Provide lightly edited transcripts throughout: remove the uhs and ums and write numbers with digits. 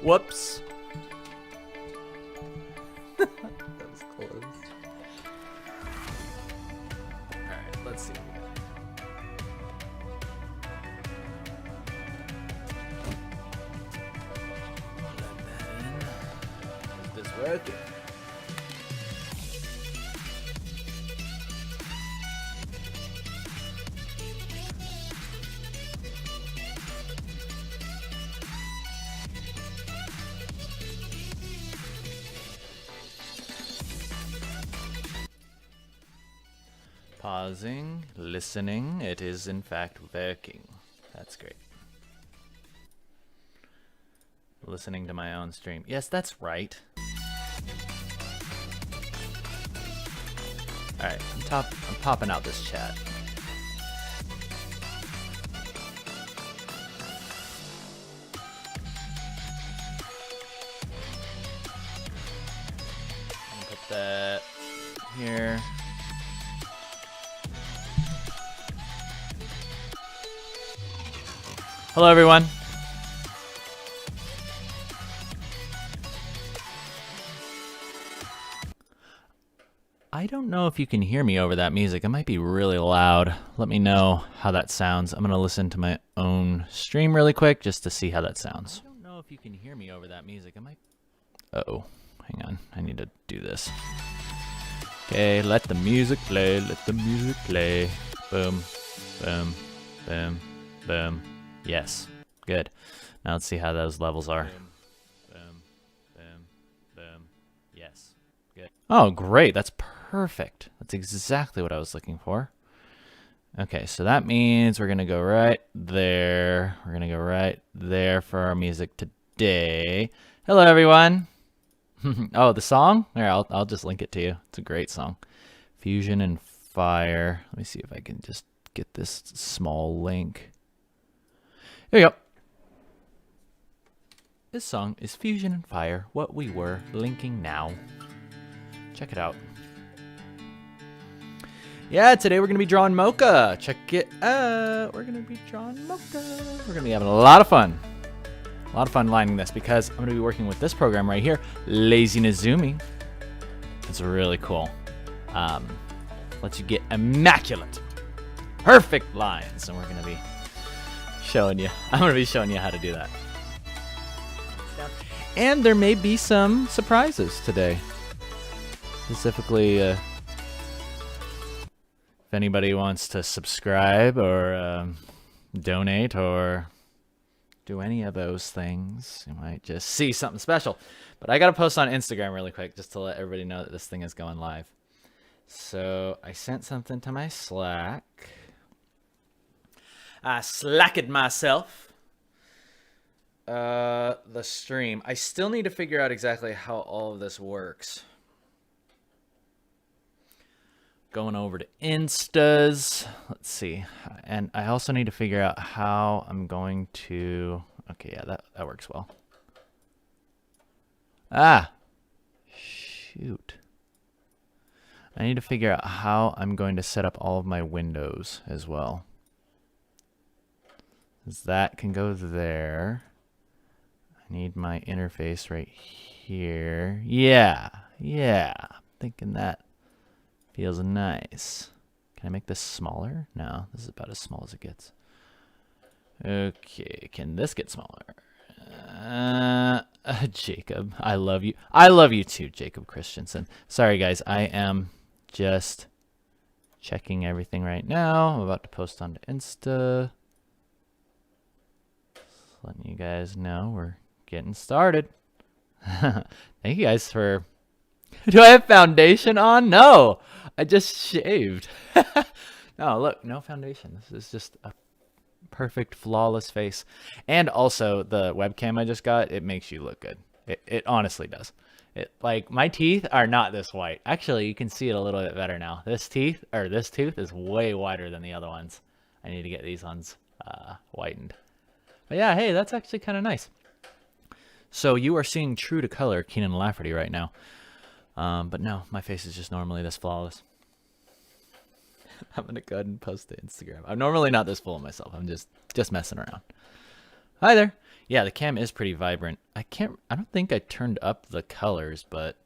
Whoops. That was close. Alright, let's see. Plug that in. Is this working? Pausing, listening, it is in fact working. That's great. Listening to my own stream. Yes, that's right. Alright, I'm popping out this chat. Put that here. Hello, everyone. I don't know if you can hear me over that music. It might be really loud. Let me know how that sounds. I'm going to listen to my own stream really quick just to see how that sounds. I don't know if you can hear me over that music. It might... Uh-oh. Hang on. I need to do this. Okay, let the music play. Let the music play. Boom. Boom. Boom. Boom. Yes. Good. Now let's see how those levels are. Boom. Boom. Boom. Yes. Good. Oh, great. That's perfect. That's exactly what I was looking for. Okay, so that means we're going to go right there. We're going to go right there for our music today. Hello, everyone. Oh, the song? Here, I'll just link it to you. It's a great song. Fusion and Fire. Let me see if I can just get this small link. Here we go. This song is Fusion and Fire, What We Were, linking now. Check it out. Yeah, today we're going to be drawing Mocha. Check it out. We're going to be drawing Mocha. We're going to be having a lot of fun. A lot of fun lining this because I'm going to be working with this program right here, Lazy Nezumi. It's really cool. Lets you get immaculate, perfect lines, and we're going to be showing you. I'm going to be showing you how to do that. And there may be some surprises today. Specifically, if anybody wants to subscribe or donate or do any of those things, you might just see something special. But I got to post on Instagram really quick just to let everybody know that this thing is going live. So I sent something to my Slack. I slacked myself. The stream. I still need to figure out exactly how all of this works. Going over to Instas. Let's see. And I also need to figure out how I'm going to... Okay, yeah, that works well. Ah! Shoot. I need to figure out how I'm going to set up all of my windows as well. That can go there. I need my interface right here. Yeah. Thinking that feels nice. Can I make this smaller? No, this is about as small as it gets. Okay, can this get smaller? Jacob, I love you. I love you too, Jacob Christensen. Sorry, guys. I am just checking everything right now. I'm about to post onto Insta. Just letting you guys know we're getting started. Thank you guys for... Do I have foundation on? No, I just shaved. No, look, no foundation. This is just a perfect, flawless face. And also, the webcam I just got, it makes you look good. It honestly does. Like, my teeth are not this white. Actually, you can see it a little bit better now. This tooth is way wider than the other ones. I need to get these ones whitened. But yeah, hey, that's actually kind of nice. So you are seeing true to color Keenan Lafferty right now. But no, my face is just normally this flawless. I'm going to go ahead and post to Instagram. I'm normally not this full of myself. I'm just messing around. Hi there. Yeah, the cam is pretty vibrant. I don't think I turned up the colors, but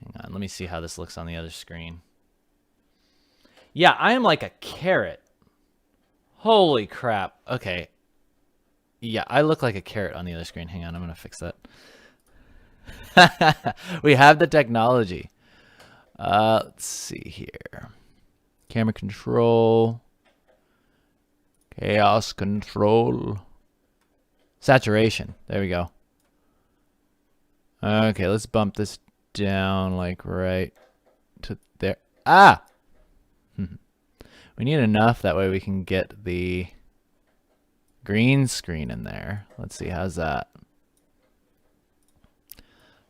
hang on. Let me see how this looks on the other screen. Yeah, I am like a carrot. Holy crap. Okay. Yeah, I look like a carrot on the other screen. Hang on, I'm going to fix that. We have the technology. Let's see here. Camera control. Chaos control. Saturation. There we go. Okay, let's bump this down like right to there. Ah! We need enough, that way we can get the green screen in there. Let's see, how's that?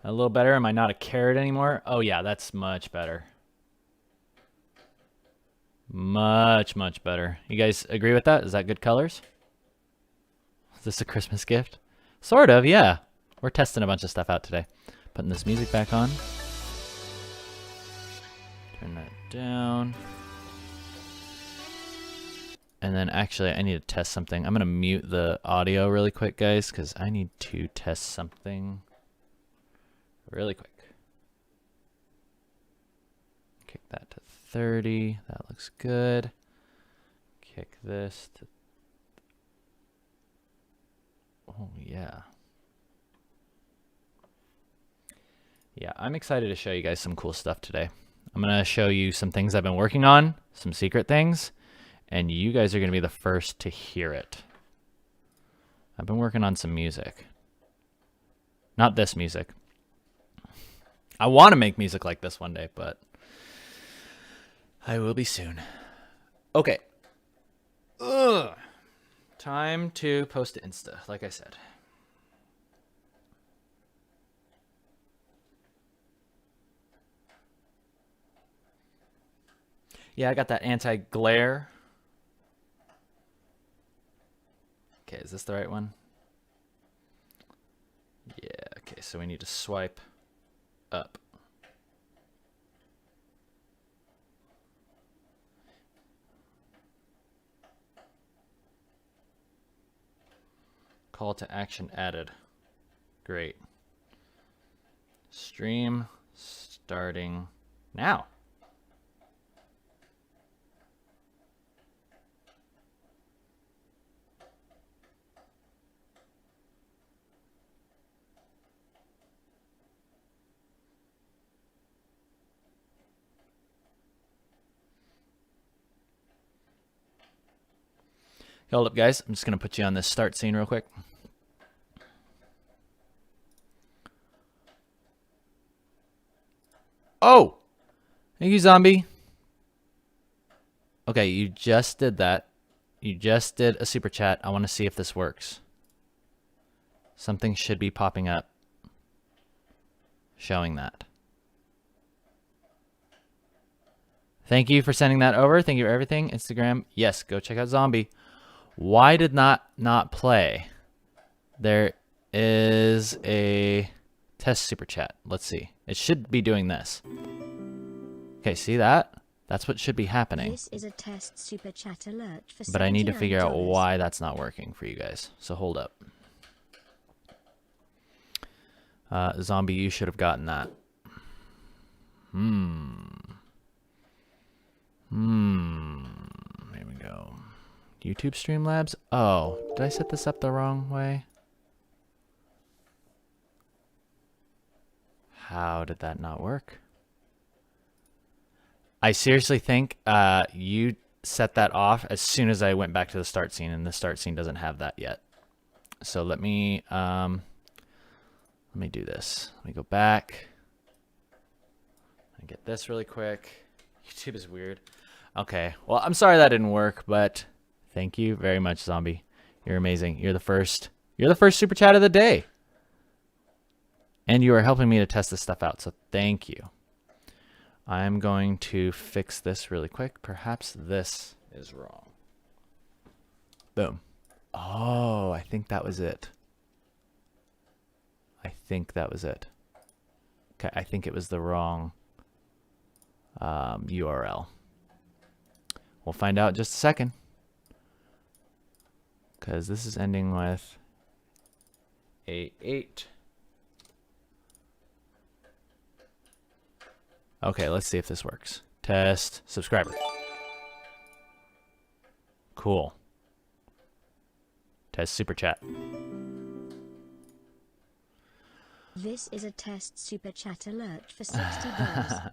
A little better? Am I not a carrot anymore? Oh yeah, that's much better. Much, much better. You guys agree with that? Is that good colors? Is this a Christmas gift? Sort of, yeah. We're testing a bunch of stuff out today. Putting this music back on. Turn that down. And then actually I need to test something. I'm going to mute the audio really quick, guys, because I need to test something really quick. Kick that to 30. That looks good. Kick this to... Oh, yeah. Yeah, I'm excited to show you guys some cool stuff today. I'm going to show you some things I've been working on, some secret things, and you guys are going to be the first to hear it. I've been working on some music. Not this music. I want to make music like this one day, but I will be soon. Okay. Ugh. Time to post to Insta, like I said. Yeah, I got that anti-glare. Okay, is this the right one? Yeah, okay, so we need to swipe up. Call to action added. Great. Stream starting now. Hold up, guys. I'm just going to put you on this start scene real quick. Oh! Thank you, zombie. Okay, you just did that. You just did a super chat. I want to see if this works. Something should be popping up showing that. Thank you for sending that over. Thank you for everything. Instagram. Yes, go check out Zombie. Why did not play? There is a test super chat. Let's see. It should be doing this. Okay, see that? That's what should be happening. This is a test super chat alert for but I need to figure out $79. why that's not working for you guys. So hold up. Zombie, you should have gotten that. Here we go. YouTube Streamlabs? Oh, did I set this up the wrong way? How did that not work? I seriously think you set that off as soon as I went back to the start scene, and the start scene doesn't have that yet. So let me do this. Let me go back and get this really quick. YouTube is weird. Okay, well, I'm sorry that didn't work, but thank you very much, Zombie. You're amazing. You're the first super chat of the day. And you are helping me to test this stuff out, so thank you. I'm going to fix this really quick. Perhaps this is wrong. Boom. Oh, I think that was it. I think that was it. Okay, I think it was the wrong URL. We'll find out in just a second. because this is ending with a 8. Okay, let's see if this works. Test subscriber. Cool. Test super chat. This is a test super chat alert for $60.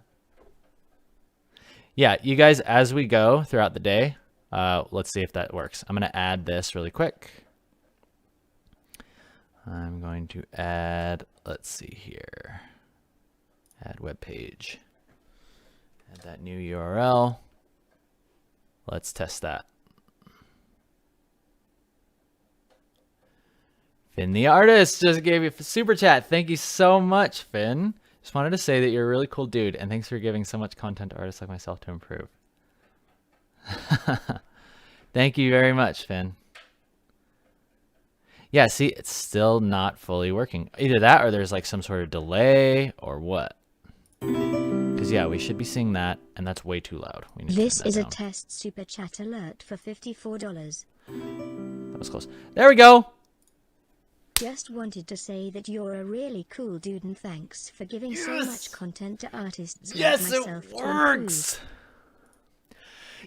Yeah, you guys, as we go throughout the day, let's see if that works. I'm going to add this really quick. I'm going to add, let's see here, add web page. Add that new URL. Let's test that. Finn the artist just gave you a super chat. Thank you so much, Finn. Just wanted to say that you're a really cool dude, and thanks for giving so much content to artists like myself to improve. Thank you very much, Finn. Yeah, see, it's still not fully working. Either that or there's like some sort of delay or what. Because, yeah, we should be seeing that, and that's way too loud. We need This to turn is that a down. test super chat alert for $54. That was close. There we go. Just wanted to say that you're a really cool dude and thanks for giving so much content to artists like myself It to works.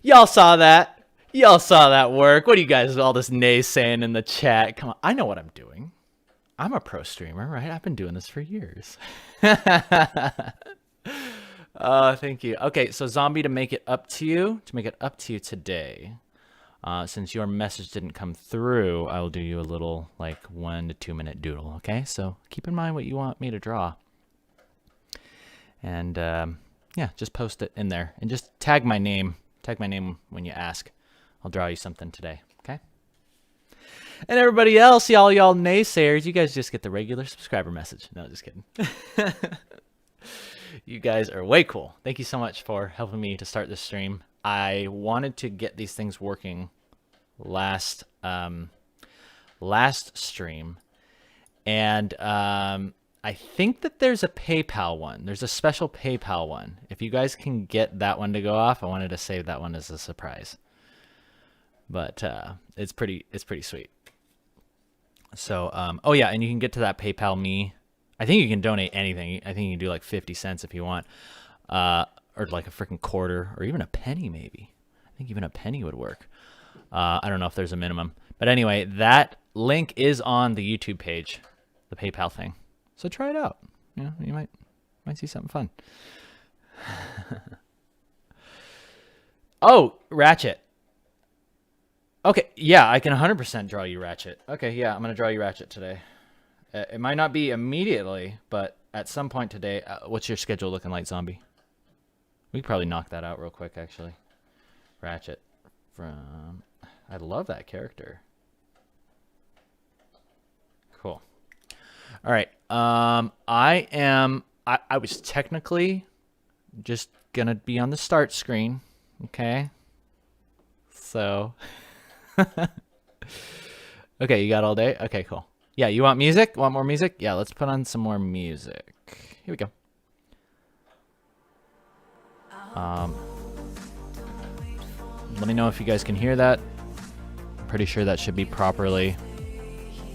Y'all saw that. Y'all saw that work. What do you guys, all this naysaying in the chat? Come on, I know what I'm doing. I'm a pro streamer, right? I've been doing this for years. Thank you. Okay, so Zombie, to make it up to you today, since your message didn't come through, I will do you a little like 1 to 2 minute doodle. Okay, so keep in mind what you want me to draw, and yeah, just post it in there and just tag my name. Tag my name when you ask. I'll draw you something today. Okay. And everybody else, y'all naysayers, you guys just get the regular subscriber message. No, just kidding. You guys are way cool. Thank you so much for helping me to start this stream. I wanted to get these things working last stream, and I think that there's a PayPal one. There's a special PayPal one. If you guys can get that one to go off, I wanted to save that one as a surprise. But it's pretty sweet. So oh yeah, and you can get to that PayPal me. I think you can donate anything. I think you can do like 50 cents if you want, or like a freaking quarter, or even a penny maybe. I think even a penny would work. I don't know if there's a minimum, but anyway, that link is on the YouTube page, the PayPal thing. So try it out. You know, you might see something fun. Oh, Ratchet. Okay, yeah, I can 100% draw you Ratchet. Okay, yeah, I'm gonna draw you Ratchet today. It might not be immediately, but at some point today. What's your schedule looking like, Zombie? We could probably knock that out real quick, actually. Ratchet from... I love that character. Cool. All right. I was technically just gonna be on the start screen. Okay. So. Okay, you got all day? Okay, cool. Yeah, you want music? Want more music? Yeah, let's put on some more music. Here we go. Let me know if you guys can hear that. I'm pretty sure that should be properly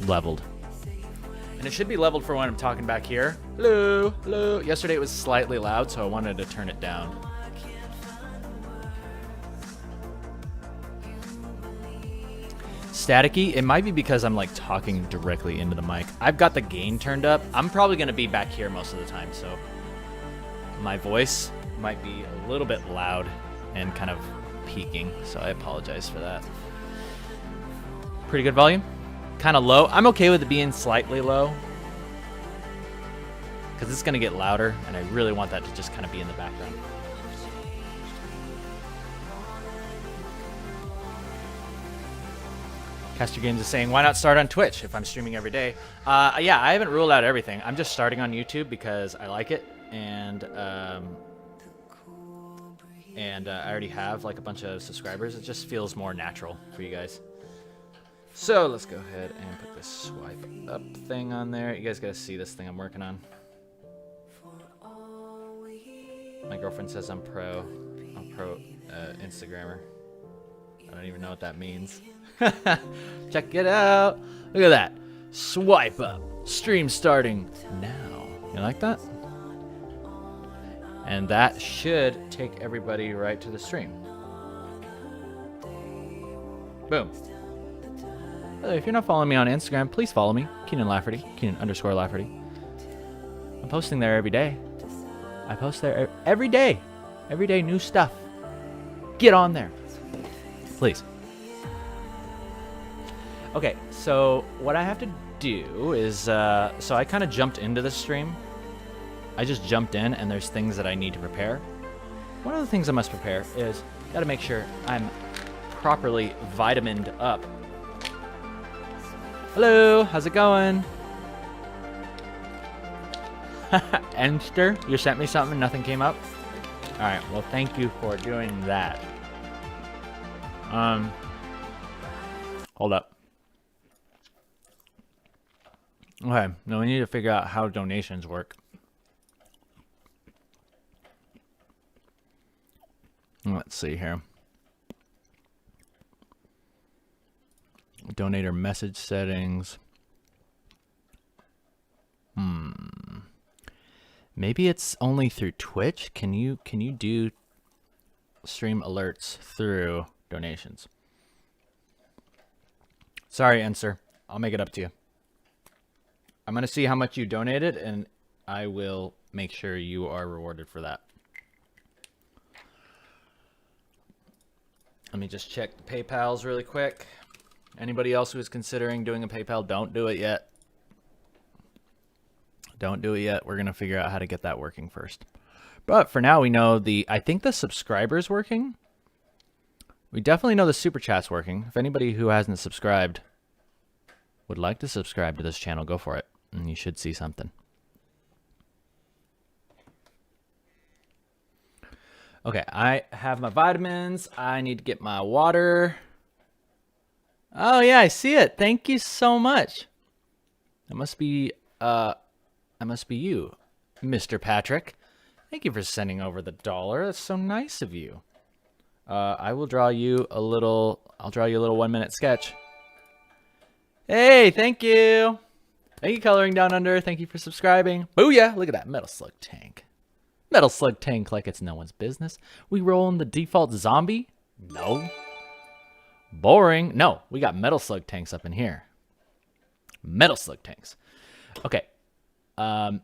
leveled. And it should be leveled for when I'm talking back here. Hello, hello. Yesterday it was slightly loud, so I wanted to turn it down. Staticky, it might be because I'm like talking directly into the mic. I've got the gain turned up. I'm probably going to be back here most of the time, so my voice might be a little bit loud and kind of peaking, so I apologize for that. Pretty good volume. Kind of low. I'm okay with it being slightly low because it's going to get louder, and I really want that to just kind of be in the background. Caster Games is saying, why not start on Twitch if I'm streaming every day? Yeah, I haven't ruled out everything. I'm just starting on YouTube because I like it, and I already have like a bunch of subscribers. It just feels more natural for you guys. So let's go ahead and put this swipe up thing on there. You guys gotta see this thing I'm working on. My girlfriend says I'm pro Instagrammer. I don't even know what that means. Check it out. Look at that. Swipe up. Stream starting now. You like that? And that should take everybody right to the stream. Boom. If you're not following me on Instagram, please follow me. Keenan Lafferty. Keenan_Lafferty. I'm posting there every day. I post there every day. Every day, new stuff. Get on there. Please. Okay, so what I have to do is, so I kind of jumped into the stream. I just jumped in, and there's things that I need to prepare. One of the things I must prepare is, got to make sure I'm properly vitamined up. Hello, how's it going? Enster, you sent me something, nothing came up? Alright, well thank you for doing that. Hold up. Okay, now we need to figure out how donations work. Let's see here. Donator message settings. Maybe it's only through Twitch. Can you do stream alerts through donations? Sorry, Enser. I'll make it up to you. I'm gonna see how much you donated, and I will make sure you are rewarded for that. Let me just check the PayPals really quick. Anybody else who is considering doing a PayPal, don't do it yet. Don't do it yet. We're going to figure out how to get that working first. But for now, we know I think the subscriber's working. We definitely know the super chat's working. If anybody who hasn't subscribed would like to subscribe to this channel, go for it. And you should see something. Okay, I have my vitamins. I need to get my water. Oh yeah, I see it. Thank you so much. That must be you, Mr. Patrick. Thank you for sending over the $1. That's so nice of you. I will draw you a little. I'll draw you a little 1-minute sketch. Hey, thank you. Thank you, Coloring Down Under. Thank you for subscribing. Booyah! Look at that Metal Slug tank. Metal Slug tank like it's no one's business. We rolling the default zombie? No. Boring. No, we got Metal Slug tanks up in here. Metal Slug tanks. Okay. You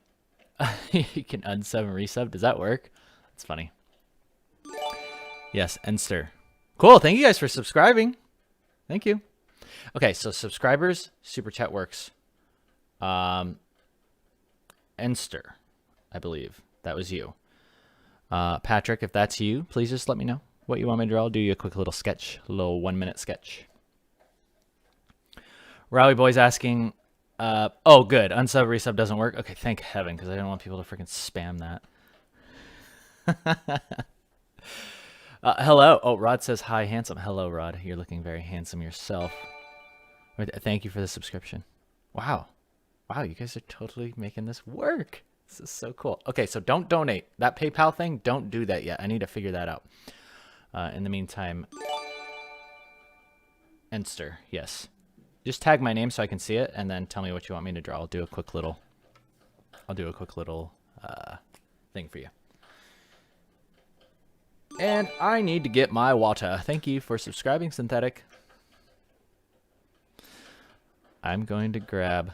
can unsub and resub. Does that work? That's funny. Yes, Enster. Cool. Thank you guys for subscribing. Thank you. Okay, so subscribers, super chat works. Enster, I believe. That was you. Patrick, if that's you, please just let me know what you want me to draw. I'll do you a quick little sketch, a little 1-minute sketch. Rowley Boy's asking, oh, good. Unsub, resub doesn't work. Okay, thank heaven, because I don't want people to freaking spam that. Hello. Oh, Rod says, hi, handsome. Hello, Rod. You're looking very handsome yourself. Thank you for the subscription. Wow. Wow, you guys are totally making this work. This is so cool. Okay, so don't donate. That PayPal thing, don't do that yet. I need to figure that out. In the meantime, Enster, yes. Just tag my name so I can see it, and then tell me what you want me to draw. I'll do a quick little thing for you. And I need to get my water. Thank you for subscribing, Synthetic. I'm going to go grab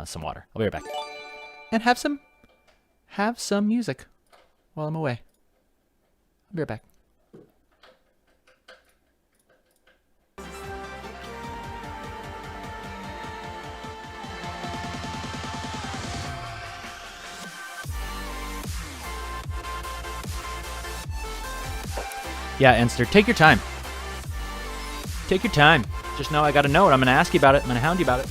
some water. I'll be right back. And have some music while I'm away. I'll be right back. Yeah, Enster, take your time. Take your time. Just know I gotta know it. I'm gonna ask you about it. I'm gonna hound you about it.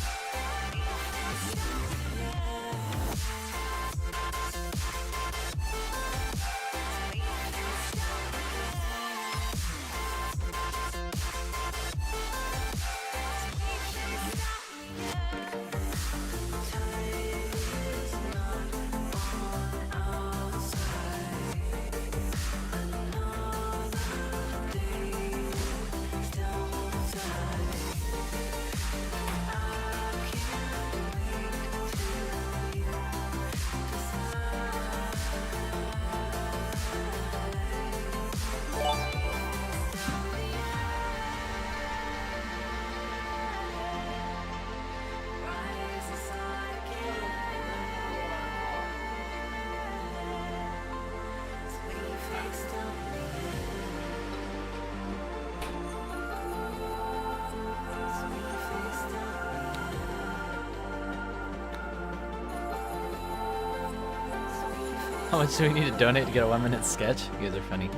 How much do we need to donate to get a 1-minute sketch? You guys are funny.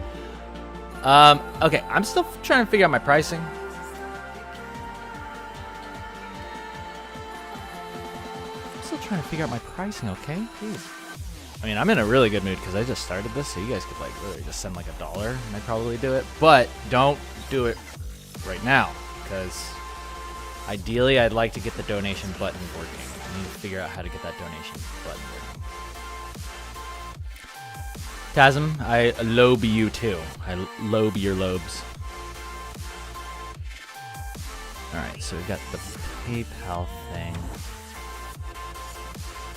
Okay, I'm still trying to figure out my pricing. Okay? Jeez. I mean, I'm in a really good mood because I just started this, so you guys could like really just send like $1 and I'd probably do it. But don't do it right now because ideally I'd like to get the donation button working. I need to figure out how to get that donation button working. Tasm, I lobe you too. I lobe your lobes. Alright, so we got the PayPal thing.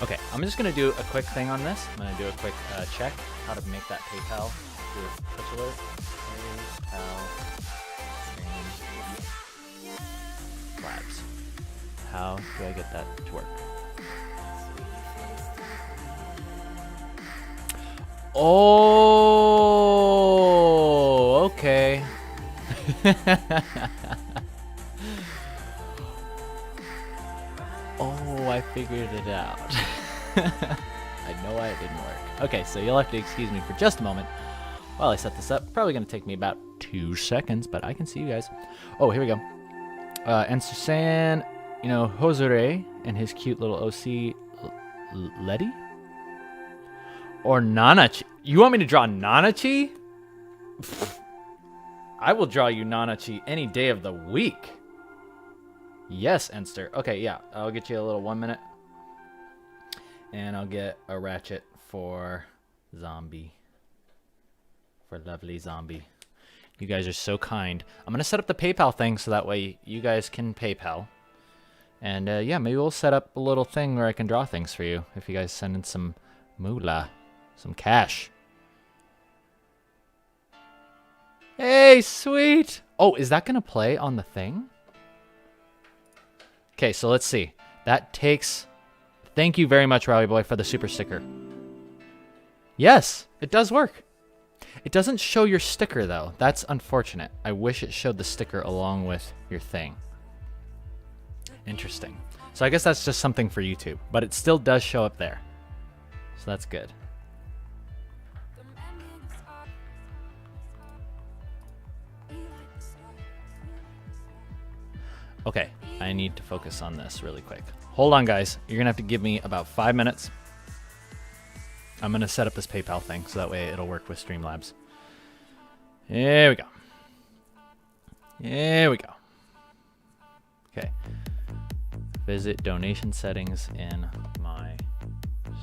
Okay, I'm just going to do a quick thing on this. I'm going to do a quick check how to make that PayPal do a push alert. PayPal Labs. How do I get that to work? Oh, okay. Oh, I figured it out. I know why it didn't work. Okay, so you'll have to excuse me for just a moment while I set this up. Probably going to take me about 2 seconds, but I can see you guys. Oh, here we go. And Susan, you know, Hosure and his cute little OC Letty? Or Nanachi. You want me to draw Nanachi? I will draw you Nanachi any day of the week. Yes, Enster. Okay, yeah. I'll get you a little 1 minute. And I'll get a Ratchet for Zombie. For lovely Zombie. You guys are so kind. I'm going to set up the PayPal thing so that way you guys can PayPal. And yeah, maybe we'll set up a little thing where I can draw things for you. If you guys send in some moolah. Some cash. Hey, sweet. Oh, is that going to play on the thing? Okay, so let's see. That takes... Thank you very much, Rowdy Boy, for the super sticker. Yes, it does work. It doesn't show your sticker, though. That's unfortunate. I wish it showed the sticker along with your thing. Interesting. So I guess that's just something for YouTube. But it still does show up there. So that's good. Okay, I need to focus on this really quick. Hold on, guys. You're going to have to give me about 5 minutes. I'm going to set up this PayPal thing so that way it'll work with Streamlabs. There we go. There we go. Okay. Visit donation settings in my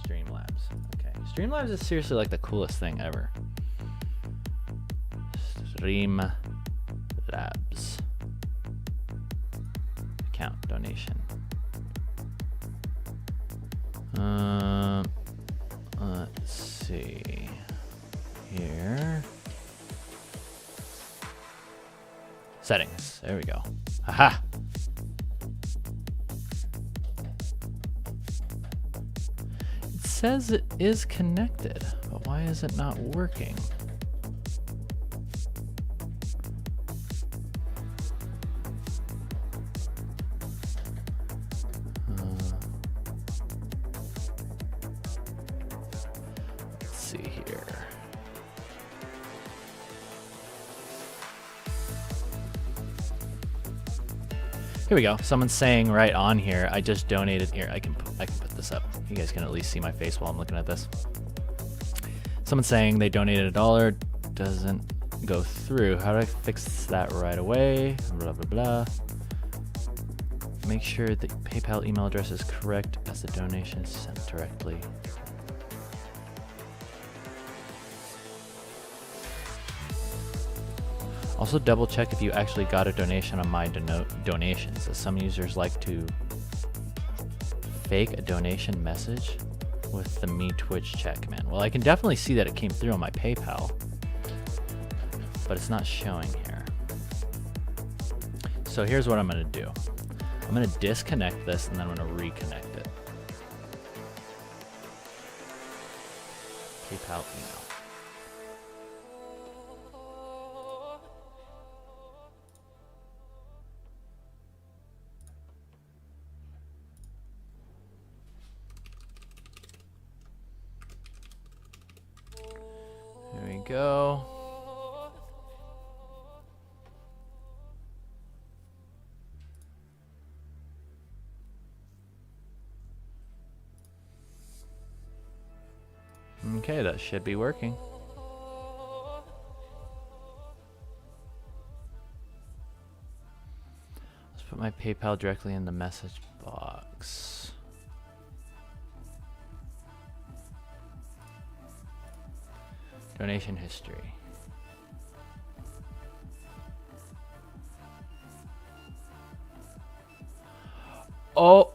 Streamlabs. Okay. Streamlabs is seriously like the coolest thing ever. Streamlabs. Account donation. Let's see here. Settings. There we go. Aha. It says it is connected, but why is it not working? Here we go. Someone's saying right on here, I just donated. Here, I can put this up. You guys can at least see my face while I'm looking at this. Someone's saying they donated $1. Doesn't go through. How do I fix that right away? Blah, blah, blah. Make sure the PayPal email address is correct as the donation is sent directly. Also double check if you actually got a donation on my donations, as some users like to fake a donation message with the Me Twitch chat command. Well, I can definitely see that it came through on my PayPal, but it's not showing here. So here's what I'm gonna do. I'm gonna disconnect this and then I'm gonna reconnect it. PayPal email. go. Okay, that should be working. Let's put my PayPal directly in the message box. Donation history. Oh.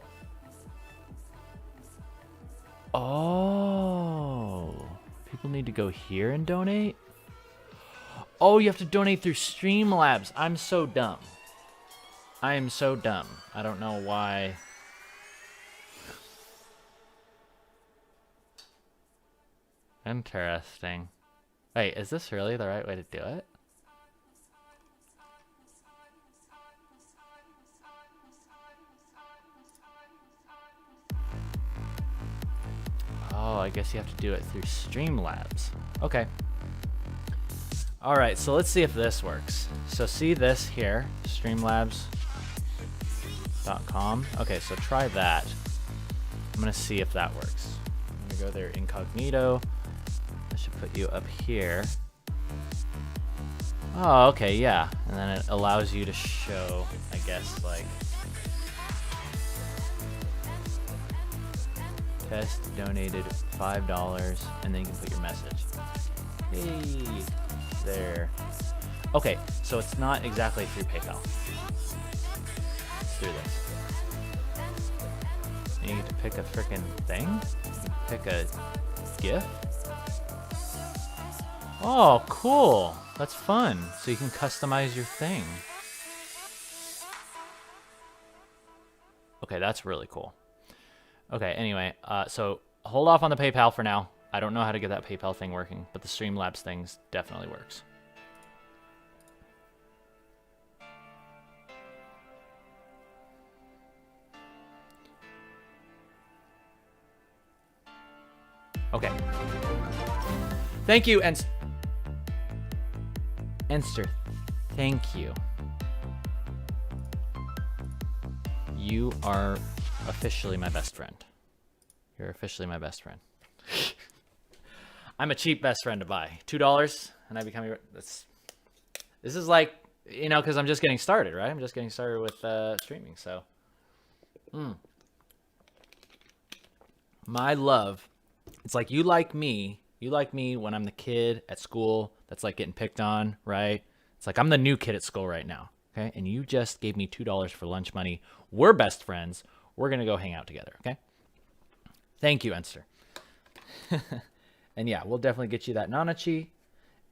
Oh. People need to go here and donate? Oh, you have to donate through Streamlabs. I'm so dumb. I am so dumb. I don't know why. Interesting. Wait, is this really the right way to do it? Oh, I guess you have to do it through Streamlabs. Okay. Alright, so let's see if this works. So see this here, streamlabs.com. Okay, so try that. I'm gonna see if that works. I'm gonna go there incognito. I should put you up here. Oh, okay, yeah. And then it allows you to show, I guess, like... Test donated $5, and then you can put your message. Hey, there. Okay, so it's not exactly through PayPal. It's through this. And you get to pick a freaking thing. You can pick a GIF. Oh, cool. That's fun. So you can customize your thing. Okay, that's really cool. Okay, anyway, so hold off on the PayPal for now. I don't know how to get that PayPal thing working, but the Streamlabs things definitely works. Okay. Thank you, Enster. Thank you. You are officially my best friend. You're officially my best friend. I'm a cheap best friend to buy. $2 and I become your... This is like, you know, because I'm just getting started, right? I'm just getting started with streaming, so... My love. It's like you like me when I'm the kid at school that's like getting picked on, right? It's like I'm the new kid at school right now, okay? And you just gave me $2 for lunch money. We're best friends. We're going to go hang out together, okay? Thank you, Enster. And yeah, we'll definitely get you that Nanachi.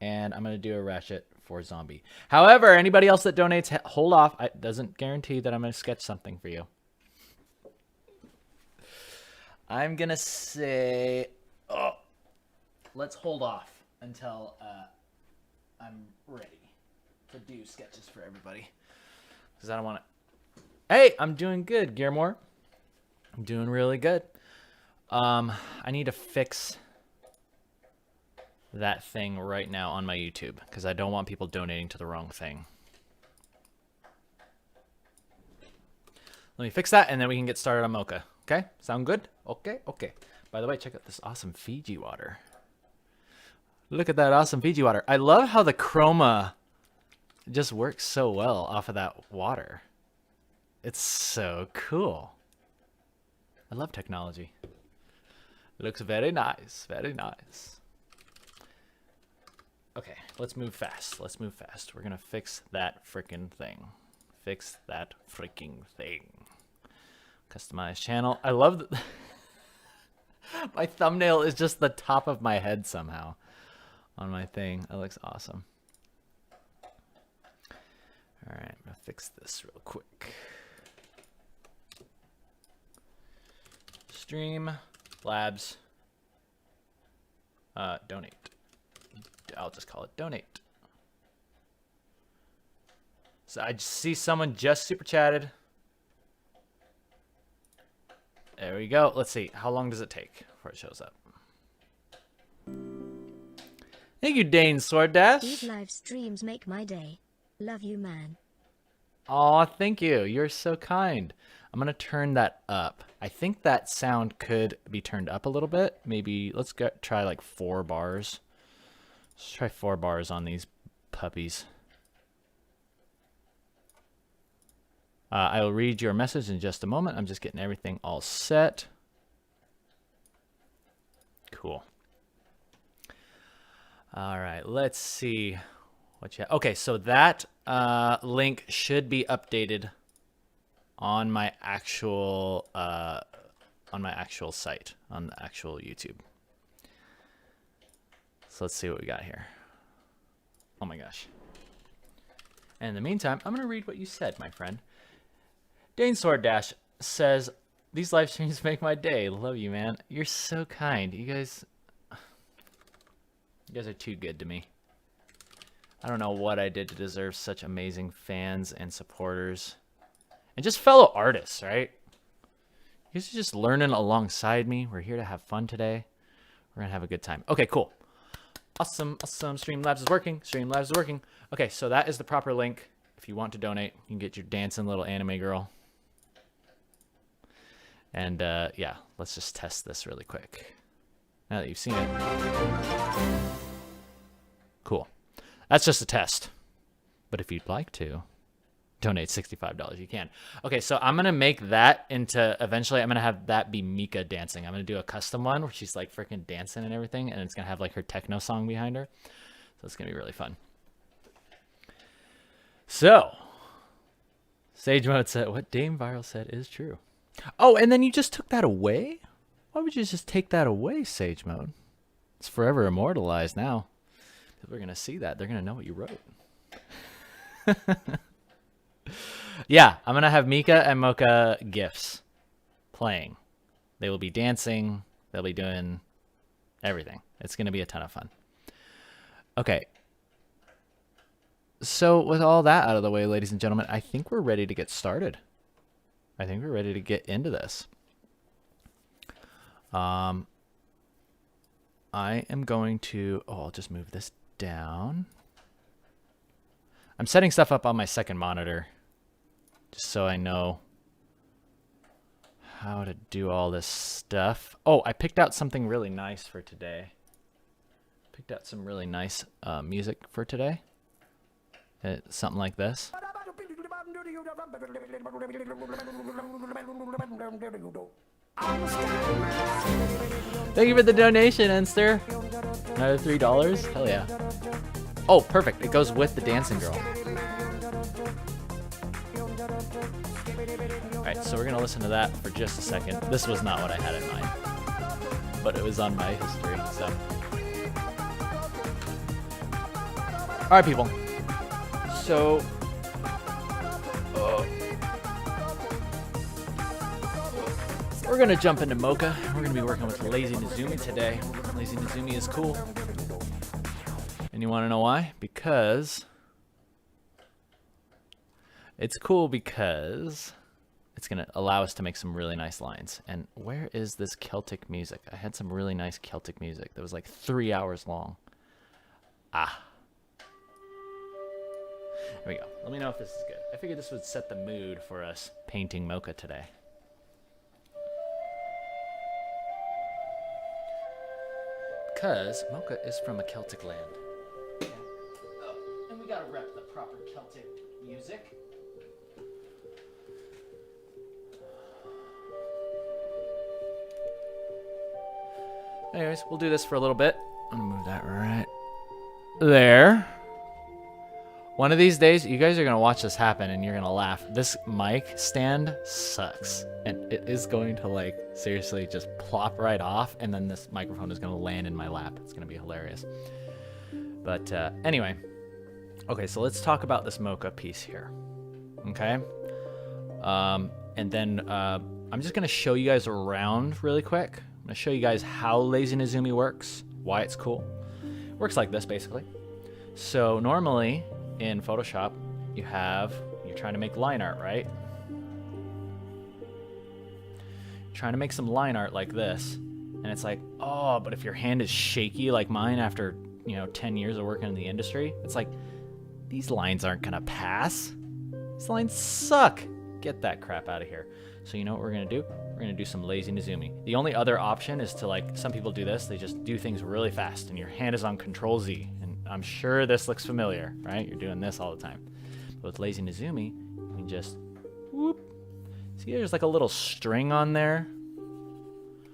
And I'm going to do a Ratchet for Zombie. However, anybody else that donates, hold off. It doesn't guarantee that I'm going to sketch something for you. I'm going to say... Oh, let's hold off until I'm ready to do sketches for everybody. Because I don't want to... Hey, I'm doing good, Gearmore. I'm doing really good. I need to fix that thing right now on my YouTube because I don't want people donating to the wrong thing. Let me fix that and then we can get started on Mocha. Okay? Sound good? Okay, okay. By the way, check out this awesome Fiji water. Look at that awesome Fiji water. I love how the chroma just works so well off of that water. It's so cool. I love technology. Looks very nice, very nice. Okay, let's move fast. Let's move fast. We're gonna fix that freaking thing. Fix that freaking thing. Customize channel. I love that. My thumbnail is just the top of my head somehow on my thing. That looks awesome. All right, I'm gonna fix this real quick. Stream Labs. Donate. I'll just call it donate. So I see someone just super chatted. There we go. Let's see. How long does it take before it shows up? Thank you, Dane Sword These Dash. live streams make my day. Love you, man. Aw, thank you. You're so kind. I'm going to turn that up. I think that sound could be turned up a little bit. Maybe let's try like 4 bars. Let's try 4 bars on these puppies. I will read your message in just a moment. I'm just getting everything all set. Cool. All right, let's see what you have. Okay, so that link should be updated on my actual site, on the actual YouTube. So let's see what we got here. Oh my gosh. And in the meantime, I'm gonna read what you said, my friend. Dane Sword Dash says, "These live streams make my day. Love you, man. You're so kind. You guys are too good to me. I don't know what I did to deserve such amazing fans and supporters. And just fellow artists, right? You guys are just learning alongside me. We're here to have fun today. We're going to have a good time. Okay, cool. Awesome, awesome. Streamlabs is working. Streamlabs is working. Okay, so that is the proper link. If you want to donate, you can get your dancing little anime girl. And yeah, let's just test this really quick. Now that you've seen it. Cool. That's just a test. But if you'd like to donate $65, you can. Okay, so I'm going to make that into, eventually I'm going to have that be Mika dancing. I'm going to do a custom one where she's like freaking dancing and everything, and it's going to have like her techno song behind her. So it's going to be really fun. So, Sage Mode said, what Dame Viral said is true. Oh, and then you just took that away? Why would you just take that away, Sage Mode? It's forever immortalized now. People are going to see that. They're going to know what you wrote. Yeah, I'm going to have Mika and Mocha GIFs playing. They will be dancing. They'll be doing everything. It's going to be a ton of fun. Okay. So with all that out of the way, ladies and gentlemen, I think we're ready to get started. I think we're ready to get into this. I am going to, I'll just move this down. I'm setting stuff up on my second monitor just so I know how to do all this stuff. Oh, I picked out something really nice for today. Picked out some really nice music for today. Something like this. Thank you for the donation, Enster. Another $3. Hell yeah. Oh, perfect. It goes with the dancing girl. Alright, so we're going to listen to that for just a second. This was not what I had in mind, but it was on my history, so. Alright, people. So, we're going to jump into Mocha. We're going to be working with Lazy Nizumi today. Lazy Nizumi is cool. And you want to know why? Because it's cool because it's going to allow us to make some really nice lines. And where is this Celtic music? I had some really nice Celtic music that was like 3 hours long. Ah. There we go. Let me know if this is good. I figured this would set the mood for us painting Mocha today. Because Mocha is from a Celtic land. Yeah. Oh, and we gotta rep the proper Celtic music. Anyways, we'll do this for a little bit. I'm gonna move that right there. One of these days, you guys are going to watch this happen and you're going to laugh. This mic stand sucks. And it is going to, like, seriously just plop right off. And then this microphone is going to land in my lap. It's going to be hilarious. But anyway. Okay, so let's talk about this Mocha piece here. Okay? And then I'm just going to show you guys around really quick. I'm going to show you guys how Lazy Nizumi works. Why it's cool. It works like this, basically. So normally in Photoshop, you're trying to make line art, right? You're trying to make some line art like this, and it's like, oh, but if your hand is shaky like mine after 10 years of working in the industry. It's like, these lines aren't gonna pass. These lines suck. Get that crap out of here. So you know what we're gonna do? We're gonna do some lazy Nezumi. The only other option is to, like, some people do this, they just do things really fast and your hand is on Control Z. And I'm sure this looks familiar, right? You're doing this all the time. But with lazy Nezumi, you can just whoop. See, there's like a little string on there.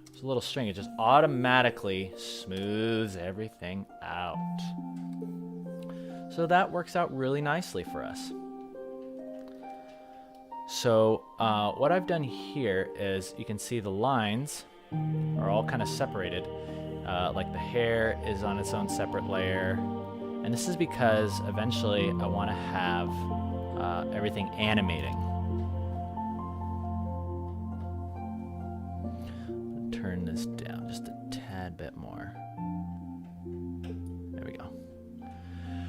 There's a little string. It just automatically smooths everything out. So that works out really nicely for us. So what I've done here is you can see the lines are all kind of separated. Like the hair is on its own separate layer. And this is because eventually I want to have everything animating. Turn this down just a tad bit more. There we go.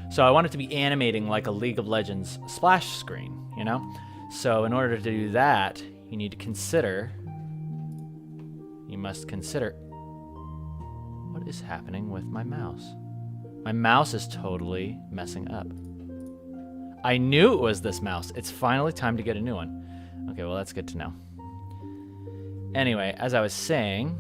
So I want it to be animating like a League of Legends splash screen, you know? So in order to do that, you must consider what is happening with my mouse. My mouse is totally messing up. I knew it was this mouse. It's finally time to get a new one. Okay, well, that's good to know. Anyway, as I was saying,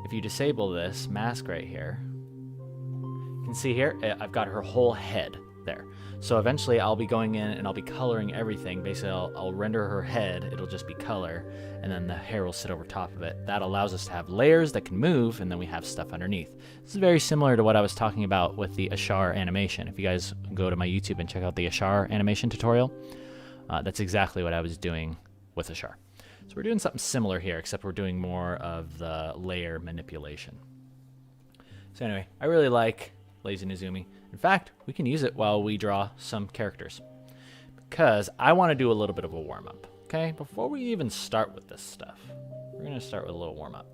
if you disable this mask right here, you can see here, I've got her whole head there. So eventually I'll be going in and I'll be coloring everything. Basically, I'll render her head. It'll just be color, and then the hair will sit over top of it. That allows us to have layers that can move, and then we have stuff underneath. This is very similar to what I was talking about with the Ashar animation. If you guys go to my YouTube and check out the Ashar animation tutorial, that's exactly what I was doing with Ashar. So we're doing something similar here, except we're doing more of the layer manipulation. So anyway, I really like Lazy Nezumi. In fact, we can use it while we draw some characters, because I want to do a little bit of a warm-up. Okay, before we even start with this stuff, we're going to start with a little warm-up.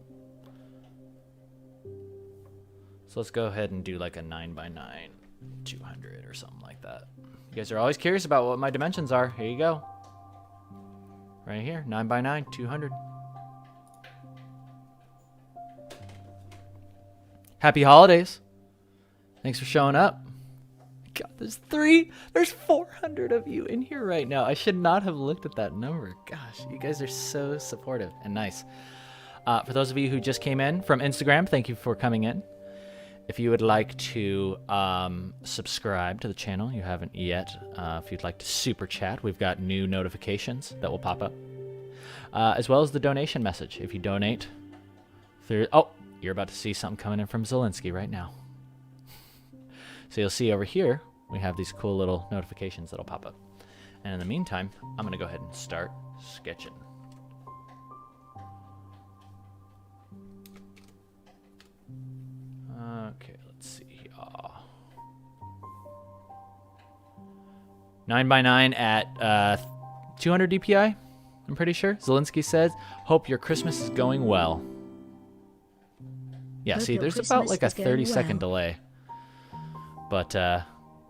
So let's go ahead and do like a 9x9 200 or something like that. You guys are always curious about what my dimensions are. Here you go. Right here, 9x9 200. Happy holidays. Thanks for showing up. God, there's 400 of you in here right now. I should not have looked at that number. Gosh, you guys are so supportive and nice. For those of you who just came in from Instagram, thank you for coming in. If you would like to subscribe to the channel, you haven't yet. If you'd like to super chat, we've got new notifications that will pop up. As well as the donation message. If you donate through... Oh, you're about to see something coming in from Zelensky right now. So you'll see over here, we have these cool little notifications that'll pop up. And in the meantime, I'm going to go ahead and start sketching. Okay, let's see. 9x9 at 200 DPI, I'm pretty sure. Zelensky says, hope your Christmas is going well. Yeah, see, there's about like a 30-second delay. But,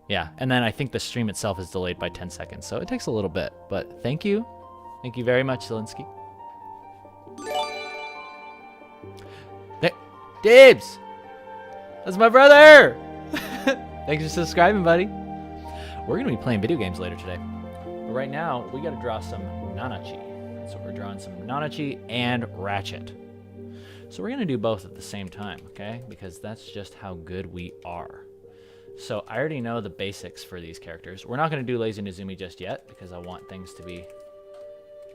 yeah. And then I think the stream itself is delayed by 10 seconds, so it takes a little bit. But thank you. Thank you very much, Zelensky. Hey, Dibs! That's my brother! Thanks for subscribing, buddy. We're going to be playing video games later today. But right now, we got to draw some Nanachi. So we're drawing some Nanachi and Ratchet. So we're going to do both at the same time, okay? Because that's just how good we are. So I already know the basics for these characters. We're not going to do Lazy Nezumi just yet because I want things to be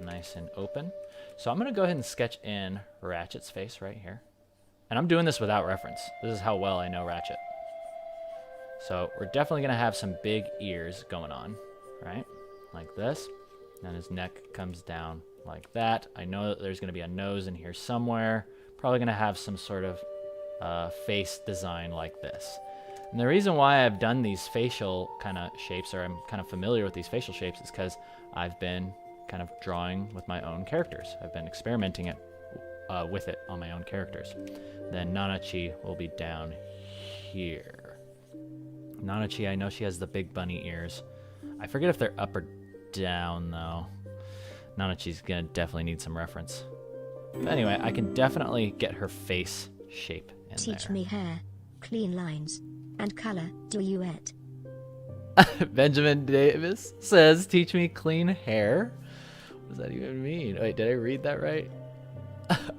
nice and open. So I'm going to go ahead and sketch in Ratchet's face right here. And I'm doing this without reference. This is how well I know Ratchet. So we're definitely going to have some big ears going on, right? Like this. And his neck comes down like that. I know that there's going to be a nose in here somewhere. Probably going to have some sort of face design like this. And the reason why I've done these facial kind of shapes, or I'm kind of familiar with these facial shapes, is because I've been kind of drawing with my own characters. I've been experimenting with it on my own characters. Then Nanachi will be down here. Nanachi, I know she has the big bunny ears. I forget if they're up or down, though. Nanachi's going to definitely need some reference. But anyway, I can definitely get her face shape in there. Teach me hair. Clean lines. and color duet. Benjamin Davis says, teach me clean hair. What does that even mean? Wait, did I read that right?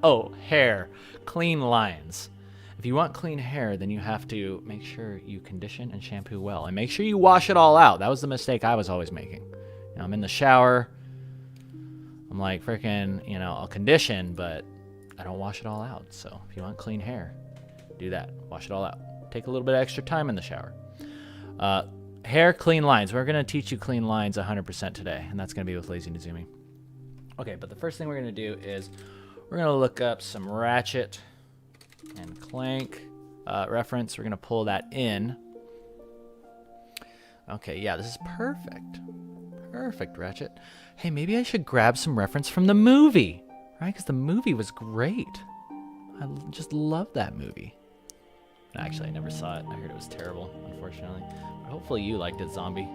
Oh, hair. Clean lines. If you want clean hair, then you have to make sure you condition and shampoo well. And make sure you wash it all out. That was the mistake I was always making. You know, I'm in the shower. I'm like, freaking, you know, I'll condition, but I don't wash it all out. So if you want clean hair, do that. Wash it all out. Take a little bit of extra time in the shower. Hair, clean lines. We're going to teach you clean lines 100% today, and that's going to be with Lazy Nizumi. Okay, but the first thing we're going to do is we're going to look up some Ratchet and Clank reference. We're going to pull that in. Okay, yeah, this is perfect. Perfect, Ratchet. Hey, maybe I should grab some reference from the movie, right? Because the movie was great. I just love that movie. Actually, I never saw it. I heard it was terrible, unfortunately. But hopefully you liked it, Zombie.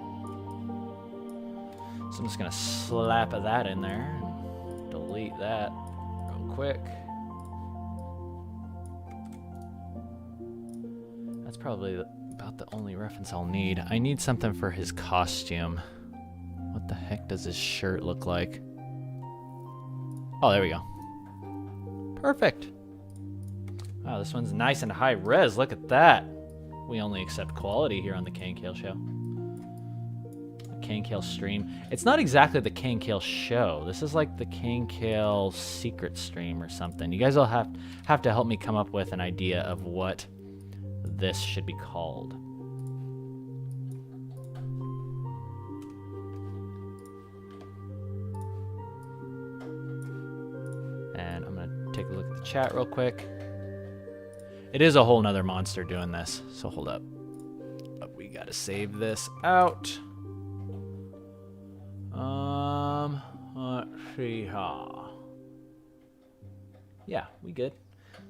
So I'm just going to slap that in there and delete that real quick. That's probably about the only reference I'll need. I need something for his costume. What the heck does his shirt look like? Oh, there we go. Perfect. Wow, this one's nice and high res. Look at that. We only accept quality here on the Kane Kale Show. The Kane Kale stream. It's not exactly the Kane Kale Show. This is like the Kane Kale secret stream or something. You guys will have to help me come up with an idea of what this should be called. And I'm gonna take a look at the chat real quick. It is a whole nother monster doing this, so hold up. We gotta save this out. Let's see how. Yeah, we good.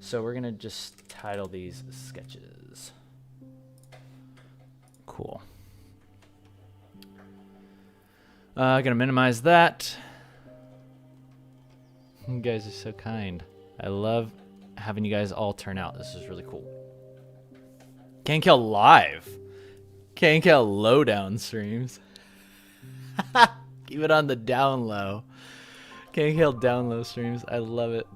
So we're gonna just title these sketches. Cool. Gonna minimize that. You guys are so kind. I love having you guys all turn out. This is really cool. Kane Kale live. Kane Kale lowdown streams. Keep it on the down low. Kane Kale down low streams. I love it.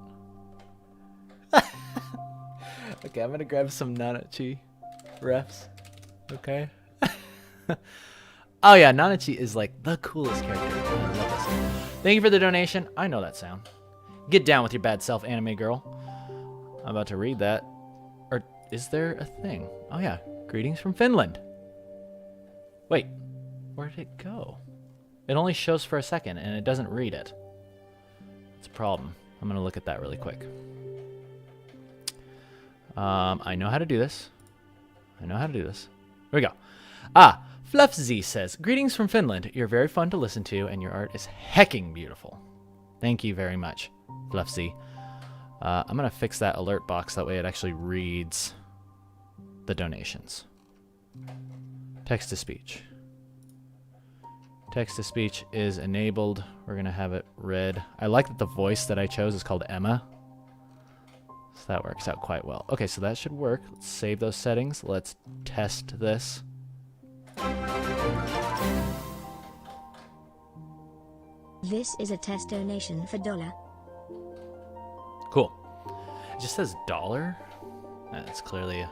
Okay, I'm gonna grab some Nanachi refs. Okay. Oh yeah, Nanachi is like the coolest character. I love that sound. Thank you for the donation. I know that sound. Get down with your bad self, anime girl. I'm about to read that. Or is there a thing? Oh yeah, greetings from Finland. Wait, where did it go? It only shows for a second and it doesn't read it. It's a problem. I'm gonna look at that really quick. I know how to do this. Here we go. FluffZ says, greetings from Finland. You're very fun to listen to and your art is hecking beautiful. Thank you very much, FluffZ. I'm going to fix that alert box. That way it actually reads the donations. Text to speech. Text to speech is enabled. We're going to have it read. I like that the voice that I chose is called Emma. So that works out quite well. Okay, so that should work. Let's save those settings. Let's test this. This is a test donation for $1. Cool. It just says $. That's clearly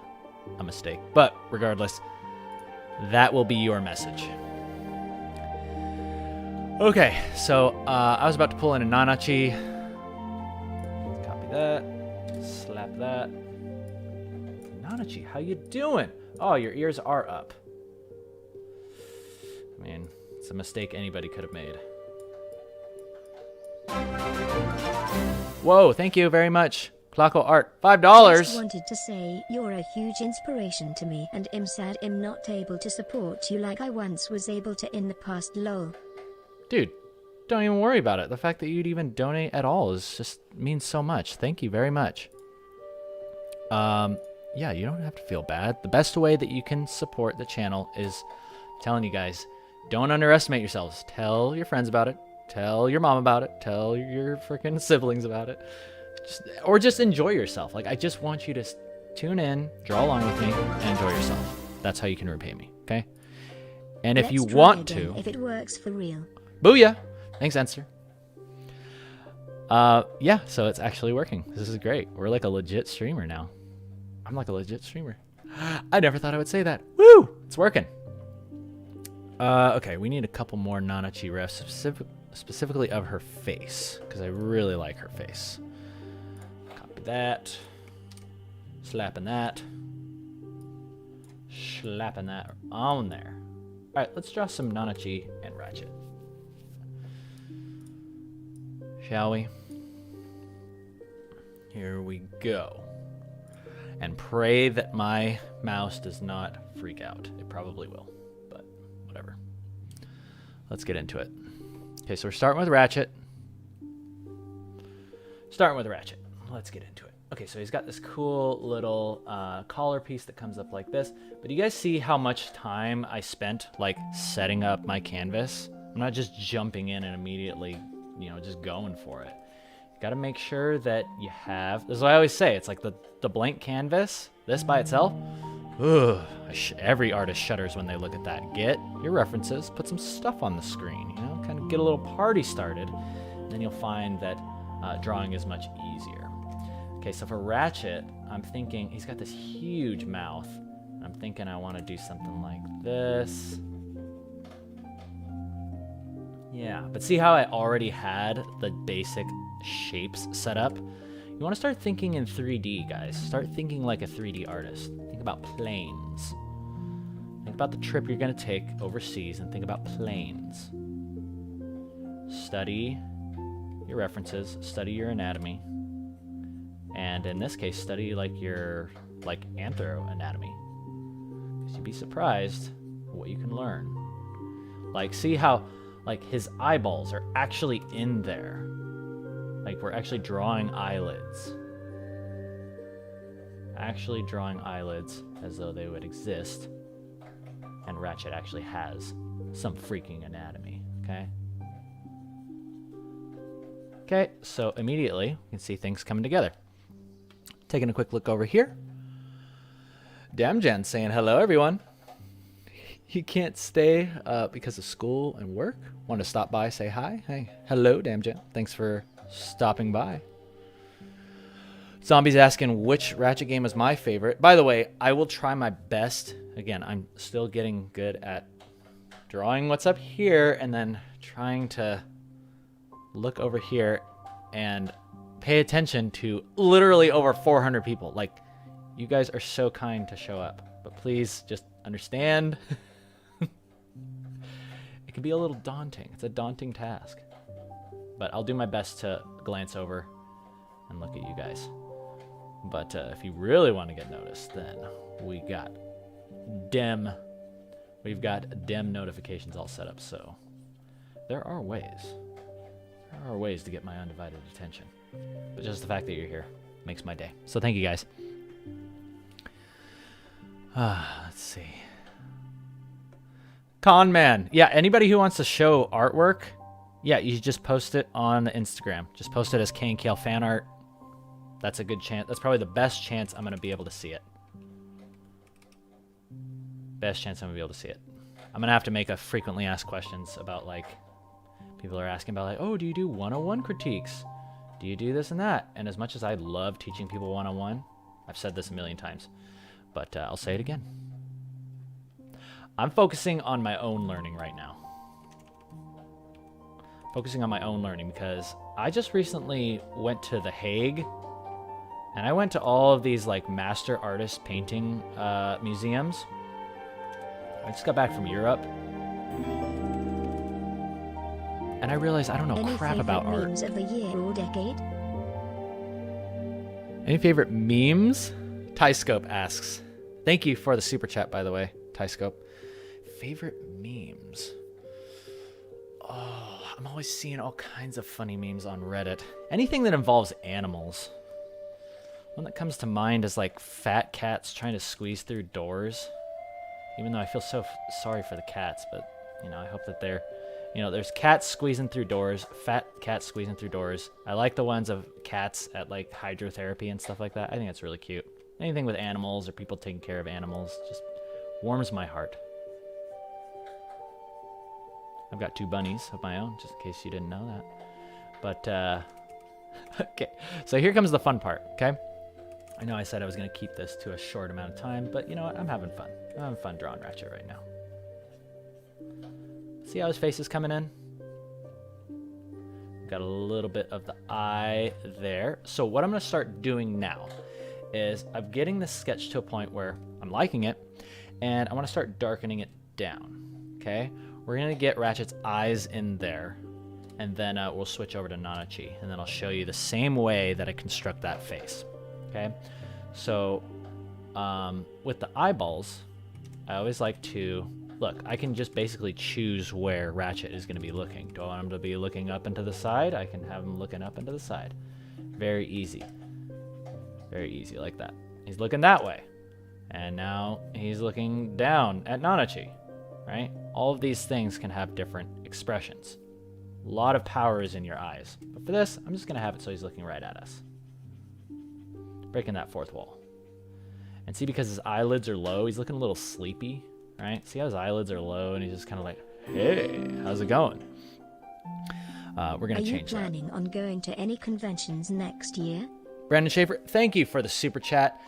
a mistake. But regardless, that will be your message. Okay, so I was about to pull in a Nanachi. Copy that. Slap that. Nanachi, how you doing? Oh, your ears are up. I mean, it's a mistake anybody could have made. Whoa, thank you very much. Clocko Art, $5. Just wanted to say you're a huge inspiration to me and I'm sad I'm not able to support you like I once was able to in the past, lol. Dude, don't even worry about it. The fact that you'd even donate at all is just means so much. Thank you very much. Yeah, you don't have to feel bad. The best way that you can support the channel is telling you guys, don't underestimate yourselves. Tell your friends about it. Tell your mom about it. Tell your freaking siblings about it. Or just enjoy yourself. Like, I just want you to tune in, draw along with me, and enjoy yourself. That's how you can repay me, okay? And if Let's you try want again to... if it works for real. Booyah! Thanks, Enster. Yeah, so it's actually working. This is great. We're like a legit streamer now. I'm like a legit streamer. I never thought I would say that. Woo! It's working. Okay, we need a couple more Nanachi refs, specifically of her face, because I really like her face. Copy that. Slapping that. Slapping that on there. Alright, let's draw some Nanachi and Ratchet. Shall we? Here we go. And pray that my mouse does not freak out. It probably will, but whatever. Let's get into it. Okay, so we're starting with Ratchet. Let's get into it. Okay, so he's got this cool little collar piece that comes up like this. But do you guys see how much time I spent like setting up my canvas? I'm not just jumping in and immediately, you know, just going for it. You got to make sure that you have, this is what I always say, it's like the blank canvas, this by itself. Ugh, every artist shudders when they look at that. Get your references, put some stuff on the screen, you know, kind of get a little party started. And then you'll find that drawing is much easier. Okay, so for Ratchet, I'm thinking he's got this huge mouth. I'm thinking I want to do something like this. Yeah, but see how I already had the basic shapes set up? You want to start thinking in 3D, guys. Start thinking like a 3D artist. Think about planes. Think about the trip you're going to take overseas and think about planes. Study your references, study your anatomy, and in this case, study like your anthro anatomy. Because you'd be surprised what you can learn. Like, see how like his eyeballs are actually in there. Like we're actually drawing eyelids. Actually drawing eyelids as though they would exist. And Ratchet actually has some freaking anatomy, okay? Okay, so immediately you can see things coming together. Taking a quick look over here. Damjen saying hello, everyone. You can't stay because of school and work? Want to stop by, say hi? Hey, hello, Damjen. Thanks for stopping by. Zombie's asking which Ratchet game is my favorite. By the way, I will try my best. Again, I'm still getting good at drawing what's up here and then trying to look over here and pay attention to literally over 400 people. Like, you guys are so kind to show up, but please just understand. It can be a little daunting. It's a daunting task, but I'll do my best to glance over and look at you guys. But if you really want to get noticed, then we've got dem notifications all set up. So there are ways to get my undivided attention. But just the fact that you're here makes my day. So thank you guys. Let's see. Con Man. Yeah, anybody who wants to show artwork, yeah, you just post it on Instagram. Just post it as K and Kale fan art. That's a good chance. That's probably the best chance I'm going to be able to see it. Best chance I'm going to be able to see it. I'm going to have to make a frequently asked questions about, like, people are asking about, like, oh, do you do 101 critiques? Do you do this and that? And as much as I love teaching people 101, I've said this a million times, but I'll say it again. I'm focusing on my own learning right now. Focusing on my own learning because I just recently went to The Hague and I went to all of these like master artist painting museums. I just got back from Europe and I realized I don't know crap about art. Memes of the year or decade? Any favorite memes? Tyscope asks. Thank you for the super chat, by the way, Tyscope. Favorite memes? Oh, I'm always seeing all kinds of funny memes on Reddit. Anything that involves animals. One that comes to mind is like fat cats trying to squeeze through doors. Even though I feel so sorry for the cats, but you know, I hope that they're, you know, there's cats squeezing through doors, fat cats squeezing through doors. I like the ones of cats at like hydrotherapy and stuff like that. I think that's really cute. Anything with animals or people taking care of animals, just Warms my heart. I've got 2 bunnies of my own, just in case you didn't know that. But, okay. So here comes the fun part, okay? I know I said I was going to keep this to a short amount of time, but you know what? I'm having fun. I'm having fun drawing Ratchet right now. See how his face is coming in? Got a little bit of the eye there. So what I'm going to start doing now is I'm getting this sketch to a point where I'm liking it, and I want to start darkening it down, okay? We're going to get Ratchet's eyes in there, and then we'll switch over to Nanachi, and then I'll show you the same way that I construct that face, okay? So with the eyeballs, I always like to, look, I can just basically choose where Ratchet is going to be looking. Do I want him to be looking up and to the side? I can have him looking up and to the side. Very easy. Very easy, like that. He's looking that way. And now he's looking down at Nanachi, right? All of these things can have different expressions. A lot of power is in your eyes. But for this, I'm just going to have it so he's looking right at us. Breaking that fourth wall. And see, because his eyelids are low, he's looking a little sleepy, right? See how his eyelids are low and he's just kind of like, hey, how's it going? We're going to change that. Are you planning on going to any conventions next year? Brandon Schaefer, thank you for the super chat.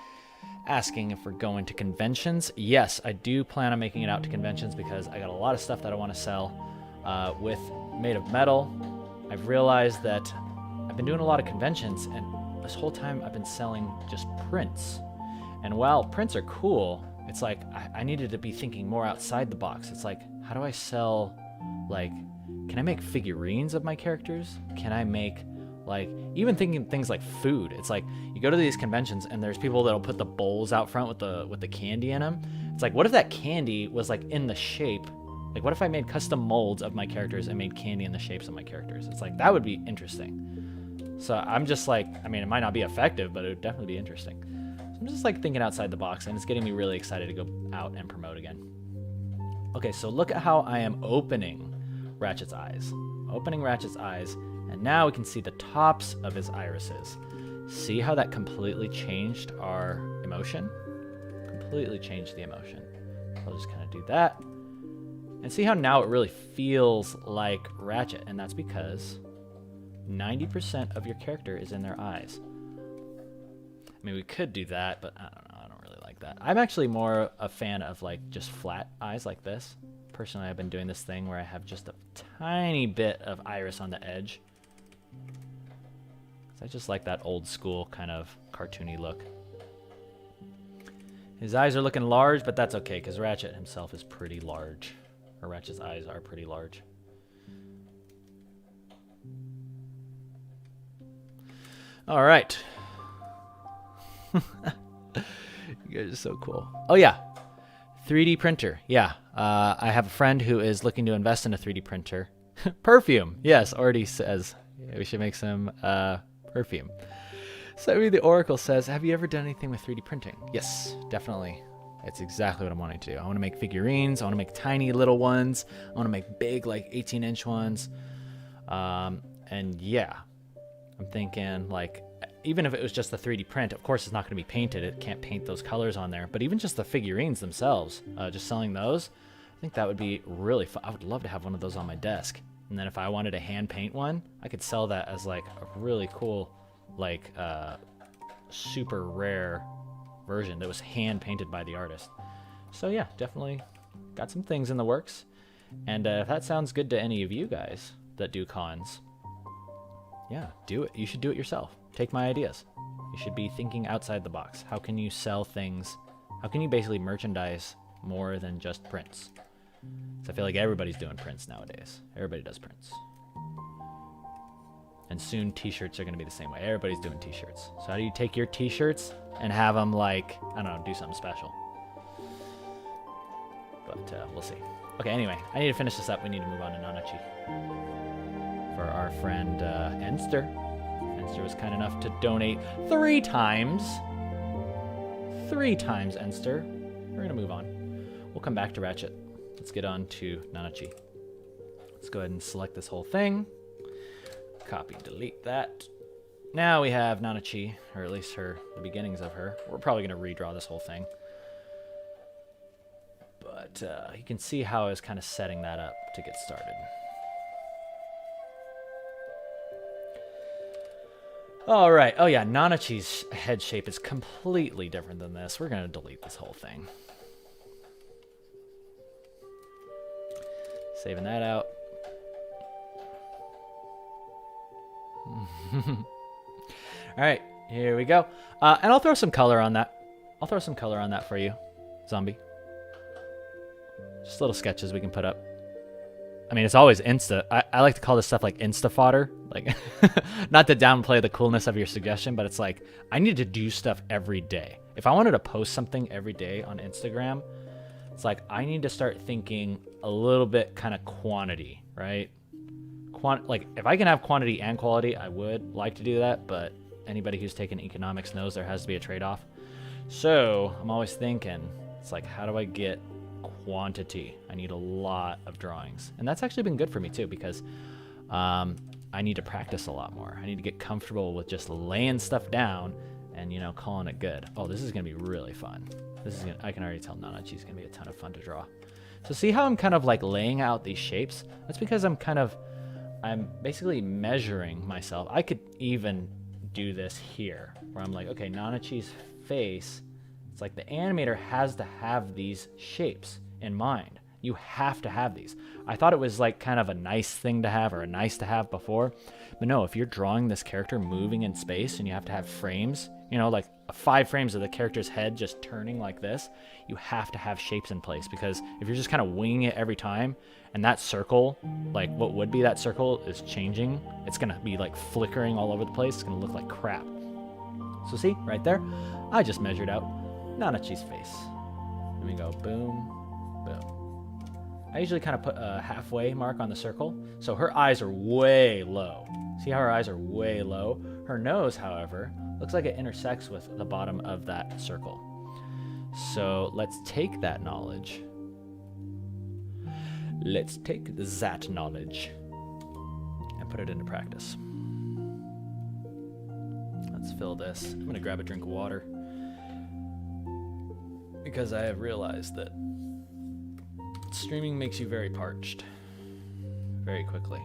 Asking if we're going to conventions. Yes, I do plan on making it out to conventions because I got a lot of stuff that I want to sell with Made of Metal. I've realized that I've been doing a lot of conventions, and this whole time I've been selling just prints. And while prints are cool, it's like I needed to be thinking more outside the box. It's like, how do I sell, like, can I make figurines of my characters? Can I make, like, even thinking things like food. It's like you go to these conventions and there's people that'll put the bowls out front with the candy in them. It's like, what if that candy was like in the shape? Like, what if I made custom molds of my characters and made candy in the shapes of my characters? It's like, that would be interesting. So I'm just like, I mean, it might not be effective, but it would definitely be interesting. So I'm just like thinking outside the box, and it's getting me really excited to go out and promote again. Okay, so look at how I am opening Ratchet's eyes. Opening Ratchet's eyes. And now we can see the tops of his irises. See how that completely changed our emotion? Completely changed the emotion. I'll just kind of do that. And see how now it really feels like Ratchet. And that's because 90% of your character is in their eyes. I mean, we could do that, but I don't know. I don't really like that. I'm actually more a fan of like just flat eyes like this. Personally, I've been doing this thing where I have just a tiny bit of iris on the edge. I just like that old school kind of cartoony look. His eyes are looking large, but that's okay because Ratchet himself is pretty large. Or Ratchet's eyes are pretty large. All right. You guys are so cool. Oh yeah, 3D printer. Yeah, I have a friend who is looking to invest in a 3D printer. Perfume. Yes, already says we should make some perfume. So the Oracle says, have you ever done anything with 3D printing? Yes, definitely. It's exactly what I'm wanting to do. I want to make figurines. I want to make tiny little ones. I want to make big, like 18-inch ones. And yeah, I'm thinking like, even if it was just the 3D print, of course it's not going to be painted. It can't paint those colors on there. But even just the figurines themselves, just selling those, I think that would be really fun. I would love to have one of those on my desk. And then if I wanted to hand paint one, I could sell that as like a really cool, like super rare version that was hand painted by the artist. So yeah, definitely got some things in the works. And if that sounds good to any of you guys that do cons, yeah, do it. You should do it yourself. Take my ideas. You should be thinking outside the box. How can you sell things? How can you basically merchandise more than just prints? So I feel like everybody's doing prints nowadays. Everybody does prints. And soon t-shirts are going to be the same way. Everybody's doing t-shirts. So how do you take your t-shirts and have them like, I don't know, do something special? But we'll see. Okay, anyway, I need to finish this up. We need to move on to Nanachi. For our friend Enster. Enster was kind enough to donate 3 times. 3 times, Enster. We're going to move on. We'll come back to Ratchet. Let's get on to Nanachi. Let's go ahead and select this whole thing. Copy, delete that. Now we have Nanachi, or at least the beginnings of her. We're probably going to redraw this whole thing. But you can see how I was kind of setting that up to get started. All right. Oh, yeah. Nanachi's head shape is completely different than this. We're going to delete this whole thing. Saving that out. All right. Here we go. And I'll throw some color on that. I'll throw some color on that for you, zombie. Just little sketches we can put up. I mean, it's always Insta. I like to call this stuff like Insta fodder. Like, not to downplay the coolness of your suggestion, but it's like, I need to do stuff every day. If I wanted to post something every day on Instagram, it's like, I need to start thinking a little bit kind of quantity, right? Like, if I can have quantity and quality, I would like to do that, but anybody who's taken economics knows there has to be a trade-off. So, I'm always thinking, it's like, how do I get quantity? I need a lot of drawings. And that's actually been good for me too, because I need to practice a lot more. I need to get comfortable with just laying stuff down and, you know, calling it good. Oh, this is going to be really fun. I can already tell Nanachi's going to be a ton of fun to draw. So see how I'm kind of like laying out these shapes? That's because I'm basically measuring myself. I could even do this here, where I'm like, okay, Nanachi's face, it's like the animator has to have these shapes in mind. You have to have these. I thought it was like kind of a nice thing to have, or a nice to have before. But no, if you're drawing this character moving in space and you have to have frames, you know, like 5 frames of the character's head just turning like this, you have to have shapes in place, because if you're just kind of winging it every time and that circle, like what would be that circle, is changing, it's going to be like flickering all over the place. It's going to look like crap. So see, right there, I just measured out Nanachi's face. Let me go boom, boom. I usually kind of put a halfway mark on the circle, so her eyes are way low. See how her eyes are way low? Her nose, however, looks like it intersects with the bottom of that circle. So let's take that knowledge. Let's take that knowledge and put it into practice. Let's fill this. I'm gonna grab a drink of water, because I have realized that streaming makes you very parched very quickly.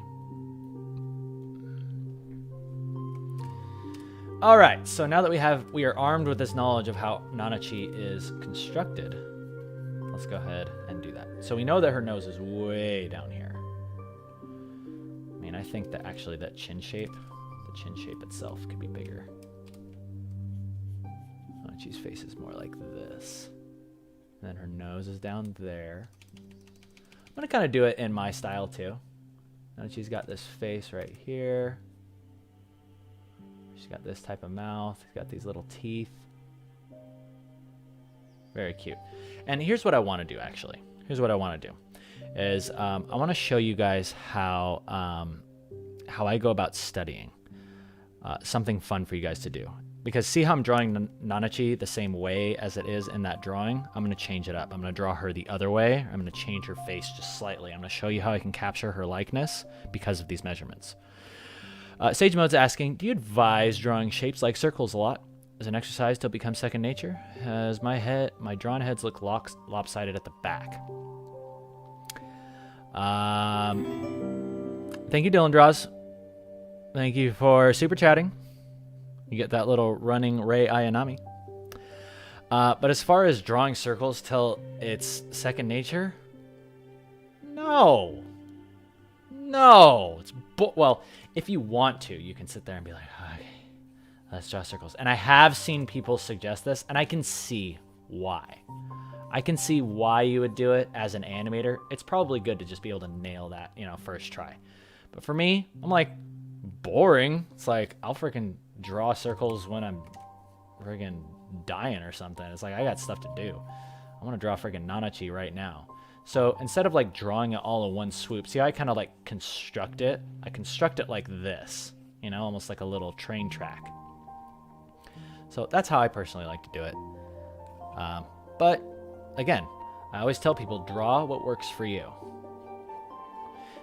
All right, so now that we are armed with this knowledge of how Nanachi is constructed, let's go ahead and do that. So we know that her nose is way down here. I mean, I think that actually the chin shape itself could be bigger. Nanachi's face is more like this. And then her nose is down there. I'm going to kind of do it in my style too. Nanachi's got this face right here. She's got this type of mouth. She's got these little teeth. Very cute. And here's what I want to do, actually. Here's what I want to do. Is I want to show you guys how I go about studying. Something fun for you guys to do. Because see how I'm drawing Nanachi the same way as it is in that drawing? I'm going to change it up. I'm going to draw her the other way. I'm going to change her face just slightly. I'm going to show you how I can capture her likeness because of these measurements. Sage Mode's asking, do you advise drawing shapes like circles a lot as an exercise till it becomes second nature? As my drawn heads look lopsided at the back. Thank you, Dylan Draws. Thank you for super chatting. You get that little running Ray Ayanami. But as far as drawing circles till it's second nature, no. It's well, if you want to, you can sit there and be like, okay, let's draw circles. And I have seen people suggest this, and I can see why. I can see why you would do it as an animator. It's probably good to just be able to nail that, you know, first try. But for me, I'm like, boring. It's like, I'll freaking draw circles when I'm friggin' dying or something. It's like, I got stuff to do. I want to draw friggin' Nanachi right now. So instead of like drawing it all in one swoop, see how I kind of like construct it? I construct it like this, you know, almost like a little train track. So that's how I personally like to do it. But again, I always tell people, draw what works for you.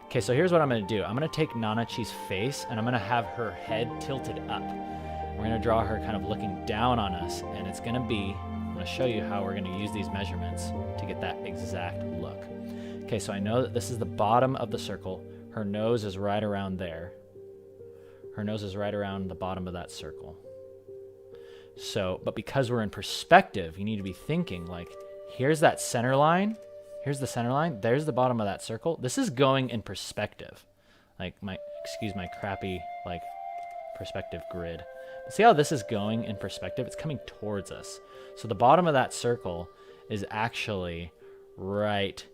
Okay, so here's what I'm going to do. I'm going to take Nanachi's face, and I'm going to have her head tilted up. We're going to draw her kind of looking down on us, and it's going to be going to show you how we're going to use these measurements to get that exact look. Okay, so I know that this is the bottom of the circle. Her nose is right around there. Her nose is right around the bottom of that circle. So, but because we're in perspective, you need to be thinking like, here's that center line. Here's the center line. There's the bottom of that circle. This is going in perspective. Like excuse my crappy, like, perspective grid. But see how this is going in perspective? It's coming towards us. So the bottom of that circle is actually right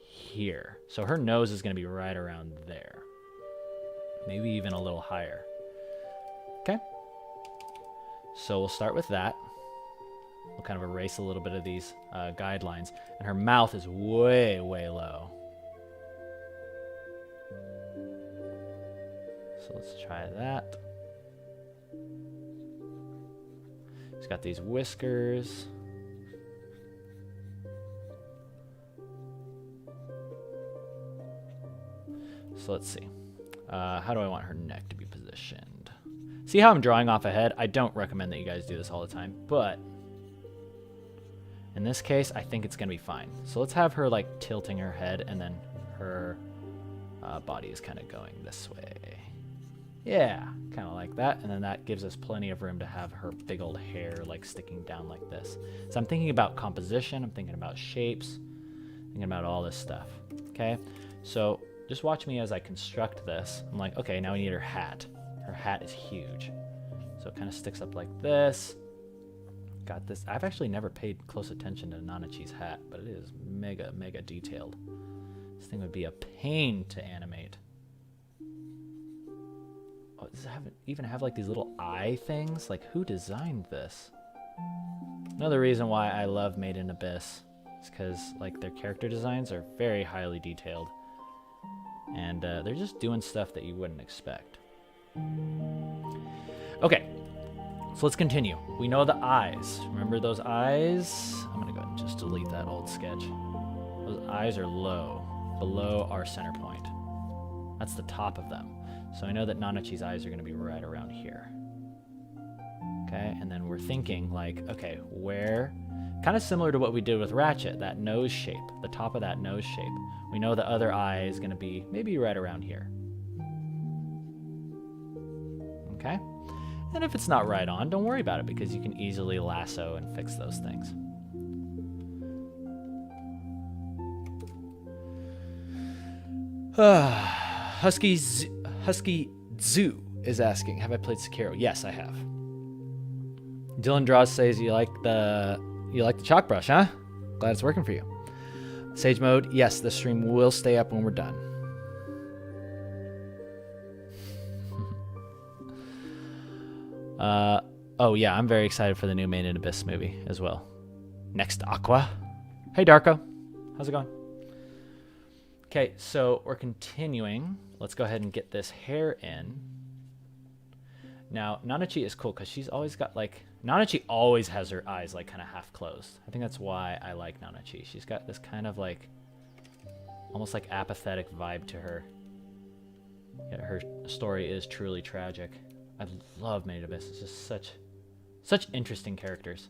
here. So her nose is going to be right around there. Maybe even a little higher. Okay. So we'll start with that. We'll kind of erase a little bit of these guidelines. And her mouth is way, way low. So let's try that. She's got these whiskers. So let's see. How do I want her neck to be positioned? See how I'm drawing off ahead? I don't recommend that you guys do this all the time, but in this case, I think it's going to be fine. So let's have her like tilting her head, and then her body is kind of going this way. Yeah, kind of like that. And then that gives us plenty of room to have her big old hair like sticking down like this. So I'm thinking about composition. I'm thinking about shapes. Thinking about all this stuff. Okay, so just watch me as I construct this. I'm like, okay, now we need her hat. Her hat is huge. So it kind of sticks up like this. Got this. I've actually never paid close attention to Nanachi's hat, but it is mega, mega detailed. This thing would be a pain to animate. Oh, does it even have like these little eye things? Like, who designed this? Another reason why I love Made in Abyss is because like their character designs are very highly detailed. And they're just doing stuff that you wouldn't expect. Okay, so let's continue. We know the eyes. Remember those eyes? I'm going to go ahead and just delete that old sketch. Those eyes are low, below our center point. That's the top of them. So I know that Nanachi's eyes are going to be right around here. Okay, and then we're thinking like, okay, where? Kind of similar to what we did with Ratchet, that nose shape, the top of that nose shape. We know the other eye is going to be maybe right around here. Okay? And if it's not right on, don't worry about it, because you can easily lasso and fix those things. Husky Zoo is asking, have I played Sekiro? Yes, I have. Dylan Draws says you like the chalk brush, huh? Glad it's working for you. Sage mode, yes, the stream will stay up when we're done. Oh yeah, I'm very excited for the new Made in Abyss movie as well. Next Aqua. Hey Darko, how's it going? Okay, so we're continuing. Let's go ahead and get this hair in. Now, Nanachi is cool because she's always got like, Nanachi always has her eyes like kind of half closed. I think that's why I like Nanachi. She's got this kind of like, almost like apathetic vibe to her. Yet her story is truly tragic. I love Made in Abyss. It's just such interesting characters.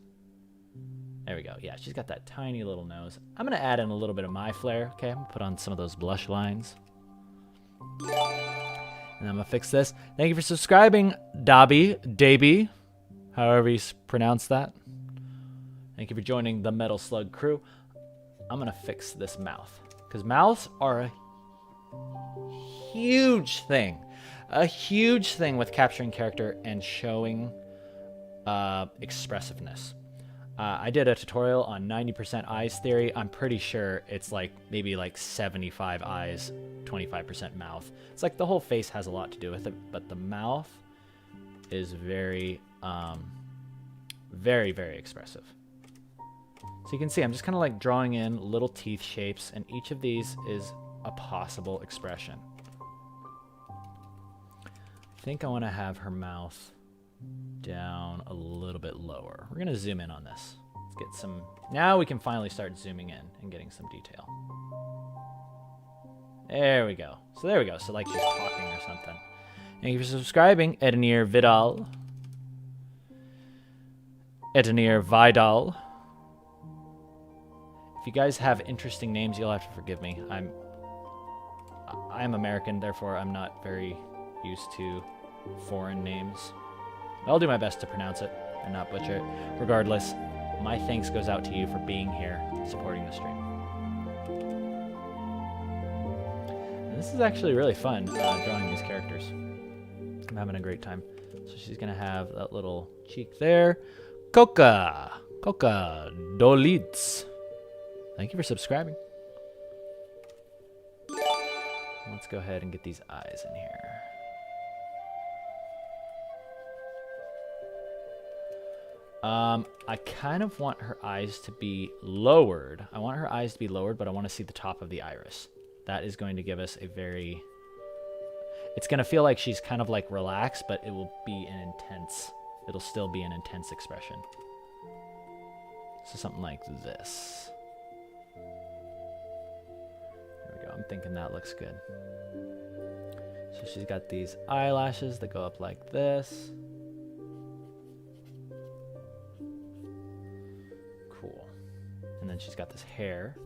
There we go. Yeah, she's got that tiny little nose. I'm going to add in a little bit of my flair. Okay, I'm going to put on some of those blush lines. And I'm going to fix this. Thank you for subscribing, Daby, however you pronounce that. Thank you for joining the Metal Slug crew. I'm going to fix this mouth, because mouths are a huge thing. A huge thing with capturing character and showing expressiveness. I did a tutorial on 90% eyes theory. I'm pretty sure it's like maybe like 75 eyes, 25% mouth. It's like the whole face has a lot to do with it, but the mouth is very, very, very expressive. So you can see I'm just kind of like drawing in little teeth shapes, and each of these is a possible expression. I think I want to have her mouth down a little bit lower. We're going to zoom in on this. Let's get some... Now we can finally start zooming in and getting some detail. There we go. So there we go. So like she's talking or something. Thank you for subscribing, Edenir Vidal. If you guys have interesting names, you'll have to forgive me. I'm American, therefore I'm not very used to foreign names. I'll do my best to pronounce it and not butcher it. Regardless, my thanks goes out to you for being here, supporting the stream. And this is actually really fun, drawing these characters. I'm having a great time. So she's gonna have that little cheek there. Coca Dolids. Thank you for subscribing. Let's go ahead and get these eyes in here. I kind of want her eyes to be lowered. I want her eyes to be lowered, but I want to see the top of the iris. That is going to give us a very... It's going to feel like she's kind of like relaxed, but it will be an intense... It'll still be an intense expression. So something like this. There we go. I'm thinking that looks good. So she's got these eyelashes that go up like this. Cool. And then she's got this hair.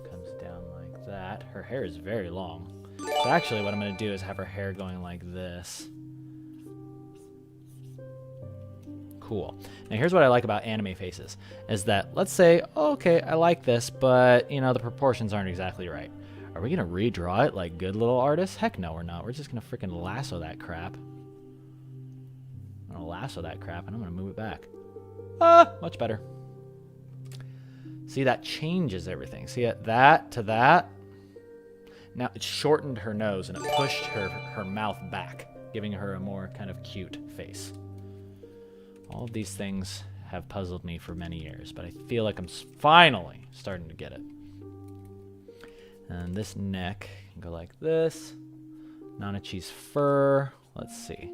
Comes down like that. Her hair is very long. So actually what I'm going to do is have her hair going like this. Cool. Now here's what I like about anime faces, is that let's say, oh, okay, I like this, but you know, the proportions aren't exactly right. Are we going to redraw it like good little artists? Heck no, we're not. We're just going to freaking lasso that crap. I'm going to lasso that crap and I'm going to move it back. Ah, much better. See, that changes everything. See, that to that. Now it shortened her nose and it pushed her mouth back, giving her a more kind of cute face. All of these things have puzzled me for many years, but I feel like I'm finally starting to get it. And this neck can go like this. Nanachi's fur. Let's see.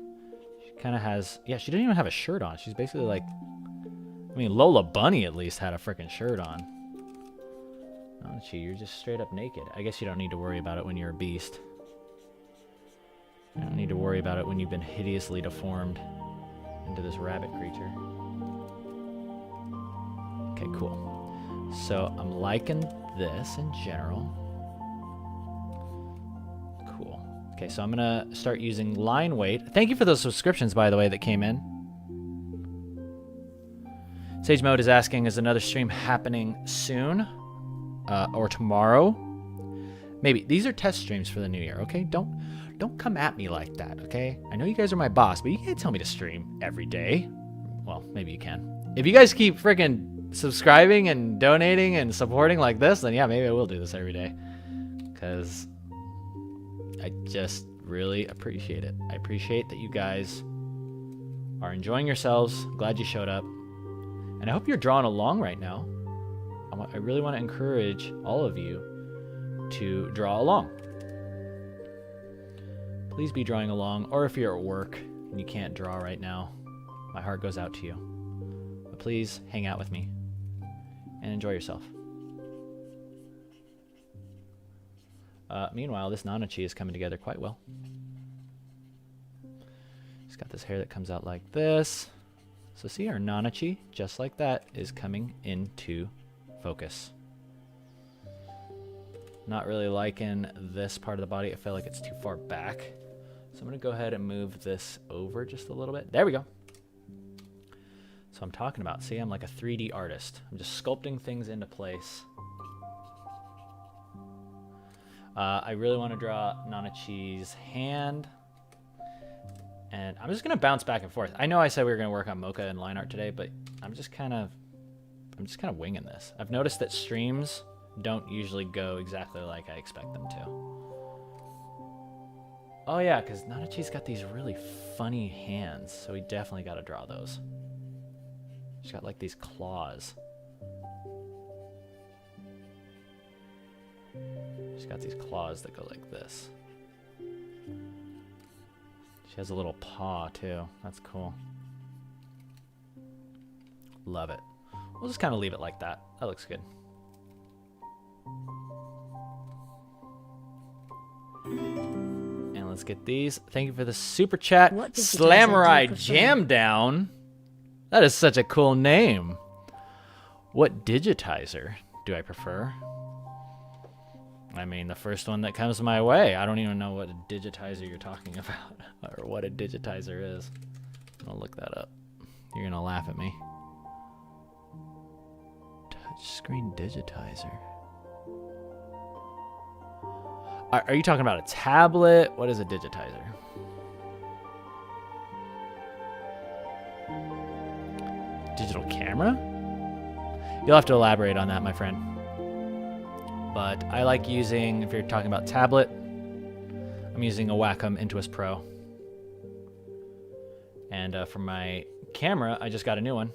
She kind of has... Yeah, she didn't even have a shirt on. She's basically like... I mean, Lola Bunny at least had a freaking shirt on. Nanachi, you're just straight up naked. I guess you don't need to worry about it when you're a beast. You don't need to worry about it when you've been hideously deformed into this rabbit creature. Okay, cool. So I'm liking this in general. Cool. Okay, so I'm gonna start using line weight. Thank you for those subscriptions, by the way, that came in. Sage Mode is asking, is another stream happening soon? Or tomorrow? Maybe. These are test streams for the new year, okay? Don't come at me like that, okay? I know you guys are my boss, but you can't tell me to stream every day. Well, maybe you can. If you guys keep freaking subscribing and donating and supporting like this, then yeah, maybe I will do this every day. Because I just really appreciate it. I appreciate that you guys are enjoying yourselves. Glad you showed up. And I hope you're drawing along right now. I really want to encourage all of you to draw along. Please be drawing along, or if you're at work and you can't draw right now, my heart goes out to you. But please hang out with me and enjoy yourself. Meanwhile, this Nanachi is coming together quite well. She's got this hair that comes out like this. So see, our Nanachi, just like that, is coming into focus. Not really liking this part of the body. I feel like it's too far back. So I'm going to go ahead and move this over just a little bit. There we go. So I'm talking about, see, I'm like a 3D artist. I'm just sculpting things into place. I really want to draw Nanachi's hand. And I'm just going to bounce back and forth. I know I said we were going to work on mocha and line art today, but I'm just kind of winging this. I've noticed that streams don't usually go exactly like I expect them to. Oh yeah, because Nanachi's got these really funny hands, so we definitely got to draw those. She's got like these claws. She's got these claws that go like this. She has a little paw too. That's cool. Love it. We'll just kind of leave it like that. That looks good. And let's get these. Thank you for the super chat. Slamurai Jam Down. That is such a cool name. What digitizer do I prefer? I mean, the first one that comes my way. I don't even know what a digitizer you're talking about or what a digitizer is. I'll look that up. You're going to laugh at me. Touchscreen digitizer. Are you talking about a tablet? What is a digitizer? Digital camera? You'll have to elaborate on that, my friend. But I like using, if you're talking about tablet, I'm using a Wacom Intuos Pro. And for my camera, I just got a new one.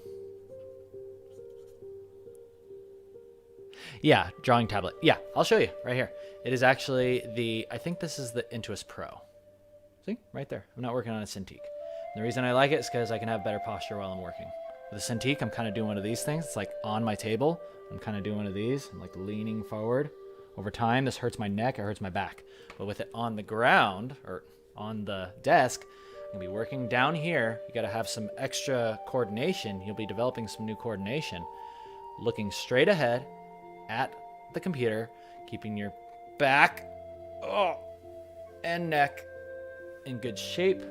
Yeah, drawing tablet. Yeah, I'll show you right here. It is actually the, I think this is the Intuos Pro. See, right there. I'm not working on a Cintiq. And the reason I like it is because I can have better posture while I'm working. With a Cintiq, I'm kind of doing one of these things. It's like on my table. I'm kind of doing one of these. I'm like leaning forward. Over time, this hurts my neck, it hurts my back. But with it on the ground, or on the desk, I'm going to be working down here. You got to have some extra coordination. You'll be developing some new coordination. Looking straight ahead at the computer, keeping your back and neck in good shape.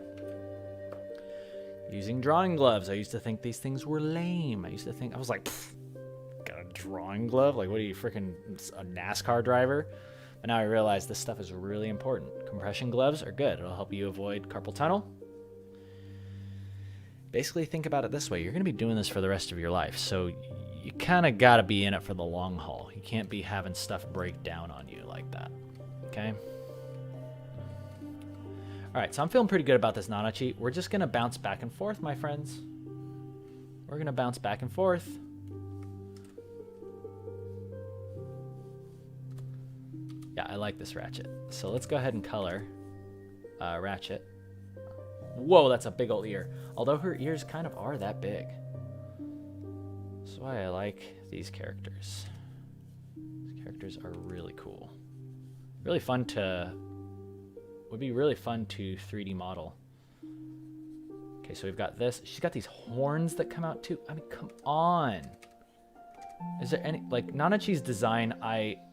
Using drawing gloves. I used to think these things were lame. I was like, got a drawing glove? Like, what are you, freaking a NASCAR driver? But now I realize this stuff is really important. Compression gloves are good. It'll help you avoid carpal tunnel. Basically, think about it this way. You're going to be doing this for the rest of your life. So you kind of got to be in it for the long haul. You can't be having stuff break down on you like that. Okay? All right, so I'm feeling pretty good about this Nanachi. We're just going to bounce back and forth, my friends. We're going to bounce back and forth. Yeah, I like this Ratchet. So let's go ahead and color Ratchet. Whoa, that's a big old ear. Although her ears kind of are that big. That's why I like these characters. These characters are really cool. Really fun to... Would be really fun to 3D model. Okay, so we've got this. She's got these horns that come out too. I mean, come on. Is there any... Like, Nanachi's design,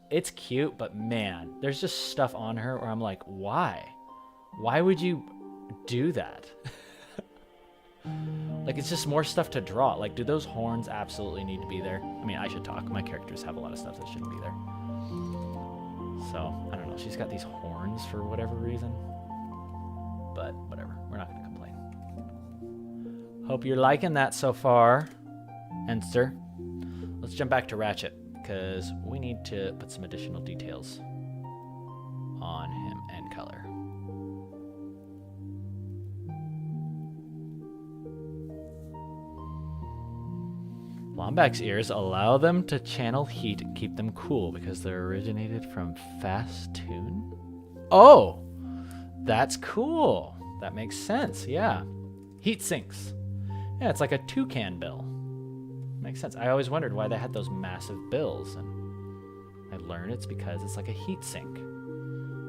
it's cute, but man, there's just stuff on her where I'm like, why? Why would you do that? Like, it's just more stuff to draw. Like, do those horns absolutely need to be there? I mean, I should talk. My characters have a lot of stuff that shouldn't be there. So, I don't know. She's got these horns for whatever reason. But, whatever. We're not going to complain. Hope you're liking that so far, Enster. Let's jump back to Ratchet, because we need to put some additional details on him and color. Lombax ears allow them to channel heat and keep them cool because they're originated from fast tune. Oh, that's cool. That makes sense. Yeah. Heat sinks. Yeah, it's like a toucan bill. Makes sense. I always wondered why they had those massive bills, and I learned it's because it's like a heat sink.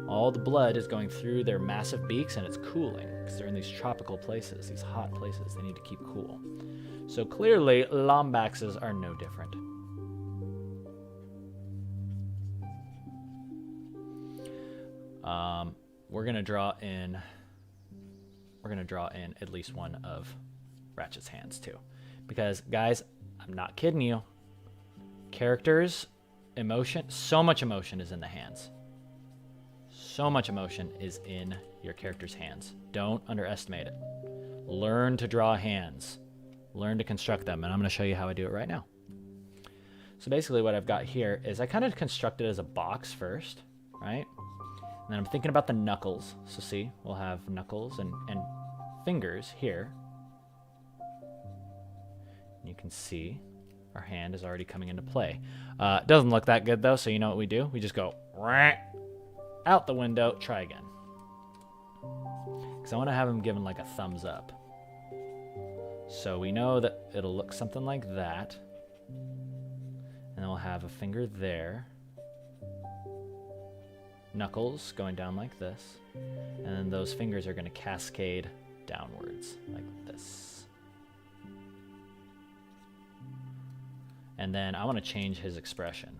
All the blood is going through their massive beaks and it's cooling because they're in these tropical places, these hot places. They need to keep cool. So clearly, Lombaxes are no different. We're gonna draw in at least one of Ratchet's hands too, because guys, I'm not kidding you. Characters, emotion, so much emotion is in the hands. So much emotion is in your character's hands. Don't underestimate it. Learn to draw hands. Learn to construct them, and I'm going to show you how I do it right now. So basically what I've got here is I kind of construct it as a box first, right? And then I'm thinking about the knuckles. So see, we'll have knuckles and fingers here. And you can see our hand is already coming into play. It doesn't look that good though, so you know what we do? We just go out the window, try again. Because I want to have him given like a thumbs up. So we know that it'll look something like that. And then we'll have a finger there. Knuckles going down like this. And then those fingers are going to cascade downwards like this. And then I want to change his expression.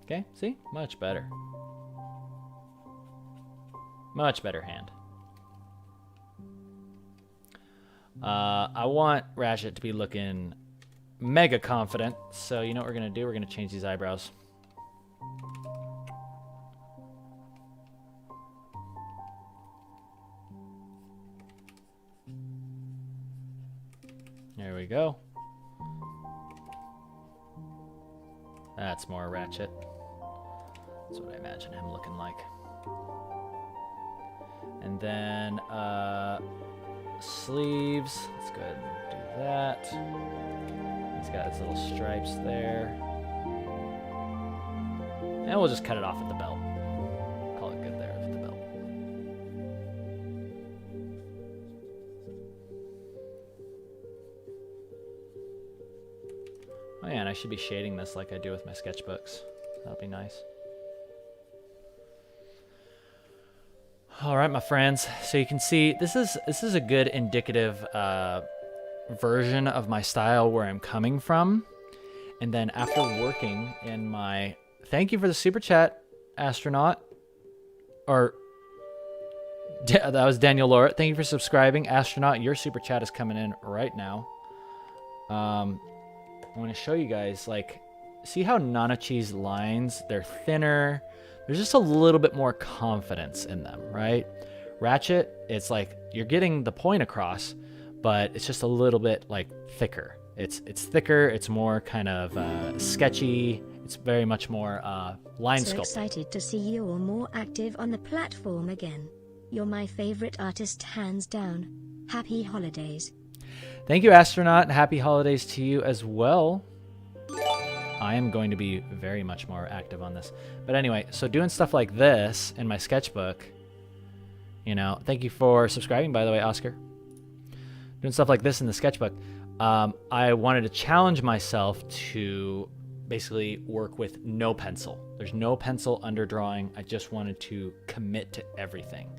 Okay, see? Much better. Much better hand. I want Ratchet to be looking mega confident. So you know what we're going to do? We're going to change these eyebrows. There we go. That's more Ratchet. That's what I imagine him looking like. And then sleeves. Let's go ahead and do that. He's got his little stripes there. And we'll just cut it off at the belt. Call it good there at the belt. Oh yeah, and I should be shading this like I do with my sketchbooks. That'll be nice. All right, my friends. So you can see this is a good indicative version of my style where I'm coming from. And then after working in my... Thank you for the super chat, astronaut. Or that was Daniel Laura. Thank you for subscribing, astronaut. Your super chat is coming in right now. I'm going to show you guys, like, see how Nanachi's lines, they're thinner. There's just a little bit more confidence in them, right? Ratchet, it's like you're getting the point across, but it's just a little bit like thicker. It's thicker. It's more kind of sketchy. It's very much more line sculpting. So excited to see you all more active on the platform again. You're my favorite artist, hands down. Happy holidays. Thank you, astronaut. Happy holidays to you as well. I am going to be very much more active on this. But anyway, so doing stuff like this in my sketchbook, you know, thank you for subscribing, by the way, Oscar. Doing stuff like this in the sketchbook, I wanted to challenge myself to basically work with no pencil. There's no pencil underdrawing. I just wanted to commit to everything.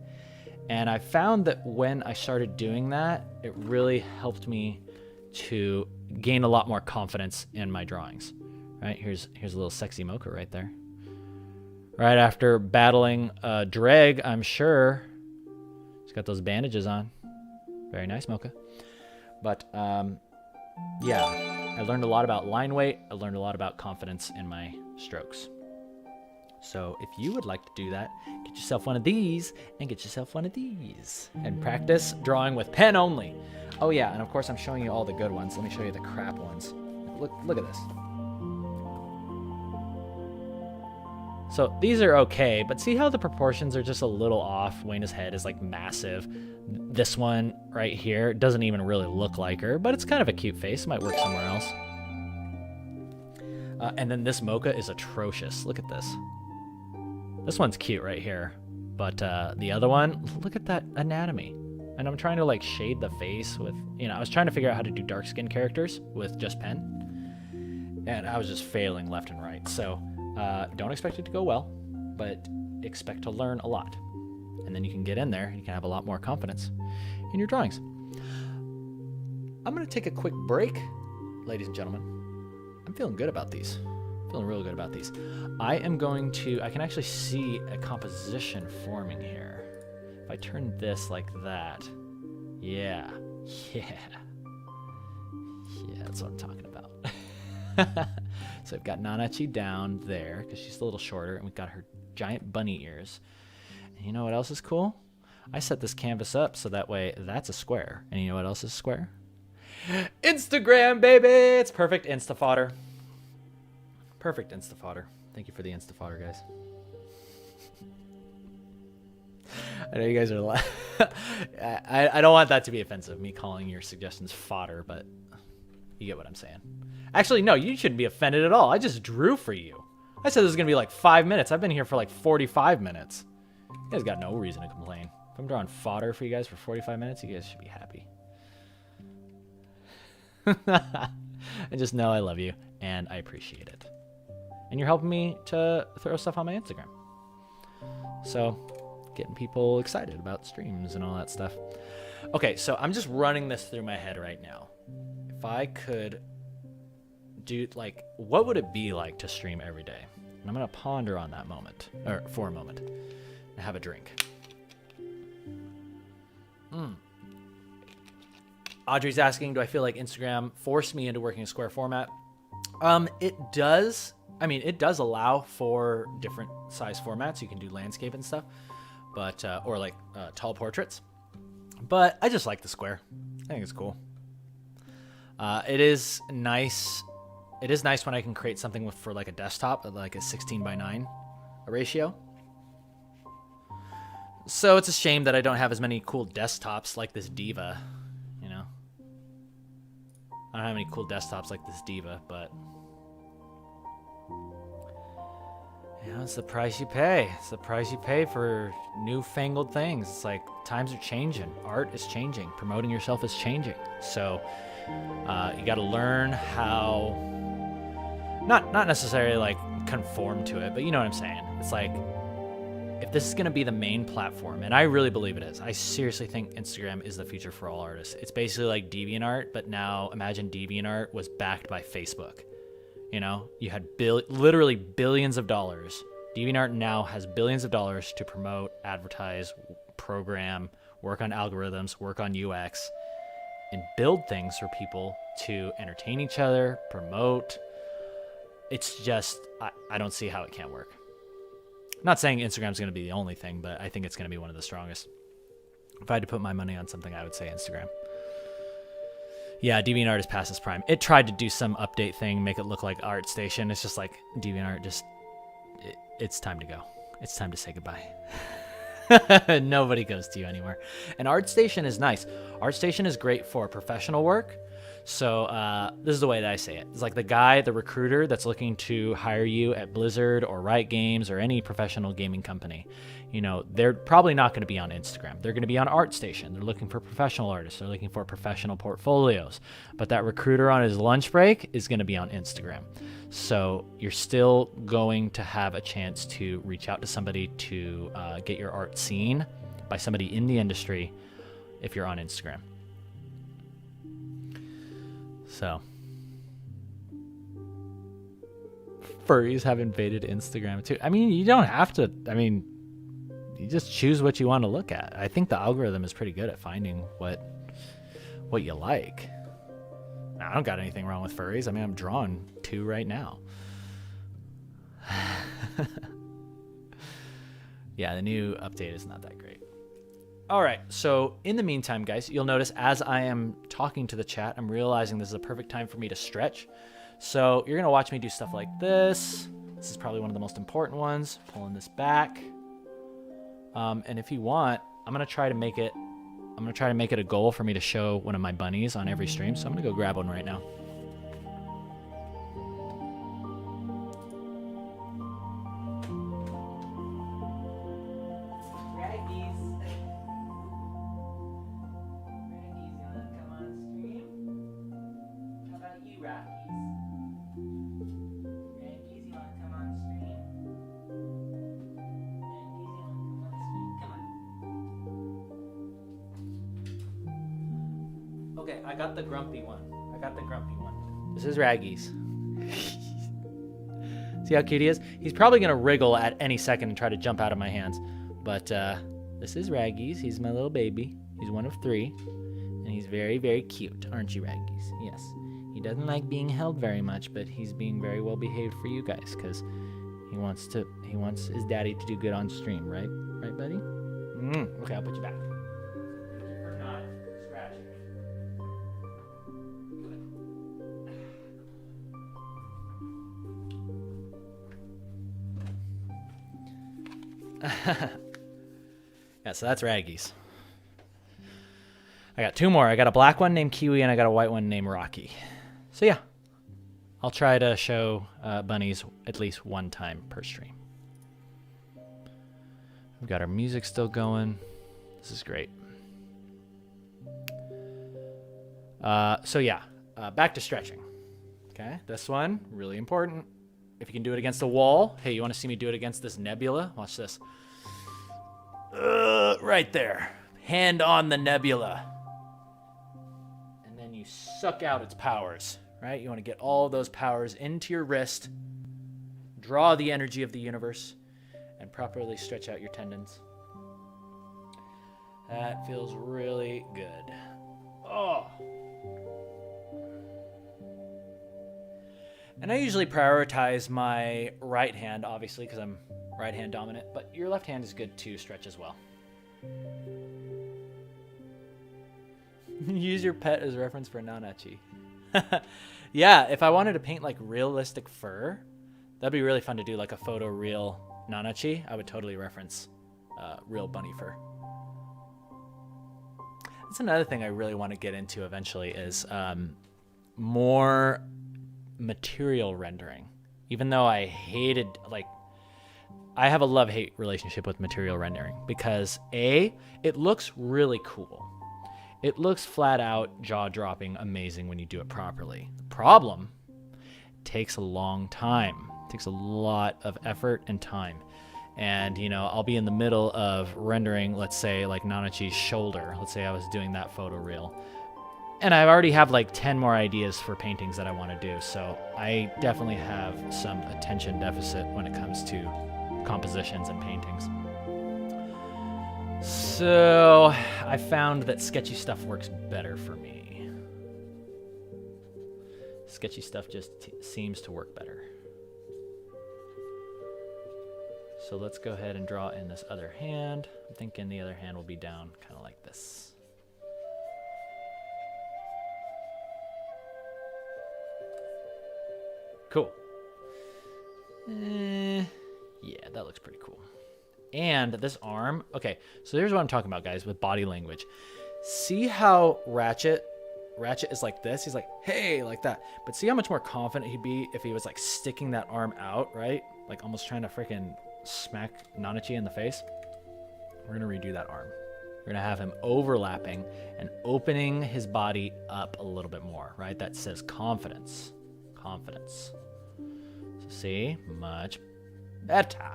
And I found that when I started doing that, it really helped me to gain a lot more confidence in my drawings. Right, here's a little sexy mocha right there. Right after battling Dreg, I'm sure. He's got those bandages on. Very nice mocha. But yeah, I learned a lot about line weight. I learned a lot about confidence in my strokes. So if you would like to do that, get yourself one of these and get yourself one of these. And practice drawing with pen only. Oh yeah, and of course I'm showing you all the good ones. Let me show you the crap ones. Look at this. So these are okay, but see how the proportions are just a little off? Wayna's head is like massive. This one right here doesn't even really look like her, but it's kind of a cute face. Might work somewhere else. And then this mocha is atrocious. Look at this. This one's cute right here. But the other one, look at that anatomy. And I'm trying to like shade the face with, you know, I was trying to figure out how to do dark skin characters with just pen. And I was just failing left and right. So don't expect it to go well, but expect to learn a lot. And then you can get in there and you can have a lot more confidence in your drawings. I'm going to take a quick break, ladies and gentlemen. I'm feeling good about these. Feeling real good about these. I can actually see a composition forming here. If I turn this like that, yeah, that's what I'm talking about. So I've got Nanachi down there because she's a little shorter, and we've got her giant bunny ears. And you know what else is cool? I set this canvas up so that way that's a square. And you know what else is square? Instagram, baby! It's perfect Insta fodder. Perfect Insta fodder. Thank you for the Insta fodder, guys. I know you guys are I don't want that to be offensive, me calling your suggestions fodder, but you get what I'm saying. Actually, no, you shouldn't be offended at all. I just drew for you. I said this was going to be like 5 minutes. I've been here for like 45 minutes. You guys got no reason to complain. If I'm drawing fodder for you guys for 45 minutes, you guys should be happy. And just know I love you, and I appreciate it. And you're helping me to throw stuff on my Instagram. So, getting people excited about streams and all that stuff. Okay, so I'm just running this through my head right now. If I could do, like, what would it be like to stream every day? And I'm going to ponder on that moment, or for a moment, and have a drink. Audrey's asking, do I feel like Instagram forced me into working a square format? It does. I mean, it does allow for different size formats. You can do landscape and stuff, but or like tall portraits. But I just like the square. I think it's cool. It is nice. It is nice when I can create something for like a desktop, like a 16:9 ratio. So it's a shame that I don't have as many cool desktops like this Diva, you know. I don't have any cool desktops like this Diva, but you know, it's the price you pay. It's the price you pay for newfangled things. It's like times are changing. Art is changing. Promoting yourself is changing. So you got to learn how, not necessarily like conform to it, but you know what I'm saying. It's like, if this is going to be the main platform, and I really believe it is, I seriously think Instagram is the future for all artists. It's basically like DeviantArt, but now imagine DeviantArt was backed by Facebook. You know, you had literally billions of dollars. DeviantArt now has billions of dollars to promote, advertise, program, work on algorithms, work on UX, and build things for people to entertain each other, promote. It's just, I don't see how it can't work. I'm not saying Instagram's going to be the only thing, but I think it's going to be one of the strongest. If I had to put my money on something, I would say Instagram. Yeah, DeviantArt is past its prime. It tried to do some update thing, make it look like ArtStation. It's just like DeviantArt, it's time to go. It's time to say goodbye. Nobody goes to you anymore. And ArtStation is nice. ArtStation is great for professional work. So this is the way that I say it. It's like the recruiter that's looking to hire you at Blizzard or Riot Games or any professional gaming company. You know, they're probably not going to be on Instagram. They're going to be on ArtStation. They're looking for professional artists. They're looking for professional portfolios. But that recruiter on his lunch break is going to be on Instagram. So you're still going to have a chance to reach out to somebody to get your art seen by somebody in the industry if you're on Instagram. So, furries have invaded Instagram too. I mean, you don't have to. I mean, you just choose what you want to look at. I think the algorithm is pretty good at finding what you like. I don't got anything wrong with furries. I mean, I'm drawing 2 right now. Yeah, the new update is not that great. All right, so in the meantime, guys, you'll notice as I am talking to the chat, I'm realizing this is a perfect time for me to stretch. So you're going to watch me do stuff like this. This is probably one of the most important ones, pulling this back. And if you want, I'm going to try to make it a goal for me to show one of my bunnies on every stream. So I'm going to go grab one right now. Okay, I got the grumpy one. This is Raggies. See how cute he is? He's probably going to wriggle at any second and try to jump out of my hands. But this is Raggies. He's my little baby. He's one of 3. And he's very, very cute. Aren't you, Raggies? Yes. He doesn't like being held very much, but he's being very well behaved for you guys because he wants his daddy to do good on stream, right? Right, buddy? Okay, I'll put you back. Or not scratching me. Yeah, so that's Raggies. I got 2 more. I got a black one named Kiwi and I got a white one named Rocky. So yeah, I'll try to show bunnies at least 1 time per stream. We've got our music still going. This is great. So yeah, back to stretching. Okay, this one, really important. If you can do it against a wall. Hey, you want to see me do it against this nebula? Watch this. Right there. Hand on the nebula. And then you suck out its powers, right? You want to get all those powers into your wrist, draw the energy of the universe, and properly stretch out your tendons. That feels really good. Oh. And I usually prioritize my right hand, obviously, because I'm right hand dominant, but your left hand is good to stretch as well. Use your pet as reference for Nanachi. Yeah, if I wanted to paint like realistic fur, that'd be really fun to do, like a photo real Nanachi. I would totally reference real bunny fur. That's another thing I really want to get into eventually is more material rendering. Even though I hated, like, I have a love-hate relationship with material rendering because A, it looks really cool. It looks flat out jaw-dropping amazing when you do it properly. The problem, it takes a long time. It takes a lot of effort and time. And, you know, I'll be in the middle of rendering, let's say, like Nanachi's shoulder. Let's say I was doing that photo reel. And I already have like 10 more ideas for paintings that I want to do. So I definitely have some attention deficit when it comes to compositions and paintings. So I found that sketchy stuff works better for me. Sketchy stuff just seems to work better. So let's go ahead and draw in this other hand. I'm thinking the other hand will be down kind of like this. Cool. Yeah, that looks pretty cool. And this arm, okay, so here's what I'm talking about, guys, with body language. See how Ratchet is like this? He's like, hey, like that. But see how much more confident he'd be if he was like sticking that arm out, right? Like almost trying to freaking smack Nanachi in the face. We're going to redo that arm. We're going to have him overlapping and opening his body up a little bit more, right? That says confidence. Confidence. So see, much better.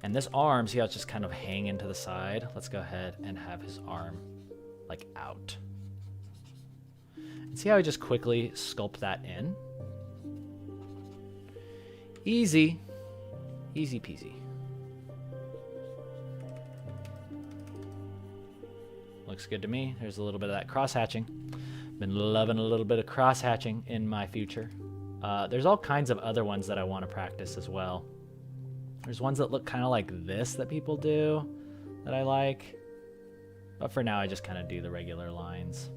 And this arm, see how it's just kind of hanging to the side? Let's go ahead and have his arm like out. And see how I just quickly sculpt that in? Easy. Easy peasy. Looks good to me. There's a little bit of that cross-hatching. Been loving a little bit of cross-hatching in my future. There's all kinds of other ones that I want to practice as well. There's ones that look kind of like this that people do that I like. But for now, I just kind of do the regular lines.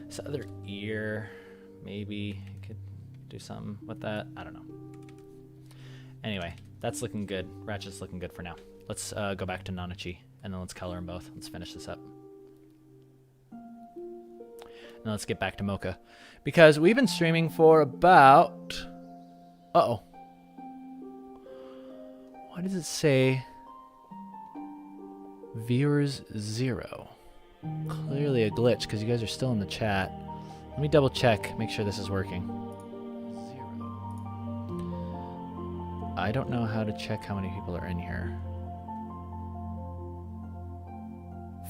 This other ear, maybe I could do something with that. I don't know. Anyway, that's looking good. Ratchet's looking good for now. Let's go back to Nanachi, and then let's color them both. Let's finish this up. Now let's get back to Mocha. Because we've been streaming for about... Uh-oh. Why does it say viewers 0? Clearly a glitch because you guys are still in the chat. Let me double check, make sure this is working. 0. I don't know how to check how many people are in here.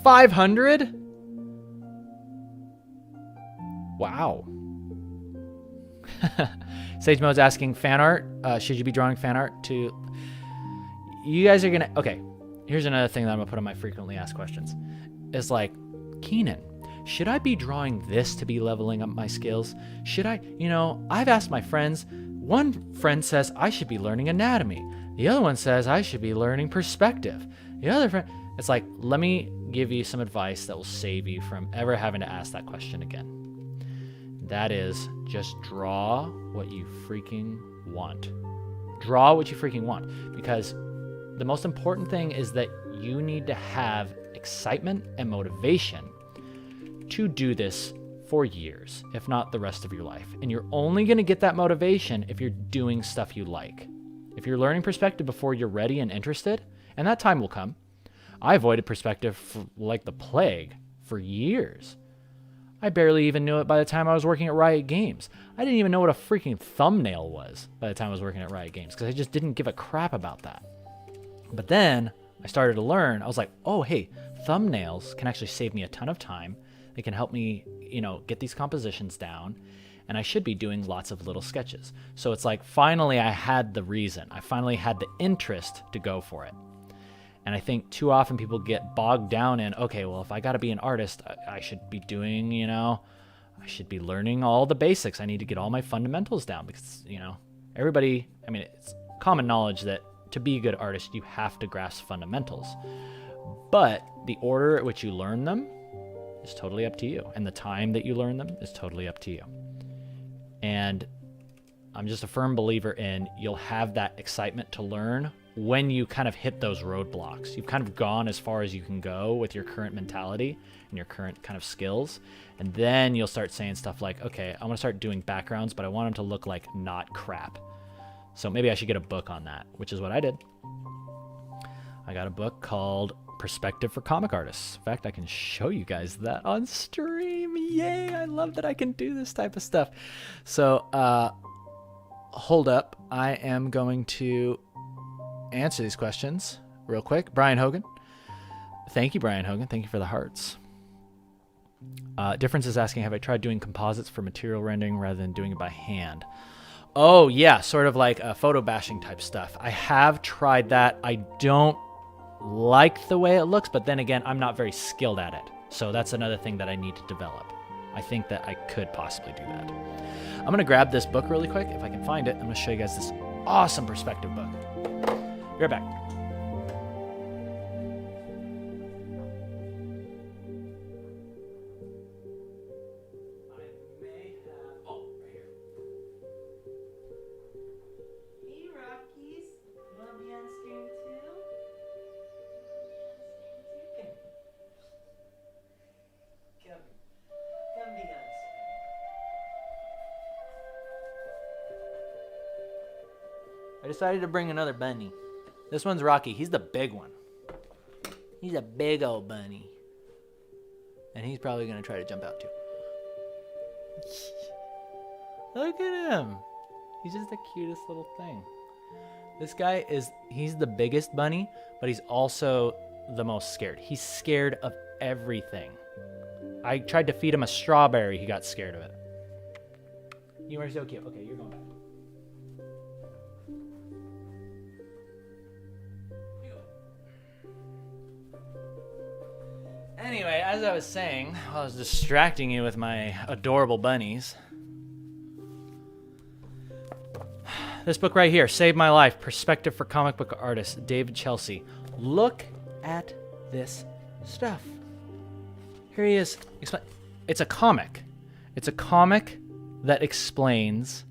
500? Wow. Sage Mode's asking fan art. Should you be drawing fan art to... You guys are going to... Okay, here's another thing that I'm going to put on my frequently asked questions. It's like, Keenan, should I be drawing this to be leveling up my skills? Should I... You know, I've asked my friends. One friend says I should be learning anatomy. The other one says I should be learning perspective. The other friend... It's like, let me give you some advice that will save you from ever having to ask that question again. That is, just draw what you freaking want. Draw what you freaking want. Because the most important thing is that you need to have excitement and motivation to do this for years, if not the rest of your life. And you're only going to get that motivation if you're doing stuff you like. If you're learning perspective before you're ready and interested, and that time will come. I avoided perspective for, like the plague for years. I barely even knew it by the time I was working at Riot Games. I didn't even know what a freaking thumbnail was by the time I was working at Riot Games because I just didn't give a crap about that. But then, I started to learn, I was like, oh, hey, thumbnails can actually save me a ton of time. They can help me, get these compositions down. And I should be doing lots of little sketches. So it's like, finally, I had the reason. I finally had the interest to go for it. And I think too often people get bogged down in, okay, well, if I got to be an artist, I should be doing, I should be learning all the basics. I need to get all my fundamentals down because, everybody, it's common knowledge that to be a good artist, you have to grasp fundamentals. But the order at which you learn them is totally up to you. And the time that you learn them is totally up to you. And I'm just a firm believer in you'll have that excitement to learn when you kind of hit those roadblocks. You've kind of gone as far as you can go with your current mentality and your current kind of skills. And then you'll start saying stuff like, okay, I want to start doing backgrounds, but I want them to look like not crap. So maybe I should get a book on that, which is what I did. I got a book called Perspective for Comic Artists. In fact, I can show you guys that on stream. Yay, I love that I can do this type of stuff. So, hold up. I am going to answer these questions real quick. Brian Hogan. Thank you, Brian Hogan. Thank you for the hearts. Difference is asking, have I tried doing composites for material rendering rather than doing it by hand? Oh, yeah, sort of like a photo bashing type stuff. I have tried that. I don't like the way it looks, but then again, I'm not very skilled at it. So that's another thing that I need to develop. I think that I could possibly do that. I'm going to grab this book really quick. If I can find it, I'm going to show you guys this awesome perspective book. Be right back. I decided to bring another bunny. This one's Rocky. He's the big one. He's a big old bunny. And he's probably going to try to jump out too. Look at him. He's just the cutest little thing. This guy he's the biggest bunny, but he's also the most scared. He's scared of everything. I tried to feed him a strawberry. He got scared of it. You are so cute. Okay, you're going back. Anyway, as I was saying, I was distracting you with my adorable bunnies. This book right here, Saved My Life, Perspective for Comic Book Artists, David Chelsea. Look at this stuff. Here he is. It's a comic. It's a comic that explains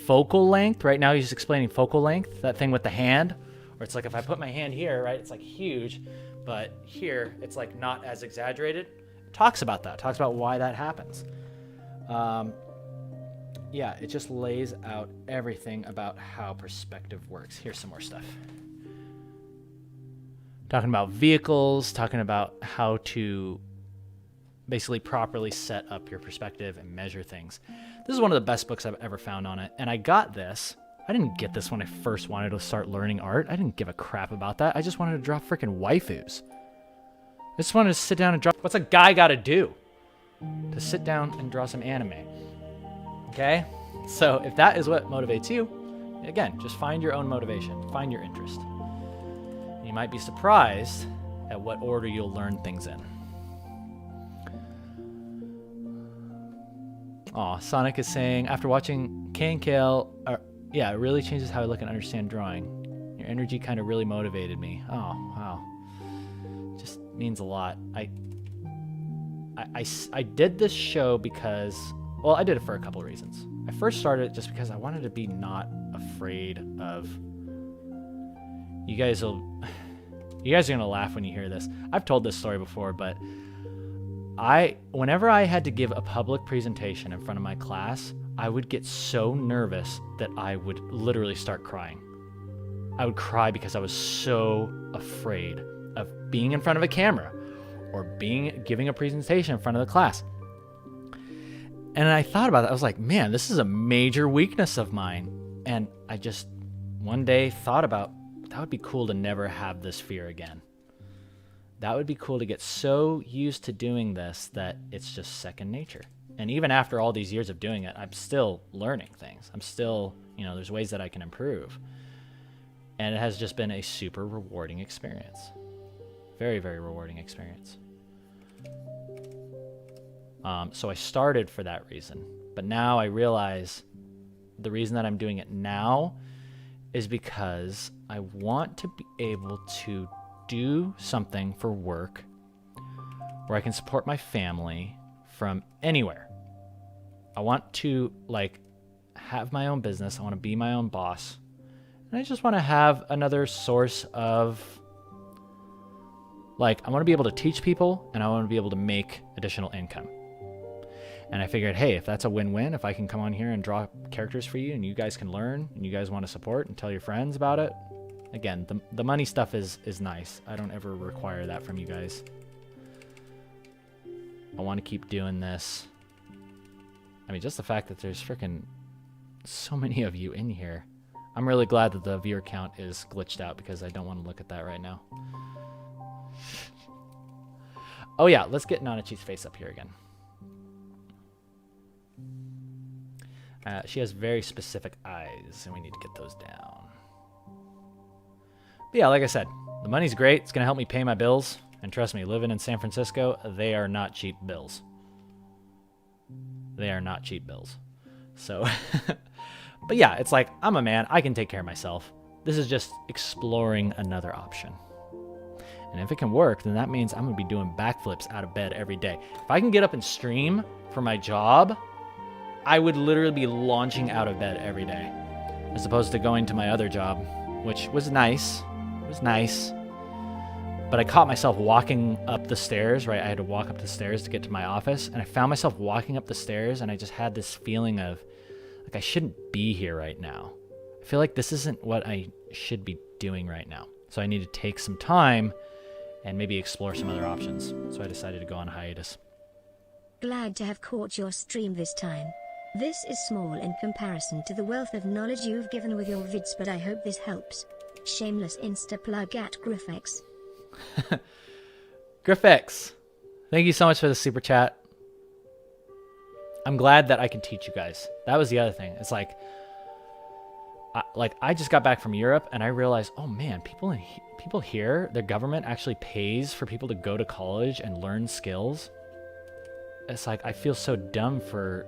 focal length. Right now he's explaining focal length, that thing with the hand. Or it's like if I put my hand here, right, it's like huge. But here, it's like not as exaggerated. It talks about that. It talks about why that happens. Yeah, it just lays out everything about how perspective works. Here's some more stuff. Talking about vehicles, talking about how to basically properly set up your perspective and measure things. This is one of the best books I've ever found on it. And I got this. I didn't get this when I first wanted to start learning art. I didn't give a crap about that. I just wanted to draw freaking waifus. I just wanted to sit down and draw. What's a guy got to do to sit down and draw some anime? Okay? So if that is what motivates you, again, just find your own motivation. Find your interest. You might be surprised at what order you'll learn things in. Aw, Sonic is saying, after watching K and Kale, yeah, it really changes how I look and understand drawing. Your energy kind of really motivated me. Oh, wow. Just means a lot. I did this show because, well, I did it for a couple of reasons. I first started it just because I wanted to be not afraid of, you guys are going to laugh when you hear this. I've told this story before, but whenever I had to give a public presentation in front of my class, I would get so nervous that I would literally start crying. I would cry because I was so afraid of being in front of a camera or giving a presentation in front of the class. And I thought about it. I was like, man, this is a major weakness of mine. And I just one day thought about that would be cool to never have this fear again. That would be cool to get so used to doing this that it's just second nature. And even after all these years of doing it, I'm still learning things. I'm still, there's ways that I can improve. And it has just been a super rewarding experience. Very, very rewarding experience. So I started for that reason. But now I realize the reason that I'm doing it now is because I want to be able to do something for work where I can support my family from anywhere. I want to have my own business. I want to be my own boss. And I just want to have another source of I want to be able to teach people and I want to be able to make additional income. And I figured, hey, if that's a win-win, if I can come on here and draw characters for you and you guys can learn and you guys want to support and tell your friends about it. Again, the money stuff is nice. I don't ever require that from you guys. I want to keep doing this. I mean, just the fact that there's freaking so many of you in here. I'm really glad that the viewer count is glitched out because I don't want to look at that right now. Oh yeah, let's get Nanachi's face up here again. She has very specific eyes, and we need to get those down. But yeah, like I said, the money's great. It's going to help me pay my bills. And trust me, living in San Francisco, they are not cheap bills. They are not cheap bills. So, but yeah, it's like, I'm a man. I can take care of myself. This is just exploring another option. And if it can work, then that means I'm going to be doing backflips out of bed every day. If I can get up and stream for my job, I would literally be launching out of bed every day, as opposed to going to my other job, which was nice. It was nice. But I caught myself walking up the stairs, right? I had to walk up the stairs to get to my office, and I found myself walking up the stairs, and I just had this feeling of, I shouldn't be here right now. I feel like this isn't what I should be doing right now. So I need to take some time and maybe explore some other options. So I decided to go on hiatus. Glad to have caught your stream this time. This is small in comparison to the wealth of knowledge you've given with your vids, but I hope this helps. Shameless insta plug at Griffx. Griffx, thank you so much for the super chat. I'm glad that I can teach you guys. That was the other thing. It's I just got back from Europe and I realized, oh man, people here, their government actually pays for people to go to college and learn skills. It's I feel so dumb for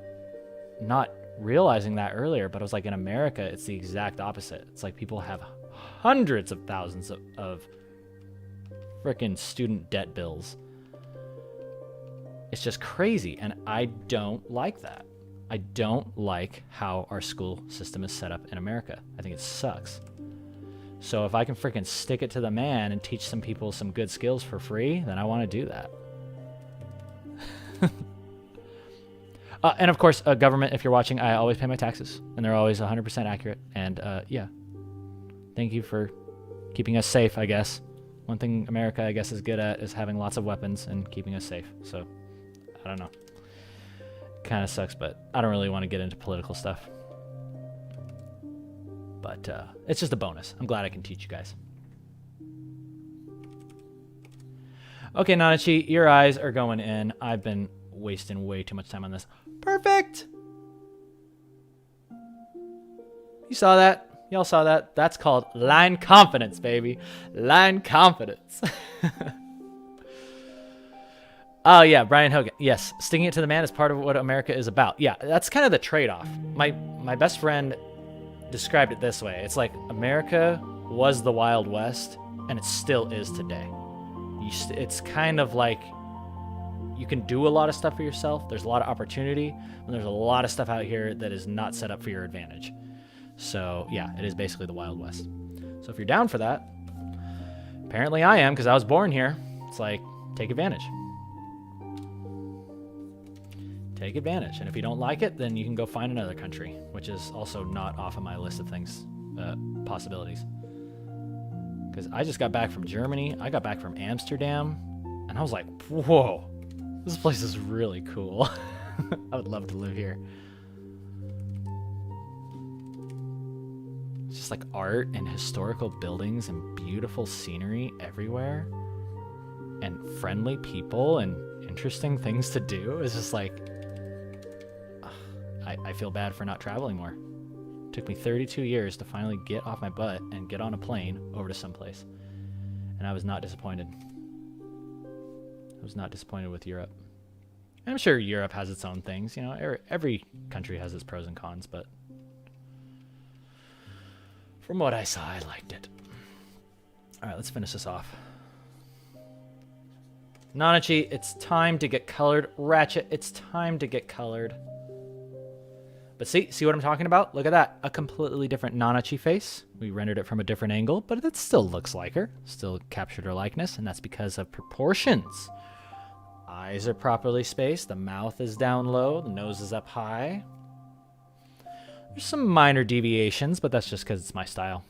not realizing that earlier, but I was in America, it's the exact opposite. It's people have hundreds of thousands of freaking student debt bills. It's just crazy, and I don't like that. I don't like how our school system is set up in America. I think it sucks. So if I can freaking stick it to the man and teach some people some good skills for free, then I want to do that. And of course, government, if you're watching, I always pay my taxes, and they're always 100% accurate. And yeah, thank you for keeping us safe, I guess. One thing America, I guess, is good at is having lots of weapons and keeping us safe. So, I don't know. Kind of sucks, but I don't really want to get into political stuff. But it's just a bonus. I'm glad I can teach you guys. Okay, Nanachi, your eyes are going in. I've been wasting way too much time on this. Perfect! You saw that? Y'all saw that? That's called line confidence, baby. Line confidence. Oh, yeah, Brian Hogan. Yes, sticking it to the man is part of what America is about. Yeah, that's kind of the trade-off. My best friend described it this way. It's America was the Wild West, and it still is today. It's kind of you can do a lot of stuff for yourself. There's a lot of opportunity, and there's a lot of stuff out here that is not set up for your advantage. So, yeah, it is basically the Wild West. So if you're down for that, apparently I am, because I was born here. It's take advantage. Take advantage. And if you don't like it, then you can go find another country, which is also not off of my list of things, possibilities. Because I just got back from Germany. I got back from Amsterdam, and I was like, whoa, this place is really cool. I would love to live here. It's just like art and historical buildings and beautiful scenery everywhere and friendly people and interesting things to do is just like, I feel bad for not traveling more. It took me 32 years to finally get off my butt and get on a plane over to someplace. And I was not disappointed. I was not disappointed with Europe. I'm sure Europe has its own things, you know, every country has its pros and cons, but from what I saw, I liked it. All right, let's finish this off. Nanachi, it's time to get colored. Ratchet, it's time to get colored. But see what I'm talking about? Look at that. A completely different Nanachi face. We rendered it from a different angle, but it still looks like her. Still captured her likeness, and that's because of proportions. Eyes are properly spaced. The mouth is down low. The nose is up high. There's some minor deviations, but that's just because it's my style.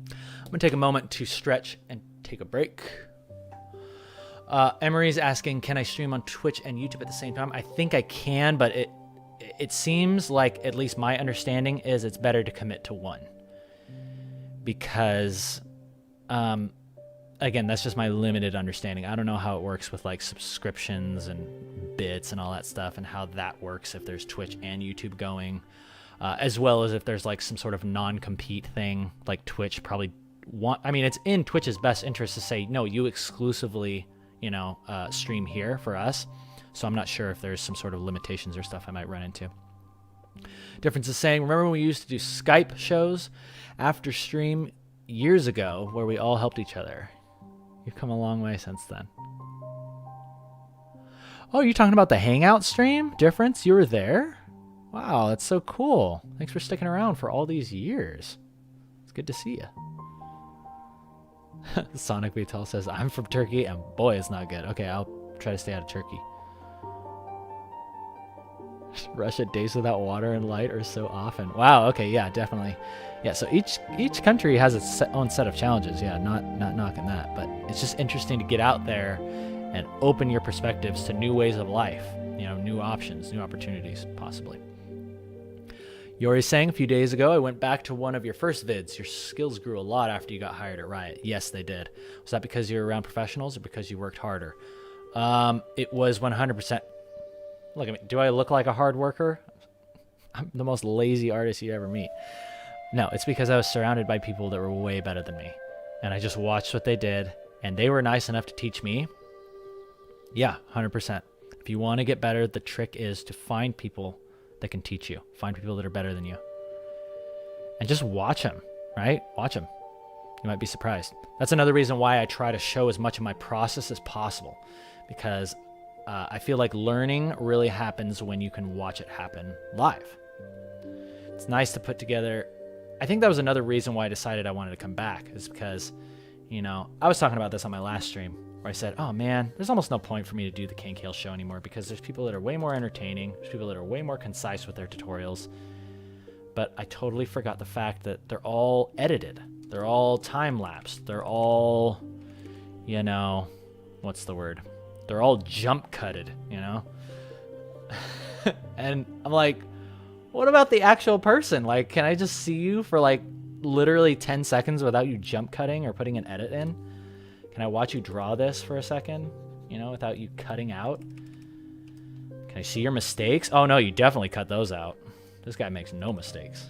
I'm going to take a moment to stretch and take a break. Emery's asking, can I stream on Twitch and YouTube at the same time? I think I can, but it seems like, at least my understanding is, it's better to commit to one. Because, again, that's just my limited understanding. I don't know how it works with like subscriptions and bits and all that stuff, and how that works if there's Twitch and YouTube going. As well as if there's like some sort of non-compete thing, like Twitch probably I mean, it's in Twitch's best interest to say, no, you exclusively, you know, stream here for us. So I'm not sure if there's some sort of limitations or stuff I might run into. Difference is saying, remember when we used to do Skype shows after stream years ago where we all helped each other? You've come a long way since then. Oh, you're talking about the Hangout stream? Difference? You were there? Wow, that's so cool. Thanks for sticking around for all these years. It's good to see you. Sonic Vital says, I'm from Turkey, and boy, it's not good. Okay, I'll try to stay out of Turkey. Russia, days without water and light are so often. Wow, okay, yeah, definitely. Yeah, so each country has its own set of challenges. Yeah, not knocking that, but it's just interesting to get out there and open your perspectives to new ways of life. You know, new options, new opportunities, possibly. Yori's saying, a few days ago, I went back to one of your first vids. Your skills grew a lot after you got hired at Riot. Yes, they did. Was that because you were around professionals or because you worked harder? It was 100%. Look at me. Do I look like a hard worker? I'm the most lazy artist you ever meet. No, it's because I was surrounded by people that were way better than me. And I just watched what they did, and they were nice enough to teach me. Yeah, 100%. If you want to get better, the trick is to find people that can teach you. Find people that are better than you. And just watch them, right? Watch them. You might be surprised. That's another reason why I try to show as much of my process as possible. Because I feel like learning really happens when you can watch it happen live. It's nice to put together. I think that was another reason why I decided I wanted to come back, is because, you know, I was talking about this on my last stream where I said, oh man, there's almost no point for me to do the King Kale show anymore because there's people that are way more entertaining. There's people that are way more concise with their tutorials. But I totally forgot the fact that they're all edited. They're all time-lapsed. They're all, you know, what's the word? They're all jump-cutted, you know? And I'm like, what about the actual person? Like, can I just see you for like literally 10 seconds without you jump-cutting or putting an edit in? Can I watch you draw this for a second, you know, without you cutting out? Can I see your mistakes? Oh, no, you definitely cut those out. This guy makes no mistakes.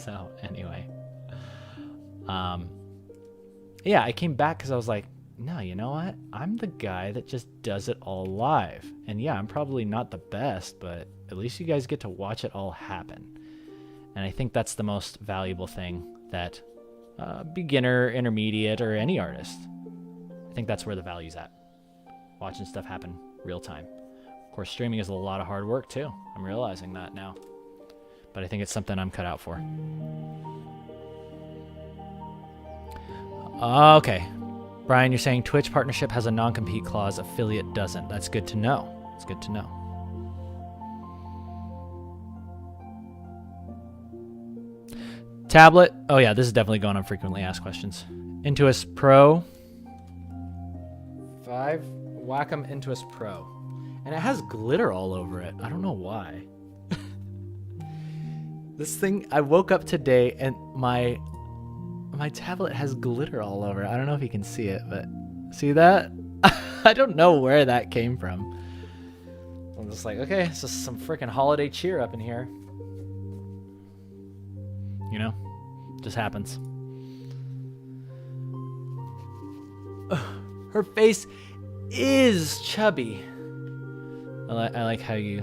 So, anyway. Yeah, I came back because I was like, no, you know what? I'm the guy that just does it all live. And yeah, I'm probably not the best, but at least you guys get to watch it all happen. And I think that's the most valuable thing that beginner, intermediate, or any artist, I think that's where the value's at. Watching stuff happen real time. Of course, streaming is a lot of hard work too. I'm realizing that now. But I think it's something I'm cut out for. Okay. Brian, you're saying Twitch partnership has a non-compete clause, affiliate doesn't. That's good to know. It's good to know. Tablet. Oh yeah, this is definitely going on frequently asked questions. Intuos Pro 5 Wacom Intuos Pro. And it has glitter all over it. I don't know why. This thing, I woke up today and my tablet has glitter all over it. I don't know if you can see it, but see that? I don't know where that came from. I'm just like, okay, it's just some freaking holiday cheer up in here. You know, just happens. Her face is chubby. I like how you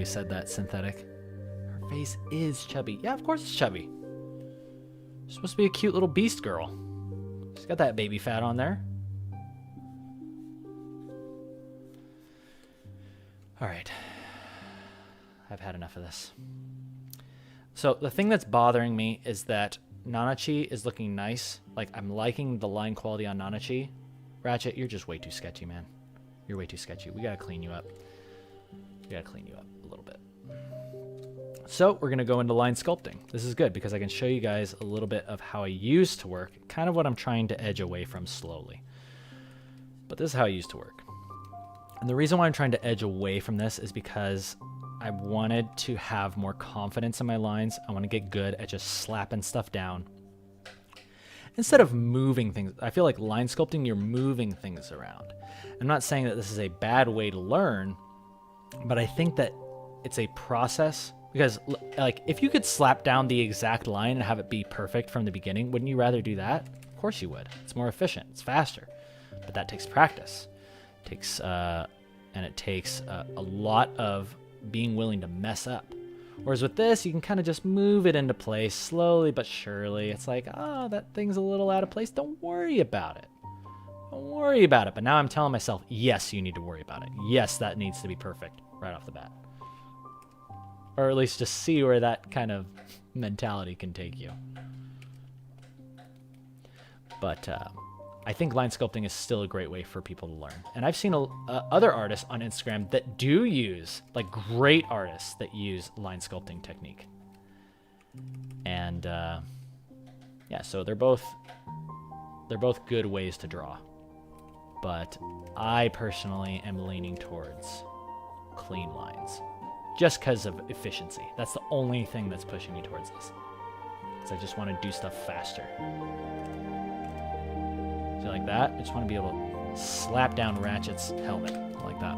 said that, synthetic. Her face is chubby. Yeah, of course it's chubby. She's supposed to be a cute little beast girl. She's got that baby fat on there. All right. I've had enough of this. So the thing that's bothering me is that Nanachi is looking nice. Like, I'm liking the line quality on Nanachi. Ratchet, you're just way too sketchy, man. You're way too sketchy. We gotta clean you up. We gotta clean you up a little bit. So we're gonna go into line sculpting. This is good because I can show you guys a little bit of how I used to work, kind of what I'm trying to edge away from slowly. But this is how I used to work. And the reason why I'm trying to edge away from this is because I wanted to have more confidence in my lines. I want to get good at just slapping stuff down instead of moving things. I feel like line sculpting, you're moving things around. I'm not saying that this is a bad way to learn, but I think that it's a process because, like, if you could slap down the exact line and have it be perfect from the beginning, wouldn't you rather do that? Of course you would. It's more efficient. It's faster. But that takes practice. It takes a lot of being willing to mess up. Whereas with this, you can kind of just move it into place slowly but surely. It's like, oh, that thing's a little out of place. Don't worry about it. Don't worry about it. But now I'm telling myself, yes, you need to worry about it. Yes, that needs to be perfect right off the bat. Or at least just see where that kind of mentality can take you. But I think line sculpting is still a great way for people to learn. And I've seen other artists on Instagram that do use, like great artists that use line sculpting technique. And yeah, so they're both good ways to draw. But I personally am leaning towards clean lines just because of efficiency. That's the only thing that's pushing me towards this. Because I just want to do stuff faster. See, like that? I just want to be able to slap down Ratchet's helmet like that.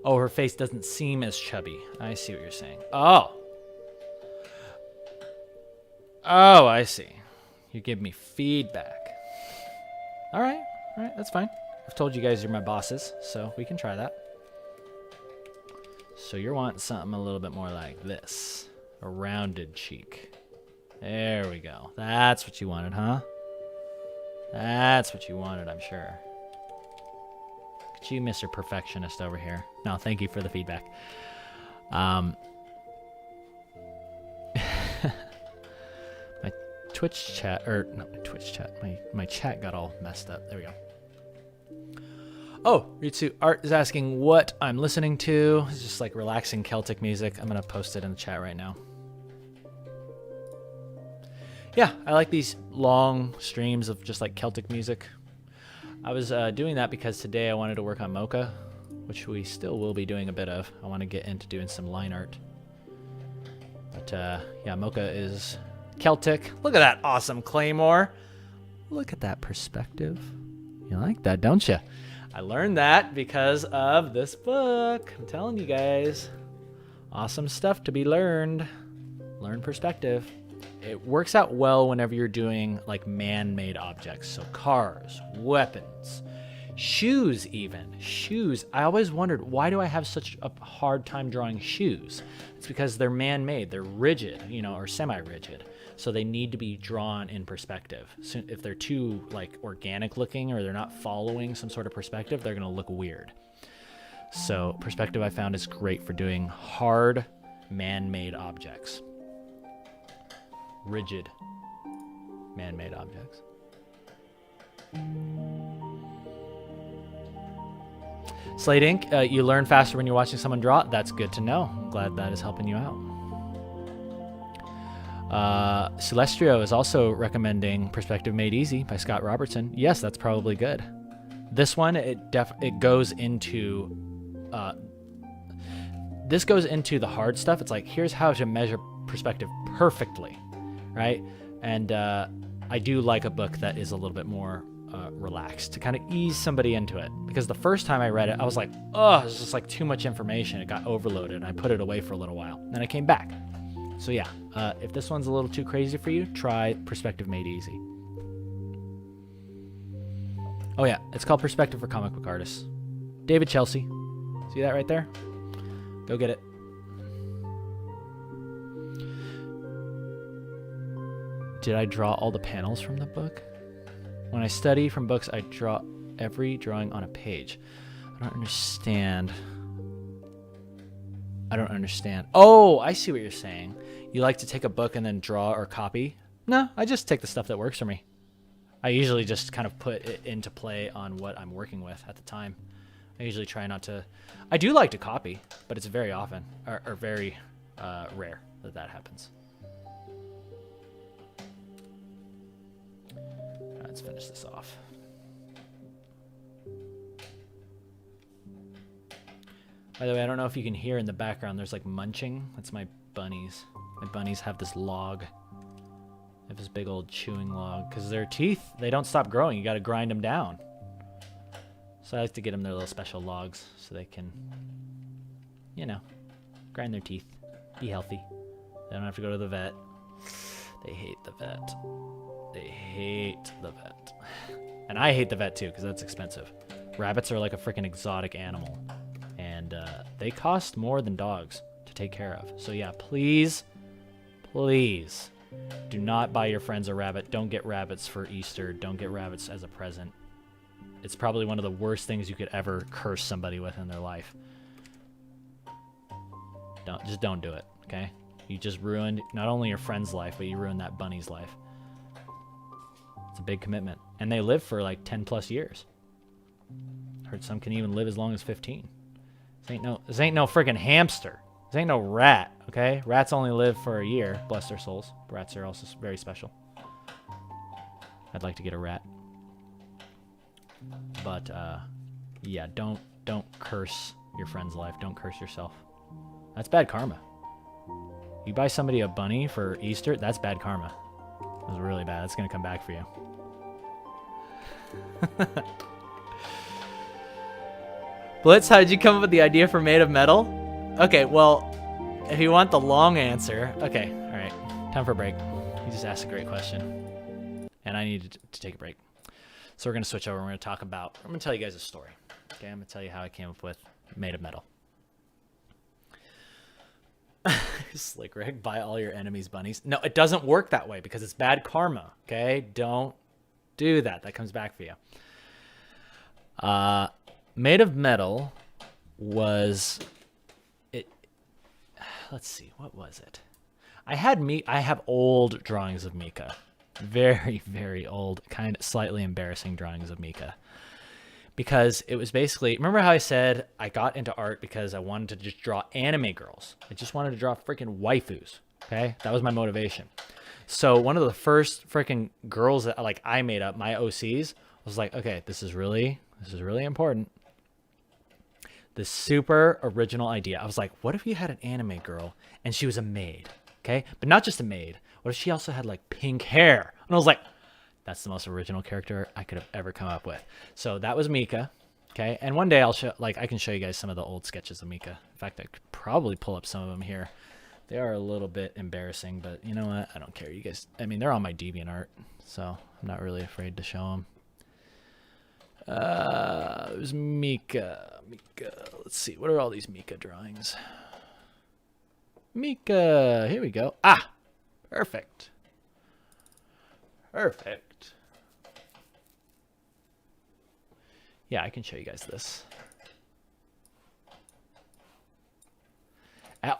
Oh, her face doesn't seem as chubby. I see what you're saying. Oh, I see. You give me feedback. All right, that's fine. I've told you guys you're my bosses, so we can try that. So you're wanting something a little bit more like this. A rounded cheek. There we go. That's what you wanted, huh? That's what you wanted, I'm sure. Look at you, Mr. Perfectionist over here. No, thank you for the feedback. My Twitch chat, or not my Twitch chat, my chat got all messed up. There we go. Oh, Ritsu Art is asking what I'm listening to. It's just like relaxing Celtic music. I'm going to post it in the chat right now. Yeah, I like these long streams of just like Celtic music. I was doing that because today I wanted to work on Mocha, which we still will be doing a bit of. I want to get into doing some line art. But yeah, Mocha is Celtic. Look at that awesome claymore. Look at that perspective. You like that, don't you? I learned that because of this book. I'm telling you guys. Awesome stuff to be learned. Learn perspective. It works out well whenever you're doing like man-made objects. So cars, weapons, shoes even. Shoes. I always wondered, why do I have such a hard time drawing shoes? It's because they're man-made. They're rigid, you know, or semi-rigid. So they need to be drawn in perspective. So if they're too like organic looking or they're not following some sort of perspective, they're going to look weird. So perspective I found is great for doing hard man-made objects. Rigid man-made objects. Slate Ink, you learn faster when you're watching someone draw. That's good to know. I'm glad that is helping you out. Celestrio is also recommending Perspective Made Easy by Scott Robertson. Yes, that's probably good. This one, it goes into this goes into the hard stuff. It's like, here's how to measure perspective perfectly, right? And I do like a book that is a little bit more relaxed to kind of ease somebody into it. Because the first time I read it, I was like, oh, it's just like too much information. It got overloaded, and I put it away for a little while. Then I came back. So yeah, if this one's a little too crazy for you, try Perspective Made Easy. Oh yeah, it's called Perspective for Comic Book Artists. David Chelsea. See that right there? Go get it. Did I draw all the panels from the book? When I study from books, I draw every drawing on a page. I don't understand. Oh, I see what you're saying. You like to take a book and then draw or copy? No, I just take the stuff that works for me. I usually just kind of put it into play on what I'm working with at the time. I usually try not to... I do like to copy, but it's very often, or very rare that happens. Let's finish this off. By the way, I don't know if you can hear in the background, there's like munching. That's my bunnies. My bunnies have this log. They have this big old chewing log. Because their teeth, they don't stop growing. You got to grind them down. So I like to get them their little special logs so they can, you know, grind their teeth. Be healthy. They don't have to go to the vet. They hate the vet. They hate the vet. And I hate the vet too, because that's expensive. Rabbits are like a freaking exotic animal. And they cost more than dogs to take care of. So yeah, please, please do not buy your friends a rabbit. Don't get rabbits for Easter. Don't get rabbits as a present. It's probably one of the worst things you could ever curse somebody with in their life. Just don't do it, okay? You just ruined not only your friend's life, but you ruined that bunny's life. It's a big commitment. And they live for like 10 plus years. Heard some can even live as long as 15. This ain't no freaking hamster. This ain't no rat, okay? Rats only live for a year, bless their souls. Rats are also very special. I'd like to get a rat. But yeah, don't curse your friend's life. Don't curse yourself. That's bad karma. You buy somebody a bunny for Easter, that's bad karma. That's really bad. It's gonna come back for you. Blitz, how did you come up with the idea for Made of Metal? Okay, well, if you want the long answer, okay, all right, time for a break. You just asked a great question, and I needed to take a break. So we're gonna switch over. We're gonna talk about. I'm gonna tell you guys a story. Okay, I'm gonna tell you how I came up with Made of Metal. Slick Rick, buy all your enemies' bunnies. No, it doesn't work that way because it's bad karma. Okay, don't do that. That comes back for you. Made of Metal was it. Let's see, what was it? I have old drawings of Mika, very, very old, kind of slightly embarrassing drawings of Mika. Because it was basically, remember how I said I got into art because I wanted to just draw anime girls. I just wanted to draw freaking waifus, okay? That was my motivation. So one of the first freaking girls that I made up, my OCs, was like, okay, this is really important. This super original idea. I was like, what if you had an anime girl and she was a maid, okay? But not just a maid. What if she also had like pink hair? And I was like, that's the most original character I could have ever come up with. So that was Mika, okay? And one day I'll show, I can show you guys some of the old sketches of Mika. In fact, I could probably pull up some of them here. They are a little bit embarrassing, but you know what? I don't care. You guys, I mean, they're on my DeviantArt, so I'm not really afraid to show them. It was Mika. Let's see. What are all these Mika drawings? Mika. Here we go. Ah, perfect. Perfect. Yeah, I can show you guys this.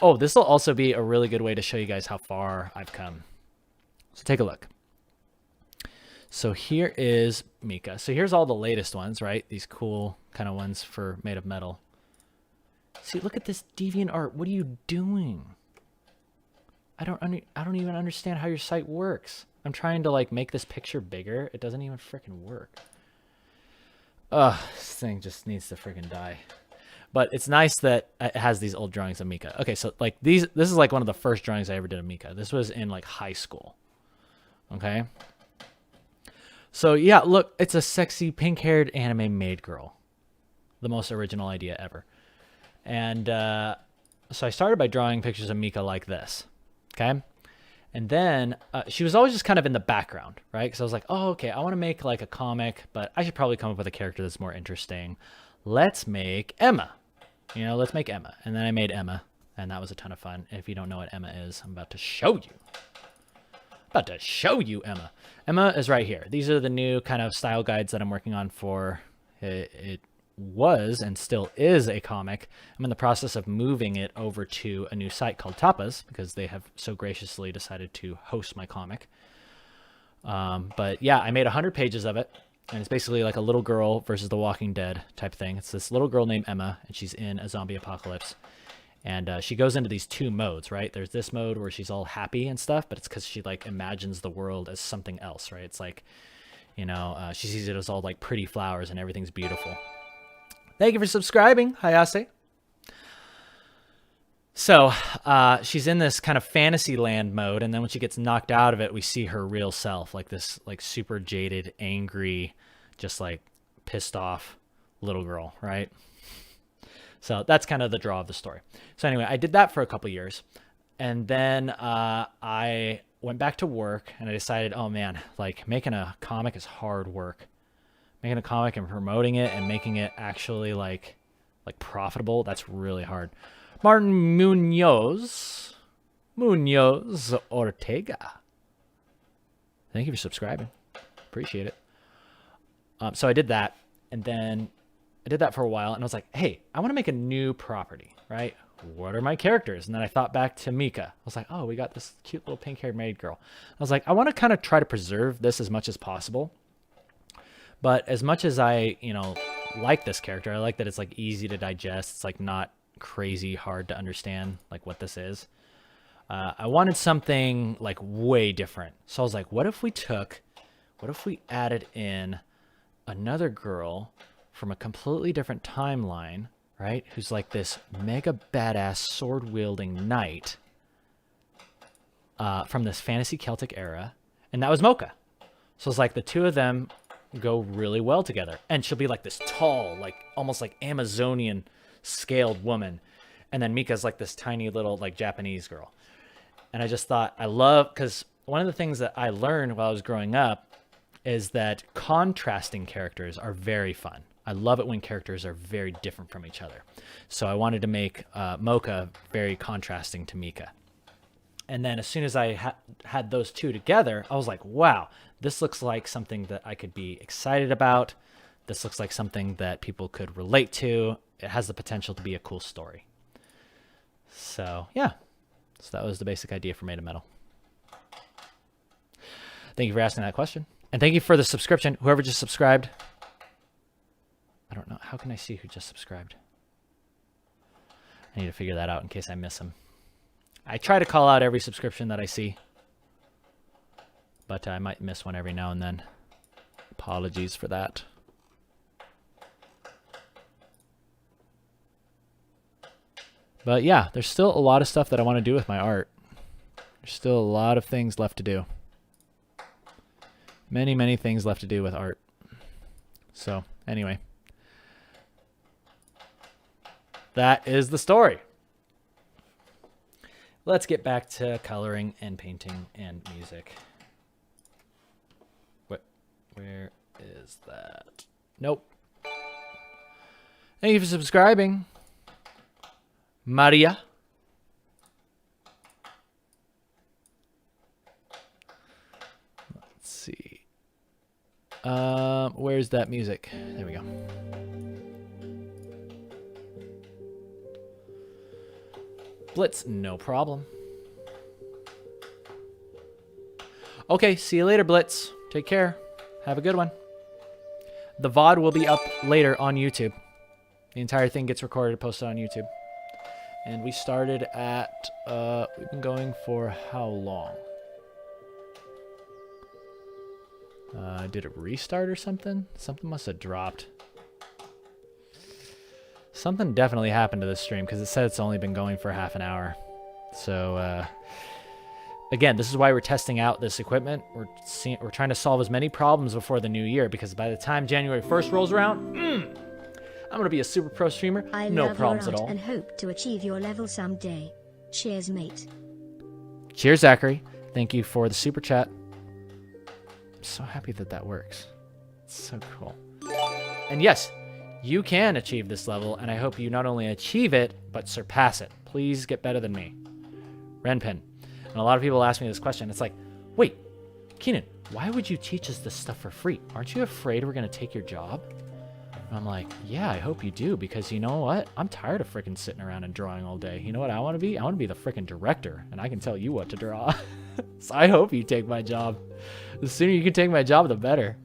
Oh, this will also be a really good way to show you guys how far I've come. So take a look. So here is Mika. So here's all the latest ones, right? These cool kind of ones for Made of Metal. See, look at this DeviantArt. What are you doing? I don't even understand how your site works. I'm trying to like make this picture bigger. It doesn't even freaking work. Ugh, this thing just needs to freaking die. But it's nice that it has these old drawings of Mika. Okay, so like this is like one of the first drawings I ever did of Mika. This was in like high school. Okay. So yeah, look, it's a sexy pink-haired anime maid girl. The most original idea ever. And so I started by drawing pictures of Mika like this. Okay. And then she was always just kind of in the background, right? Because I was like, oh, okay, I want to make like a comic, but I should probably come up with a character that's more interesting. Let's make Emma. You know, let's make Emma. And then I made Emma, and that was a ton of fun. If you don't know what Emma is, I'm about to show you. About to show you Emma. Emma is right here. These are the new kind of style guides that I'm working on for it. Was and still is a comic. I'm in the process of moving it over to a new site called Tapas because they have so graciously decided to host my comic. But yeah, I made 100 pages of it, and it's basically like a little girl versus the Walking Dead type thing. It's this little girl named Emma, and she's in a zombie apocalypse. And she goes into these two modes, right? There's this mode where she's all happy and stuff, but it's because she like imagines the world as something else, right? It's like, you know, she sees it as all like pretty flowers and everything's beautiful. Thank you for subscribing, Hayase. So she's in this kind of fantasy land mode, and then when she gets knocked out of it, we see her real self, like this like super jaded, angry, just like pissed off little girl, right? So that's kind of the draw of the story. So anyway, I did that for a couple years, and then I went back to work, and I decided, oh man, like making a comic is hard work. Making a comic and promoting it and making it actually like profitable, that's really hard. Martin Munoz Ortega. Thank you for subscribing. Appreciate it. So I did that, and then I did that for a while, and I was like, hey, I want to make a new property, right? What are my characters? And then I thought back to Mika. I was like, oh, we got this cute little pink-haired maid girl. I was like, I want to kind of try to preserve this as much as possible. But as much as I, you know, like this character, I like that it's like easy to digest. It's like not crazy hard to understand like what this is. I wanted something like way different. So I was like, what if we added in another girl from a completely different timeline, right? Who's like this mega badass sword wielding knight from this fantasy Celtic era. And that was Mocha. So it's like the two of them go really well together, and she'll be like this tall, like almost like Amazonian scaled woman, and then Mika's like this tiny little like Japanese girl. And I just thought, because one of the things that I learned while I was growing up is that contrasting characters are very fun. I love it when characters are very different from each other. So I wanted to make Mocha very contrasting to Mika. And then as soon as I had those two together, I was like, wow, this looks like something that I could be excited about. This looks like something that people could relate to. It has the potential to be a cool story. So, yeah. So that was the basic idea for Made of Metal. Thank you for asking that question. And thank you for the subscription. Whoever just subscribed. I don't know. How can I see who just subscribed? I need to figure that out in case I miss him. I try to call out every subscription that I see, but I might miss one every now and then. Apologies for that. But yeah, there's still a lot of stuff that I want to do with my art. There's still a lot of things left to do. Many, many things left to do with art. So, anyway. That is the story. Let's get back to coloring and painting and music. Where is that? Nope. Thank you for subscribing, Maria. Let's see. Where's that music? There we go. Blitz, no problem. Okay, see you later, Blitz. Take care. Have a good one. The VOD will be up later on YouTube. The entire thing gets recorded and posted on YouTube. And we started at, we've been going for how long? Did it restart or something? Something must have dropped. Something definitely happened to this stream because it said it's only been going for half an hour. So, again, this is why we're testing out this equipment. We're trying to solve as many problems before the new year because by the time January 1st rolls around, I'm gonna be a super pro streamer. No problems at all. And hope to achieve your level someday. Cheers, mate. Cheers, Zachary. Thank you for the super chat. I'm so happy that that works. It's so cool. And yes, you can achieve this level, and I hope you not only achieve it, but surpass it. Please get better than me. Renpin. And a lot of people ask me this question. It's like, wait, Keenan, why would you teach us this stuff for free? Aren't you afraid we're going to take your job? And I'm like, yeah, I hope you do, because you know what? I'm tired of freaking sitting around and drawing all day. You know what I want to be? I want to be the freaking director, and I can tell you what to draw. So I hope you take my job. The sooner you can take my job, the better.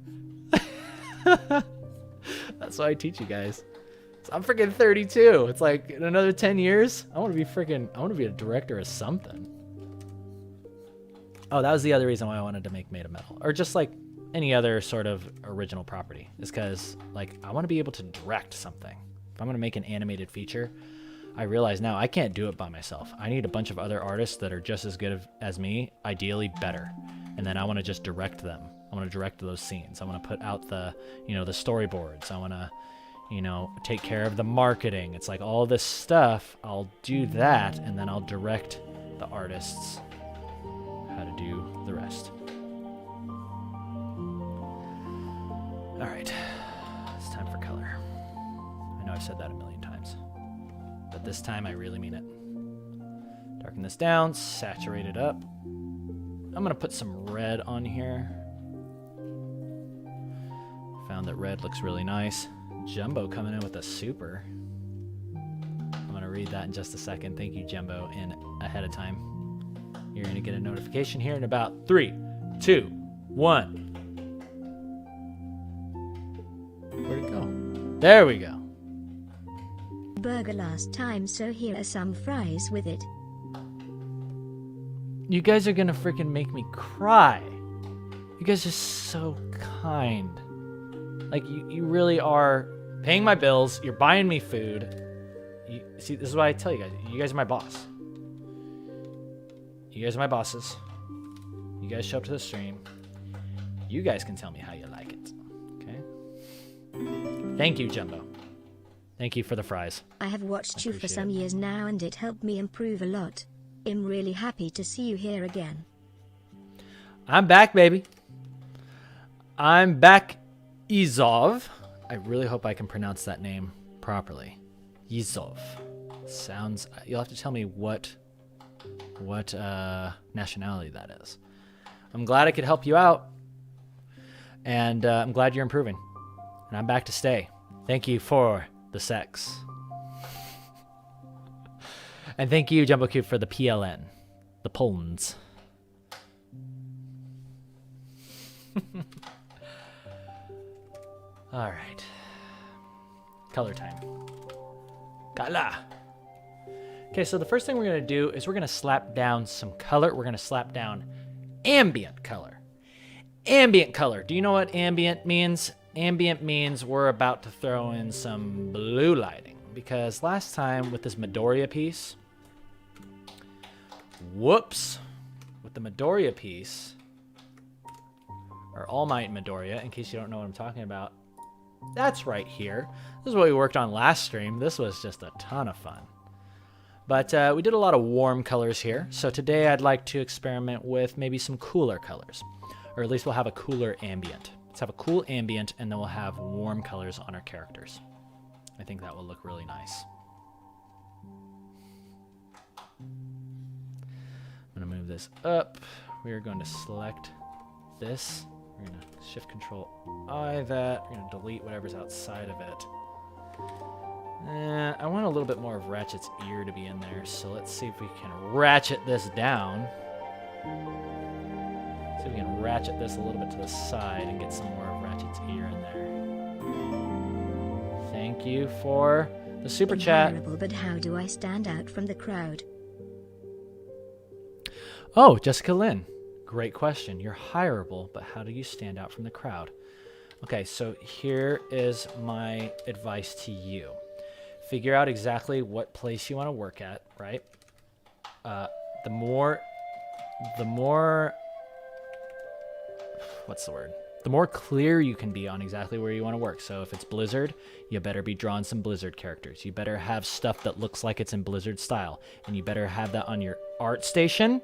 That's why I teach you guys. So I'm freaking 32. It's like in another 10 years, I want to be a director of something. Oh, that was the other reason why I wanted to make Made of Metal, or just like any other sort of original property, is because like I want to be able to direct something. If I'm going to make an animated feature, I realize now I can't do it by myself. I need a bunch of other artists that are just as good as me, ideally better. And then I want to just direct them. I want to direct those scenes. I want to put out the, the storyboards. I want to, take care of the marketing. It's like all this stuff. I'll do that, and then I'll direct the artists how to do the rest. All right, it's time for color. I know I've said that a million times, but this time I really mean it. Darken this down, saturate it up. I'm gonna put some red on here. Found that red looks really nice. Jumbo coming in with a super. I'm gonna read that in just a second. Thank you, Jumbo, in ahead of time. You're gonna get a notification here in about 3, 2, 1. Where'd it go? There we go. Burger last time, so here are some fries with it. You guys are gonna freaking make me cry. You guys are so kind. Like, you really are paying my bills. You're buying me food. See, this is why I tell you guys. You guys are my boss. You guys are my bosses. You guys show up to the stream. You guys can tell me how you like it. Okay? Thank you, Jumbo. Thank you for the fries. I have watched you for some years now, and it helped me improve a lot. I'm really happy to see you here again. I'm back, baby. I'm back, Izov. I really hope I can pronounce that name properly. Izov. Sounds... You'll have to tell me what nationality that is. I'm glad I could help you out. And I'm glad you're improving. And I'm back to stay. Thank you for the sex. And thank you, Jumbo Cube, for the PLN. The Polns. All right. Color time. Color. Okay, so the first thing we're going to do is we're going to slap down some color. We're going to slap down ambient color. Ambient color. Do you know what ambient means? Ambient means we're about to throw in some blue lighting. Because last time with this Midoriya piece... Whoops. With the Midoriya piece... Or All Might Midoriya, in case you don't know what I'm talking about. That's right here. This is what we worked on last stream. This was just a ton of fun. But we did a lot of warm colors here. So today I'd like to experiment with maybe some cooler colors. Or at least we'll have a cooler ambient. Let's have a cool ambient, and then we'll have warm colors on our characters. I think that will look really nice. I'm going to move this up. We are going to select this. We're going to shift control I that. We're going to delete whatever's outside of it. I want a little bit more of Ratchet's ear to be in there, so let's see if we can ratchet this down. See if we can ratchet this a little bit to the side and get some more of Ratchet's ear in there. Thank you for The super chat. Incredible, but how do I stand out from the crowd? Oh, Jessica Lynn. Great question. You're hireable, but how do you stand out from the crowd? Okay, so here is my advice to you. Figure out exactly what place you want to work at, right? The more, what's the word? The more clear you can be on exactly where you want to work. So if it's Blizzard, you better be drawing some Blizzard characters. You better have stuff that looks like it's in Blizzard style. And you better have that on your art station.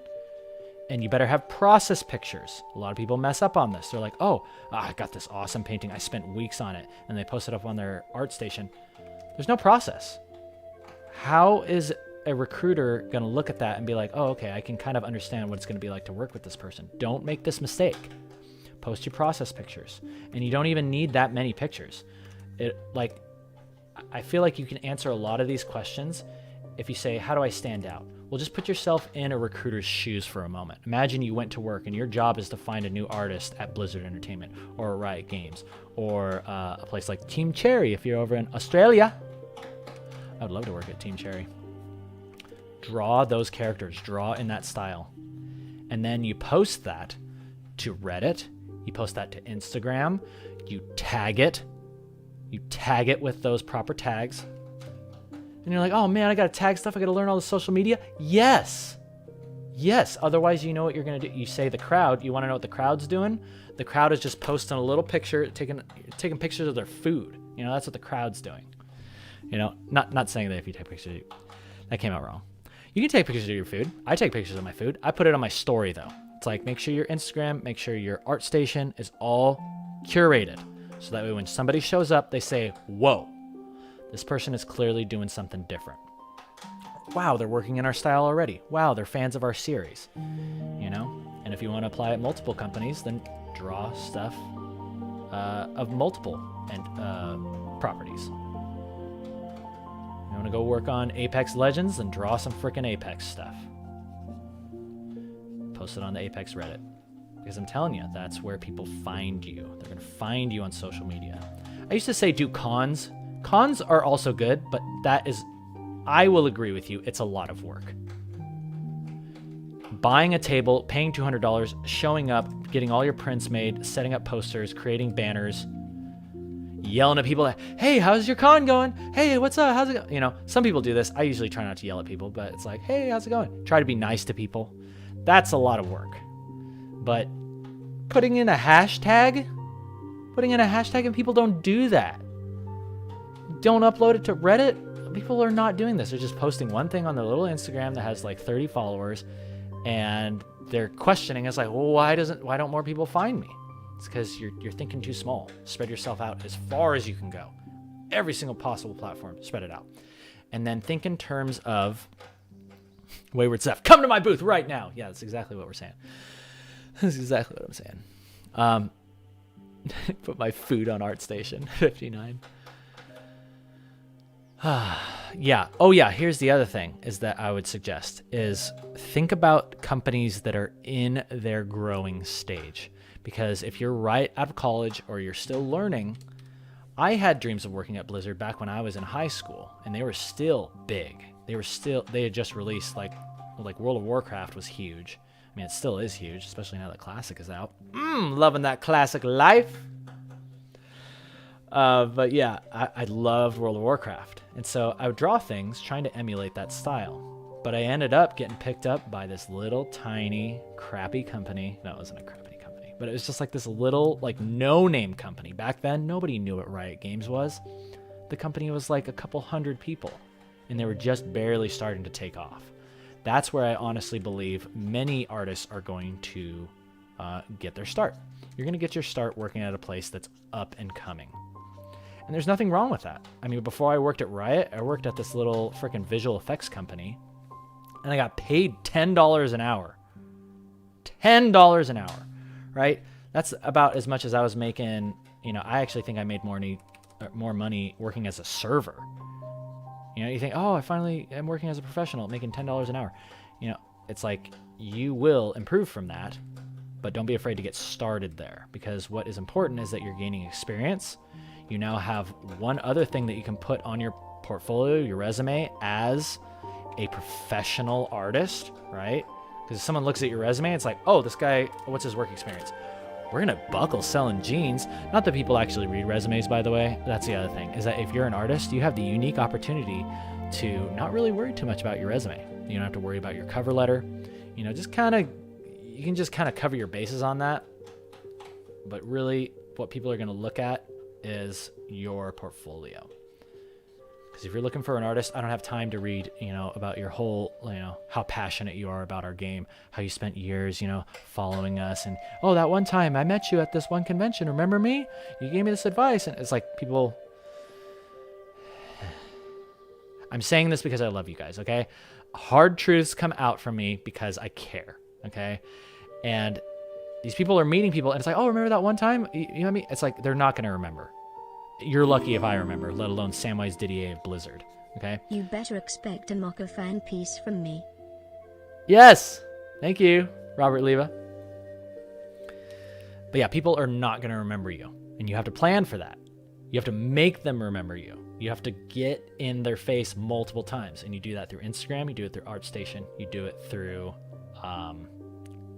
And you better have process pictures. A lot of people mess up on this. They're like, oh, I got this awesome painting. I spent weeks on it. And they post it up on their art station. There's no process. How is a recruiter going to look at that and be like, oh, okay, I can kind of understand what it's going to be like to work with this person. Don't make this mistake. Post your process pictures. And you don't even need that many pictures. I feel like you can answer a lot of these questions if you say, how do I stand out? Well, just put yourself in a recruiter's shoes for a moment. Imagine you went to work and your job is to find a new artist at Blizzard Entertainment or Riot Games or a place like Team Cherry if you're over in Australia. I would love to work at Team Cherry. Draw those characters. Draw in that style. And then you post that to Reddit. You post that to Instagram. You tag it. You tag it with those proper tags. And you're like, oh man, I got to tag stuff. I got to learn all the social media. Yes. Yes. Otherwise, you know what you're going to do. You say the crowd. You want to know what the crowd's doing? The crowd is just posting a little picture, taking pictures of their food. You know, that's what the crowd's doing. You know, not saying that if you take pictures, that came out wrong. You can take pictures of your food. I take pictures of my food. I put it on my story though. It's like, make sure your Instagram, make sure your art station is all curated. So that way when somebody shows up, they say, whoa, this person is clearly doing something different. Wow, they're working in our style already. Wow, they're fans of our series. You know? And if you want to apply it multiple companies, then draw stuff of multiple properties. You want to go work on Apex Legends, then draw some frickin' Apex stuff. Post it on the Apex Reddit. Because I'm telling you, that's where people find you. They're going to find you on social media. I used to say do cons. Cons are also good, but I will agree with you, it's a lot of work. Buying a table, paying $200, showing up, getting all your prints made, setting up posters, creating banners, yelling at people, hey, how's your con going? Hey, what's up? How's it going? You know, some people do this. I usually try not to yell at people, but it's like, hey, how's it going? Try to be nice to people. That's a lot of work. But putting in a hashtag and people don't do that. Don't upload it to Reddit. People are not doing this. They're just posting one thing on their little Instagram that has like 30 followers, and they're questioning. It's like, well, why don't more people find me? It's because you're thinking too small. Spread yourself out as far as you can go. Every single possible platform, spread it out. And then think in terms of Wayward Seth. Come to my booth right now. Yeah, that's exactly what we're saying. That's exactly what I'm saying. Put my food on ArtStation 59. Yeah. Oh yeah, here's the other thing is that I would suggest is think about companies that are in their growing stage. Because if you're right out of college or you're still learning, I had dreams of working at Blizzard back when I was in high school, and they were still big. They had just released like World of Warcraft was huge. I mean, it still is huge, especially now that Classic is out. Loving that Classic life. But yeah, I loved World of Warcraft. And so I would draw things trying to emulate that style. But I ended up getting picked up by this little tiny crappy company. No, it wasn't a crappy company, but it was just like this little like no-name company. Back then, nobody knew what Riot Games was. The company was like a couple hundred people, and they were just barely starting to take off. That's where I honestly believe many artists are going to get their start. You're going to get your start working at a place that's up and coming. And there's nothing wrong with that. I mean, before I worked at Riot, I worked at this little freaking visual effects company, and I got paid $10 an hour. $10 an hour, right? That's about as much as I was making. You know, I actually think I made more money working as a server. You know, you think, oh, I finally am working as a professional, making $10 an hour. You know, it's like you will improve from that, but don't be afraid to get started there, because what is important is that you're gaining experience. You now have one other thing that you can put on your portfolio, your resume as a professional artist, right? Because if someone looks at your resume, it's like, oh, this guy, what's his work experience? We're going to buckle selling jeans. Not that people actually read resumes, by the way. That's the other thing, is that if you're an artist, you have the unique opportunity to not really worry too much about your resume. You don't have to worry about your cover letter. You know, just kind of, you can just kind of cover your bases on that. But really, what people are going to look at is your portfolio. Because if you're looking for an artist, I don't have time to read, you know, about your whole, you know, how passionate you are about our game, how you spent years, you know, following us. And, oh, that one time I met you at this one convention. Remember me? You gave me this advice. And it's like people... I'm saying this because I love you guys, okay? Hard truths come out from me because I care, okay? And these people are meeting people, and it's like, oh, remember that one time? You know what I mean? It's like, they're not going to remember. You're lucky if I remember, let alone Samwise Didier of Blizzard, okay? You better expect a Moko fan piece from me. Yes! Thank you, Robert Leva. But yeah, people are not going to remember you, and you have to plan for that. You have to make them remember you. You have to get in their face multiple times, and you do that through Instagram, you do it through ArtStation, you do it through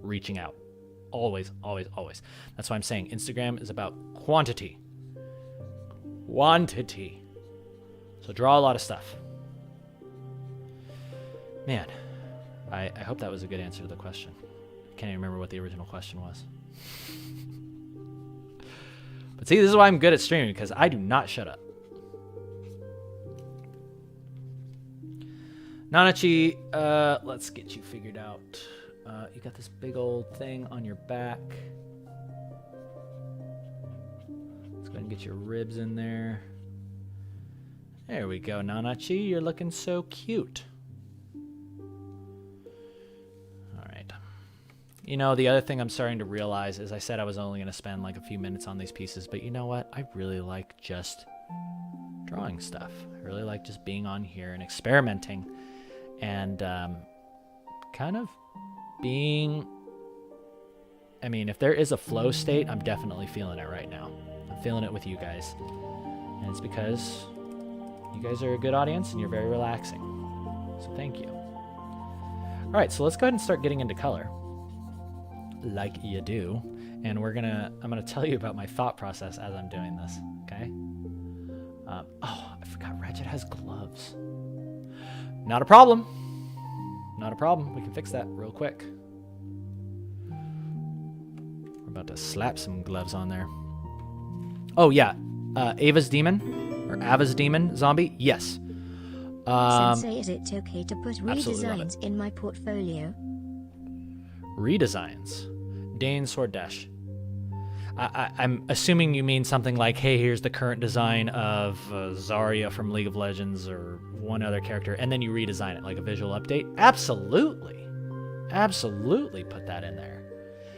reaching out. Always, always, always. That's why I'm saying Instagram is about quantity. Quantity. So draw a lot of stuff. Man, I hope that was a good answer to the question. I can't even remember what the original question was. But see, this is why I'm good at streaming, because I do not shut up. Nanachi, let's get you figured out. You got this big old thing on your back. Let's go ahead and get your ribs in there. There we go, Nanachi. You're looking so cute. All right. You know, the other thing I'm starting to realize is I said I was only going to spend like a few minutes on these pieces, but you know what? I really like just drawing stuff. I really like just being on here and experimenting and kind of being... I mean, if there is a flow state, I'm definitely feeling it right now. I'm feeling it with you guys. And it's because you guys are a good audience and you're very relaxing. So thank you. All right, so let's go ahead and start getting into color. Like you do. And I'm gonna tell you about my thought process as I'm doing this, okay? Oh, I forgot Ratchet has gloves. Not a problem. Not a problem. We can fix that real quick. We're about to slap some gloves on there. Oh, yeah. Ava's Demon, or Ava's Demon zombie? Yes. Sensei, is it okay to put redesigns in my portfolio? Redesigns? Dane Sword Dash. I'm assuming you mean something like, hey, here's the current design of Zarya from League of Legends or one other character, and then you redesign it, like a visual update? Absolutely. Absolutely put that in there.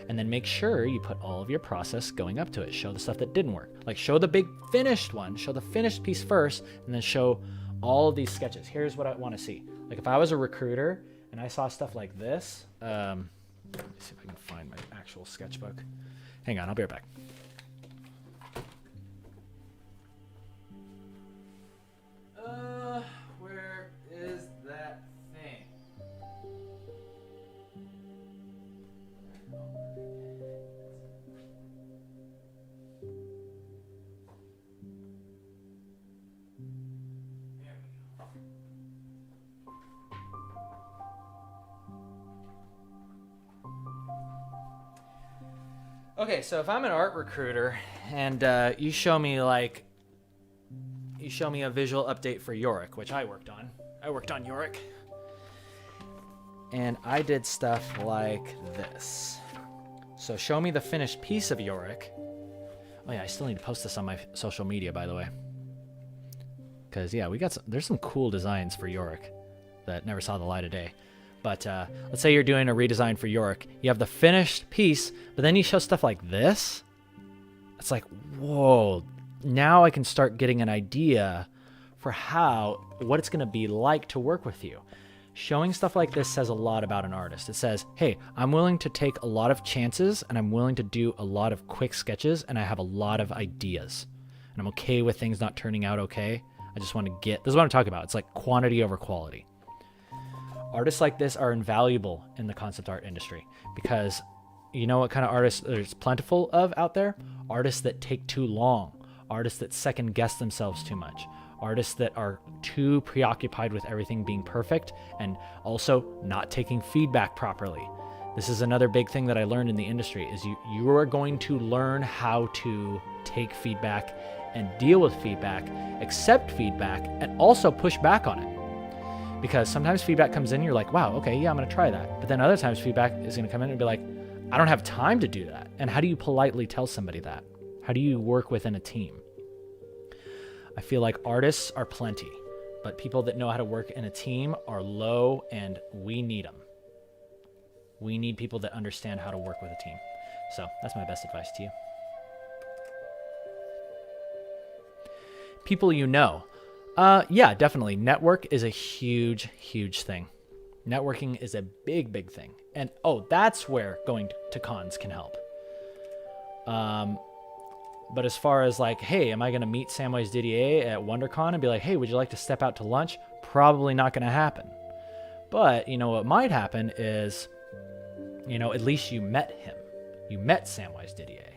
And then make sure you put all of your process going up to it. Show the stuff that didn't work. Like, show the big finished one, show the finished piece first, and then show all of these sketches. Here's what I want to see. Like, if I was a recruiter and I saw stuff like this, let me see if I can find my actual sketchbook. Hang on, I'll be right back. Where is that thing? There we go. Okay, so if I'm an art recruiter and you show me a visual update for Yorick, which I worked on. I worked on Yorick. And I did stuff like this. So show me the finished piece of Yorick. Oh yeah, I still need to post this on my social media, by the way. Because yeah, there's some cool designs for Yorick that never saw the light of day. But let's say you're doing a redesign for Yorick. You have the finished piece, but then you show stuff like this. It's like, whoa, now I can start getting an idea for what it's going to be like to work with you. Showing stuff like this says a lot about an artist. It says, hey, I'm willing to take a lot of chances, and I'm willing to do a lot of quick sketches, and I have a lot of ideas. And I'm okay with things not turning out okay. I just want to get, this is what I'm talking about. It's like quantity over quality. Artists like this are invaluable in the concept art industry because you know what kind of artists there's plentiful of out there? Artists that take too long, artists that second guess themselves too much, artists that are too preoccupied with everything being perfect and also not taking feedback properly. This is another big thing that I learned in the industry is you are going to learn how to take feedback and deal with feedback, accept feedback, and also push back on it. Because sometimes feedback comes in, you're like, wow, okay, yeah, I'm going to try that. But then other times feedback is going to come in and be like, I don't have time to do that. And how do you politely tell somebody that? How do you work within a team? I feel like artists are plenty, but people that know how to work in a team are low, and we need them. We need people that understand how to work with a team. So that's my best advice to you. People you know. Yeah, definitely. Network is a huge, huge thing. Networking is a big, big thing. And, oh, that's where going to cons can help. But as far as like, hey, am I going to meet Samwise Didier at WonderCon and be like, hey, would you like to step out to lunch? Probably not going to happen. But, you know, what might happen is, you know, at least you met him. You met Samwise Didier.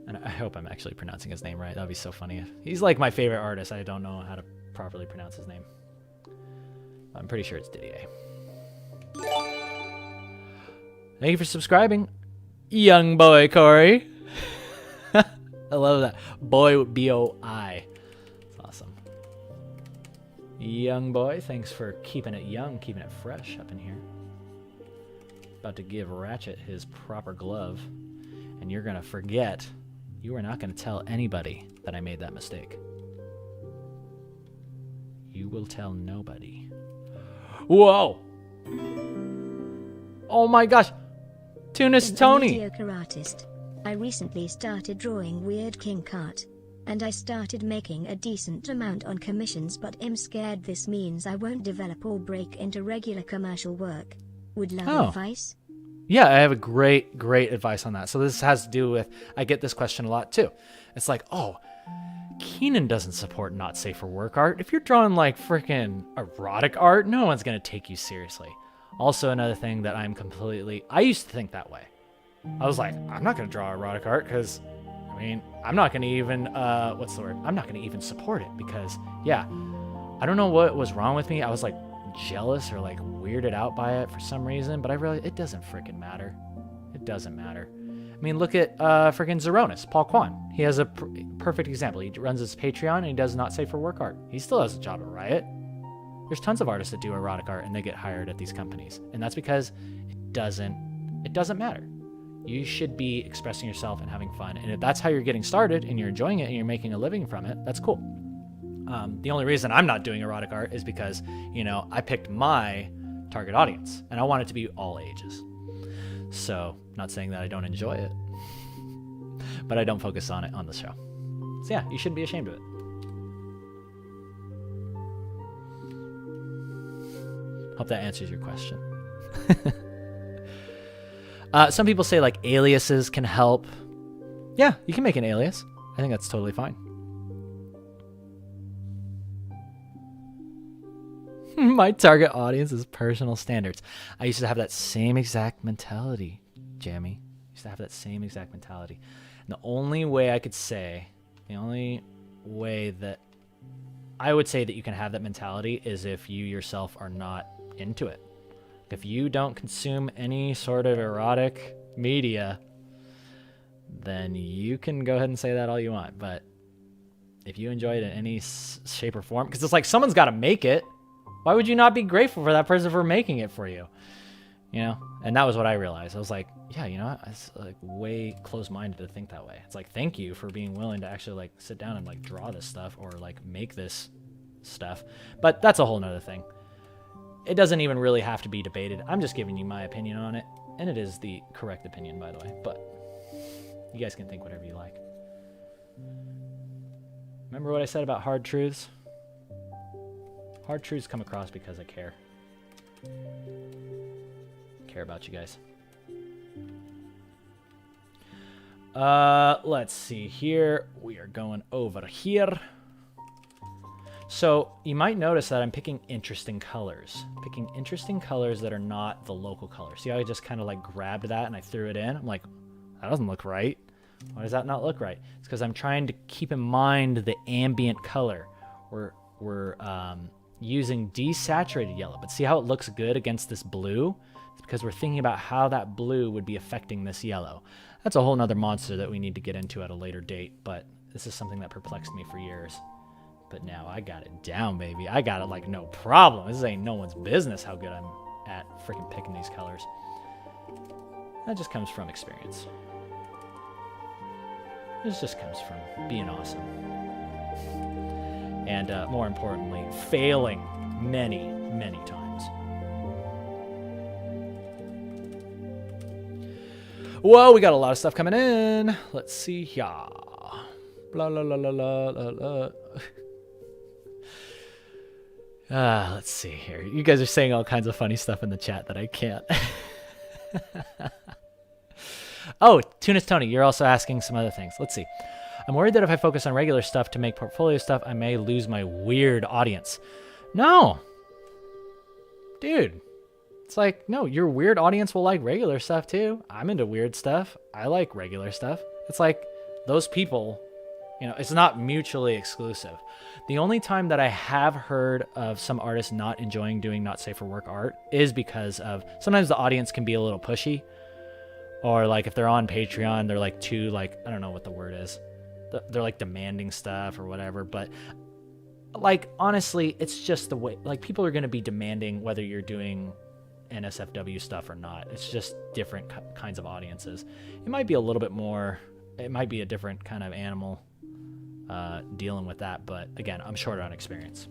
And I hope I'm actually pronouncing his name right. That'd be so funny. He's like my favorite artist. I don't know how to properly pronounce his name. I'm pretty sure it's Didier. Thank you for subscribing, young boy Corey. I love that. Boy, B-O-I. It's awesome. Young boy, thanks for keeping it young, keeping it fresh up in here. About to give Ratchet his proper glove. And you're going to forget. You are not going to tell anybody that I made that mistake. You will tell nobody. Whoa! Oh my gosh! Tunis Tony! I'm a mediocre artist. I recently started drawing weird kink art. And I started making a decent amount on commissions, but I'm scared this means I won't develop or break into regular commercial work. Would love advice? Yeah, I have a great advice on that. So this has to do with, I get this question a lot too. It's like, oh, Keenan doesn't support not safe for work art. If you're drawing like freaking erotic art, no one's going to take you seriously. Also, another thing that I used to think that way. I was like, I'm not going to draw erotic art because, I mean, I'm not going to even, I'm not going to even support it because, yeah, I don't know what was wrong with me. I was like jealous or like weirded out by it for some reason, but I realized it doesn't freaking matter. It doesn't matter. I mean, look at freaking Zeronis, Paul Kwan. He has a perfect example. He runs his Patreon and he does not safe for work art. He still has a job at Riot. There's tons of artists that do erotic art and they get hired at these companies. And that's because it doesn't matter. You should be expressing yourself and having fun. And if that's how you're getting started and you're enjoying it and you're making a living from it, that's cool. The only reason I'm not doing erotic art is because, you know, I picked my target audience and I want it to be all ages. So, not saying that I don't enjoy it, but I don't focus on it on the show. So yeah, you shouldn't be ashamed of it. Hope that answers your question. Some people say like aliases can help. Yeah, you can make an alias. I think that's totally fine. My target audience is personal standards. I used to have that same exact mentality, Jamie. I used to have that same exact mentality. And the only way I would say that you can have that mentality is if you yourself are not into it. If you don't consume any sort of erotic media, then you can go ahead and say that all you want. But if you enjoy it in any shape or form, because it's like someone's got to make it. Why would you not be grateful for that person for making it for you? You know? And that was what I realized. I was like, yeah, you know what? I was like way close-minded to think that way. It's like, thank you for being willing to actually like sit down and like draw this stuff or like make this stuff. But that's a whole nother thing. It doesn't even really have to be debated. I'm just giving you my opinion on it. And it is the correct opinion, by the way. But you guys can think whatever you like. Remember what I said about hard truths? Hard truths come across because I care. Care about you guys. Let's see here. We are going over here. So you might notice that I'm picking interesting colors. Picking interesting colors that are not the local color. See how I just kind of like grabbed that and I threw it in? I'm like, that doesn't look right. Why does that not look right? It's because I'm trying to keep in mind the ambient color. We're using desaturated yellow, but see how it looks good against this blue? It's because we're thinking about how that blue would be affecting this yellow. That's a whole nother monster that we need to get into at a later date, but this is something that perplexed me for years. But now I got it down, baby. I got it like no problem. This ain't no one's business how good I'm at freaking picking these colors. That just comes from experience. This just comes from being awesome. And more importantly, failing many, many times. Whoa, we got a lot of stuff coming in. Let's see here. Blah, blah, blah, blah, blah, blah. Let's see here. You guys are saying all kinds of funny stuff in the chat that I can't. Oh, Tunis Tony, you're also asking some other things. Let's see. I'm worried that if I focus on regular stuff to make portfolio stuff, I may lose my weird audience. No. Dude. It's like, no, your weird audience will like regular stuff too. I'm into weird stuff. I like regular stuff. It's like those people, you know, it's not mutually exclusive. The only time that I have heard of some artists not enjoying doing not safe for work art is because of sometimes the audience can be a little pushy. Or like if they're on Patreon, they're like too like, I don't know what the word is. They're like demanding stuff or whatever. But like, honestly, it's just the way, like people are going to be demanding whether you're doing NSFW stuff or not. It's just different kinds of audiences. It might be a little bit more, it might be a different kind of animal dealing with that. But again, I'm short on experience.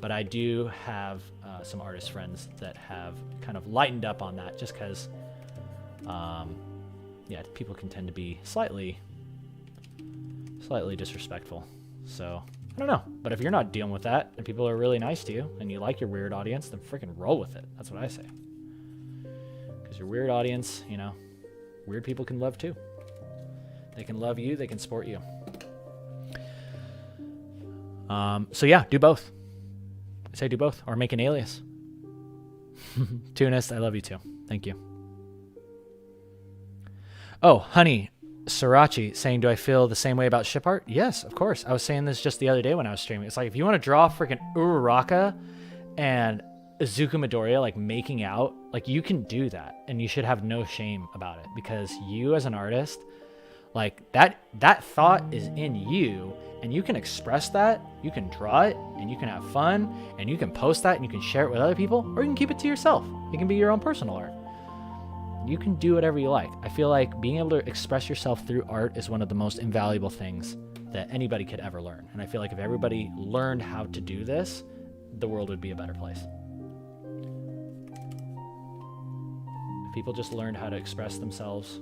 But I do have some artist friends that have kind of lightened up on that just because, yeah, people can tend to be slightly disrespectful. So I don't know. But if you're not dealing with that and people are really nice to you and you like your weird audience, then freaking roll with it. That's what I say. Because your weird audience, you know, weird people can love too. They can love you. They can support you. So yeah, do both. I say do both or make an alias. Tunist, I love you too. Thank you. Oh, honey, Sriracha saying, do I feel the same way about ship art? Yes, of course. I was saying this just the other day when I was streaming. It's like, if you want to draw freaking Uraraka and Izuku Midoriya, like, making out, like, you can do that. And you should have no shame about it. Because you, as an artist, like, that thought is in you. And you can express that. You can draw it. And you can have fun. And you can post that. And you can share it with other people. Or you can keep it to yourself. It can be your own personal art. You can do whatever you like. I feel like being able to express yourself through art is one of the most invaluable things that anybody could ever learn. And I feel like if everybody learned how to do this, the world would be a better place. If people just learned how to express themselves,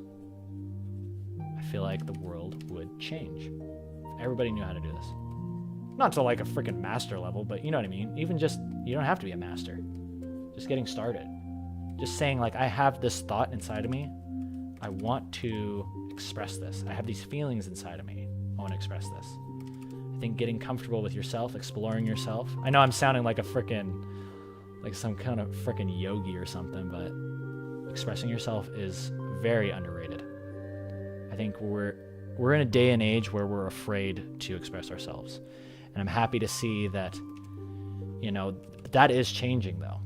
I feel like the world would change. If everybody knew how to do this. Not to like a freaking master level, but you know what I mean? Even just, you don't have to be a master. Just getting started. Just saying, like, I have this thought inside of me. I want to express this. I have these feelings inside of me. I want to express this. I think getting comfortable with yourself, exploring yourself. I know I'm sounding like a freaking, like some kind of freaking yogi or something, but expressing yourself is very underrated. I think we're in a day and age where we're afraid to express ourselves. And I'm happy to see that, you know, that is changing, though.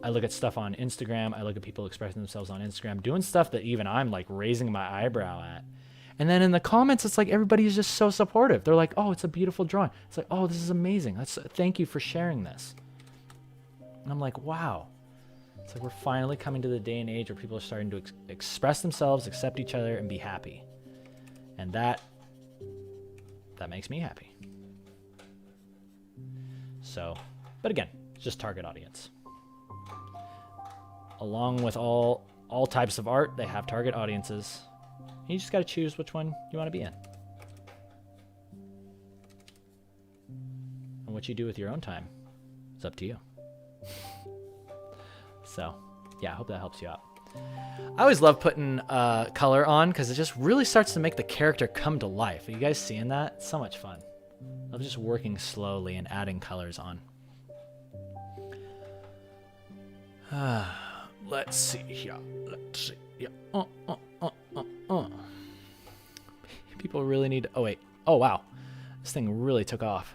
I look at stuff on Instagram. I look at people expressing themselves on Instagram, doing stuff that even I'm like raising my eyebrow at. And then in the comments, it's like everybody is just so supportive. They're like, oh, it's a beautiful drawing. It's like, oh, this is amazing. Thank you for sharing this. And I'm like, wow. It's like we're finally coming to the day and age where people are starting to express themselves, accept each other, and be happy. And that makes me happy. So, but again, it's just target audience. Along with all types of art, they have target audiences. You just got to choose which one you want to be in. And what you do with your own time is up to you. So, yeah, I hope that helps you out. I always love putting color on because it just really starts to make the character come to life. Are you guys seeing that? It's so much fun. of just working slowly and adding colors on. Let's see here. Let's see. Yeah. People really need to... Oh, wait. Oh, wow. This thing really took off.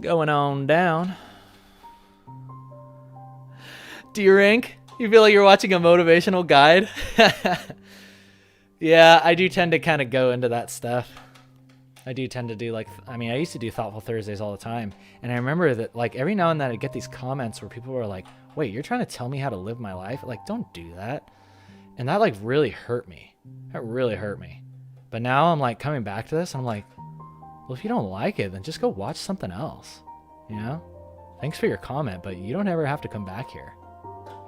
Going on down. D-Rank, you feel like you're watching a motivational guide? Yeah, I do tend to kind of go into that stuff. I do tend to do, like, I mean, I used to do Thoughtful Thursdays all the time. And I remember that, like, every now and then I get these comments where people were like, wait, you're trying to tell me how to live my life? Like, don't do that. And that, like, really hurt me. That really hurt me. But now I'm, like, coming back to this, and I'm like, well, if you don't like it, then just go watch something else. You know? Thanks for your comment, but you don't ever have to come back here.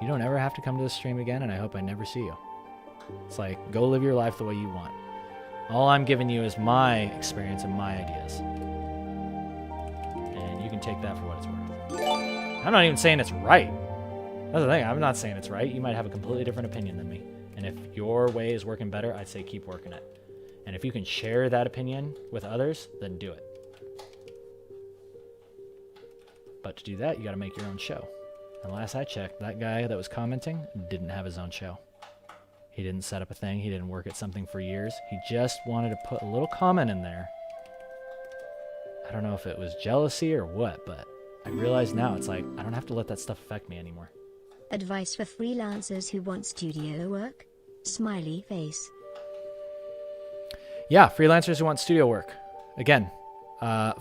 You don't ever have to come to the stream again, and I hope I never see you. It's like, go live your life the way you want. All I'm giving you is my experience and my ideas. And you can take that for what it's worth. I'm not even saying it's right. That's the thing. I'm not saying it's right. You might have a completely different opinion than me. And if your way is working better, I'd say keep working it. And if you can share that opinion with others, then do it. But to do that, you got to make your own show. And last I checked, that guy that was commenting didn't have his own show. He didn't set up a thing. He didn't work at something for years. He just wanted to put a little comment in there. I don't know if it was jealousy or what, but I realize now it's like, I don't have to let that stuff affect me anymore. Advice for freelancers who want studio work? Smiley face. Yeah, freelancers who want studio work. Again,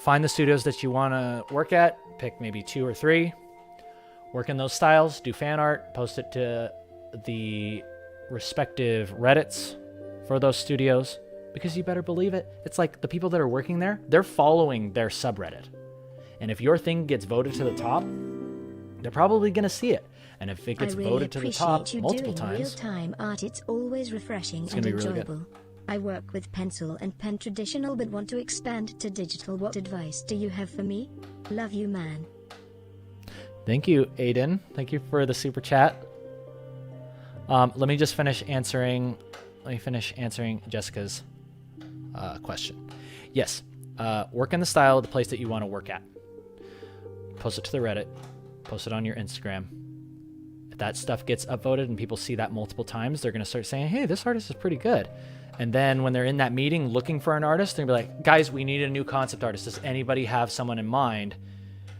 find the studios that you want to work at. Pick maybe 2 or 3. Work in those styles. Do fan art. Post it to the respective Reddits for those studios, because you better believe it. It's like the people that are working there, they're following their subreddit. And if your thing gets voted to the top, they're probably going to see it. And if it gets voted to the top multiple times, real-time art, it's always refreshing and enjoyable. Really good. I work with pencil and pen traditional but want to expand to digital. What advice do you have for me? Love you, man. Thank you, Aiden. Thank you for the super chat. Let me just finish answering. Jessica's question. Yes, work in the style of the place that you want to work at. Post it to the Reddit. Post it on your Instagram. If that stuff gets upvoted and people see that multiple times, they're going to start saying, hey, this artist is pretty good. And then when they're in that meeting looking for an artist, they're going to be like, guys, we need a new concept artist. Does anybody have someone in mind?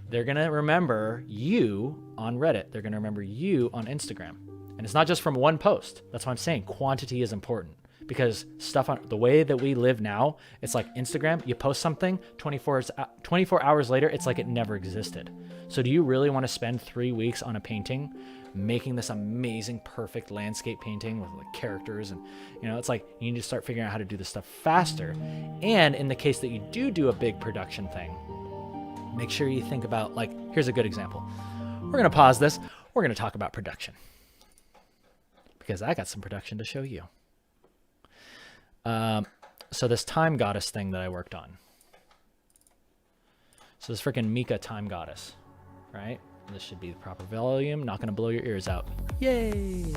They're going to remember you on Reddit. They're going to remember you on Instagram. And it's not just from one post. That's why I'm saying quantity is important, because stuff on the way that we live now, it's like Instagram, you post something 24 hours later, it's like it never existed. So do you really want to spend 3 weeks on a painting, making this amazing, perfect landscape painting with like characters? And, you know, it's like you need to start figuring out how to do this stuff faster. And in the case that you do a big production thing, make sure you think about, like, here's a good example. We're going to pause this. We're going to talk about production, because I got some production to show you. So this time goddess thing that I worked on. So this freaking Mika time goddess, right? This should be the proper volume. Not going to blow your ears out. Yay!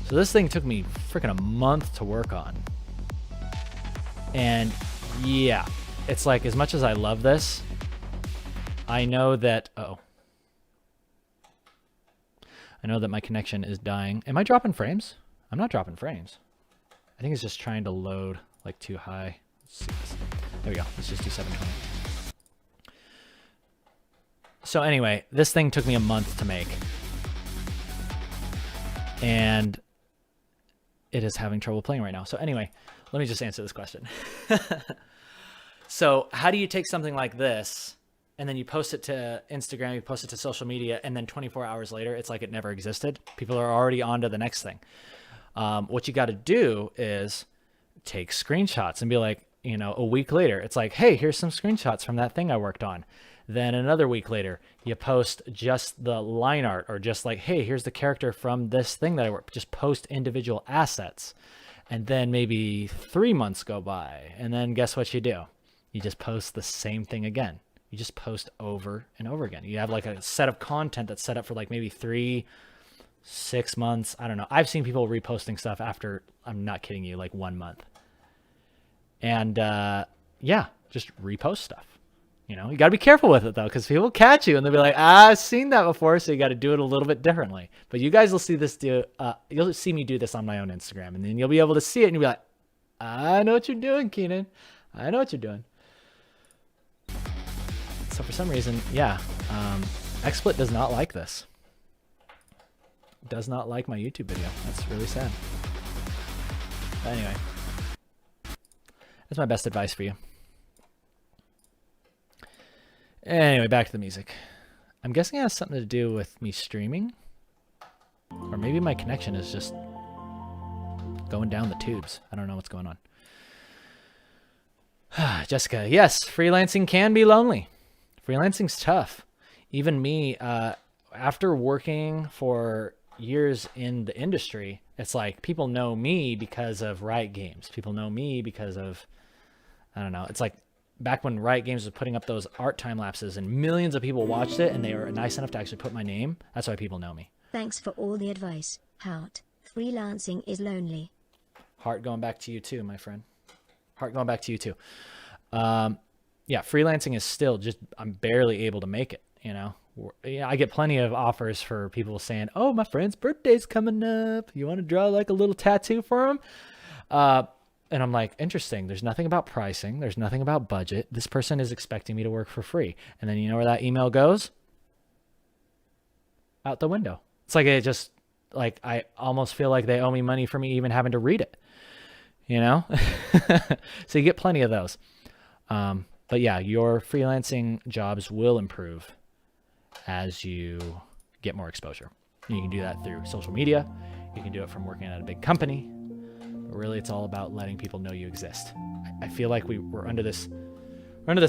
So this thing took me freaking a month to work on. And yeah, it's like, as much as I love this, I know that, I know that my connection is dying. Am I dropping frames? I'm not dropping frames. I think it's just trying to load like too high. Let's see this. There we go. Let's just do 720. So anyway, this thing took me a month to make. And it is having trouble playing right now. So anyway, let me just answer this question. So how do you take something like this and then you post it to Instagram, you post it to social media, and then 24 hours later, it's like it never existed? People are already on to the next thing. What you got to do is take screenshots and be like, you know, a week later, it's like, hey, here's some screenshots from that thing I worked on. Then another week later, you post just the line art, or just like, hey, here's the character from this thing that I worked. Just post individual assets. And then maybe 3 months go by. And then guess what you do? You just post the same thing again. You just post over and over again. You have like a set of content that's set up for like maybe 3, 6 months. I don't know. I've seen people reposting stuff after, I'm not kidding you, like 1 month. And yeah, just repost stuff. You know, you got to be careful with it though, because people catch you and they'll be like, I've seen that before. So you got to do it a little bit differently. But you guys will see this you'll see me do this on my own Instagram, and then you'll be able to see it and you'll be like, I know what you're doing, Keenan. I know what you're doing. So for some reason, yeah, XSplit does not like this. Does not like my YouTube video. That's really sad. But anyway, that's my best advice for you. Anyway, back to the music. I'm guessing it has something to do with me streaming. Or maybe my connection is just going down the tubes. I don't know what's going on. Jessica, yes, freelancing can be lonely. Freelancing's tough. Even me, after working for years in the industry, it's like people know me because of Riot Games. People know me because of, I don't know, it's like back when Riot Games was putting up those art time lapses and millions of people watched it and they were nice enough to actually put my name. That's why people know me. Thanks for all the advice, Heart. Freelancing is lonely. Heart, going back to you too, my friend. Heart, going back to you too. Yeah, freelancing is still just, I'm barely able to make it, you know. Yeah, I get plenty of offers for people saying, oh, my friend's birthday's coming up. You want to draw like a little tattoo for him? And I'm like, interesting. There's nothing about pricing. There's nothing about budget. This person is expecting me to work for free. And then you know where that email goes? Out the window. It's like it just, like, I almost feel like they owe me money for me even having to read it. You know? So you get plenty of those. But yeah, your freelancing jobs will improve as you get more exposure. You can do that through social media. You can do it from working at a big company. But really, it's all about letting people know you exist. I feel like we're under this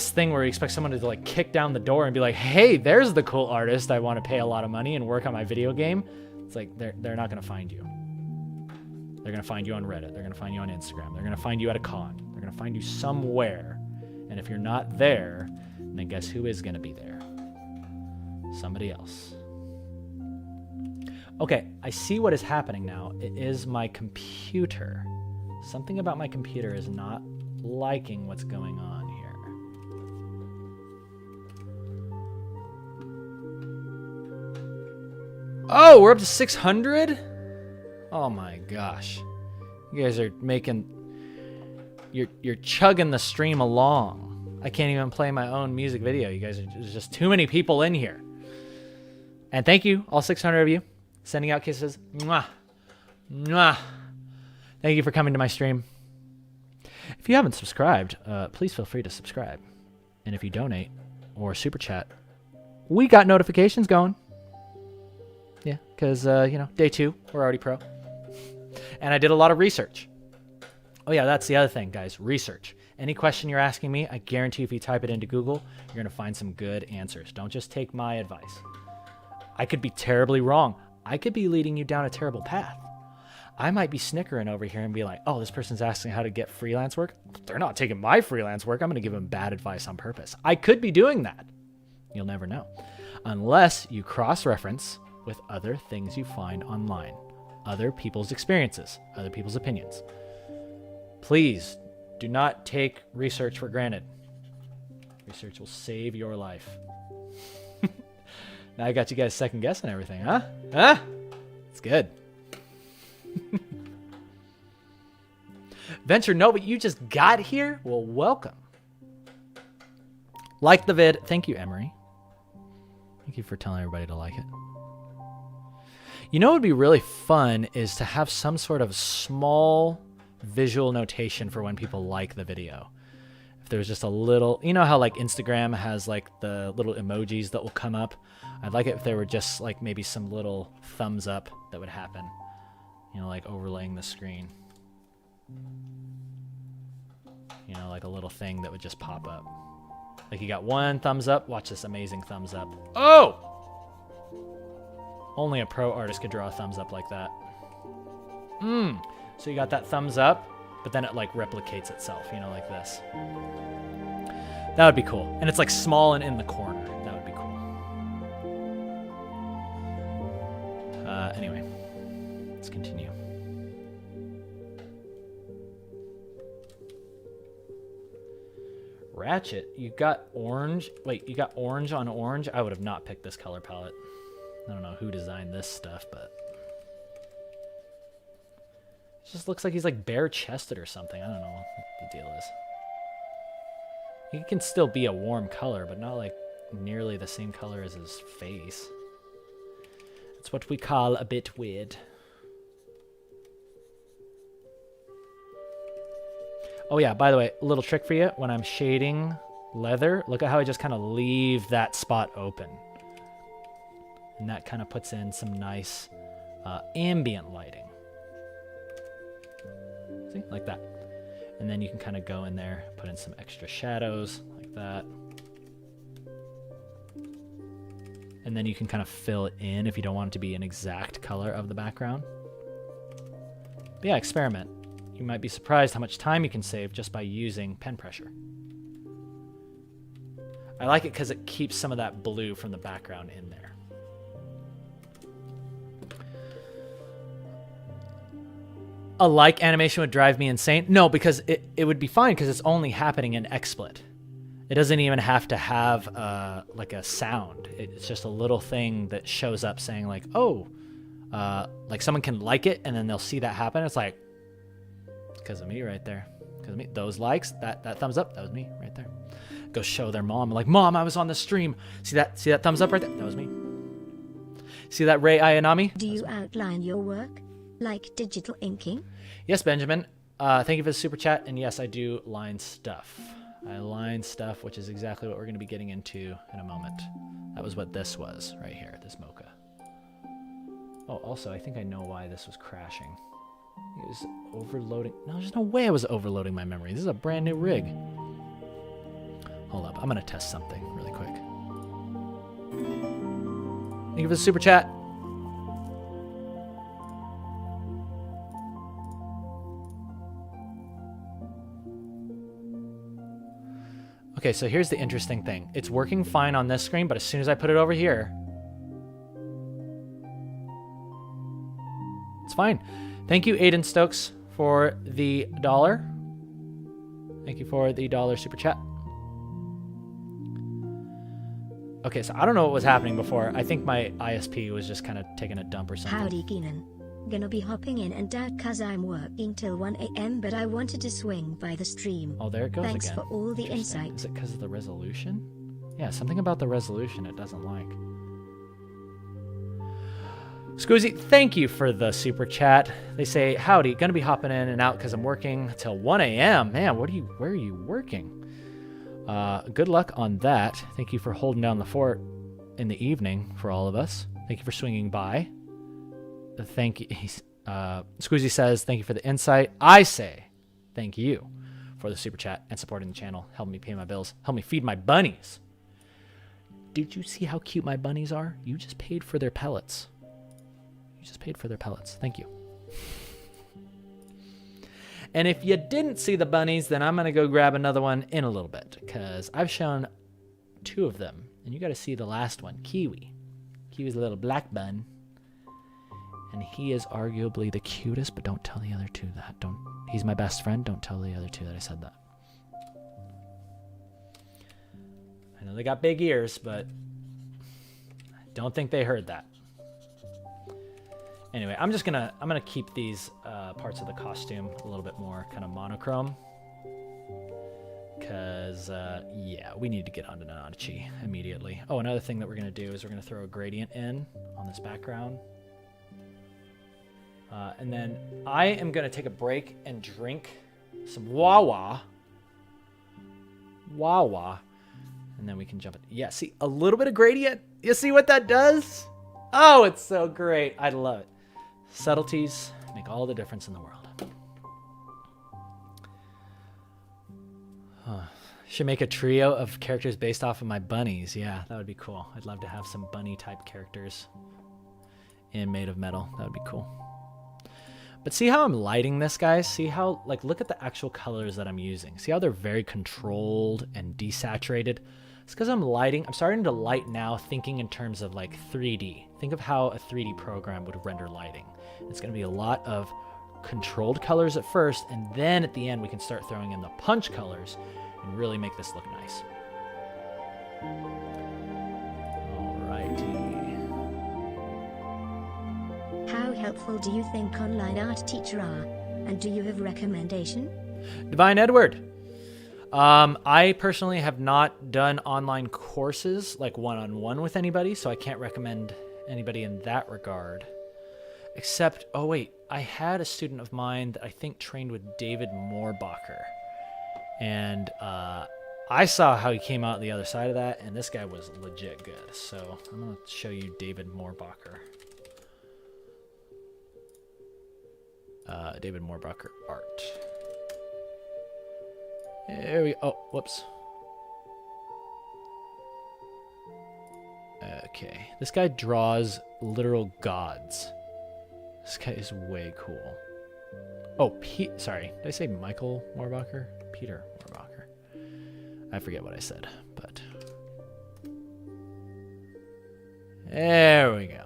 thing where we expect someone to like kick down the door and be like, hey, there's the cool artist I want to pay a lot of money and work on my video game. It's like they're not going to find you. They're going to find you on Reddit. They're going to find you on Instagram. They're going to find you at a con. They're going to find you somewhere. And if you're not there, then guess who is going to be there? Somebody else. Okay, I see what is happening now. It is my computer. Something about my computer is not liking what's going on here. Oh, we're up to 600? Oh my gosh. You guys are making... You're chugging the stream along. I can't even play my own music video. You guys there's just too many people in here. And thank you, all 600 of you. Sending out kisses. Mwah. Mwah. Thank you for coming to my stream. If you haven't subscribed, please feel free to subscribe. And if you donate or super chat, we got notifications going. Yeah, because, you know, day 2, we're already pro. And I did a lot of research. Oh, yeah, that's the other thing, guys. Research. Any question you're asking me, I guarantee if you type it into Google, you're going to find some good answers. Don't just take my advice. I could be terribly wrong. I could be leading you down a terrible path. I might be snickering over here and be like, oh, this person's asking how to get freelance work. They're not taking my freelance work. I'm going to give them bad advice on purpose. I could be doing that. You'll never know. Unless you cross-reference with other things you find online. Other people's experiences. Other people's opinions. Please do not take research for granted. Research will save your life. Now I got you guys second guessing everything, huh? Huh? It's good. Venture, no, but you just got here? Well, welcome. Like the vid. Thank you, Emery. Thank you for telling everybody to like it. You know what would be really fun is to have some sort of small visual notation for when people like the video. If there's just a little, you know how like Instagram has like the little emojis that will come up? I'd like it if there were just like maybe some little thumbs up that would happen. You know, like overlaying the screen. You know, like a little thing that would just pop up. Like you got one thumbs up, watch this amazing thumbs up. Oh! Only a pro artist could draw a thumbs up like that. So you got that thumbs up, but then it like replicates itself, you know, like this. That would be cool. And it's like small and in the corner. That would be cool. Anyway, let's continue. Ratchet, you got orange. Wait, you got orange on orange? I would have not picked this color palette. I don't know who designed this stuff, but it just looks like he's like bare-chested or something. I don't know what the deal is. He can still be a warm color, but not like nearly the same color as his face. It's what we call a bit weird. Oh yeah, by the way, a little trick for you. When I'm shading leather, look at how I just kind of leave that spot open. And that kind of puts in some nice ambient lighting. See, like that. And then you can kind of go in there, put in some extra shadows, like that. And then you can kind of fill it in if you don't want it to be an exact color of the background. But yeah, experiment. You might be surprised how much time you can save just by using pen pressure. I like it because it keeps some of that blue from the background in there. A like animation would drive me insane. No, because it would be fine because it's only happening in XSplit. It doesn't even have to have like a sound. It's just a little thing that shows up saying like, oh, like someone can like it and then they'll see that happen. It's like, it's because of me right there. Because of me. Those likes, that thumbs up, that was me right there. Go show their mom. Like, Mom, I was on the stream. See that thumbs up right there? That was me. See that Ray Ayanami? Do you outline your work? Like digital inking? Yes, Benjamin. Thank you for the super chat. And yes, I do line stuff. I line stuff, which is exactly what we're going to be getting into in a moment. That was what this was right here, this mocha. Oh, also, I think I know why this was crashing. It was overloading. No, there's no way I was overloading my memory. This is a brand new rig. Hold up. I'm going to test something really quick. Thank you for the super chat. Okay, so here's the interesting thing. It's working fine on this screen, but as soon as I put it over here, it's fine. Thank you, Aiden Stokes, for the $1. Thank you for the $1 super chat. Okay, so I don't know what was happening before. I think my ISP was just kind of taking a dump or something. Howdy, Keenan. Gonna be hopping in and out cause I'm working till 1 a.m. but I wanted to swing by the stream. Oh, there it goes Thanks again. for all the insight. Is it because of the resolution? Yeah, something about the resolution it doesn't like. Scoozy, thank you for the super chat. They say, howdy, gonna be hopping in and out because I'm working till 1 a.m. Man, where are you working? Good luck on that. Thank you for holding down the fort in the evening for all of us. Thank you for swinging by. Thank you. Squeezy says, thank you for the insight. I say, thank you for the super chat and supporting the channel. Help me pay my bills. Help me feed my bunnies. Did you see how cute my bunnies are? You just paid for their pellets. You just paid for their pellets. Thank you. And if you didn't see the bunnies, then I'm going to go grab another one in a little bit because I've shown 2 of them. And you got to see the last one, Kiwi. Kiwi's a little black bun. And he is arguably the cutest, but don't tell the other 2 that. He's my best friend. Don't tell the other 2 that I said that. I know they got big ears, but I don't think they heard that. Anyway, I'm gonna keep these parts of the costume a little bit more kind of monochrome. Cause yeah, we need to get onto Nanachi immediately. Oh, another thing that we're gonna do is we're gonna throw a gradient in on this background. And then I am going to take a break and drink some Wawa. And then we can jump it. Yeah, see, a little bit of gradient. You see what that does? Oh, it's so great. I love it. Subtleties make all the difference in the world. Should make a trio of characters based off of my bunnies. Yeah, that would be cool. I'd love to have some bunny-type characters in Made of Metal. That would be cool. But see how I'm lighting this, guys? See how, like, look at the actual colors that I'm using. See how they're very controlled and desaturated? It's because I'm starting to light now thinking in terms of, like, 3D. Think of how a 3D program would render lighting. It's going to be a lot of controlled colors at first, and then at the end we can start throwing in the punch colors and really make this look nice. Alrighty. How helpful do you think online art teacher are? And do you have recommendation? Divine Edward. I personally have not done online courses like one-on-one with anybody, so I can't recommend anybody in that regard. Except, oh wait, I had a student of mine that I think trained with David Moorbacher. And I saw how he came out the other side of that, and this guy was legit good. So I'm going to show you David Moorbacher. David Moorbacher art. There we go. Oh, whoops. Okay. This guy draws literal gods. This guy is way cool. Oh, sorry. Did I say Michael Moorbacher? Peter Moorbacher. I forget what I said, but... There we go.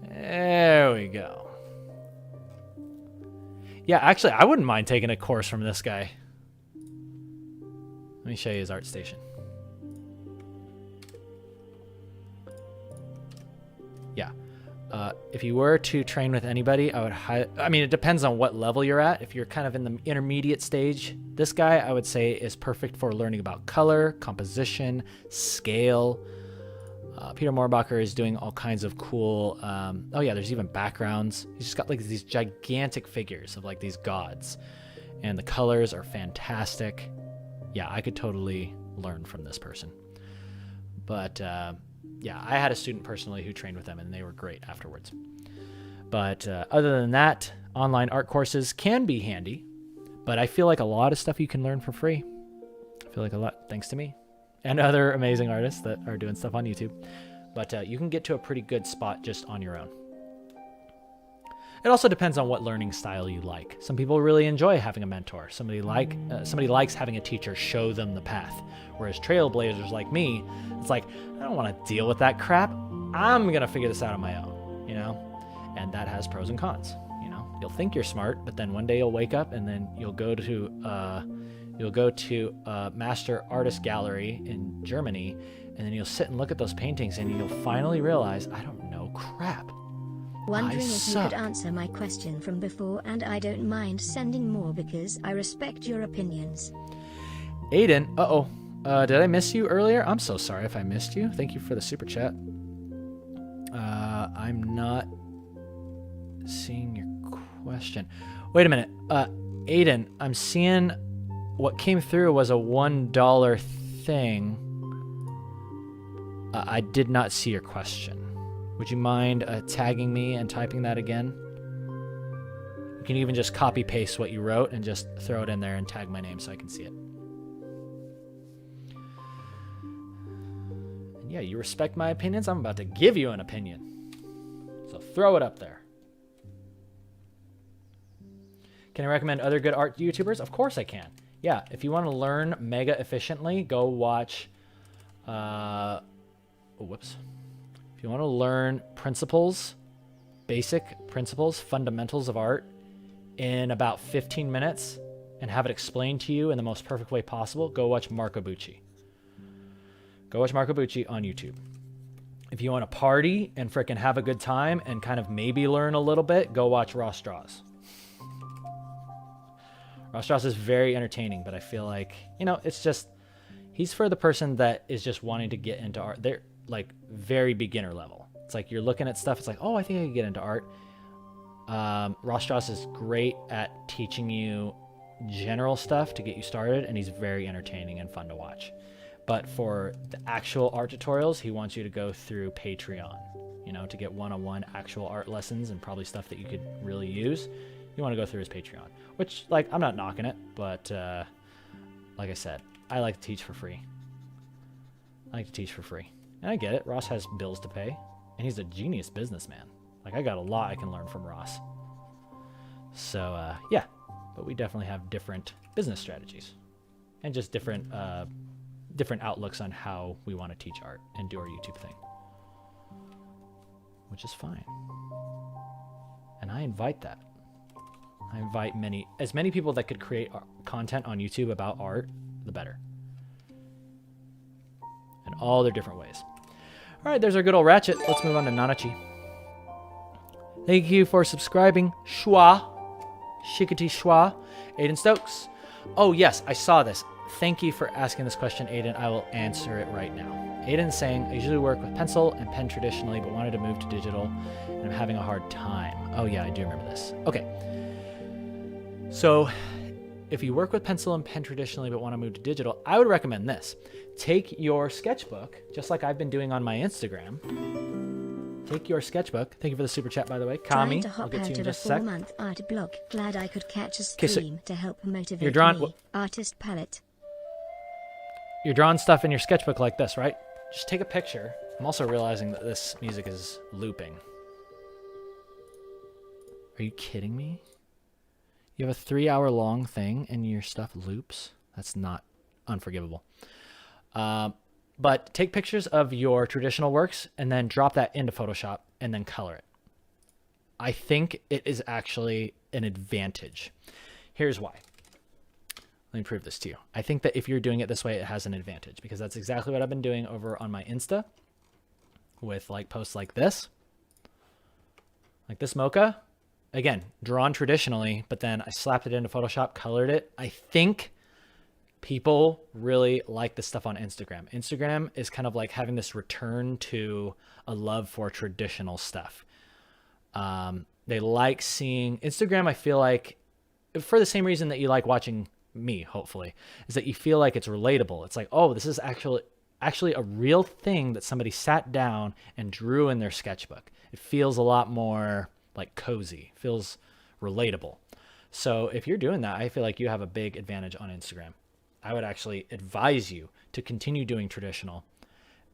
There we go. Yeah, actually, I wouldn't mind taking a course from this guy. Let me show you his art station. Yeah. If you were to train with anybody, I mean, it depends on what level you're at. If you're kind of in the intermediate stage, this guy, I would say, is perfect for learning about color, composition, scale. Peter Moorbacher is doing all kinds of cool, oh yeah, there's even backgrounds. He's just got like these gigantic figures of like these gods. And the colors are fantastic. Yeah, I could totally learn from this person. But yeah, I had a student personally who trained with them, and they were great afterwards. But other than that, online art courses can be handy, but I feel like a lot of stuff you can learn for free. I feel like a lot, thanks to me and other amazing artists that are doing stuff on YouTube. But you can get to a pretty good spot just on your own. It also depends on what learning style you like. Some people really enjoy having a mentor. Somebody likes having a teacher show them the path. Whereas trailblazers like me, it's like, I don't want to deal with that crap. I'm going to figure this out on my own, you know? And that has pros and cons, you know? You'll think you're smart, but then one day you'll wake up and then you'll go to Master Artist Gallery in Germany, and then you'll sit and look at those paintings and you'll finally realize, I don't know crap. Wondering if you could answer my question from before, and I don't mind sending more because I respect your opinions. Aiden, did I miss you earlier? I'm so sorry if I missed you. Thank you for the super chat. I'm not seeing your question. Wait a minute. Aiden, I'm seeing what came through was a $1 thing. I did not see your question. Would you mind tagging me and typing that again? You can even just copy paste what you wrote and just throw it in there and tag my name so I can see it. And yeah, you respect my opinions? I'm about to give you an opinion. So throw it up there. Can I recommend other good art YouTubers? Of course I can. Yeah, if you want to learn mega efficiently, go watch... whoops. If you want to learn principles, basic principles, fundamentals of art in about 15 minutes and have it explained to you in the most perfect way possible, go watch Marco Bucci. Go watch Marco Bucci on YouTube. If you want to party and frickin' have a good time and kind of maybe learn a little bit, go watch Ross Strauss. Ross Strauss is very entertaining, but I feel like, you know, it's just, he's for the person that is just wanting to get into art. They're like very beginner level. It's like you're looking at stuff. It's like, oh, I think I can get into art. Ross Strauss is great at teaching you general stuff to get you started, and he's very entertaining and fun to watch. But for the actual art tutorials, he wants you to go through Patreon, you know, to get one-on-one actual art lessons and probably stuff that you could really use. You want to go through his Patreon, which, like, I'm not knocking it, but like I said, I like to teach for free. And I get it. Ross has bills to pay, and he's a genius businessman. Like, I got a lot I can learn from Ross. So, yeah. But we definitely have different business strategies and just different outlooks on how we want to teach art and do our YouTube thing, which is fine. And I invite that. I invite as many people that could create content on YouTube about art the better. In all their different ways. All right, there's our good old Ratchet. Let's move on to Nanachi. Thank you for subscribing, Schwa. Shikati Schwa. Aiden Stokes. Oh, yes, I saw this. Thank you for asking this question, Aiden. I will answer it right now. Aiden's saying, I usually work with pencil and pen traditionally, but wanted to move to digital, and I'm having a hard time. Oh, yeah, I do remember this. Okay. So, if you work with pencil and pen traditionally, but want to move to digital, I would recommend this. Take your sketchbook, just like I've been doing on my Instagram. Take your sketchbook. Thank you for the super chat, by the way. Kami, I'll get to you in just a sec. 4-month art block. Glad I could catch a stream to help motivate you're drawing, me. Artist palette. You're drawing stuff in your sketchbook like this, right? Just take a picture. I'm also realizing that this music is looping. Are you kidding me? You have a 3-hour-long thing and your stuff loops? That's not unforgivable. But take pictures of your traditional works and then drop that into Photoshop and then color it. I think it is actually an advantage. Here's why. Let me prove this to you. I think that if you're doing it this way, it has an advantage because that's exactly what I've been doing over on my Insta with like posts like this. Like this mocha. Again, drawn traditionally, but then I slapped it into Photoshop, colored it. I think people really like this stuff on Instagram. Instagram is kind of like having this return to a love for traditional stuff. They like seeing Instagram. I feel like for the same reason that you like watching me, hopefully, is that you feel like it's relatable. It's like, oh, this is actually a real thing that somebody sat down and drew in their sketchbook. It feels a lot more like cozy, feels relatable. So if you're doing that, I feel like you have a big advantage on Instagram. I would actually advise you to continue doing traditional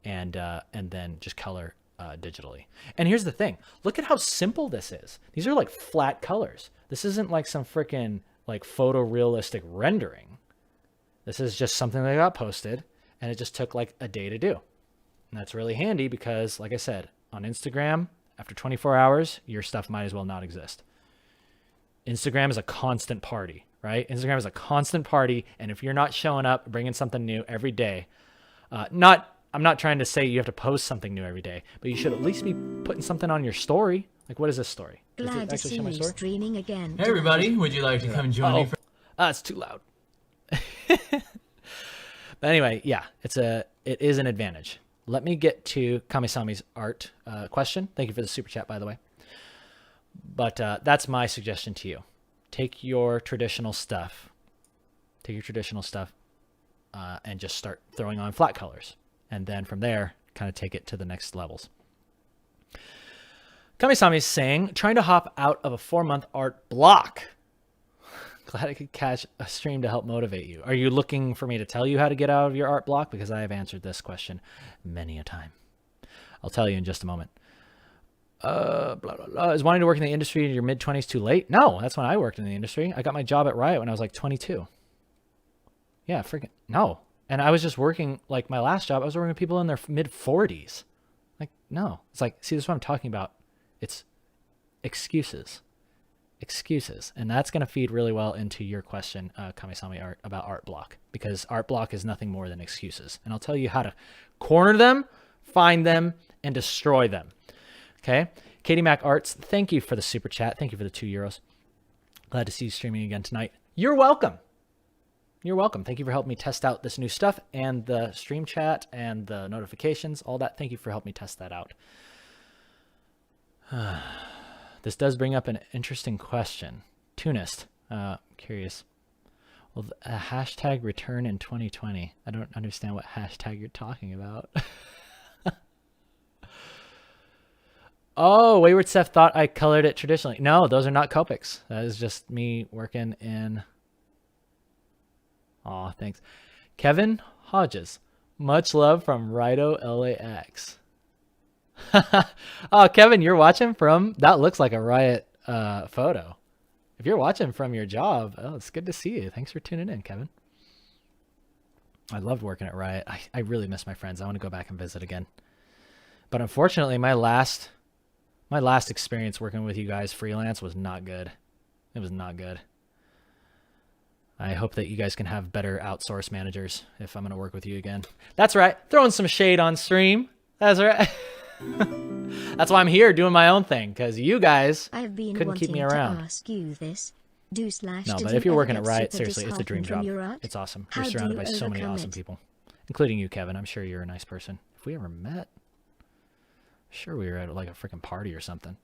and then just color digitally. And here's the thing. Look at how simple this is. These are like flat colors. This isn't like some freaking like photorealistic rendering. This is just something that got posted and it just took like a day to do. And that's really handy because, like I said, on Instagram, after 24 hours, your stuff might as well not exist. Instagram is a constant party, right? Instagram is a constant party, and if you're not showing up, bringing something new every day, I'm not trying to say you have to post something new every day, but you should at least be putting something on your story. Like, what is this story? Glad to see you streaming again. Hey everybody, would you like to come join me for... It's too loud. But anyway, yeah, it is an advantage. Let me get to Kamisami's art question. Thank you for the super chat, by the way. But that's my suggestion to you. Take your traditional stuff. And just start throwing on flat colors. And then from there, kind of take it to the next levels. Kamisami is saying, trying to hop out of a 4-month art block. Glad I could catch a stream to help motivate you. Are you looking for me to tell you how to get out of your art block? Because I have answered this question many a time. I'll tell you in just a moment. Blah, blah, blah. Is wanting to work in the industry in your mid-20s too late? No, that's when I worked in the industry. I got my job at Riot when I was like 22. Yeah, freaking no. And I was just working, like my last job, I was working with people in their mid-40s. Like, no. It's like, see, this is what I'm talking about. It's excuses. Excuses. And that's going to feed really well into your question, Kamisami, about art block. Because art block is nothing more than excuses. And I'll tell you how to corner them, find them, and destroy them. Okay? Katie Mac Arts, thank you for the super chat. Thank you for the €2. Glad to see you streaming again tonight. You're welcome. You're welcome. Thank you for helping me test out this new stuff and the stream chat and the notifications, all that. Thank you for helping me test that out. This does bring up an interesting question. Tunist, curious. Will the hashtag return in 2020? I don't understand what hashtag you're talking about. Oh, Wayward Seth thought I colored it traditionally. No, those are not Copics. That is just me working in... Aw, thanks. Kevin Hodges. Much love from Rido LAX. Oh, Kevin, you're watching from... That looks like a Riot photo. If you're watching from your job, oh, it's good to see you. Thanks for tuning in, Kevin. I loved working at Riot. I really miss my friends. I want to go back and visit again. But unfortunately, my last experience working with you guys freelance was not good. It was not good. I hope that you guys can have better outsource managers if I'm going to work with you again. That's right. Throwing some shade on stream. That's right. That's why I'm here doing my own thing, because you guys couldn't keep me around. To ask you this. No, but if you're working it right, seriously, it's a dream job. It's awesome. You're surrounded by so many awesome people, including you, Kevin. I'm sure you're a nice person. If we ever met, sure we were at like a freaking party or something.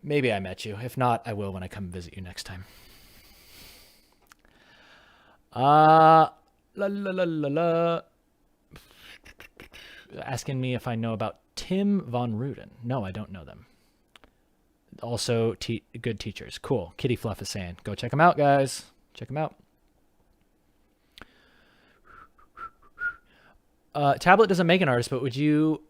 Maybe I met you. If not, I will when I come visit you next time. Asking me if I know about Tim Von Ruden. No, I don't know them. Also, good teachers. Cool. Kitty Fluff is saying, go check them out, guys. Check them out. Tablet doesn't make an artist, but would you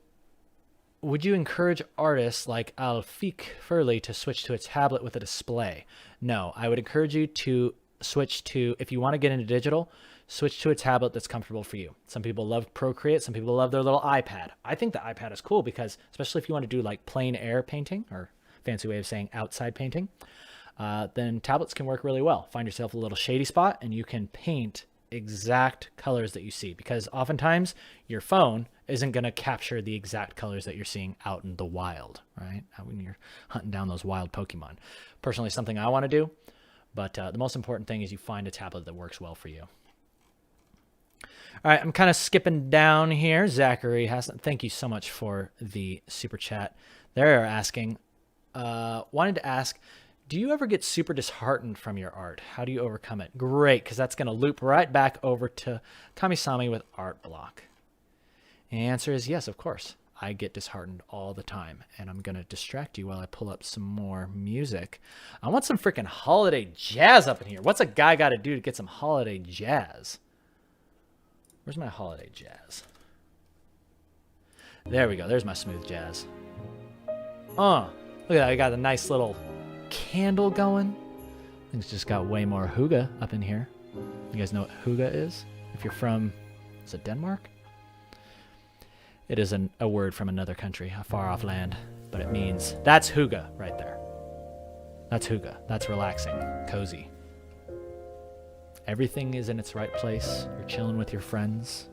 encourage artists like Alfik Furley to switch to a tablet with a display? No, I would encourage you to switch to, if you want to get into digital, switch to a tablet that's comfortable for you. Some people love Procreate. Some people love their little iPad. I think the iPad is cool because, especially if you want to do like plein air painting, or fancy way of saying outside painting, then tablets can work really well. Find yourself a little shady spot and you can paint exact colors that you see, because oftentimes your phone isn't going to capture the exact colors that you're seeing out in the wild, right? When you're hunting down those wild Pokemon. Personally, something I want to do, but the most important thing is you find a tablet that works well for you. All right, I'm kind of skipping down here. Zachary Hassan, thank you so much for the super chat. They're asking, wanted to ask, do you ever get super disheartened from your art? How do you overcome it? Great, because that's going to loop right back over to Kamisami with art block. And the answer is yes, of course. I get disheartened all the time, and I'm going to distract you while I pull up some more music. I want some freaking holiday jazz up in here. What's a guy got to do to get some holiday jazz? Where's my holiday jazz? There we go. There's my smooth jazz. Look at that. I got a nice little candle going. Things just got way more hygge up in here. You guys know what hygge is? If you're from, is it Denmark? It is a word from another country, a far off land, but it means, that's hygge right there. That's hygge. That's relaxing, cozy. Everything is in its right place. You're chilling with your friends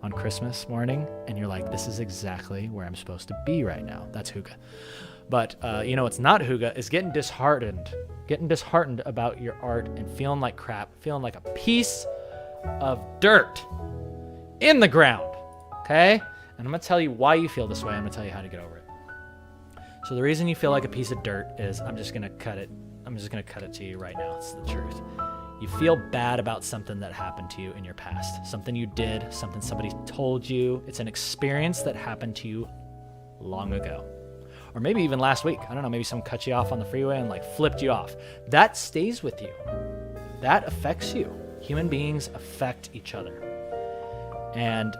on Christmas morning, and you're like, this is exactly where I'm supposed to be right now. That's hygge. But you know what's not hygge is getting disheartened about your art and feeling like crap, feeling like a piece of dirt in the ground, okay? And I'm going to tell you why you feel this way. I'm going to tell you how to get over it. So the reason you feel like a piece of dirt is, I'm just going to cut it to you right now. It's the truth. You feel bad about something that happened to you in your past. Something you did, something somebody told you. It's an experience that happened to you long ago. Or maybe even last week. I don't know, maybe someone cut you off on the freeway and like flipped you off. That stays with you. That affects you. Human beings affect each other. And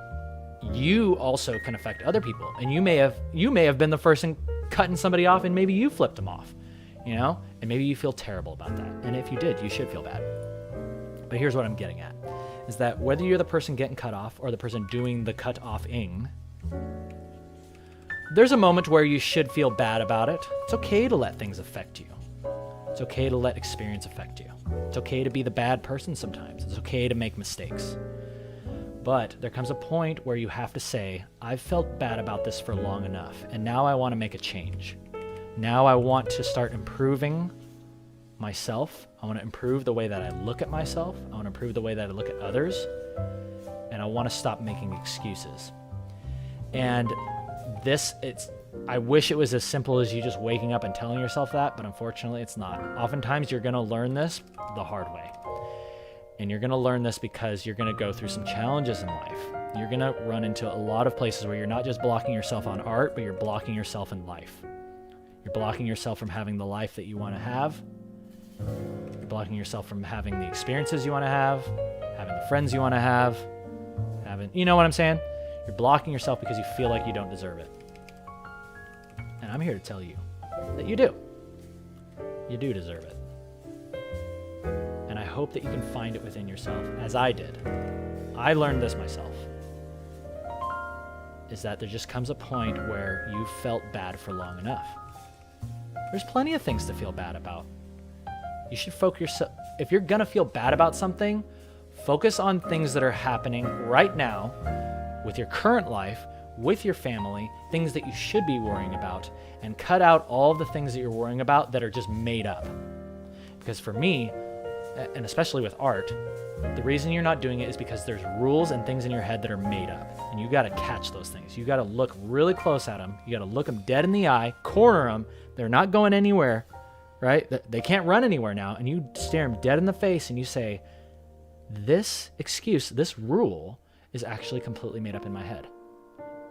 you also can affect other people. And you may have been the person cutting somebody off, and maybe you flipped them off, you know? And maybe you feel terrible about that. And if you did, you should feel bad. But here's what I'm getting at, is that whether you're the person getting cut off or the person doing the cut offing, there's a moment where you should feel bad about it. It's okay to let things affect you. It's okay to let experience affect you. It's okay to be the bad person sometimes. It's okay to make mistakes. But there comes a point where you have to say, I've felt bad about this for long enough, and now I want to make a change. Now I want to start improving myself. I want to improve the way that I look at myself. I want to improve the way that I look at others. And I want to stop making excuses. And I wish it was as simple as you just waking up and telling yourself that, but unfortunately it's not. Oftentimes you're going to learn this the hard way. And you're going to learn this because you're going to go through some challenges in life. You're going to run into a lot of places where you're not just blocking yourself on art, but you're blocking yourself in life. You're blocking yourself from having the life that you want to have. You're blocking yourself from having the experiences you want to have, having the friends you want to have, you know what I'm saying? You're blocking yourself because you feel like you don't deserve it. And I'm here to tell you that you do. You do deserve it. And I hope that you can find it within yourself, as I did. I learned this myself. Is that there just comes a point where you felt bad for long enough. There's plenty of things to feel bad about. You should focus if you're gonna feel bad about something, focus on things that are happening right now with your current life, with your family, things that you should be worrying about, and cut out all the things that you're worrying about that are just made up. Because for me, and especially with art, the reason you're not doing it is because there's rules and things in your head that are made up. And you got to catch those things. You got to look really close at them. You got to look them dead in the eye, corner them. They're not going anywhere, right? They can't run anywhere now. And you stare them dead in the face and you say, this excuse, this rule is actually completely made up in my head.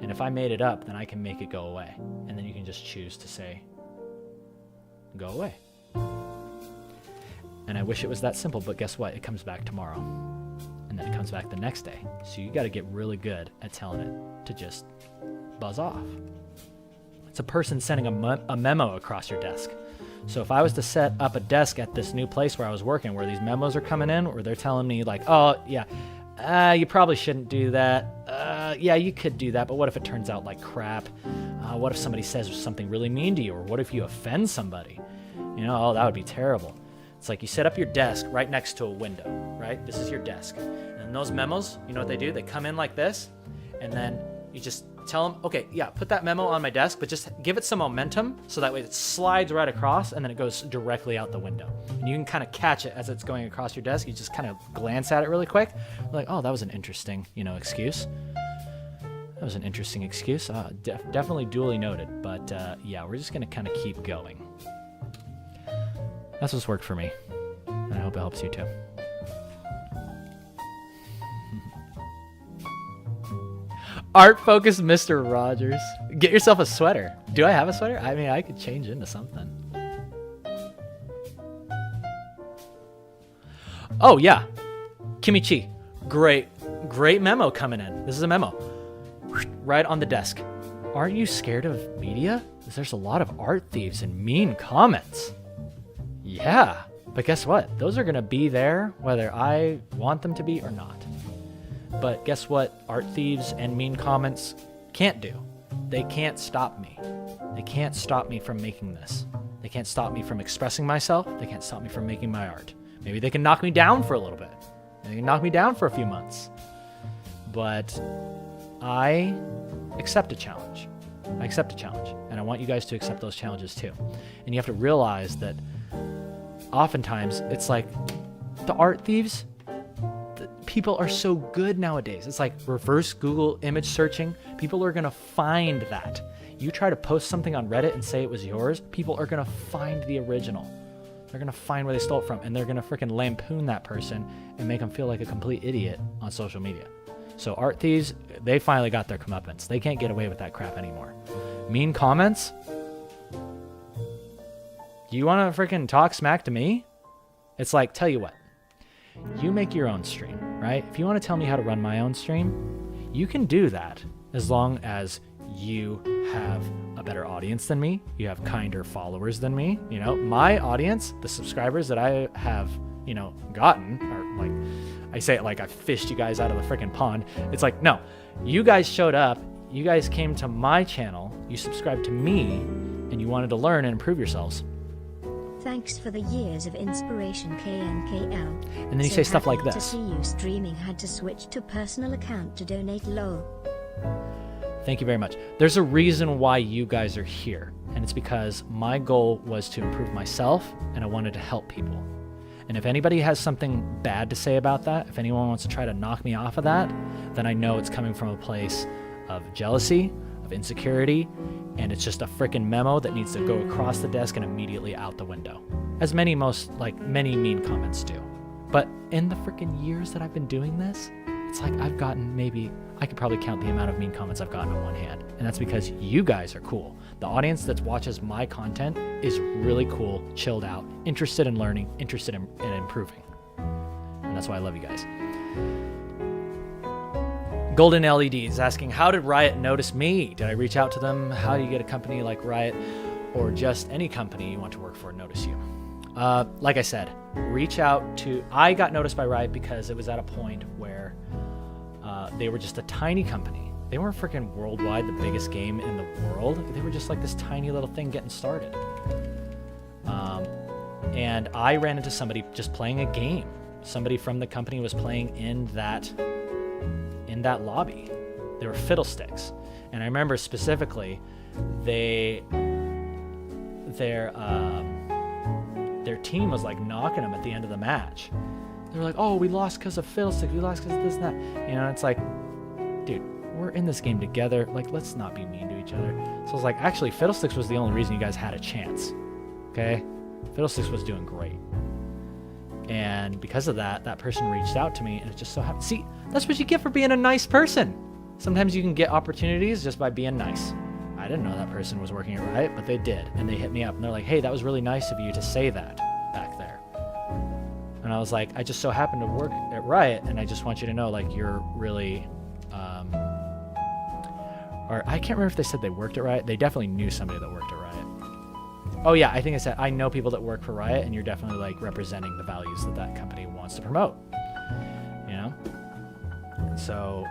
And if I made it up, then I can make it go away. And then you can just choose to say, go away. And I wish it was that simple, but guess what? It comes back tomorrow. And then it comes back the next day. So you got to get really good at telling it to just buzz off. It's a person sending a memo across your desk. So if I was to set up a desk at this new place where I was working, where these memos are coming in, or they're telling me like, oh, yeah, you probably shouldn't do that. Yeah, you could do that, but what if it turns out like crap? What if somebody says something really mean to you? Or what if you offend somebody? You know, oh, that would be terrible. It's like you set up your desk right next to a window, right? This is your desk. And those memos, you know what they do? They come in like this, and then you just tell them, okay, yeah, put that memo on my desk, but just give it some momentum so that way it slides right across and then it goes directly out the window. And you can kind of catch it as it's going across your desk. You just kind of glance at it really quick. Like, oh, that was an interesting, excuse. That was an interesting excuse. Definitely duly noted. But yeah, we're just going to kind of keep going. That's what's worked for me. And I hope it helps you too. Art-focused Mr. Rogers. Get yourself a sweater. Do I have a sweater? I mean, I could change into something. Oh, yeah. Kimichi. Great memo coming in. This is a memo. Right on the desk. Aren't you scared of media? There's a lot of art thieves and mean comments. Yeah, but guess what? Those are going to be there whether I want them to be or not. But guess what art thieves and mean comments can't do? They can't stop me. They can't stop me from making this. They can't stop me from expressing myself. They can't stop me from making my art. Maybe they can knock me down for a little bit. They can knock me down for a few months. But I accept a challenge. I accept a challenge. And I want you guys to accept those challenges too. And you have to realize that oftentimes it's like the art thieves, people are so good nowadays. It's like reverse Google image searching. People are going to find that. You try to post something on Reddit and say it was yours, people are going to find the original. They're going to find where they stole it from, and they're going to freaking lampoon that person and make them feel like a complete idiot on social media. So art thieves, they finally got their comeuppance. They can't get away with that crap anymore. Mean comments? You want to freaking talk smack to me? It's like, tell you what, you make your own stream, right? If you want to tell me how to run my own stream, you can do that as long as you have a better audience than me. You have kinder followers than me. You know, my audience, the subscribers that I have, gotten are like, I say it like I fished you guys out of the freaking pond. It's like, no, you guys showed up. You guys came to my channel. You subscribed to me and you wanted to learn and improve yourselves. Thanks for the years of inspiration, KNKL. And then you say stuff like this. To see you streaming, had to switch to personal account to donate lol. Thank you very much. There's a reason why you guys are here, and it's because my goal was to improve myself, and I wanted to help people. And if anybody has something bad to say about that, if anyone wants to try to knock me off of that, then I know it's coming from a place of jealousy, of insecurity, and it's just a freaking memo that needs to go across the desk and immediately out the window. As many mean comments do. But in the freaking years that I've been doing this, it's like I've gotten I could probably count the amount of mean comments I've gotten in one hand. And that's because you guys are cool. The audience that watches my content is really cool, chilled out, interested in learning, interested in improving. And that's why I love you guys. Golden LED is asking, how did Riot notice me? Did I reach out to them? How do you get a company like Riot or just any company you want to work for notice you? Like I said, reach out to... I got noticed by Riot because it was at a point where they were just a tiny company. They weren't freaking worldwide the biggest game in the world. They were just like this tiny little thing getting started. and I ran into somebody just playing a game. Somebody from the company was playing in that lobby. They were fiddlesticks, and I remember specifically their team was like knocking them at the end of the match. They were like, "Oh, we lost because of fiddlesticks. We lost because of this and that." You know, it's like, dude, we're in this game together. Like, let's not be mean to each other. So I was like, actually, fiddlesticks was the only reason you guys had a chance. Okay, fiddlesticks was doing great, and because of that, that person reached out to me, and it just so happened. See, that's what you get for being a nice person. Sometimes you can get opportunities just by being nice. I didn't know that person was working at Riot, but they did, and they hit me up, and they're like, "Hey, that was really nice of you to say that back there." And I was like, "I just so happen to work at Riot, and I just want you to know, like, you're really," or I can't remember if they said they worked at Riot. They definitely knew somebody that worked at Riot. Oh yeah, I think I said, "I know people that work for Riot, and you're definitely like representing the values that that company wants to promote." You know? So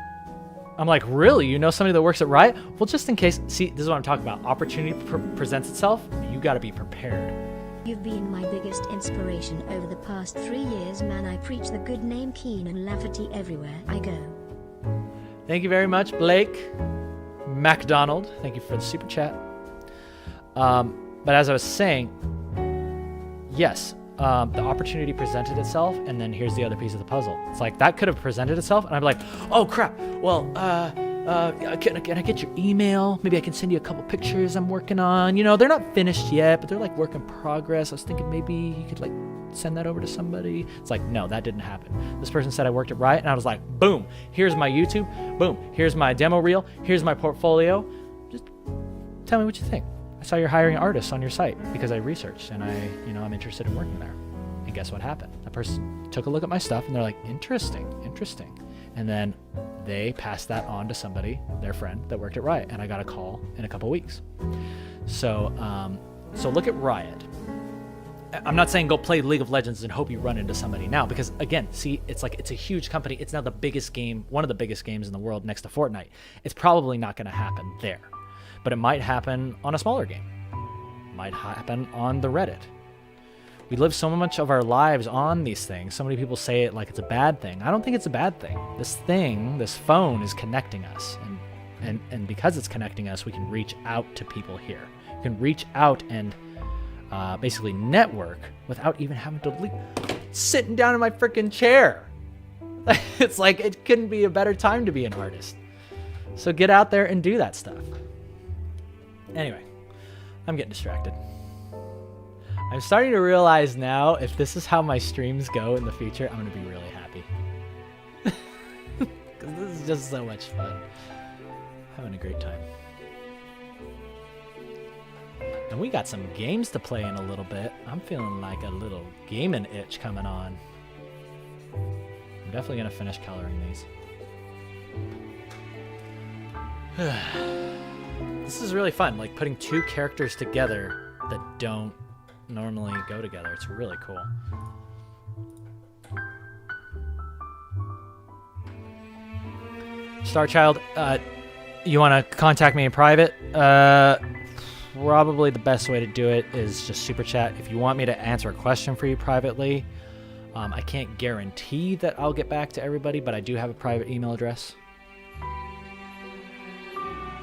I'm like, "Really? You know somebody that works at Riot?" Well, just in case. See, this is what I'm talking about. Opportunity presents itself. You got to be prepared. You've been my biggest inspiration over the past 3 years, man. I preach the good name Keenan Lafferty everywhere I go. Thank you very much, Blake MacDonald. Thank you for the super chat. But as I was saying, yes, the opportunity presented itself, and then here's the other piece of the puzzle. It's like that could have presented itself, and I'd be like, "Oh crap! Well, can I get your email? Maybe I can send you a couple pictures I'm working on. You know, they're not finished yet, but they're like work in progress. I was thinking maybe you could like send that over to somebody." It's like, no, that didn't happen. This person said I worked at Riot, and I was like, boom, here's my YouTube, boom, here's my demo reel, here's my portfolio. Just tell me what you think. I saw you're hiring artists on your site because I researched, and I'm interested in working there. And guess what happened? That person took a look at my stuff, and they're like, interesting. And then they passed that on to somebody, their friend that worked at Riot, and I got a call in a couple weeks. So look at Riot. I'm not saying go play League of Legends and hope you run into somebody now, because again, see, it's like, it's a huge company. It's now the biggest game, one of the biggest games in the world next to Fortnite. It's probably not going to happen there, but it might happen on a smaller game. It might happen on the Reddit. We live so much of our lives on these things. So many people say it like it's a bad thing. I don't think it's a bad thing. This phone is connecting us, and because it's connecting us, we can reach out to people here. We can reach out and basically network without even having to leave, sitting down in my freaking chair. It's like, it couldn't be a better time to be an artist. So get out there and do that stuff. Anyway, I'm getting distracted. I'm starting to realize now, if this is how my streams go in the future, I'm going to be really happy. Because this is just so much fun. Having a great time. And we got some games to play in a little bit. I'm feeling like a little gaming itch coming on. I'm definitely going to finish coloring these. This is really fun, like putting two characters together that don't normally go together. It's really cool. Starchild, you want to contact me in private? Probably the best way to do it is just super chat. If you want me to answer a question for you privately, I can't guarantee that I'll get back to everybody, but I do have a private email address.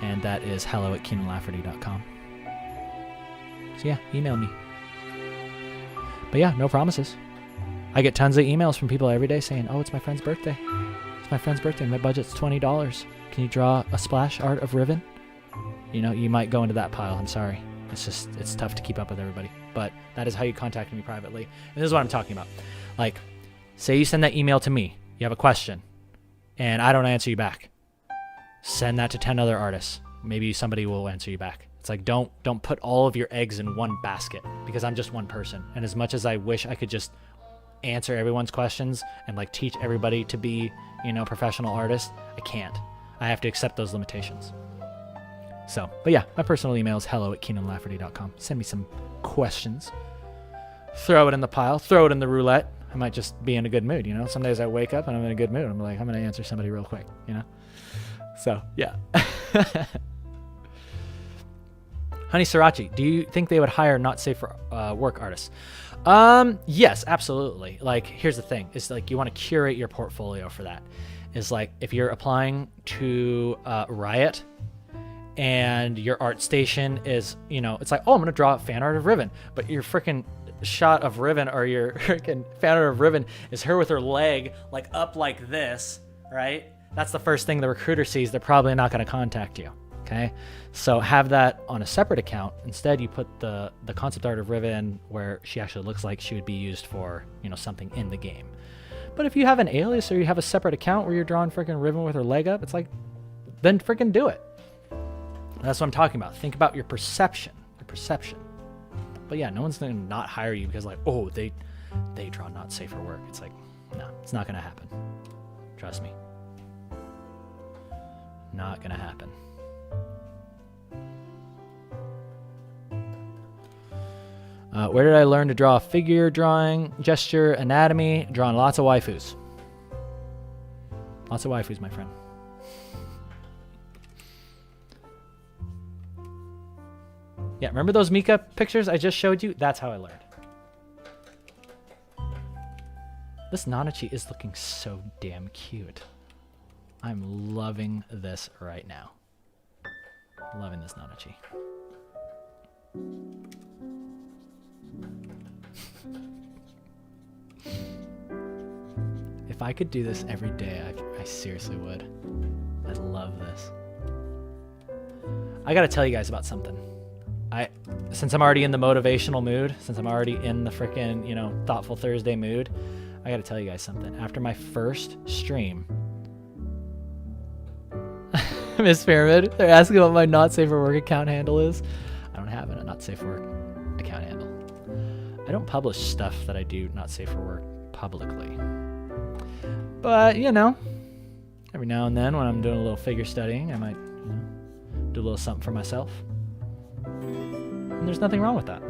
And that is hello@KeenanLafferty.com. So yeah, email me. But yeah, no promises. I get tons of emails from people every day saying, "Oh, it's my friend's birthday. It's my friend's birthday. My budget's $20. Can you draw a splash art of Riven?" You know, you might go into that pile. I'm sorry. It's tough to keep up with everybody. But that is how you contact me privately. And this is what I'm talking about. Like, say you send that email to me. You have a question. And I don't answer you back. Send that to 10 other artists. Maybe somebody will answer you back. It's like, don't put all of your eggs in one basket, because I'm just one person. And as much as I wish I could just answer everyone's questions and like teach everybody to be, professional artists, I can't. I have to accept those limitations. So, but yeah, my personal email is hello@KeenanLafferty.com. Send me some questions. Throw it in the pile. Throw it in the roulette. I might just be in a good mood, Some days I wake up and I'm in a good mood. I'm like, I'm going to answer somebody real quick, So, yeah. Honey Sriracha, do you think they would hire not safe for work artists? Yes, absolutely. Like, here's the thing. It's like you want to curate your portfolio for that. Is like if you're applying to Riot and your art station is, you know, it's like, oh, I'm going to draw fan art of Riven. But your freaking shot of Riven or your freaking fan art of Riven is her with her leg like up like this, right? That's the first thing the recruiter sees. They're probably not going to contact you. Okay, so have that on a separate account. Instead, you put the concept art of Riven where she actually looks like she would be used for, you know, something in the game. But if you have an alias or you have a separate account where you're drawing freaking Riven with her leg up, it's like, then freaking do it. That's what I'm talking about. Think about your perception. But yeah, no one's gonna not hire you because like, oh, they draw not safe for work. It's like, no, it's not gonna happen. Trust me. Not gonna happen. Where did I learn to draw? Figure drawing, gesture, anatomy, drawing lots of waifus. Lots of waifus, my friend. Yeah, remember those Mika pictures I just showed you? That's how I learned. This Nanachi is looking so damn cute. I'm loving this right now. Loving this Nanachi. If I could do this every day, I seriously would. I love this. I gotta tell you guys about something. Since I'm already in the motivational mood, since I'm already in the frickin', you know, Thoughtful Thursday mood, I gotta tell you guys something. After my first stream, Miss Pyramid, they're asking what my not safe for work account handle is. I don't have a not safe for work account handle. I don't publish stuff that I do not safe for work publicly. But, you know, every now and then when I'm doing a little figure studying, I might, you know, do a little something for myself. And there's nothing wrong with that.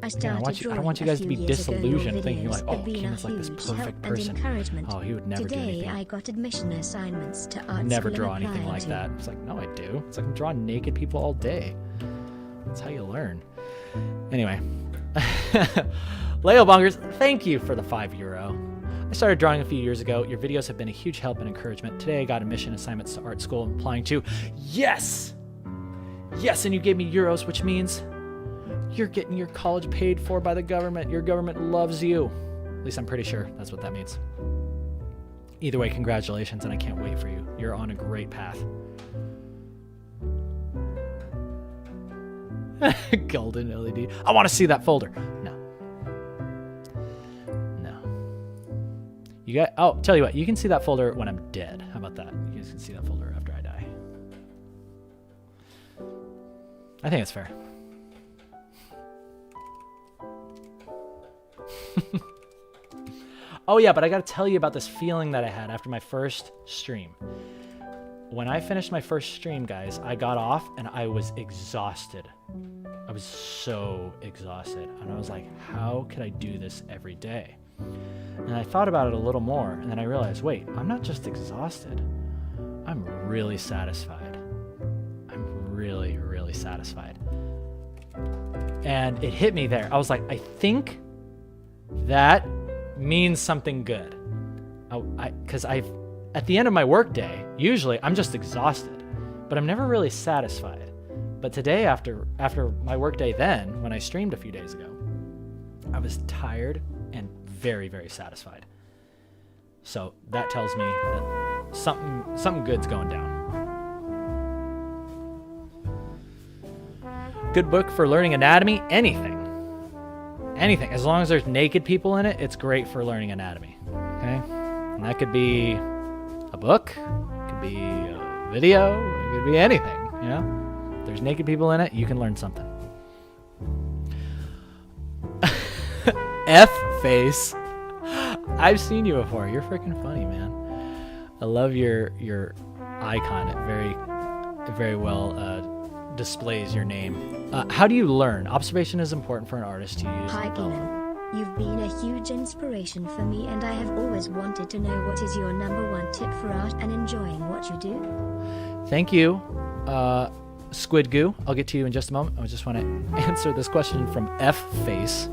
Again, I don't want you guys to be disillusioned thinking like, oh, Keenan's like this perfect person. Oh, he would never do anything. I got admission assignments to art Never school draw and anything like that. It's like, no, I do. It's like I'm drawing naked people all day. That's how you learn. Anyway. Leo Bongers, thank you for the €5. I started drawing a few years ago. Your videos have been a huge help and encouragement. Today I got admission assignments to art school I'm applying to. Yes! Yes, and you gave me euros, which means you're getting your college paid for by the government. Your government loves you. At least I'm pretty sure that's what that means. Either way, congratulations, and I can't wait for you. You're on a great path. Golden LED. I want to see that folder. No. You got. Oh, tell you what. You can see that folder when I'm dead. How about that? You guys can see that folder after I die. I think it's fair. Oh yeah, but I gotta tell you about this feeling that I had after my first stream. When I finished my first stream, guys, I got off and I was exhausted. I was so exhausted. And I was like, how could I do this every day? And I thought about it a little more, and then I realized, wait, I'm not just exhausted. I'm really satisfied. I'm really, really satisfied. And it hit me there. I was like, I think that means something good. Because at the end of my workday, usually I'm just exhausted, but I'm never really satisfied. But today, after my workday then, when I streamed a few days ago, I was tired and very, very satisfied. So that tells me that something good's going down. Good book for learning anatomy? Anything. As long as there's naked people in it, it's great for learning anatomy. Okay? And that could be a book, it could be a video, it could be anything, you know? If there's naked people in it, you can learn something. F-face. I've seen you before. You're freaking funny, man. I love your icon. It very well displays your name. How do you learn? Observation is important for an artist to use. Hi, Keenan. You've been a huge inspiration for me, and I have always wanted to know what is your #1 tip for art and enjoying what you do. Thank you. Squid Goo. I'll get to you in just a moment. I just want to answer this question from F Face.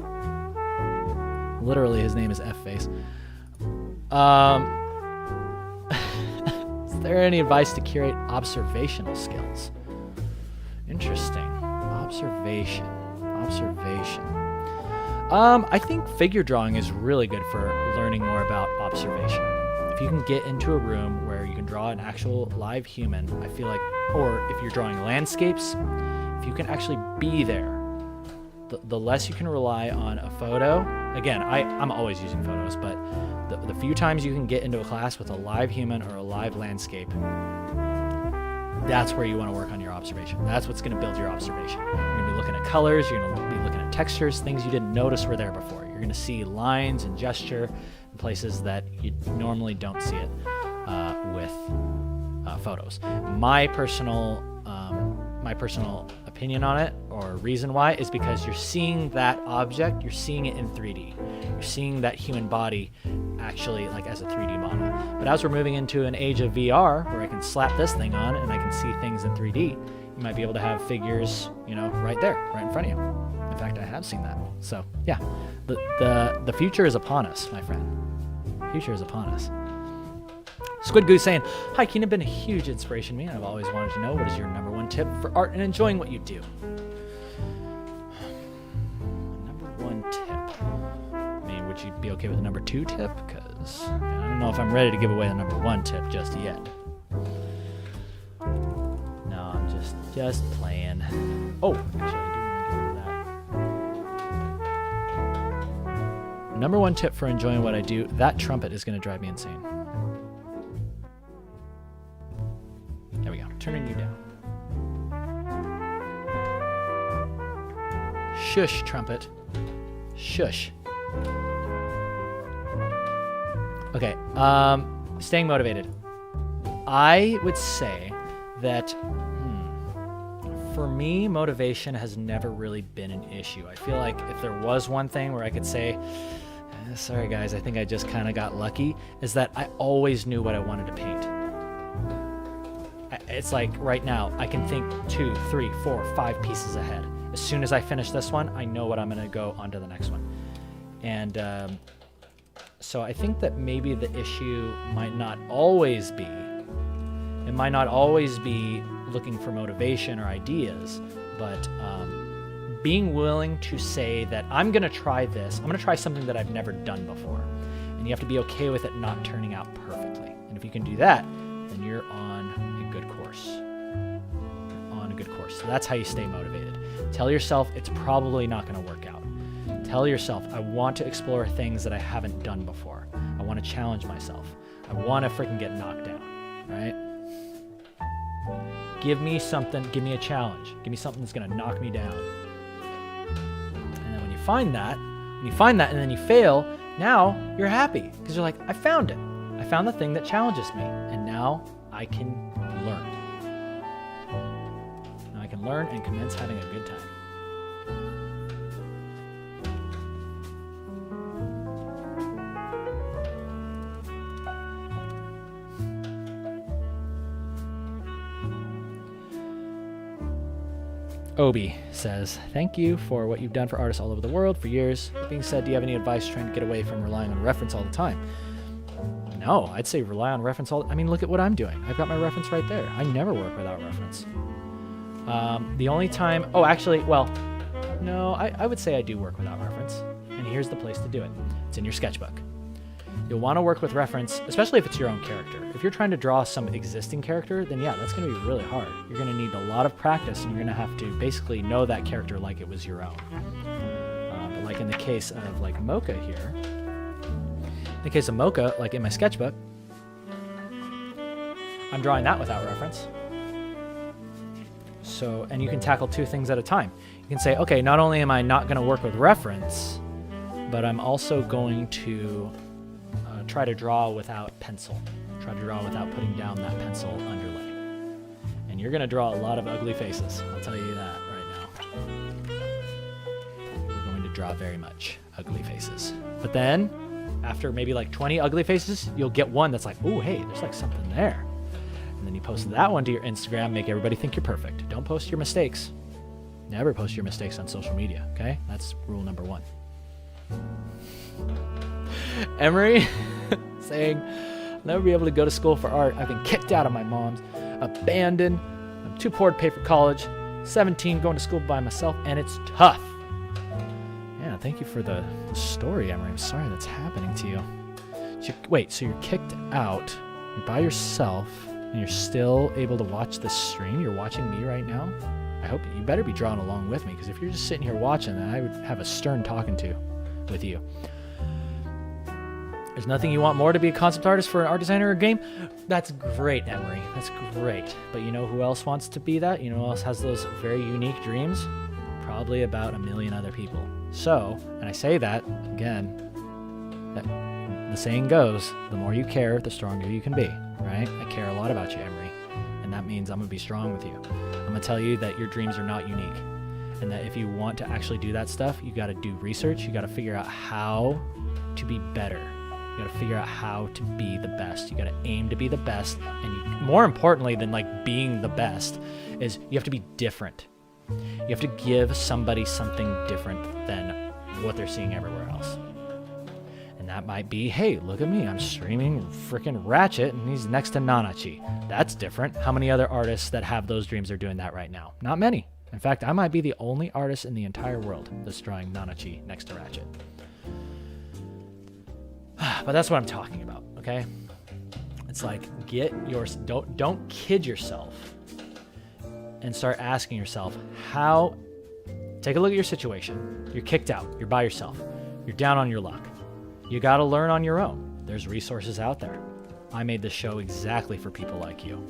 Literally, his name is F Face. Is there any advice to curate observational skills? Interesting. Observation. I think figure drawing is really good for learning more about observation. If you can get into a room where you can draw an actual live human, I feel like, or if you're drawing landscapes, if you can actually be there, the less you can rely on a photo. Again, I'm always using photos, but the few times you can get into a class with a live human or a live landscape, that's where you want to work on your observation. That's what's going to build your observation. You're going to be looking at colors, you're going to be looking at textures, things you didn't notice were there before. You're going to see lines and gesture in places that you normally don't see it with photos. My personal opinion on it, or reason why, is because you're seeing that object, you're seeing it in 3D. You're seeing that human body actually like as a 3D model. But as we're moving into an age of VR, where I can slap this thing on and I can see things in 3D, you might be able to have figures, right there, right in front of you. In fact, I have seen that. So yeah, the future is upon us, my friend. Future is upon us. Squid Goose saying, "Hi, Keenan, been a huge inspiration to me, and I've always wanted to know, what is your number one tip for art and enjoying what you do?" Number one tip. I mean, would you be okay with a number two tip? Because I don't know if I'm ready to give away the number one tip just yet. No, I'm just playing. Oh, actually, I do want to give that. Number one tip for enjoying what I do, that trumpet is going to drive me insane. There we go. Turning you down. Shush, trumpet. Shush. Okay. Staying motivated. I would say that for me, motivation has never really been an issue. I feel like if there was one thing where I could say, sorry guys, I think I just kind of got lucky, is that I always knew what I wanted to paint. It's like right now, I can think 2, 3, 4, 5 pieces ahead. As soon as I finish this one, I know what I'm going to go on to the next one. And so I think that maybe the issue might not always be, looking for motivation or ideas, but being willing to say that I'm going to try this. I'm going to try something that I've never done before. And you have to be okay with it not turning out perfectly. And if you can do that, then you're on a good course. So that's how you stay motivated. Tell yourself it's probably not going to work out. Tell yourself, I want to explore things that I haven't done before. I want to challenge myself. I want to freaking get knocked down, right? Give me something, give me a challenge. Give me something that's going to knock me down. And then when you find that and then you fail, now you're happy because you're like, I found it. I found the thing that challenges me, and now I can learn. Now I can learn and commence having a good time. Obi says, thank you for what you've done for artists all over the world for years. That being said, do you have any advice trying to get away from relying on reference all the time? No, I'd say rely on reference all. I mean, look at what I'm doing. I've got my reference right there. I never work without reference. The only time, no, I would say I do work without reference. And here's the place to do it. It's in your sketchbook. You'll want to work with reference, especially if it's your own character. If you're trying to draw some existing character, then yeah, that's going to be really hard. You're going to need a lot of practice, and you're going to have to basically know that character like it was your own. But like in the case of like Mocha here, like in my sketchbook, I'm drawing that without reference. So, and you can tackle two things at a time. You can say, okay, not only am I not going to work with reference, but I'm also going to try to draw without pencil. Try to draw without putting down that pencil underlay. And you're going to draw a lot of ugly faces. I'll tell you that right now. We're going to draw very much ugly faces. But then, after maybe like 20 ugly faces, you'll get one that's like, ooh, hey, there's like something there. And then you post that one to your Instagram, make everybody think you're perfect. Don't post your mistakes. Never post your mistakes on social media, okay? That's rule number 1. Emery saying, I'll never be able to go to school for art. I've been kicked out of my mom's, abandoned. I'm too poor to pay for college. 17, going to school by myself, and it's tough. Yeah, thank you for the story, Emery. I'm sorry that's happening to you. Wait, so you're kicked out, you're by yourself, and you're still able to watch this stream? You're watching me right now? I hope you better be drawing along with me, because if you're just sitting here watching, then I would have a stern talking to with you. There's nothing you want more to be a concept artist for an art designer or a game? That's great, Emery. That's great. But you know who else wants to be that? You know who else has those very unique dreams? Probably about 1 million other people. So, and I say that, again, that the saying goes, the more you care, the stronger you can be, right? I care a lot about you, Emery. And that means I'm going to be strong with you. I'm going to tell you that your dreams are not unique. And that if you want to actually do that stuff, you got to do research. You got to figure out how to be better. You got to figure out how to be the best. You got to aim to be the best. And you, more importantly than like being the best is you have to be different. You have to give somebody something different than what they're seeing everywhere else. And that might be, hey, look at me. I'm streaming freaking Ratchet and he's next to Nanachi. That's different. How many other artists that have those dreams are doing that right now? Not many. In fact, I might be the only artist in the entire world that's drawing Nanachi next to Ratchet. But that's what I'm talking about, okay? It's like, don't kid yourself and start asking yourself how. Take a look at your situation. You're kicked out. You're by yourself. You're down on your luck. You got to learn on your own. There's resources out there. I made this show exactly for people like you.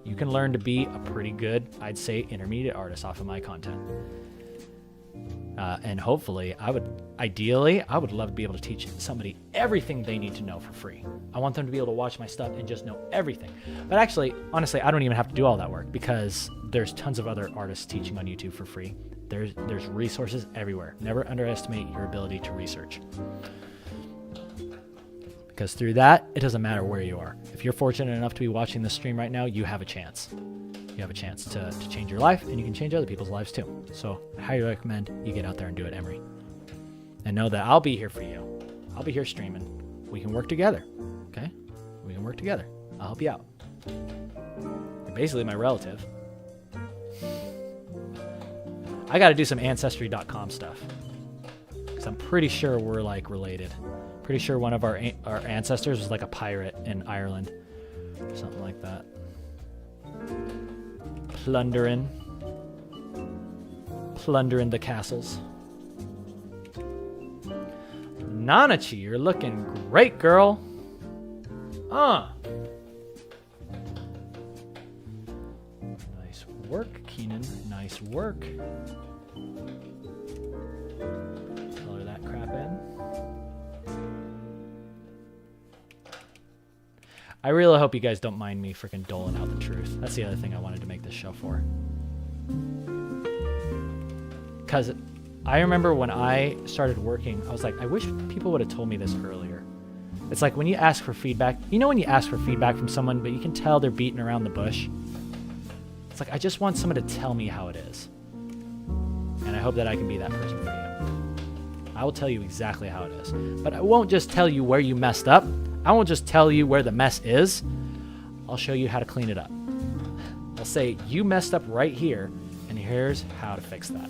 You can learn to be a pretty good, I'd say, intermediate artist off of my content. And hopefully, I would love to be able to teach somebody everything they need to know for free. I want them to be able to watch my stuff and just know everything. But actually, honestly, I don't even have to do all that work because there's tons of other artists teaching on YouTube for free. There's resources everywhere. Never underestimate your ability to research. Because through that, it doesn't matter where you are. If you're fortunate enough to be watching this stream right now, you have a chance. You have a chance to change your life, and you can change other people's lives too. So I highly recommend you get out there and do it, Emery. And know that I'll be here for you. I'll be here streaming. We can work together, okay? We can work together. I'll help you out. You're basically my relative. I got to do some Ancestry.com stuff. Because I'm pretty sure we're, like, related. Pretty sure one of our ancestors was, like, a pirate in Ireland. Or something like that. Plundering the castles. Nanachi, you're looking great, girl. Nice work, Keenan. Nice work. Color that crap in. I really hope you guys don't mind me freaking doling out the truth. That's the other thing I wanted to make this show for. Because I remember when I started working, I was like, I wish people would have told me this earlier. It's like when you ask for feedback, you know when you ask for feedback from someone, but you can tell they're beating around the bush? It's like, I just want someone to tell me how it is. And I hope that I can be that person for you. I will tell you exactly how it is. But I won't just tell you where you messed up. I won't just tell you where the mess is. I'll show you how to clean it up. I'll say, you messed up right here, and here's how to fix that.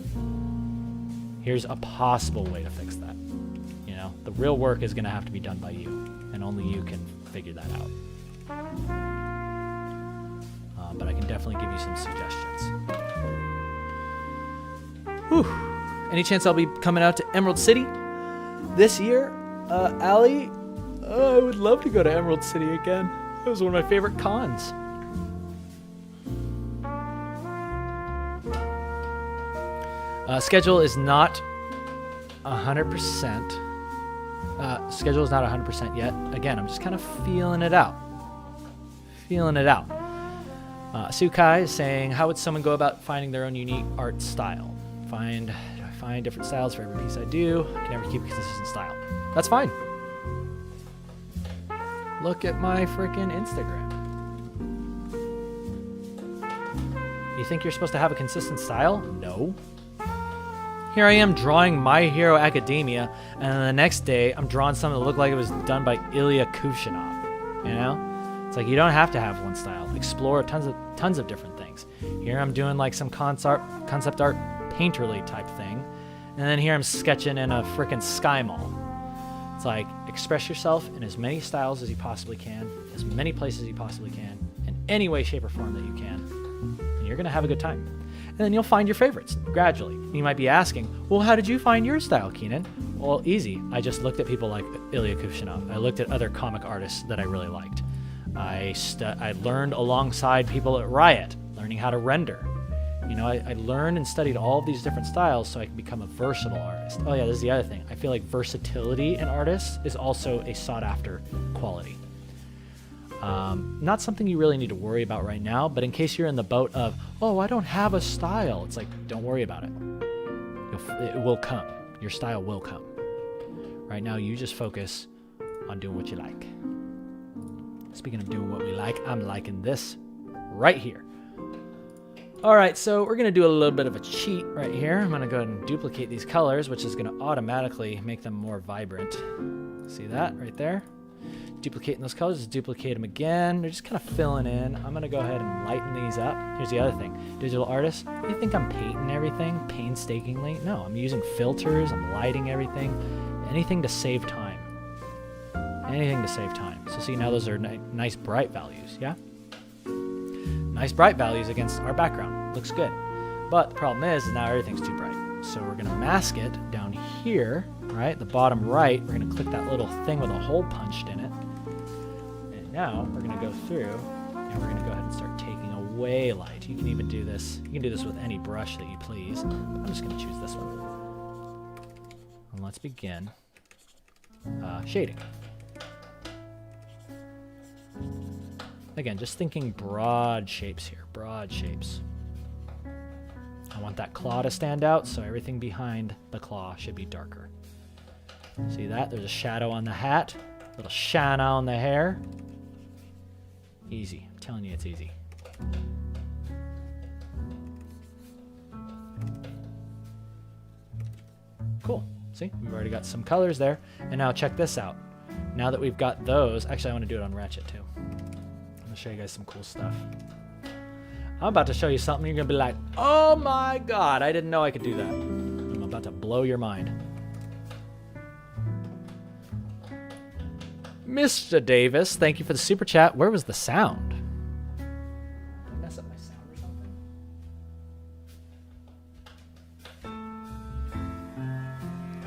Here's a possible way to fix that. You know, the real work is going to have to be done by you, and only you can figure that out. But I can definitely give you some suggestions. Whew. Any chance I'll be coming out to Emerald City this year? Allie? I would love to go to Emerald City again. It was one of my favorite cons. Schedule is not 100%. Schedule is not 100% yet. Again, I'm just kind of feeling it out. Sukai is saying, how would someone go about finding their own unique art style? I find different styles for every piece I do. I can never keep a consistent style. That's fine. Look at my freaking Instagram. You think you're supposed to have a consistent style? No. Here I am drawing My Hero Academia, and then the next day I'm drawing something that looked like it was done by Ilya Kuchinov. You know? It's like you don't have to have one style. Explore tons of different things. Here I'm doing like some concept art painterly type thing, and then here I'm sketching in a frickin' sky mall. It's like express yourself in as many styles as you possibly can, as many places you possibly can, in any way, shape, or form that you can, and you're gonna have a good time. And then you'll find your favorites gradually. You might be asking, well, how did you find your style, Keenan? Well, easy. I just looked at people like Ilya Kuchinov. I looked at other comic artists that I really liked. I learned alongside people at Riot, learning how to render. You know, I learned and studied all of these different styles so I can become a versatile artist. Oh yeah, this is the other thing. I feel like versatility in artists is also a sought-after quality. Not something you really need to worry about right now, but in case you're in the boat of, oh, I don't have a style, it's like, don't worry about it. It will come. Your style will come. Right now, you just focus on doing what you like. Speaking of doing what we like, I'm liking this right here. All right, so we're gonna do a little bit of a cheat right here. I'm gonna go ahead and duplicate these colors, which is gonna automatically make them more vibrant. See that right there? Duplicating those colors, just duplicate them again. They're just kind of filling in. I'm gonna go ahead and lighten these up. Here's the other thing. Digital artists, you think I'm painting everything painstakingly? No, I'm using filters, I'm lighting everything. Anything to save time. Anything to save time. So see, now those are nice bright values, yeah? Nice bright values against our background. Looks good. But the problem is now everything's too bright. So we're gonna mask it down here, right? The bottom right, we're gonna click that little thing with a hole punched in it. And now we're gonna go through and we're gonna go ahead and start taking away light. You can even do this. You can do this with any brush that you please. I'm just gonna choose this one. And let's begin shading. Again, just thinking broad shapes here, broad shapes. I want that claw to stand out, so everything behind the claw should be darker. See that? There's a shadow on the hat, a little shine on the hair. Easy. I'm telling you, it's easy. Cool. See? We've already got some colors there. And now check this out. Now that we've got those, actually I want to do it on Ratchet too. I'm going to show you guys some cool stuff. I'm about to show you something you're going to be like, oh my god, I didn't know I could do that. I'm about to blow your mind. Mr. Davis, thank you for the super chat. Where was the sound? Did I mess up my sound or something?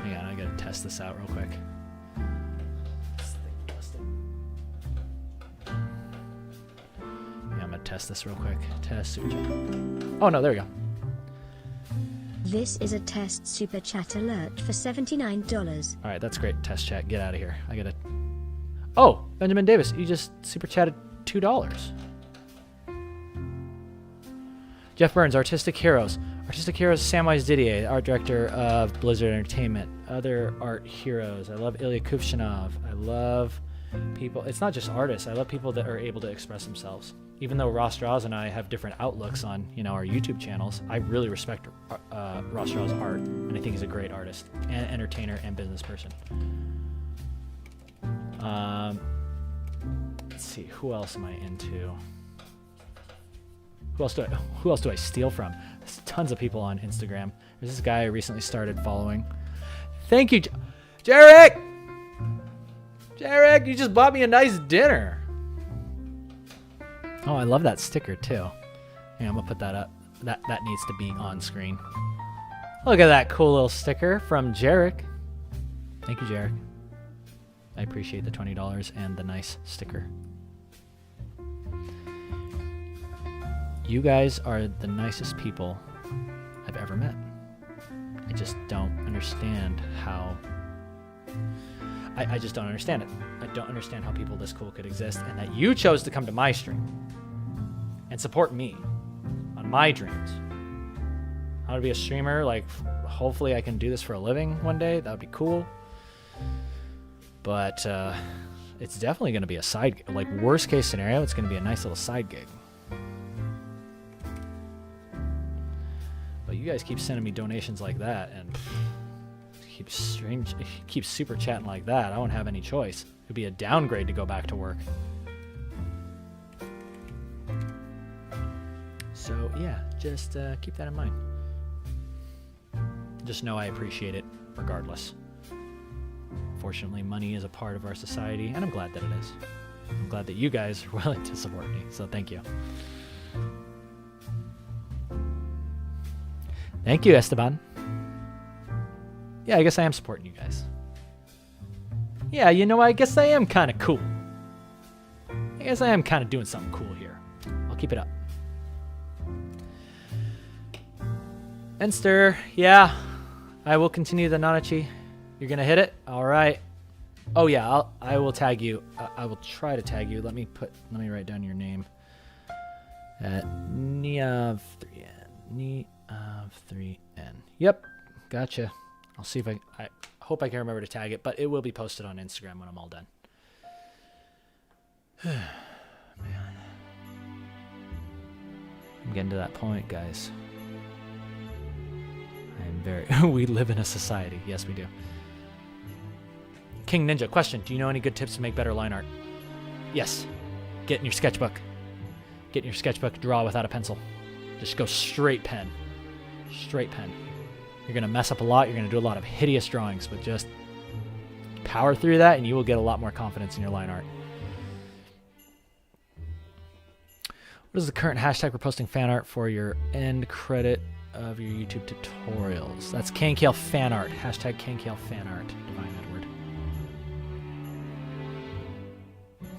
Hang on, I gotta test this out real quick. Yeah, I'm gonna test this real quick. Test super chat. Oh no, there we go. This is a test super chat alert for $79. All right, that's great. Test chat. Get out of here. I gotta. Oh, Benjamin Davis, you just super chatted $2. Jeff Burns, Artistic Heroes. Artistic Heroes, Samwise Didier, art director of Blizzard Entertainment. Other art heroes. I love Ilya Kuchinov. I love people. It's not just artists. I love people that are able to express themselves. Even though Ross Strauss and I have different outlooks on, our YouTube channels, I really respect Ross Strauss' art, and I think he's a great artist and entertainer and business person. Let's see, who else am I into? Who else do I steal from? There's tons of people on Instagram. There's this guy I recently started following. Thank you, Jarek! Jarek, you just bought me a nice dinner. Oh, I love that sticker too. Yeah, I'm gonna put that up. That needs to be on screen. Look at that cool little sticker from Jarek. Thank you, Jarek. I appreciate the $20 and the nice sticker. You guys are the nicest people I've ever met. I just don't understand how... I just don't understand it. I don't understand how people this cool could exist, and that you chose to come to my stream and support me on my dreams. I want to be a streamer, like, hopefully I can do this for a living one day. That would be cool. But it's definitely going to be a side, like, worst case scenario, it's going to be a nice little side gig. But you guys keep sending me donations like that, and keep super chatting like that. I won't have any choice. It'd be a downgrade to go back to work. So yeah, just keep that in mind. Just know I appreciate it regardless. Fortunately, money is a part of our society, and I'm glad that it is. I'm glad that you guys are willing to support me, so thank you. Thank you, Esteban. Yeah, I guess I am supporting you guys. Yeah, you know, I guess I am kind of cool. I guess I am kind of doing something cool here. I'll keep it up. Enster, yeah, I will continue the Nanachi. You're gonna hit it? All right. Oh yeah, I will tag you. I will try to tag you. Let me write down your name. Neav3n. Neav3n. Yep, gotcha. I'll see if I hope I can remember to tag it, but it will be posted on Instagram when I'm all done. Man, I'm getting to that point, guys. We live in a society. Yes, we do. King Ninja, question. Do you know any good tips to make better line art? Yes. Get in your sketchbook. Get in your sketchbook, draw without a pencil. Just go straight pen. Straight pen. You're going to mess up a lot. You're going to do a lot of hideous drawings, but just power through that and you will get a lot more confidence in your line art. What is the current hashtag for posting fan art for your end credit of your YouTube tutorials? That's Cankale fan art. Hashtag Cankale fan art. Divine Edward.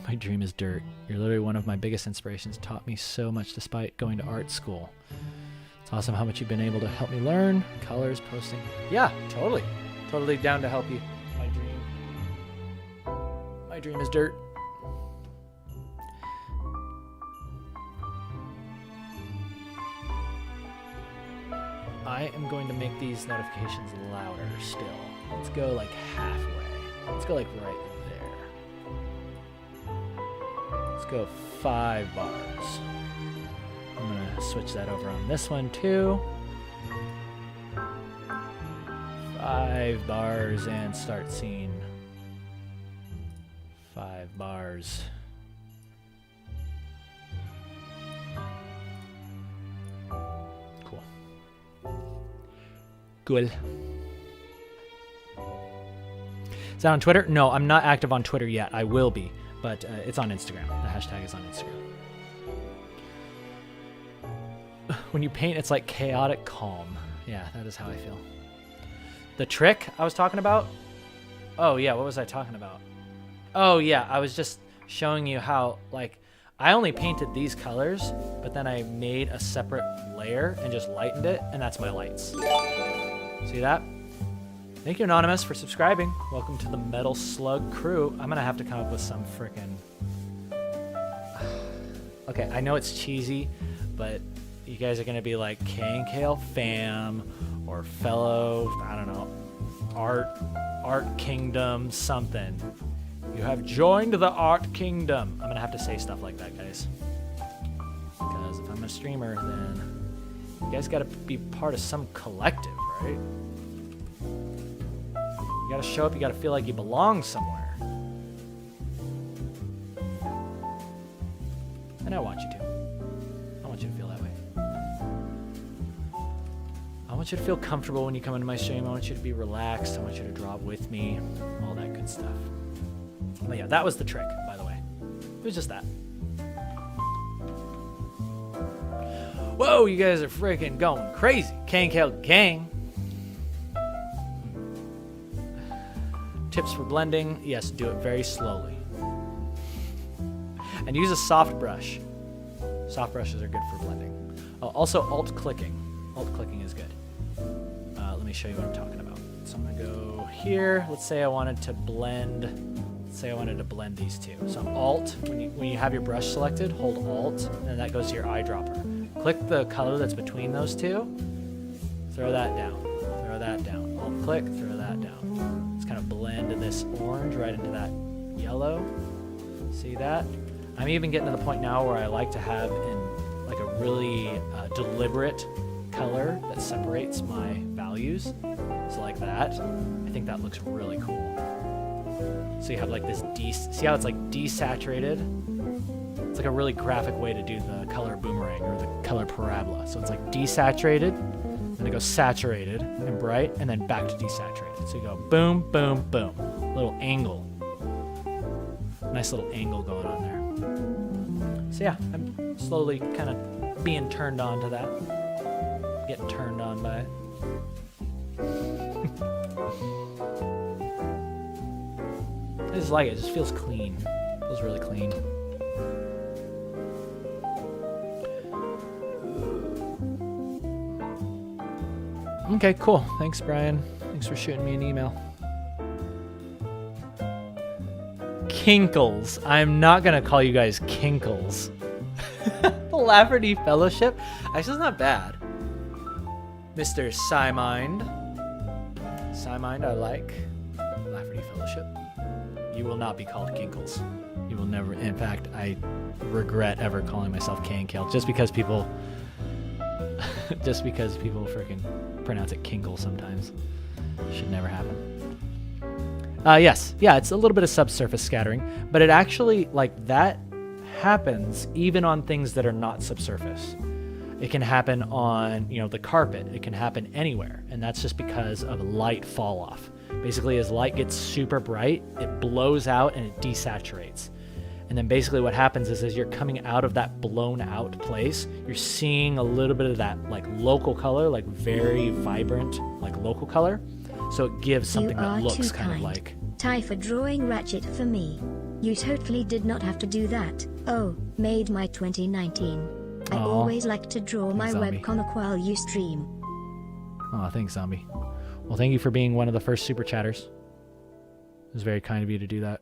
My dream is dirt. You're literally one of my biggest inspirations. Taught me so much despite going to art school. It's awesome how much you've been able to help me learn. Colors, posting. Yeah, totally. Totally down to help you. My dream is dirt. I am going to make these notifications louder still. Let's go like halfway. Let's go like right there. Let's go 5 bars. I'm going to switch that over on this one too. 5 bars and start scene. 5 bars. Cool. Is that on Twitter? No, I'm not active on Twitter yet. I will be, but it's on Instagram. The hashtag is on Instagram. When you paint, it's like chaotic calm. Yeah, that is how I feel. The trick I was talking about? Oh, yeah, what was I talking about? Oh, yeah, I was just showing you how, like, I only painted these colors, but then I made a separate layer and just lightened it, and that's my lights. See that? Thank you, Anonymous, for subscribing. Welcome to the Metal Slug crew. I'm going to have to come up with some frickin'... Okay, I know it's cheesy, but you guys are going to be like Cankale fam or fellow, I don't know, art kingdom something. You have joined the art kingdom. I'm going to have to say stuff like that, guys. Because if I'm a streamer, then you guys got to be part of some collective, right? You got to show up. You got to feel like you belong somewhere. And I want you to. I want you to feel that way. I want you to feel comfortable when you come into my stream. I want you to be relaxed. I want you to draw with me. All that good stuff. But yeah, that was the trick, by the way. It was just that. Whoa, you guys are freaking going crazy. Cankale gang. Tips for blending. Yes, do it very slowly. And use a soft brush. Soft brushes are good for blending. Also, alt-clicking. Alt-clicking is good. Let me show you what I'm talking about. So I'm going to go here. Let's say I wanted to blend... Say I wanted to blend these two. So I'm Alt. When you have your brush selected, hold Alt, and that goes to your eyedropper. Click the color that's between those two. Throw that down. Throw that down. Alt-click, throw that down. Let's kind of blend this orange right into that yellow. See that? I'm even getting to the point now where I like to have in like a really deliberate color that separates my values. So like that, I think that looks really cool. So you have like this, see how it's like desaturated? It's like a really graphic way to do the color boomerang or the color parabola. So it's like desaturated, then it goes saturated and bright, and then back to desaturated. So you go boom, boom, boom. Little angle. Nice little angle going on there. So yeah, I'm slowly kind of being turned on to that. Getting turned on by it. I just like it. It just feels clean. Feels really clean. Okay, cool. Thanks, Brian. Thanks for shooting me an email. Kinkles. I'm not going to call you guys Kinkles. The Lafferty Fellowship? Actually, it's not bad. Mr. Psymind. Psymind, I like. Lafferty Fellowship. You will not be called Kinkles. You will never. In fact, I regret ever calling myself Kankale just because people freaking pronounce it Kinkle sometimes. Should never happen. Yes. Yeah, it's a little bit of subsurface scattering, but it actually, like, that happens even on things that are not subsurface. It can happen on, the carpet. It can happen anywhere, and that's just because of light fall off. Basically, as light gets super bright, it blows out and it desaturates. And then basically what happens is as you're coming out of that blown out place, you're seeing a little bit of that like local color, like very vibrant, like local color. So it gives something that looks kind of like... Ty for drawing Ratchet for me. You totally did not have to do that. Oh, made my 2019. I always like to draw my webcomic while you stream. Oh, thanks, Zombie. Well, thank you for being one of the first super chatters. It was very kind of you to do that.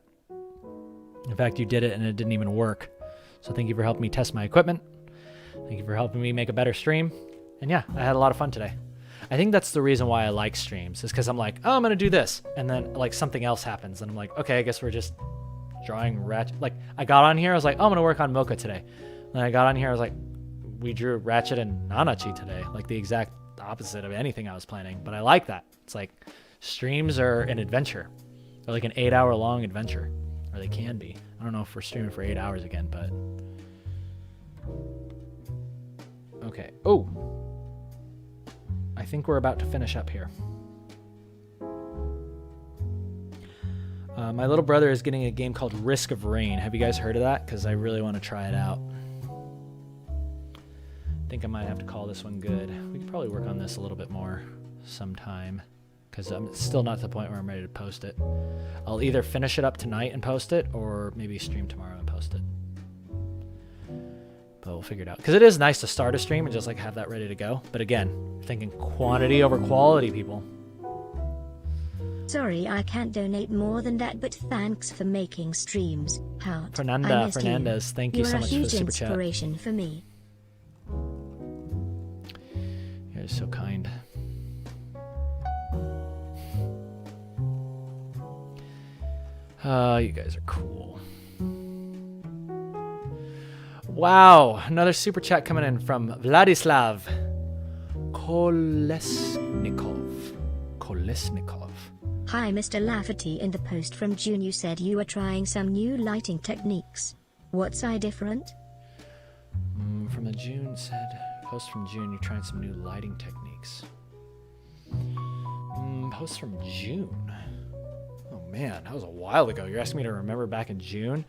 In fact, you did it and it didn't even work. So thank you for helping me test my equipment. Thank you for helping me make a better stream. And yeah, I had a lot of fun today. I think that's the reason why I like streams, is because I'm like, oh, I'm going to do this. And then like something else happens. And I'm like, okay, I guess we're just drawing Ratchet. Like I got on here, I was like, oh, I'm going to work on Mocha today. Then I got on here, I was like, we drew Ratchet and Nanachi today. Like the exact opposite of anything I was planning. But I like that. It's like streams are an adventure. They're like an 8-hour long adventure. Or they can be. I don't know if we're streaming for 8 hours again, but... Okay. Oh! I think we're about to finish up here. My little brother is getting a game called Risk of Rain. Have you guys heard of that? Because I really want to try it out. I think I might have to call this one good. We could probably work on this a little bit more sometime, because I'm still not to the point where I'm ready to post it. I'll either finish it up tonight and post it, or maybe stream tomorrow and post it. But we'll figure it out. Because it is nice to start a stream and just like have that ready to go. But again, thinking quantity over quality, people. Sorry, I can't donate more than that, but thanks for making streams. Heart. Fernandez, thank you so much for the super chat. You are a huge inspiration for me. You're so kind. You guys are cool. Wow, another super chat coming in from Vladislav Kolesnikov. Hi, Mr. Lafferty. In the post from June, you said you were trying some new lighting techniques. What's different? From the June said, post from June, you're trying some new lighting techniques. Post from June. Oh man, that was a while ago. You're asking me to remember back in June?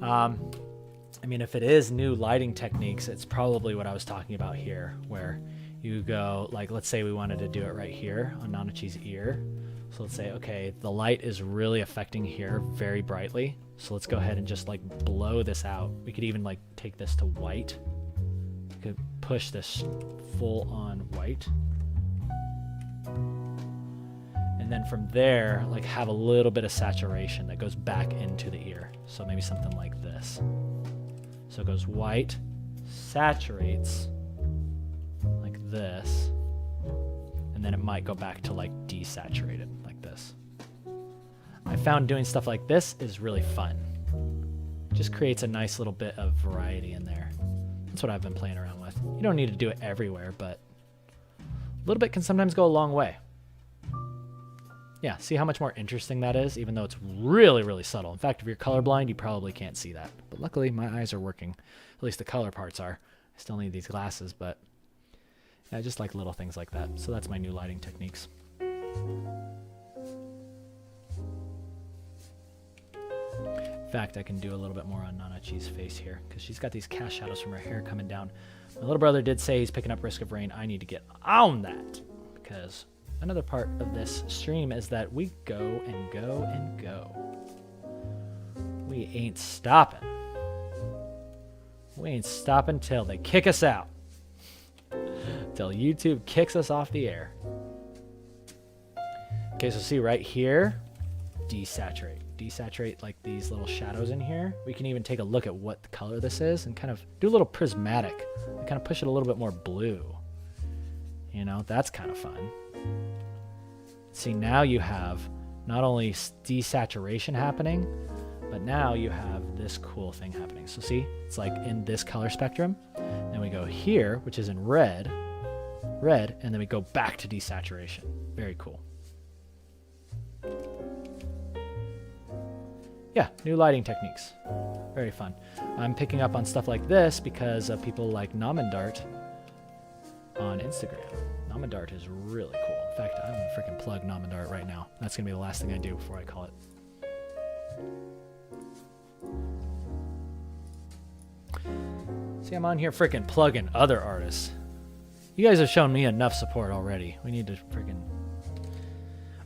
I mean, if it is new lighting techniques, it's probably what I was talking about here, where you go, like, let's say we wanted to do it right here on Nanachi's ear. So let's say, okay, the light is really affecting here very brightly. So let's go ahead and just like blow this out. We could even like take this to white. We could push this full on white. And then from there, like have a little bit of saturation that goes back into the ear. So maybe something like this. So it goes white, saturates like this, and then it might go back to like desaturated like this. I found doing stuff like this is really fun. Just creates a nice little bit of variety in there. That's what I've been playing around with. You don't need to do it everywhere, but A little bit can sometimes go a long way. Yeah, see how much more interesting that is, even though it's really, really subtle. In fact, if you're colorblind, you probably can't see that. But luckily, my eyes are working. At least the color parts are. I still need these glasses, but I just like little things like that. So that's my new lighting techniques. In fact, I can do a little bit more on Nanachi's face here, because she's got these cast shadows from her hair coming down. My little brother did say he's picking up Risk of Rain. I need to get on that, because another part of this stream is that we go and go and go. We ain't stopping. We ain't stopping till they kick us out. Till YouTube kicks us off the air. Okay, so see right here, desaturate. Desaturate like these little shadows in here. We can even take a look at what the color this is and kind of do a little prismatic and kind of push it a little bit more blue. You know, that's kind of fun. See, now you have not only desaturation happening, but now you have this cool thing happening. So see, it's like in this color spectrum. Then we go here, which is in red, and then we go back to desaturation. Very cool. Yeah, new lighting techniques. Very fun. I'm picking up on stuff like this because of people like Namandart on Instagram. Namandart is really cool. In fact, I'm going to freaking plug Namandart right now. That's going to be the last thing I do before I call it. See, I'm on here freaking plugging other artists. You guys have shown me enough support already. We need to freaking...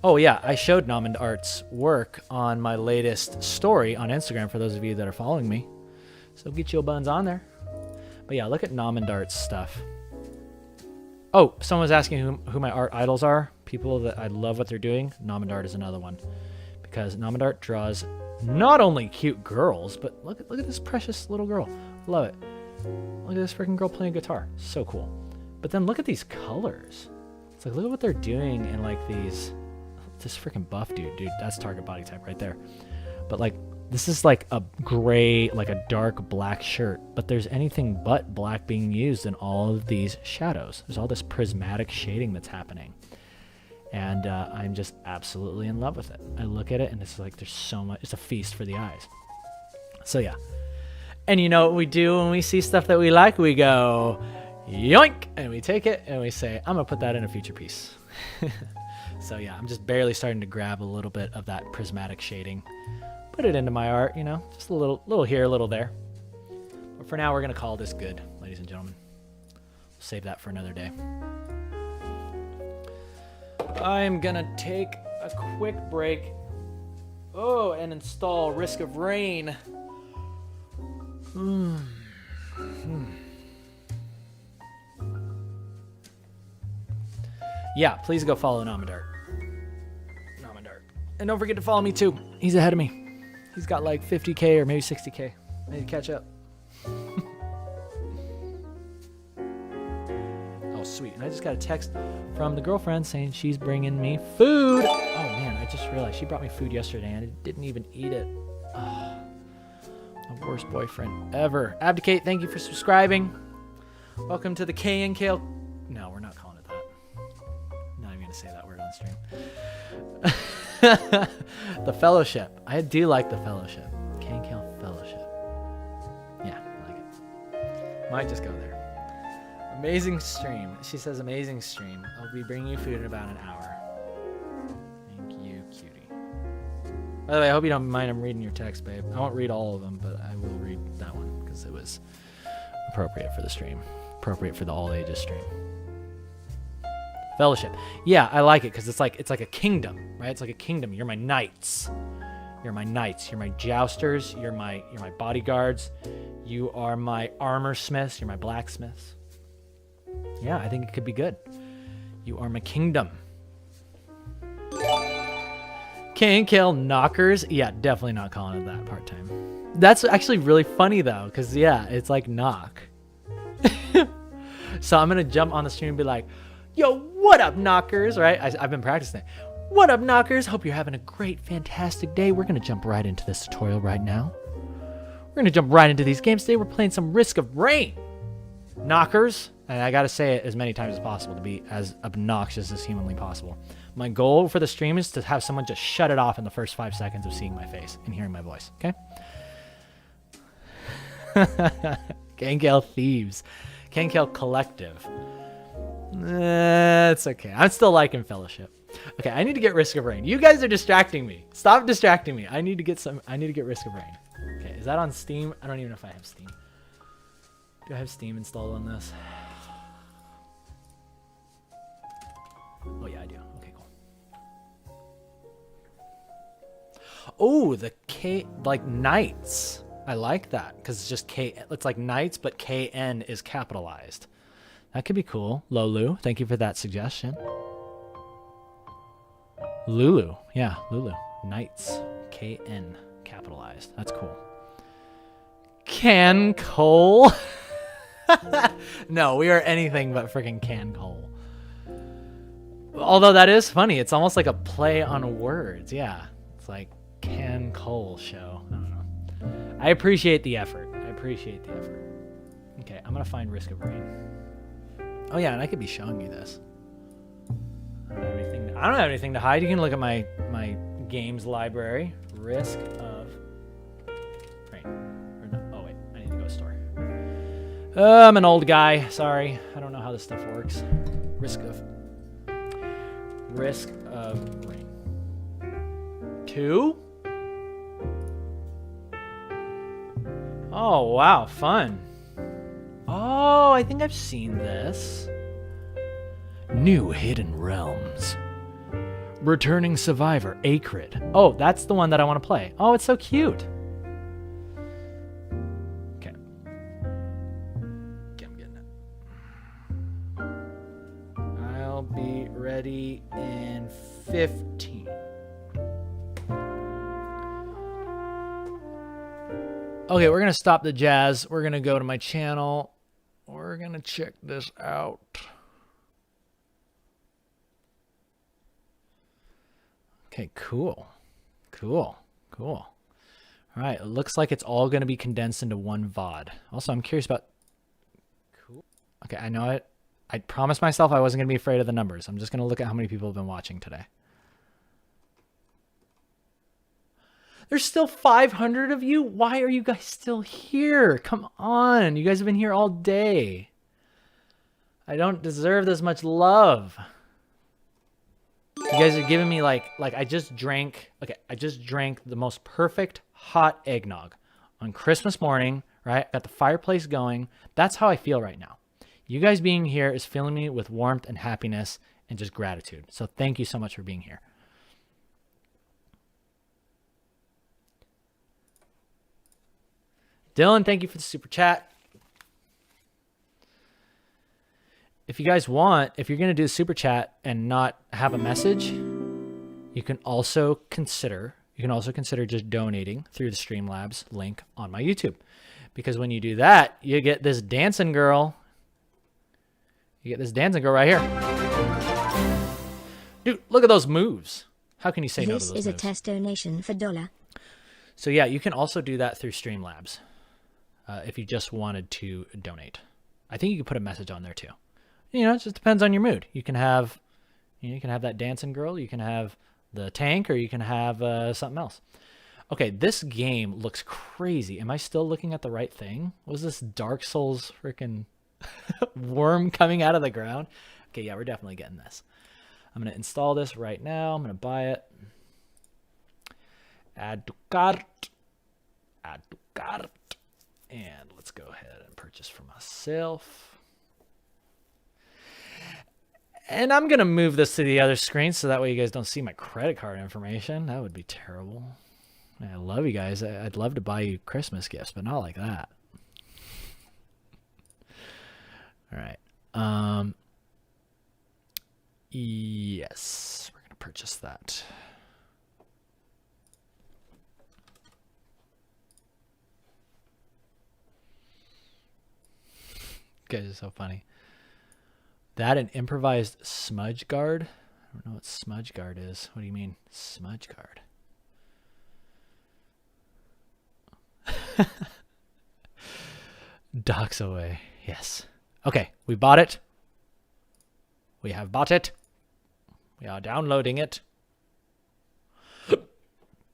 Oh yeah, I showed Namandart's work on my latest story on Instagram for those of you that are following me. So get your buns on there. But yeah, look at Namandart's stuff. Oh, someone was asking who my art idols are. People that I love what they're doing. Namandart is another one. Because Namandart draws not only cute girls, but look at this precious little girl. Love it. Look at this freaking girl playing guitar. So cool. But then look at these colors. It's like, look at what they're doing in like these... This freaking buff dude, that's target body type right there. But like, this is like a gray, like a dark black shirt, but there's anything but black being used in all of these shadows. There's all this prismatic shading that's happening. And I'm just absolutely in love with it. I look at it and it's like, there's so much, it's a feast for the eyes. So yeah. And you know what we do when we see stuff that we like? We go, yoink, and we take it and we say, I'm gonna put that in a future piece. So yeah, I'm just barely starting to grab a little bit of that prismatic shading. Put it into my art, you know, just a little here, a little there. But for now, we're going to call this good, ladies and gentlemen. We'll save that for another day. I'm going to take a quick break. Oh, and install Risk of Rain. Yeah, please go follow Namandart. And don't forget to follow me too. He's ahead of me. He's got like 50K or maybe 60K. I need to catch up. Oh, sweet. And I just got a text from the girlfriend saying she's bringing me food. Oh, man, I just realized she brought me food yesterday and I didn't even eat it. Oh, my worst boyfriend ever. Abdicate, thank you for subscribing. Welcome to the K and Kale. No, we're not calling it that. I'm not even going to say that word on stream. The Fellowship. I do like the Fellowship. Can Kill Fellowship. Yeah, I like it. Might just go there. Amazing stream. She says amazing stream. I'll be bringing you food in about an hour. Thank you, cutie. By the way, I hope you don't mind I'm reading your text, babe. I won't read all of them, but I will read that one because it was appropriate for the stream. Appropriate for the all ages stream. Fellowship. Yeah, I like it because it's like a kingdom, right? It's like a kingdom. You're my knights. You're my knights. You're my jousters. You're my bodyguards. You are my armor smiths. You're my blacksmiths. Yeah, I think it could be good. You are my kingdom. Can kill knockers. Yeah, definitely not calling it that part-time. That's actually really funny though, because yeah, it's like knock. So I'm gonna jump on the stream and be like, yo, what up, knockers, right? I've been practicing it. What up, knockers? Hope you're having a great, fantastic day. We're going to jump right into this tutorial right now. We're going to jump right into these games. Today we're playing some Risk of Rain. Knockers, And I gotta say it as many times as possible to be as obnoxious as humanly possible. My goal for the stream is to have someone just shut it off in the first 5 seconds of seeing my face and hearing my voice, okay? Kankale Thieves. Kankale Collective. It's okay. I'm still liking Fellowship. Okay, I need to get Risk of Rain. You guys are distracting me. Stop distracting me. I need to get Risk of Rain. Okay, is that on Steam? I don't even know if I have Steam. Do I have Steam installed on this? Oh yeah, I do. Okay, cool. Oh, the K, like Knights. I like that because it's just K. It's like Knights, but KN is capitalized. That could be cool. Lolu, thank you for that suggestion. Lulu, yeah, Lulu. Knights, KN capitalized. That's cool. Can Cole. No, we are anything but freaking Can Cole. Although that is funny. It's almost like a play on words. Yeah. It's like Can Cole show. I don't know. I appreciate the effort. Okay, I'm going to find Risk of Rain. Oh, yeah, and I could be showing you this. I don't have anything to hide. You can look at my games library. Risk of Rain. Or no, oh, wait. I need to go store. I'm an old guy. Sorry. I don't know how this stuff works. Risk of Rain. 2? Oh, wow. Fun. Oh, I think I've seen this. New Hidden Realms. Returning Survivor, Acrid. Oh, that's the one that I want to play. Oh, it's so cute. Okay. Okay, I'm getting it. I'll be ready in 15. Okay, we're going to stop the jazz. We're going to go to my channel. We're going to check this out. Okay, cool. All right, it looks like it's all going to be condensed into one VOD. Also, I'm curious about... Cool. Okay, I know it. I promised myself I wasn't going to be afraid of the numbers. I'm just going to look at how many people have been watching today. There's still 500 of you? Why are you guys still here? Come on. You guys have been here all day. I don't deserve this much love. You guys are giving me like I just drank the most perfect hot eggnog on Christmas morning, right? Got the fireplace going. That's how I feel right now. You guys being here is filling me with warmth and happiness and just gratitude. So thank you so much for being here. Dylan, thank you for the super chat. If you guys want, if you're going to do a super chat and not have a message, you can also consider just donating through the Streamlabs link on my YouTube. Because when you do that, you get this dancing girl. You get this dancing girl right here. Dude, look at those moves. How can you say no to those moves? This is a test donation for $1. So yeah, you can also do that through Streamlabs. If you just wanted to donate. I think you can put a message on there too. You know, it just depends on your mood. You can have that dancing girl, you can have the tank, or you can have something else. Okay, this game looks crazy. Am I still looking at the right thing? Was this Dark Souls freaking worm coming out of the ground? Okay, yeah, we're definitely getting this. I'm going to install this right now. I'm going to buy it. Add to cart. And let's go ahead and purchase for myself. And I'm going to move this to the other screen so that way you guys don't see my credit card information. That would be terrible. I love you guys. I'd love to buy you Christmas gifts, but not like that. All right. Yes, we're going to purchase that. You guys are so funny. That an improvised smudge guard? I don't know what smudge guard is. What do you mean, smudge guard? Docks away. Yes. Okay, we bought it. We have bought it. We are downloading it.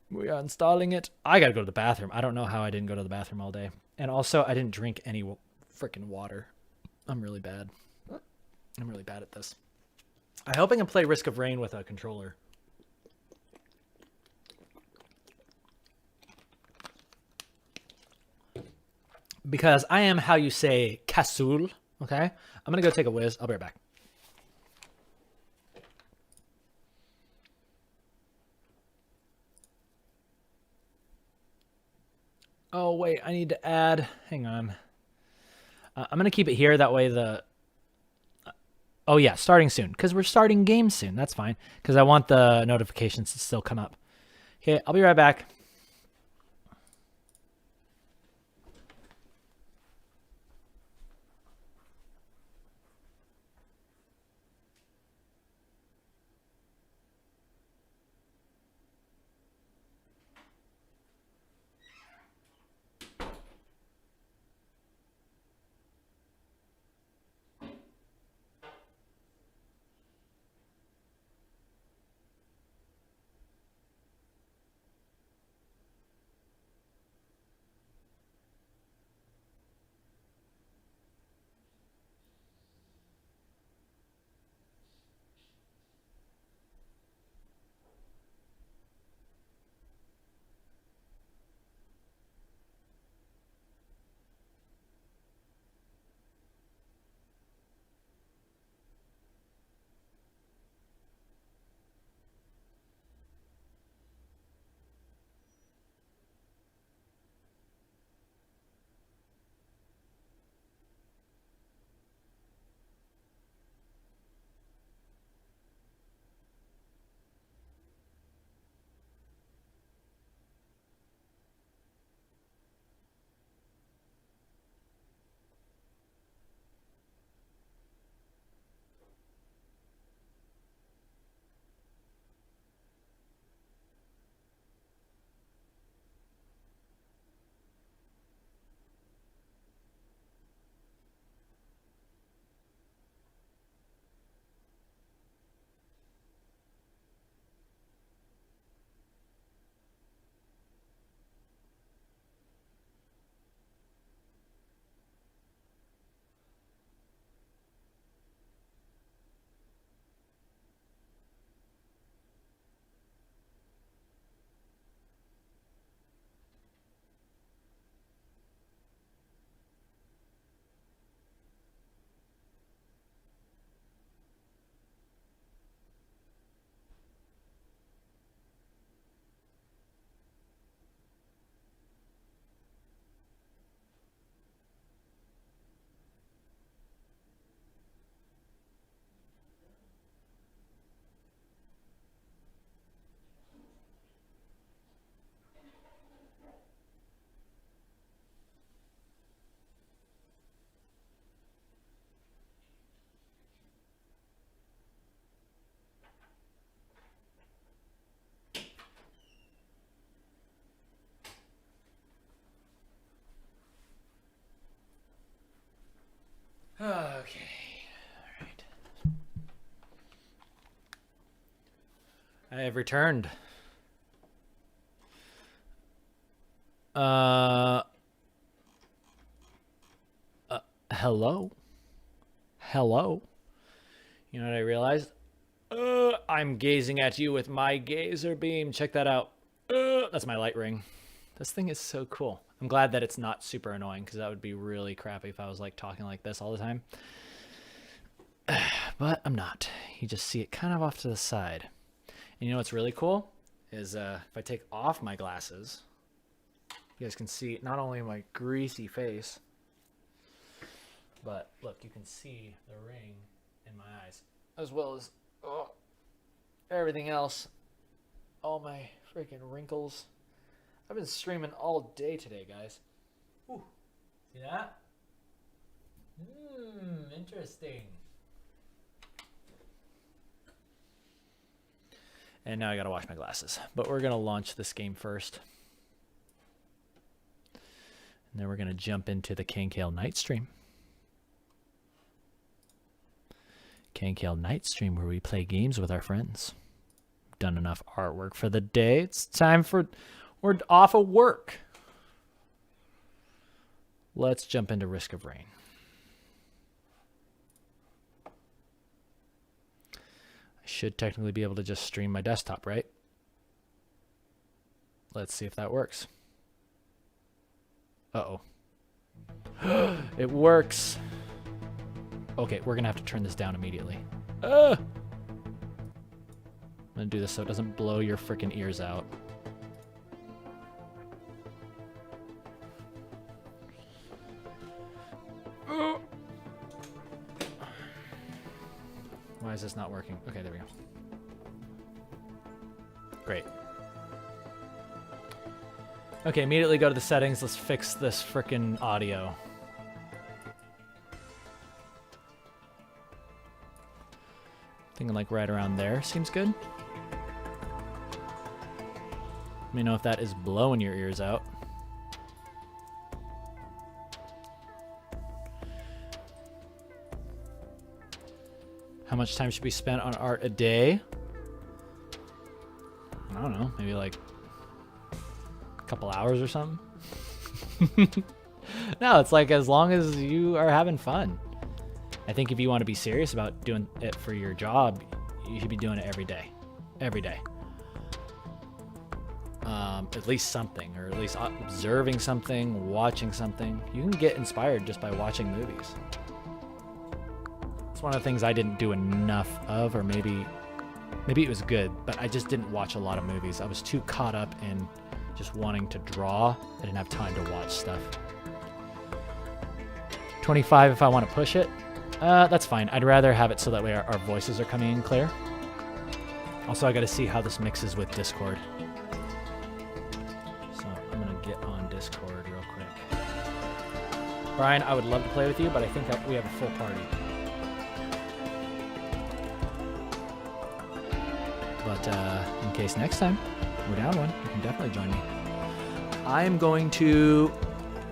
We are installing it. I gotta go to the bathroom. I don't know how I didn't go to the bathroom all day. And also, I didn't drink any freaking water. I'm really bad. I'm really bad at this. I hope I can play Risk of Rain with a controller. Because I am how you say casul. Okay? I'm gonna go take a whiz. I'll be right back. Oh, wait, I need to add. Hang on. I'm going to keep it here. That way the. Oh, yeah, starting soon. Because we're starting games soon. That's fine. Because I want the notifications to still come up. Okay, I'll be right back. Okay. All right. I have returned. Hello? Hello? You know what I realized? I'm gazing at you with my gazer beam. Check that out. That's my light ring. This thing is so cool. I'm glad that it's not super annoying because that would be really crappy if I was like talking like this all the time. But I'm not. You just see it kind of off to the side. And you know what's really cool is if I take off my glasses, you guys can see not only my greasy face, but look, you can see the ring in my eyes, as well as everything else. All my freaking wrinkles. I've been streaming all day today, guys. Ooh, see that? Interesting. And now I gotta wash my glasses. But we're gonna launch this game first. And then we're gonna jump into the Cankale night stream. KNKL Night Stream where we play games with our friends. Done enough artwork for the day. It's time for... We're off of work. Let's jump into Risk of Rain. I should technically be able to just stream my desktop, right? Let's see if that works. Uh-oh. It works. Okay, we're going to have to turn this down immediately. I'm going to do this so it doesn't blow your freaking ears out. Why is this not working? Okay, there we go. Great. Okay, immediately go to the settings. Let's fix this frickin' audio. Thinking like right around there seems good. Let me know if that is blowing your ears out. How much time should be spent on art a day? I don't know, maybe like a couple hours or something. No, it's like as long as you are having fun. I think if you want to be serious about doing it for your job, you should be doing it every day. Every day. At least something, or at least observing something, watching something. You can get inspired just by watching movies. It's one of the things I didn't do enough of, or maybe it was good, but I just didn't watch a lot of movies. I was too caught up in just wanting to draw. I didn't have time to watch stuff. 25 if I want to push it. That's fine. I'd rather have it so that way our voices are coming in clear. Also, I got to see how this mixes with Discord. So I'm going to get on Discord real quick. Brian, I would love to play with you, but I think that we have a full party. But in case next time we're down one, you can definitely join me. I am going to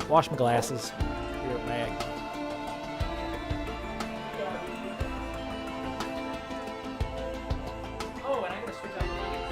wash my glasses. Be right back. Oh, and I gotta switch out the lights.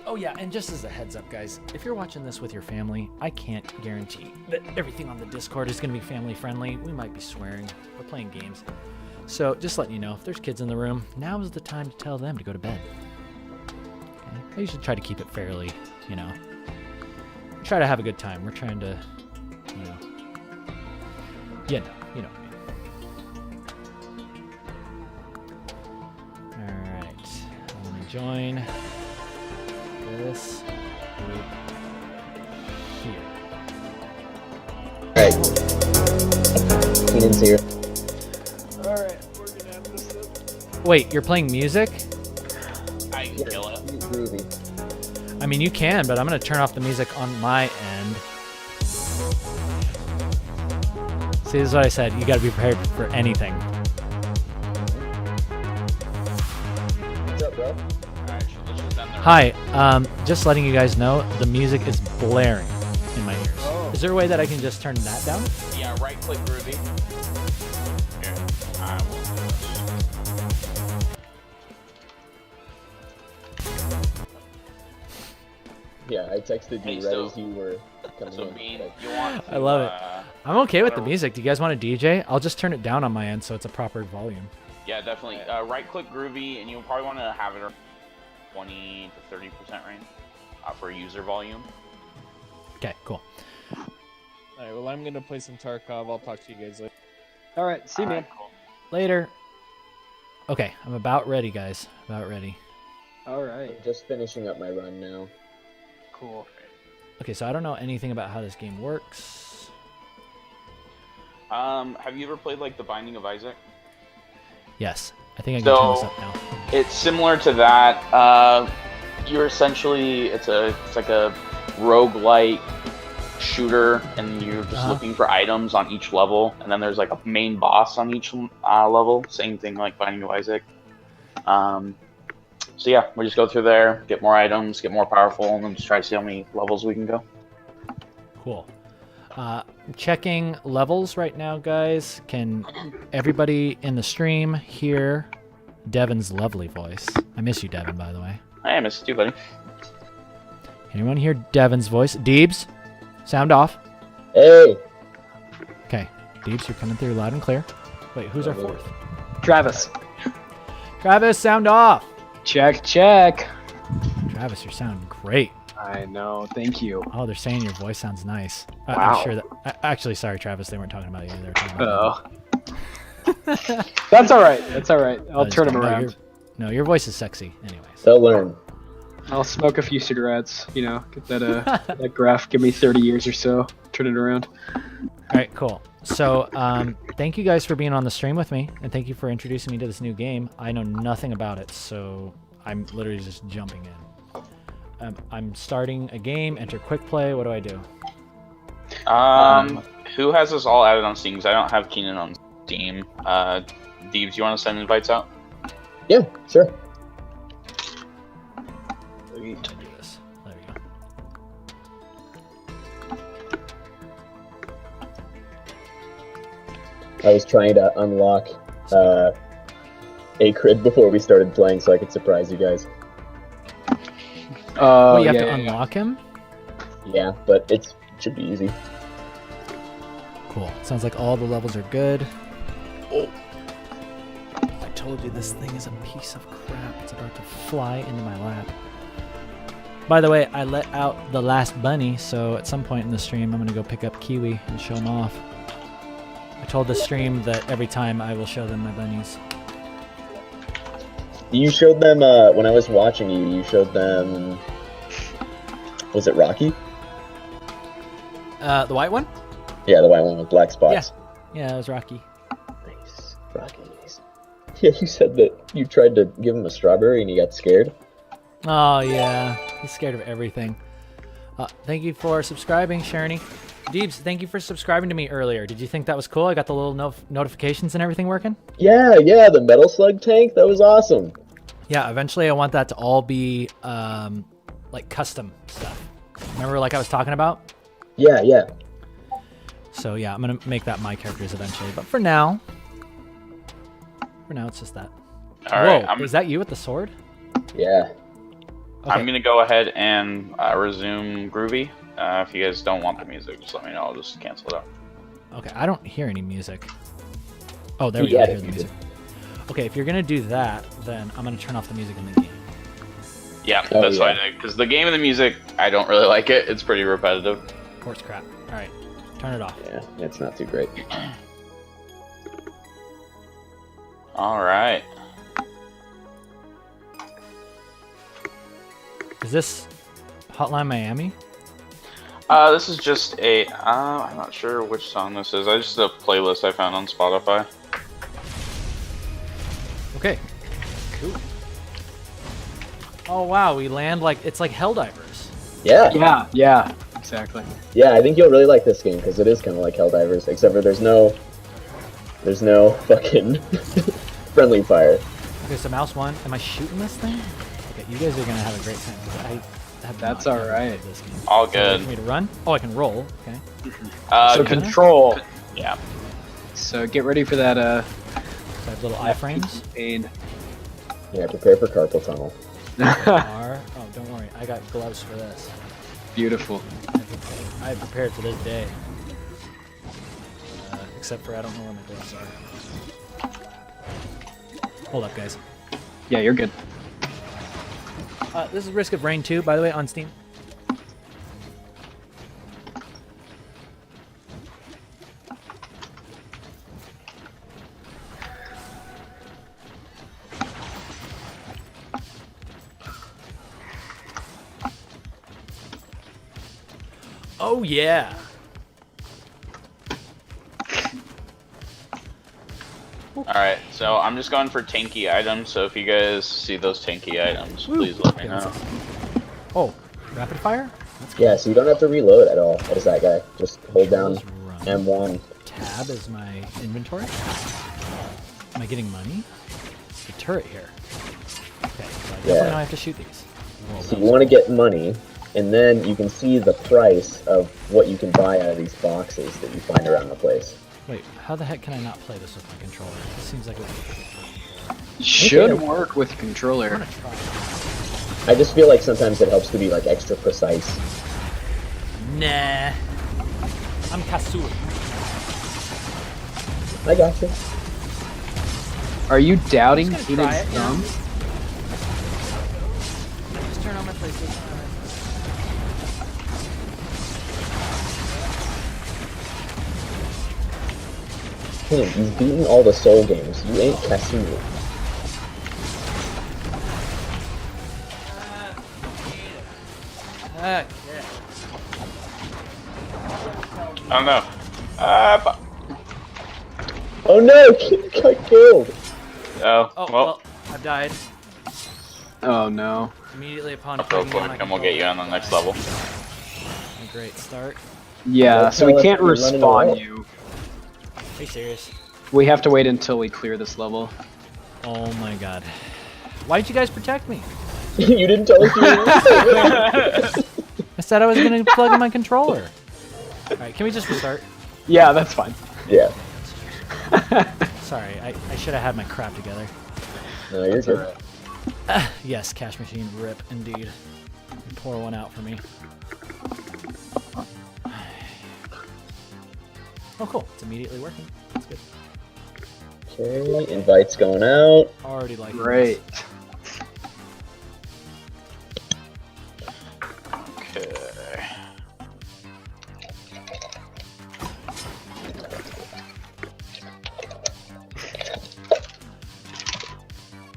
Oh yeah, and just as a heads up, guys, if you're watching this with your family, I can't guarantee that everything on the Discord is going to be family friendly. We might be swearing. We're playing games. So just letting you know, if there's kids in the room, now is the time to tell them to go to bed. Okay? I usually try to keep it fairly, you know. Try to have a good time. We're trying to, you know. Yeah, no, you know what I mean. Alright. I'm going to join this group here. Alright. He didn't see her. Alright, we're gonna have this. Wait, you're playing music? I can kill it. He's groovy. I mean, you can, but I'm gonna turn off the music on my end. See, this is what I said. You gotta be prepared for anything. What's up, bro? Alright, let's just end there. Hi, just letting you guys know, the music is blaring in my ears. Oh. Is there a way that I can just turn that down? Yeah, right click Groovy. Here, I will do this. Yeah, I texted Hey, you so- right as you were coming So, in. Bean, Like, you want to, I love it. I'm okay with the whatever. music. Do you guys want to DJ? I'll just turn it down on my end so it's a proper volume. Yeah, definitely. Right click Groovy, and you'll probably want to have it around 20 to 30% range for user volume. Okay, cool. Alright, well, I'm gonna play some Tarkov. I'll talk to you guys later. Alright, see you, man. Alright, cool. Later. Okay, I'm about ready, guys. About ready. I'm Alright, just finishing up my run now. cool. Okay, so I don't know anything about how this game works. Have you ever played like The Binding of Isaac? Yes, I think I can turn this So up now. it's similar to that. You're essentially it's like a roguelike shooter, and you're just looking for items on each level, and then there's like a main boss on each level. Same thing like Binding of Isaac. So yeah, we just go through there, get more items, get more powerful, and then just try to see how many levels we can go. Cool. Checking levels right now, guys. Can everybody in the stream hear Devin's lovely voice? I miss you, Devin, by the way. Hey, I missed you, buddy. Can anyone hear Devin's voice? Deebs, sound off. Hey! Okay, Deebs, you're coming through loud and clear. Wait, who's our fourth? Travis. Travis, sound off. Check, check. Travis, you're sounding great. I know, thank you. Oh, they're saying your voice sounds nice. Wow. I'm sure that. Actually, sorry, Travis. They weren't talking about you. They were talking about Oh. That's alright, that's alright. I'll Just turn him kidding. No, around. No, your voice is sexy. Anyways. They'll learn. I'll smoke a few cigarettes, you know, get that that graph, give me 30 years or so, turn it around. All right, cool. So, thank you guys for being on the stream with me, and thank you for introducing me to this new game. I know nothing about it, so I'm literally just jumping in. I'm starting a game. Enter quick play. What do I do? Who has us all added on Steam? 'Cause I don't have Keenan on Steam. Deebs, you want to send invites out? Yeah, sure. Do this. There we go. I was trying to unlock Acrid before we started playing so I could surprise you guys. Oh, you have yeah, to yeah, unlock him? Yeah, but it should be easy. Cool. Sounds like all the levels are good. Oh. I told you this thing is a piece of crap. It's about to fly into my lap. By the way, I let out the last bunny, so at some point in the stream, I'm going to go pick up Kiwi and show him off. I told the stream that every time I will show them my bunnies. You showed them, when I was watching you, you showed them... Was it Rocky? The white one? Yeah, the white one with black spots. Yeah, it was Rocky. Nice. Rocky. Yeah, you said that you tried to give him a strawberry and he got scared. Oh, yeah. He's scared of everything. Thank you for subscribing, Sharony. Deebs, thank you for subscribing to me earlier. Did you think that was cool? I got the little notifications and everything working? Yeah, the metal slug tank, that was awesome. Yeah, eventually I want that to all be, like, custom stuff. Remember, like I was talking about? Yeah. So, yeah, I'm going to make that my characters eventually. But for now, it's just that. All right. Whoa, is that you with the sword? Yeah. Okay. I'm gonna go ahead and resume Groovy. If you guys don't want the music, just let me know. I'll just cancel it out. Okay, I don't hear any music. Oh, there we go. Yeah, I hear the you music. Okay, if you're going to do that, then I'm going to turn off the music in the game. Yeah, Oh, that's yeah. fine. Because the game and the music, I don't really like it. It's pretty repetitive. Horse crap. All right, turn it off. Yeah, it's not too great. All right. Is this Hotline Miami? This is just a. I'm not sure which song this is. I just a playlist I found on Spotify. Okay. Cool. Oh wow, we land like it's like Helldivers. Yeah. Yeah, exactly. Yeah, I think you'll really like this game because it is kind of like Helldivers, except for there's no fucking friendly fire. Okay, so mouse one. Am I shooting this thing? Okay, you guys are gonna have a great time. 'Cause I have That's not all right. played this game. All So good. for me to run? Oh, I can roll. Okay. So Con- control. yeah. So get ready for that So I have little iframes. pain. Yeah, prepare for carpal tunnel. R. Oh, don't worry. I got gloves for this. Beautiful. I prepared for this day. Except for I don't know where my gloves are. Hold up, guys. Yeah, you're good. This is Risk of Rain 2, by the way, on Steam. Oh yeah. Alright, so I'm just going for tanky items, so if you guys see those tanky items, please let me Yeah, know. that's Oh, rapid fire? Yeah, so you don't have to reload at all as that guy. Just hold down Let's run. M1. Tab is my inventory. Am I getting money? The turret here. Okay, so I definitely Yeah. don't have to shoot these. Whoa, So you want to get money, and then you can see the price of what you can buy out of these boxes that you find around the place. Wait, how the heck can I not play this with my controller? This seems like it Should work with controller. I'm gonna try. I just feel like sometimes it helps to be like extra precise. Nah. I'm Kasui. I got you. Are you doubting I'm just gonna try Keenan's it, yeah. thumb? Just turn on my PlayStation. Hey, you've beaten all the Soul games. You ain't Kasumi. Oh no. Oh no! Kid got killed! Oh, Oh, well, I've died. Oh no. Immediately upon real putting in quick, my and we'll get you on the next level. A great start. Yeah, Don't so we tell us can't you're running respawn away. you. Are you serious? We have to wait until we clear this level. Oh my god. Why'd you guys protect me? You didn't tell us you were I said I was gonna plug in my controller. Alright, can we just restart? Yeah, that's fine. Yeah. Sorry, I should have had my crap together. No, you're good. Yes, cash machine, rip, indeed. Pour one out for me. Oh, cool. It's immediately working. That's good. Okay, invites going out. Already like Great. Okay.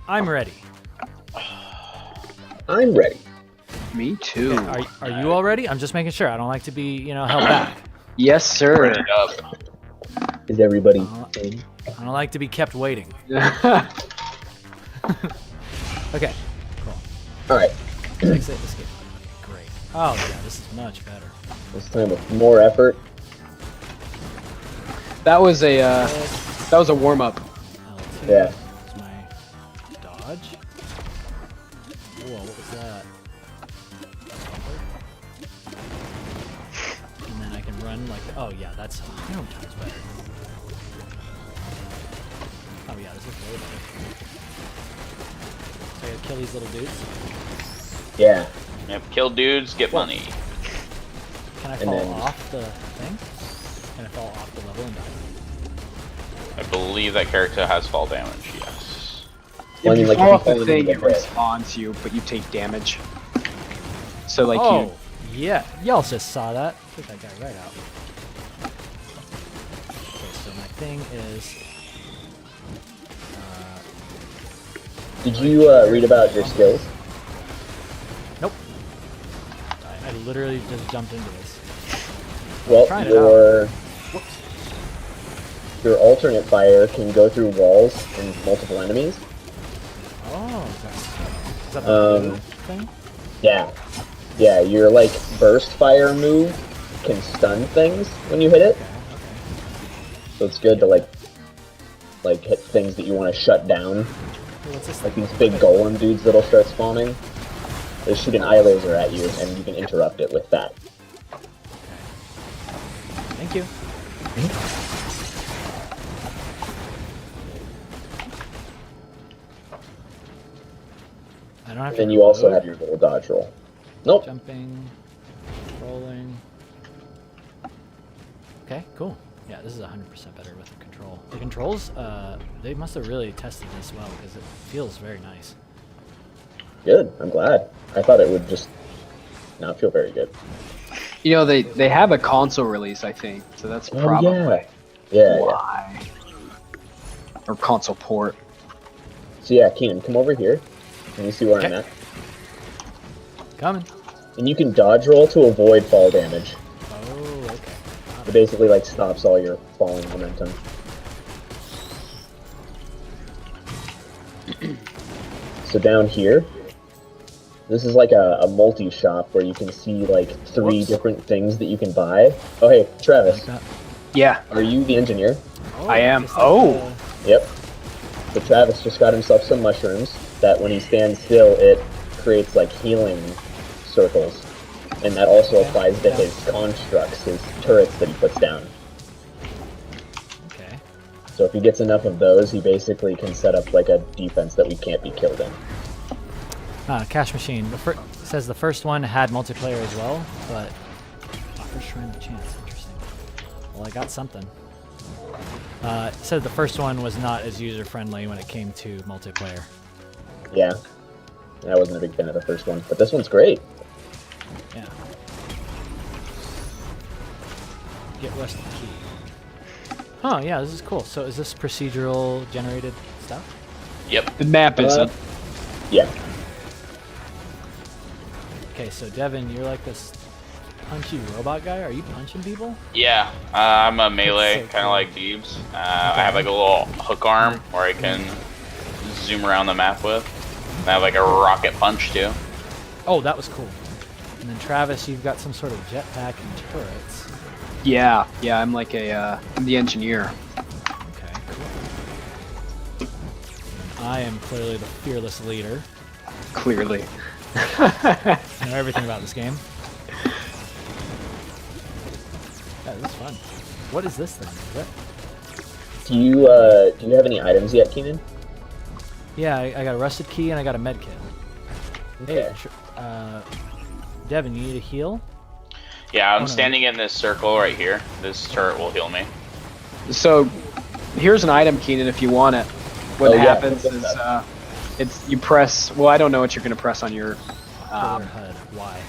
I'm ready. I'm ready. Me too. Are you all ready? I'm just making sure. I don't like to be, held back. Yes, sir. Bring it up. Is everybody in? I don't like to be kept waiting. Okay, cool. Alright, Exit escape. Okay, great. Oh yeah, this is much better. this time with more effort. That was a warm up. L2 Yeah. is my dodge. Whoa, what was that? And then I can run like, oh yeah, that's 100 times better. Oh yeah, this is way better. So I gotta kill these little dudes. Yeah. Yep, kill dudes, get money. Can I And fall then- off the thing? Can I fall off the level and die? I believe that character has fall damage, yes. Well, I If mean, you like, fall if off you the fall thing, into it the pit. respawns you, but you take damage. So like Oh, yeah. Y'all just saw that. Took that guy right out. Okay, so my thing is... Did you read about your skills? Nope. I literally just jumped into this. Well, Trying it your alternate fire can go through walls and multiple enemies. Oh, is that the blue thing? Yeah. Yeah, your like burst fire move can stun things when you hit it. Okay, okay. So it's good to like hit things that you want to shut down. Hey, what's this Like thing? these big golem dudes that'll start spawning. They shoot an eye laser at you and you can interrupt it with that. Thank you. I don't have to And you also reload. have your little dodge roll. Nope. Jumping, rolling. Okay, cool. Yeah, this is 100% better with the control. The controls, they must have really tested this well because it feels very nice. Good. I'm glad. I thought it would just not feel very good. you know, they have a console release, I think, so that's probably Yeah. why. Or console port. So yeah, Keenan, come over here. Can you see where I'm Okay. at? Coming. And you can dodge roll to avoid fall damage. It basically like stops all your falling momentum. So down here, this is like a multi-shop where you can see like 3 different things that you can buy. Oh hey, Travis, Yeah, are you the engineer? I am. just like Oh, Yep. So Travis just got himself some mushrooms that when he stands still, it creates like healing circles. And that also applies to his constructs, his turrets that he puts down. Okay. So if he gets enough of those, he basically can set up like a defense that we can't be killed in. Cash machine. It says the first one had multiplayer as well, but offers shrine of chance. Interesting. Well, I got something. It said the first one was not as user friendly when it came to multiplayer. Yeah. I wasn't a big fan of the first one, but this one's great. Yeah. Get rusted key. Oh yeah, this is cool. So is this procedural generated stuff? Yep. the map isn't. Yeah. Okay, so Devin, you're like this punchy robot guy. Are you punching people? Yeah, I'm a melee, so kind cool. of like Deebs. I have like a little hook arm where I can zoom around the map with. I have like a rocket punch too. Oh, that was cool. And then Travis, you've got some sort of jetpack and turrets. Yeah, I'm like I'm the engineer. Okay, cool. I am clearly the fearless leader. Clearly. I know everything about this game. Yeah, this is fun. What is this thing? Is that... Do you have any items yet, Keenan? Yeah, I got a rusted key and I got a med kit. Okay. Hey, Devin, you need a heal? Yeah, I'm no. standing in this circle right here. This turret will heal me. So, here's an item, Keenan, if you want it. What Oh, yeah, happens what's is, that? it's you press. Well, I don't know what you're gonna press on your Pillar HUD. Why?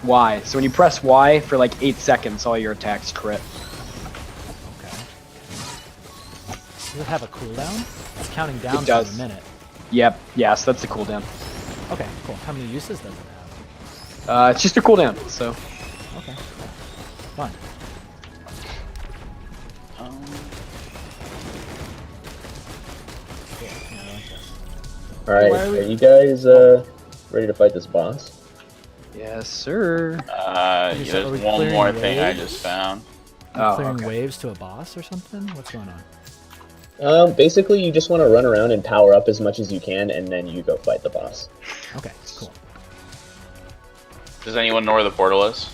Y. So when you press Y for like 8 seconds, all your attacks crit. Okay. Does it have a cooldown? It's counting down for does. a minute. Yep. Yes, that's the cooldown. Okay, cool. How many uses does it have? It's just a cooldown. So. Okay. Fun. Cool. Yeah, I like this. Alright, Why are we- are you guys ready to fight this boss? Yes, sir. Are we There's one clearing more thing I waves? just found. Oh, Clearing okay. waves to a boss or something? What's going on? Basically you just want to run around and power up as much as you can, and then you go fight the boss. Okay, cool. Does anyone know where the portal is?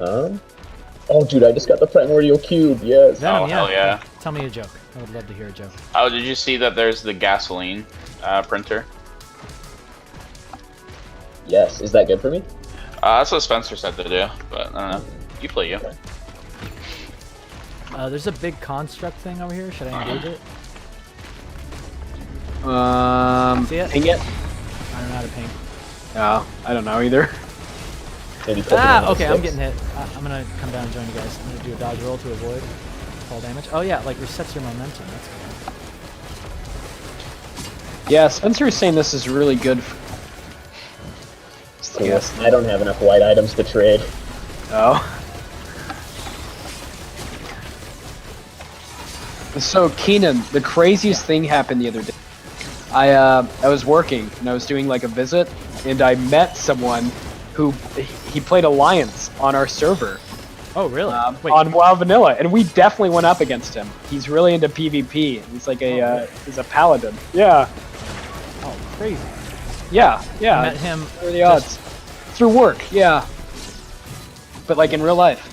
Oh dude, I just got the primordial cube, yes! Venom, Oh, hell yeah. Tell me a joke. I would love to hear a joke. Oh, did you see that there's the gasoline printer? Yes, is that good for me? That's what Spencer said to do, but I don't know. You play you. There's a big construct thing over here. Should I engage it? See it? Ping it? I don't know how to ping. Oh, I don't know either. Maybe click it on the Okay, I'm sticks. getting hit. I'm gonna come down and join you guys. I'm gonna do a dodge roll to avoid fall damage. Oh yeah, like resets your momentum. That's cool. Yeah, Spencer is saying this is really good. Yes. I don't have enough white items to trade. Oh. So Keenan, the craziest thing happened the other day. I was working and I was doing like a visit, and I met someone who he played Alliance on our server Oh really? Wait. on WoW Vanilla, and we definitely went up against him. He's really into PvP. He's like a he's a paladin. Yeah, Oh crazy. yeah. I met him. What are the odds? Through work, yeah. But like in real life,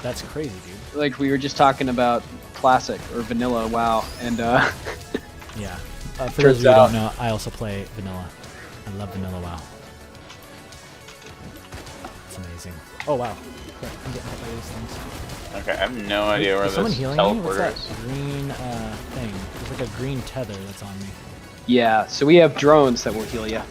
That's crazy, dude. like we were just talking about classic or vanilla WoW, and Yeah. For those of you who out- don't know, I also play vanilla. I love vanilla WoW. It's amazing. Oh wow. Crap, I'm getting hit by these things. Okay, I have no idea where Is someone this healing me? What's teleporter that is. green thing? There's like a green tether that's on me. yeah. So we have drones that will heal you.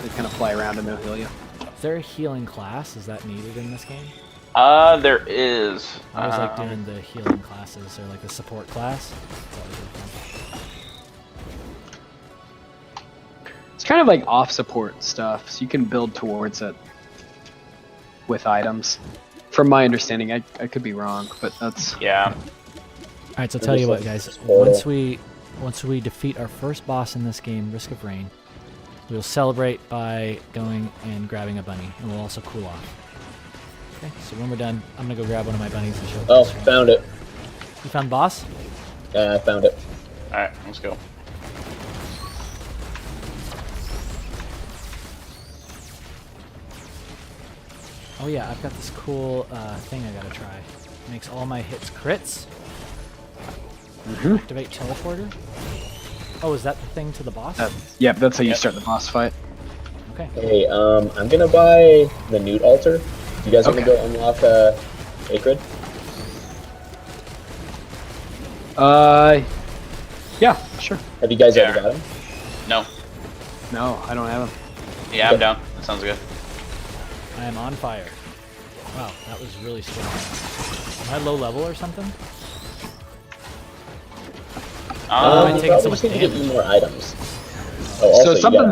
They kind of fly around and they'll heal you. Is there a healing class? Is that needed in this game? There is. I was like doing the healing classes or like the support class. It's always really fun. It's kind of like off support stuff, so you can build towards it with items. From my understanding, I could be wrong, but that's Yeah. All right, so I'll tell you what, guys. Once we defeat our first boss in this game, Risk of Rain, we'll celebrate by going and grabbing a bunny, and we'll also cool off. Okay, so when we're done, I'm gonna go grab one of my bunnies and show. Oh, found it. You found the boss? I found it. All right, let's go. Oh yeah, I've got this cool thing I gotta try. Makes all my hits crits. Activate teleporter. Oh, is that the thing to the boss? yeah, that's how you start the boss fight. Okay. Hey, I'm gonna buy the Newt altar. You guys want to go unlock Acrid? Yeah, sure. Have you guys already got him? No. No, I don't have him. Yeah, I'm down. That sounds good. I am on fire. Wow, that was really strong. Am I low level or something? Um, taking probably so just much need to get damage. you more items. Oh, also, So something.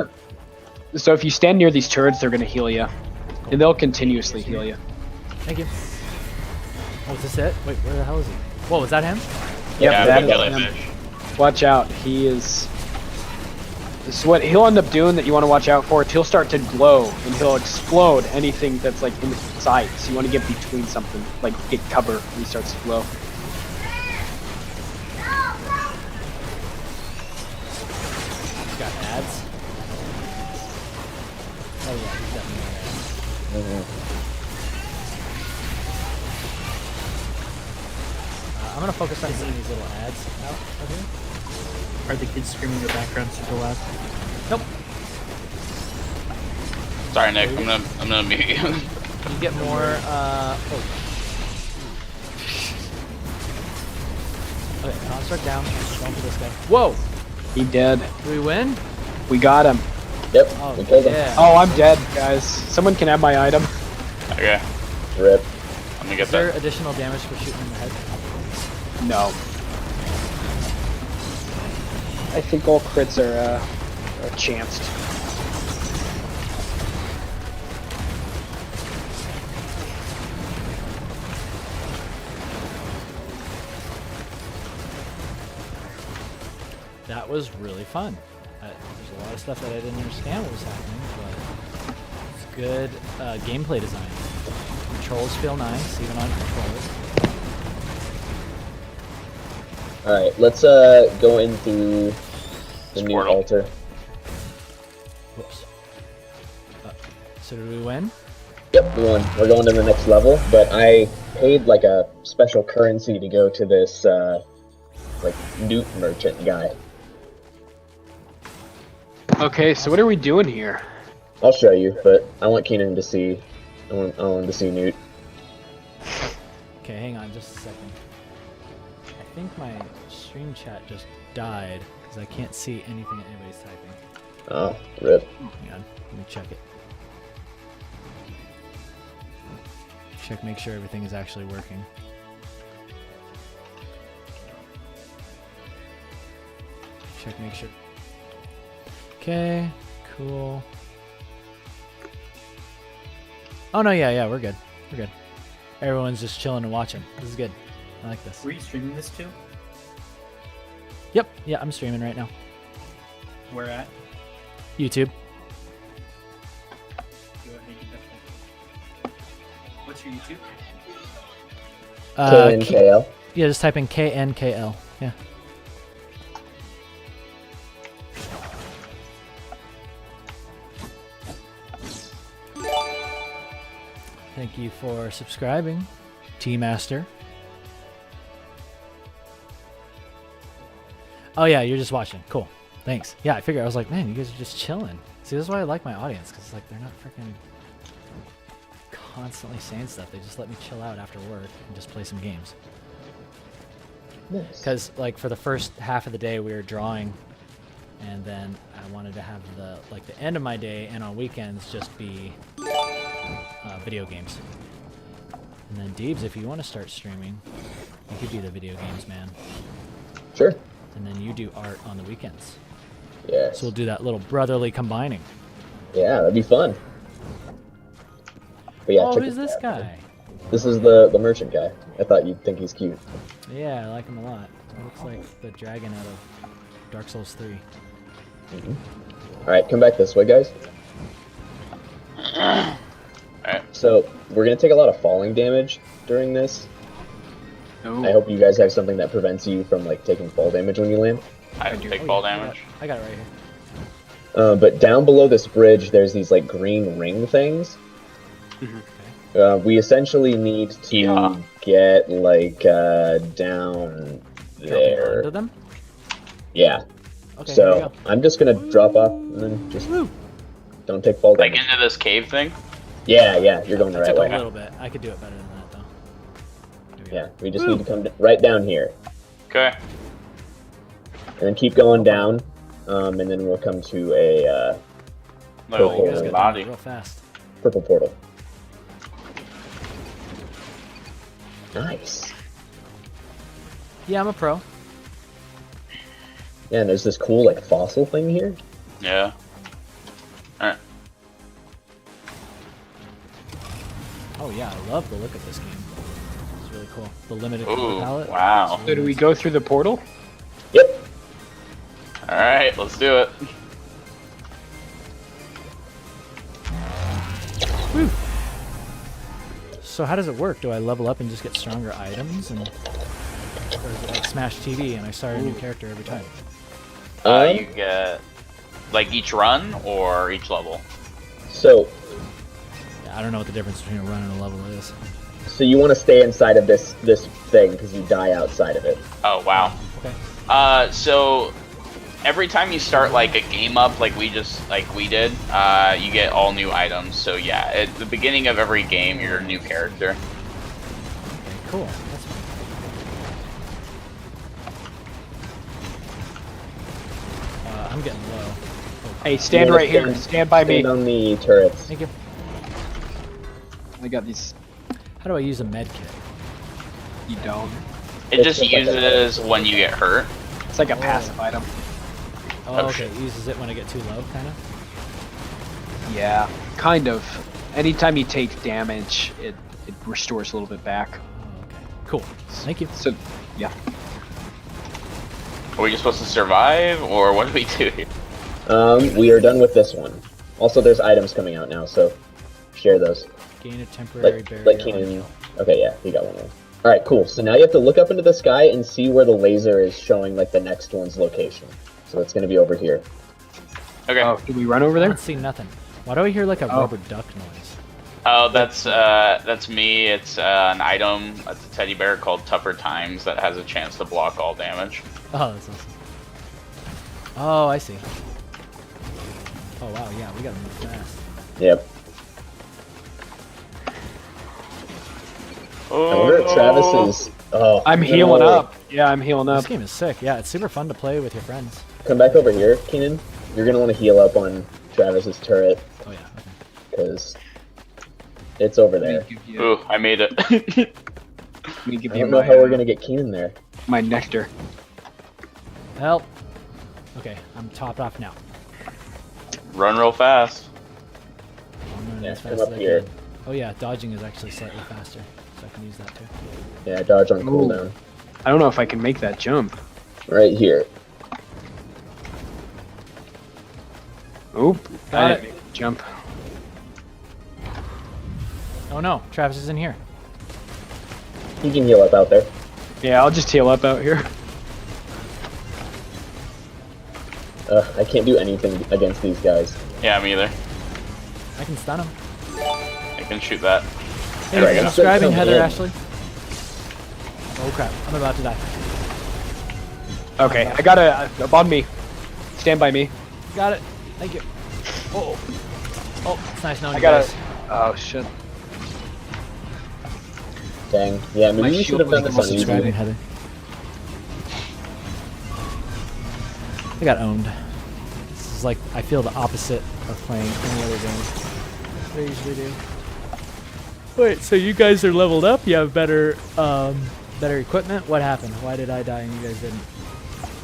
yeah. So if you stand near these turrets, they're gonna heal you, and they'll continuously heal you. Thank you. Oh, is this it? Wait, where the hell is he? Whoa, is that him? Yep, yeah, that big is jellyfish. him. Watch out, he is. This is what he'll end up doing that you want to watch out for. He'll start to glow and he'll explode anything that's like in sight. So you want to get between something, like get cover when he starts to glow. He's got ads. Oh yeah, he's definitely got ads. I'm gonna focus on seeing these little ads out of here. Are the kids screaming in the background super loud? Nope. Sorry, Nick. I'm gonna mute you. You get more. Oh. Okay, construct down. Going for this guy. Whoa! He dead. Do we win? We got him. Yep, Oh we killed him. yeah. Oh, I'm dead, guys. Someone can have my item. Okay. Rip. I'm gonna get Is there that. additional damage for shooting in the head? No. I think all crits are chanced. That was really fun. There's a lot of stuff that I didn't understand what was happening, but it's good gameplay design. Controls feel nice, even on controllers. Alright, let's go into the new Portal. altar. Whoops. So did we win? Yep, we won. We're going to the next level, but I paid like a special currency to go to this like Newt merchant guy. Okay, so what are we doing here? I'll show you, but I want Keenan to see. I want him to see Newt. Okay, hang on just a second. I think my stream chat just died because I can't see anything that anybody's typing. Oh, rip. Hang on, let me check it. Check, make sure everything is actually working. Check, make sure. Okay, cool. Oh no, yeah, we're good. We're good. Everyone's just chilling and watching. This is good. I like this. Were you streaming this too? Yep, yeah, I'm streaming right now. Where at? YouTube. Go ahead, you definitely. What's your YouTube? KNKL. Yeah, just type in KNKL. Yeah. Thank you for subscribing, T-Master. Oh yeah, you're just watching. Cool. Thanks. Yeah, I figured. I was like, man, you guys are just chilling. See, this is why I like my audience, because like they're not freaking constantly saying stuff. They just let me chill out after work and just play some games. Nice. Because like for the first half of the day we were drawing, and then I wanted to have the end of my day and on weekends just be video games. And then Deebs, if you want to start streaming, you could do the video games, man. Sure. And then you do art on the weekends. Yes. So we'll do that little brotherly combining. Yeah, that'd be fun. But yeah, Oh, check who's it this out. guy? This is the merchant guy. I thought you'd think he's cute. Yeah, I like him a lot. He looks like the dragon out of Dark Souls 3. Alright, come back this way, guys. Alright. So, we're gonna take a lot of falling damage during this. Oh. I hope you guys have something that prevents you from, like, taking fall damage when you land. I can take fall damage. I got it right here. But down below this bridge, there's these, like, green ring things. We essentially need to get, like, down there. Under them? Yeah. Okay, here we So, go. I'm just gonna drop off and then just don't take fall Like damage. into this cave thing? Yeah, you're going the It right took way. a little bit. I could do it better than that, though. Here we go. Yeah, we just need to come right down here. Okay. And then keep going down, and then we'll come to a Little You guys Let's get body. real fast. purple portal. Nice. Yeah, I'm a pro. Yeah, and there's this cool, like, fossil thing here. Yeah. Alright. Oh yeah, I love the look of this game. It's really cool. The limited color Ooh, palette. wow. It's So do we go through the portal? Yep. Alright, let's do it. So how does it work? Do I level up and just get stronger items, and or is it like Smash TV and I start a new character every time? You get like each run or each level? So, Yeah, I don't know what the difference between a run and a level is. so you want to stay inside of this thing because you die outside of it. Oh wow. Okay. So every time you start like a game up like we did, you get all new items. So yeah, at the beginning of every game you're a new character. Okay, cool. That's fine. I'm getting low. Hey, stand You wanna right here. Stand by me. Stand on the turrets. Thank you. I got these. How do I use a med kit? You don't. It just just like a- uses when you get hurt. It's like a passive item. Oh, Oh, okay. shit. It uses it when I get too low, kind of. Yeah, kind of. Anytime you take damage, it restores a little bit back. Oh, okay. Cool. Thank you. So, yeah. Are we just supposed to survive or what do we do here? We are done with this one. Also, there's items coming out now, so share those. Gain a temporary barrier. Like on Keenan. kill. Okay, yeah, he got one more. All right, cool. So now you have to look up into the sky and see where the laser is showing, like, the next one's location. So it's going to be over here. Okay. Oh, did we run over I there? don't see nothing. Why do I hear like a Oh. rubber duck noise? Oh, that's me. It's an item. It's a teddy bear called Tougher Times that has a chance to block all damage. Oh, that's awesome. Oh, I see. Oh wow, yeah, we gotta move fast. Yep. I wonder if Travis is... Oh, I'm no. healing up. Yeah, I'm healing This up. game is sick. Yeah, it's super fun to play with your friends. Come back over here, Keenan. You're going to want to heal up on Travis's turret, Oh yeah. Okay. because it's over there. Let me give you, Ooh, I made it. let me give I you don't know my, how we're going to get Keenan there. my nectar. Help. Okay, I'm topped off now. Run real fast. I'm running Yeah, as come fast up as I here. can. Oh yeah, dodging is actually slightly faster, so I can use that too. Yeah, dodge on cooldown. I don't know if I can make that jump. Right here. Oop. Got I it. didn't make the jump. Oh no, Travis is in here. You can heal up out there. Yeah, I'll just heal up out here. I can't do anything against these guys. Yeah, me either. I can stun him. I can shoot that. Hey, There we go. subscribing, Come Heather in. Ashley. Oh crap, I'm about to die. Okay, I got a on me. Stand by me. Got it. Thank you. Oh, oh, it's nice knowing I you got guys. Oh shit. Dang. Yeah, maybe My we should shield have done was this on Subscribing, easy. Heather. I got owned. This is like, I feel the opposite of playing any other game. What I usually do. Wait, so you guys are leveled up? You have better, better equipment? What happened? Why did I die and you guys didn't?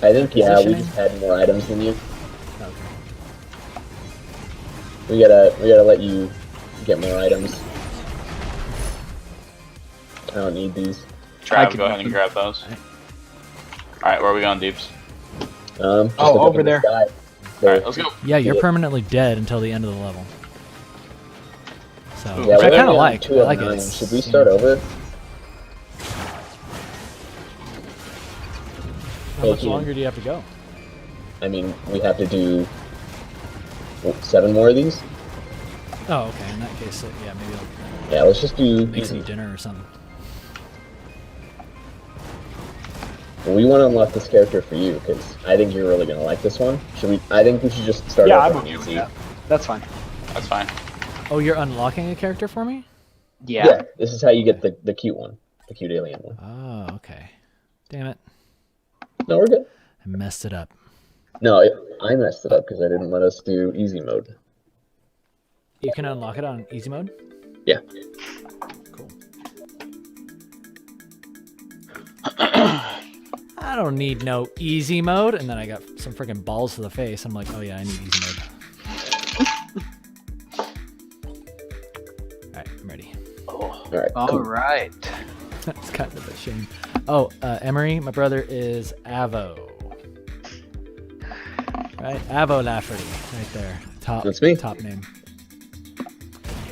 I think, yeah, we Positioning? just had more items than you. Okay. We gotta let you get more items. I don't need these. Trav, go ahead and grab those. Alright, where are we going, Deeps? Just look up over in the there. sky. Alright, let's go. Yeah, you're Yeah. permanently dead until the end of the level. So, Yeah, which I we're kind of only on like. 2 I of like it. 9. It's, Should we you start know, over? How much longer do you have to go? I mean, we have to do 7 more of these. Oh, okay. In that case, yeah, maybe I'll Yeah, let's just do make easy. some dinner or something. We want to unlock this character for you because I think you're really gonna like this one. Should we? I think we should just start. Yeah, off I'm on okay with easy. that. That's fine. That's fine. Oh, you're unlocking a character for me? Yeah, this is how you get the cute one, the cute alien one. Oh, okay. Damn it. No, we're good. I messed it up. No, I messed it up because I didn't let us do easy mode. You can unlock it on easy mode? Yeah. Cool. I don't need no easy mode. And then I got some freaking balls to the face. I'm like, oh yeah, I need easy mode. Alright, I'm ready. All right. All cool. right. That's kind of a shame. Oh, Emery, my brother is Avo. Right? Avo Lafferty, right there. That's me. Top name.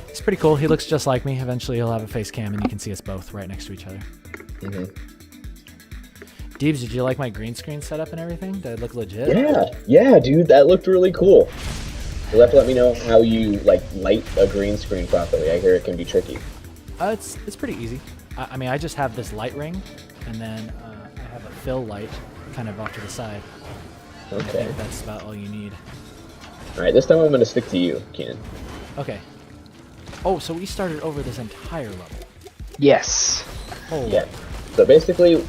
It's pretty cool. He looks just like me. Eventually he'll have a face cam and you can see us both right next to each other. Mm-hmm. Deebs, did you like my green screen setup and everything? Did it look legit? Yeah, dude, that looked really cool. You'll have to let me know how you like light a green screen properly. I hear it can be tricky. It's pretty easy. I mean, I just have this light ring, and then I have a fill light kind of off to the side. I Okay. think that's about all you need. All right, this time I'm gonna stick to you, Keenan. Okay. Oh, so we started over this entire level. Yes. Holy. Yeah. So basically,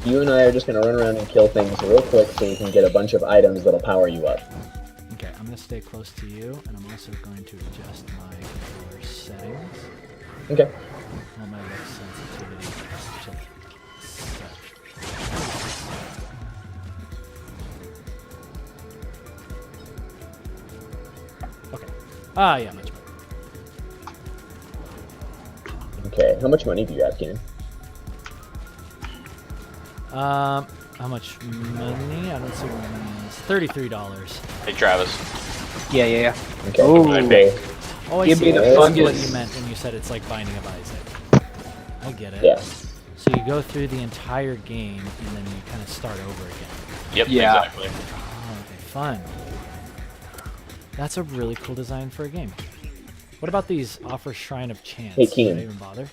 you and I are just gonna run around and kill things real quick so we can get a bunch of items that'll power you up. Okay, I'm gonna stay close to you, and I'm also going to adjust my controller settings. Okay. All my look sensitivity to set. Okay. Ah, yeah, much better. Okay. How much money do you have, Keenan? How much money? I don't see what money is. $33. Hey, Travis. Yeah. Okay. Ooh. I think. Oh, I Give see. me the That's what fungus. you meant when you said it's like Binding of Isaac. I get it. Yeah. So you go through the entire game and then you kind of start over again. Yep, Yeah. exactly. Oh, okay, fun. That's a really cool design for a game. What about these offer Shrine of Chance? Hey, Did Keenan. I even bother?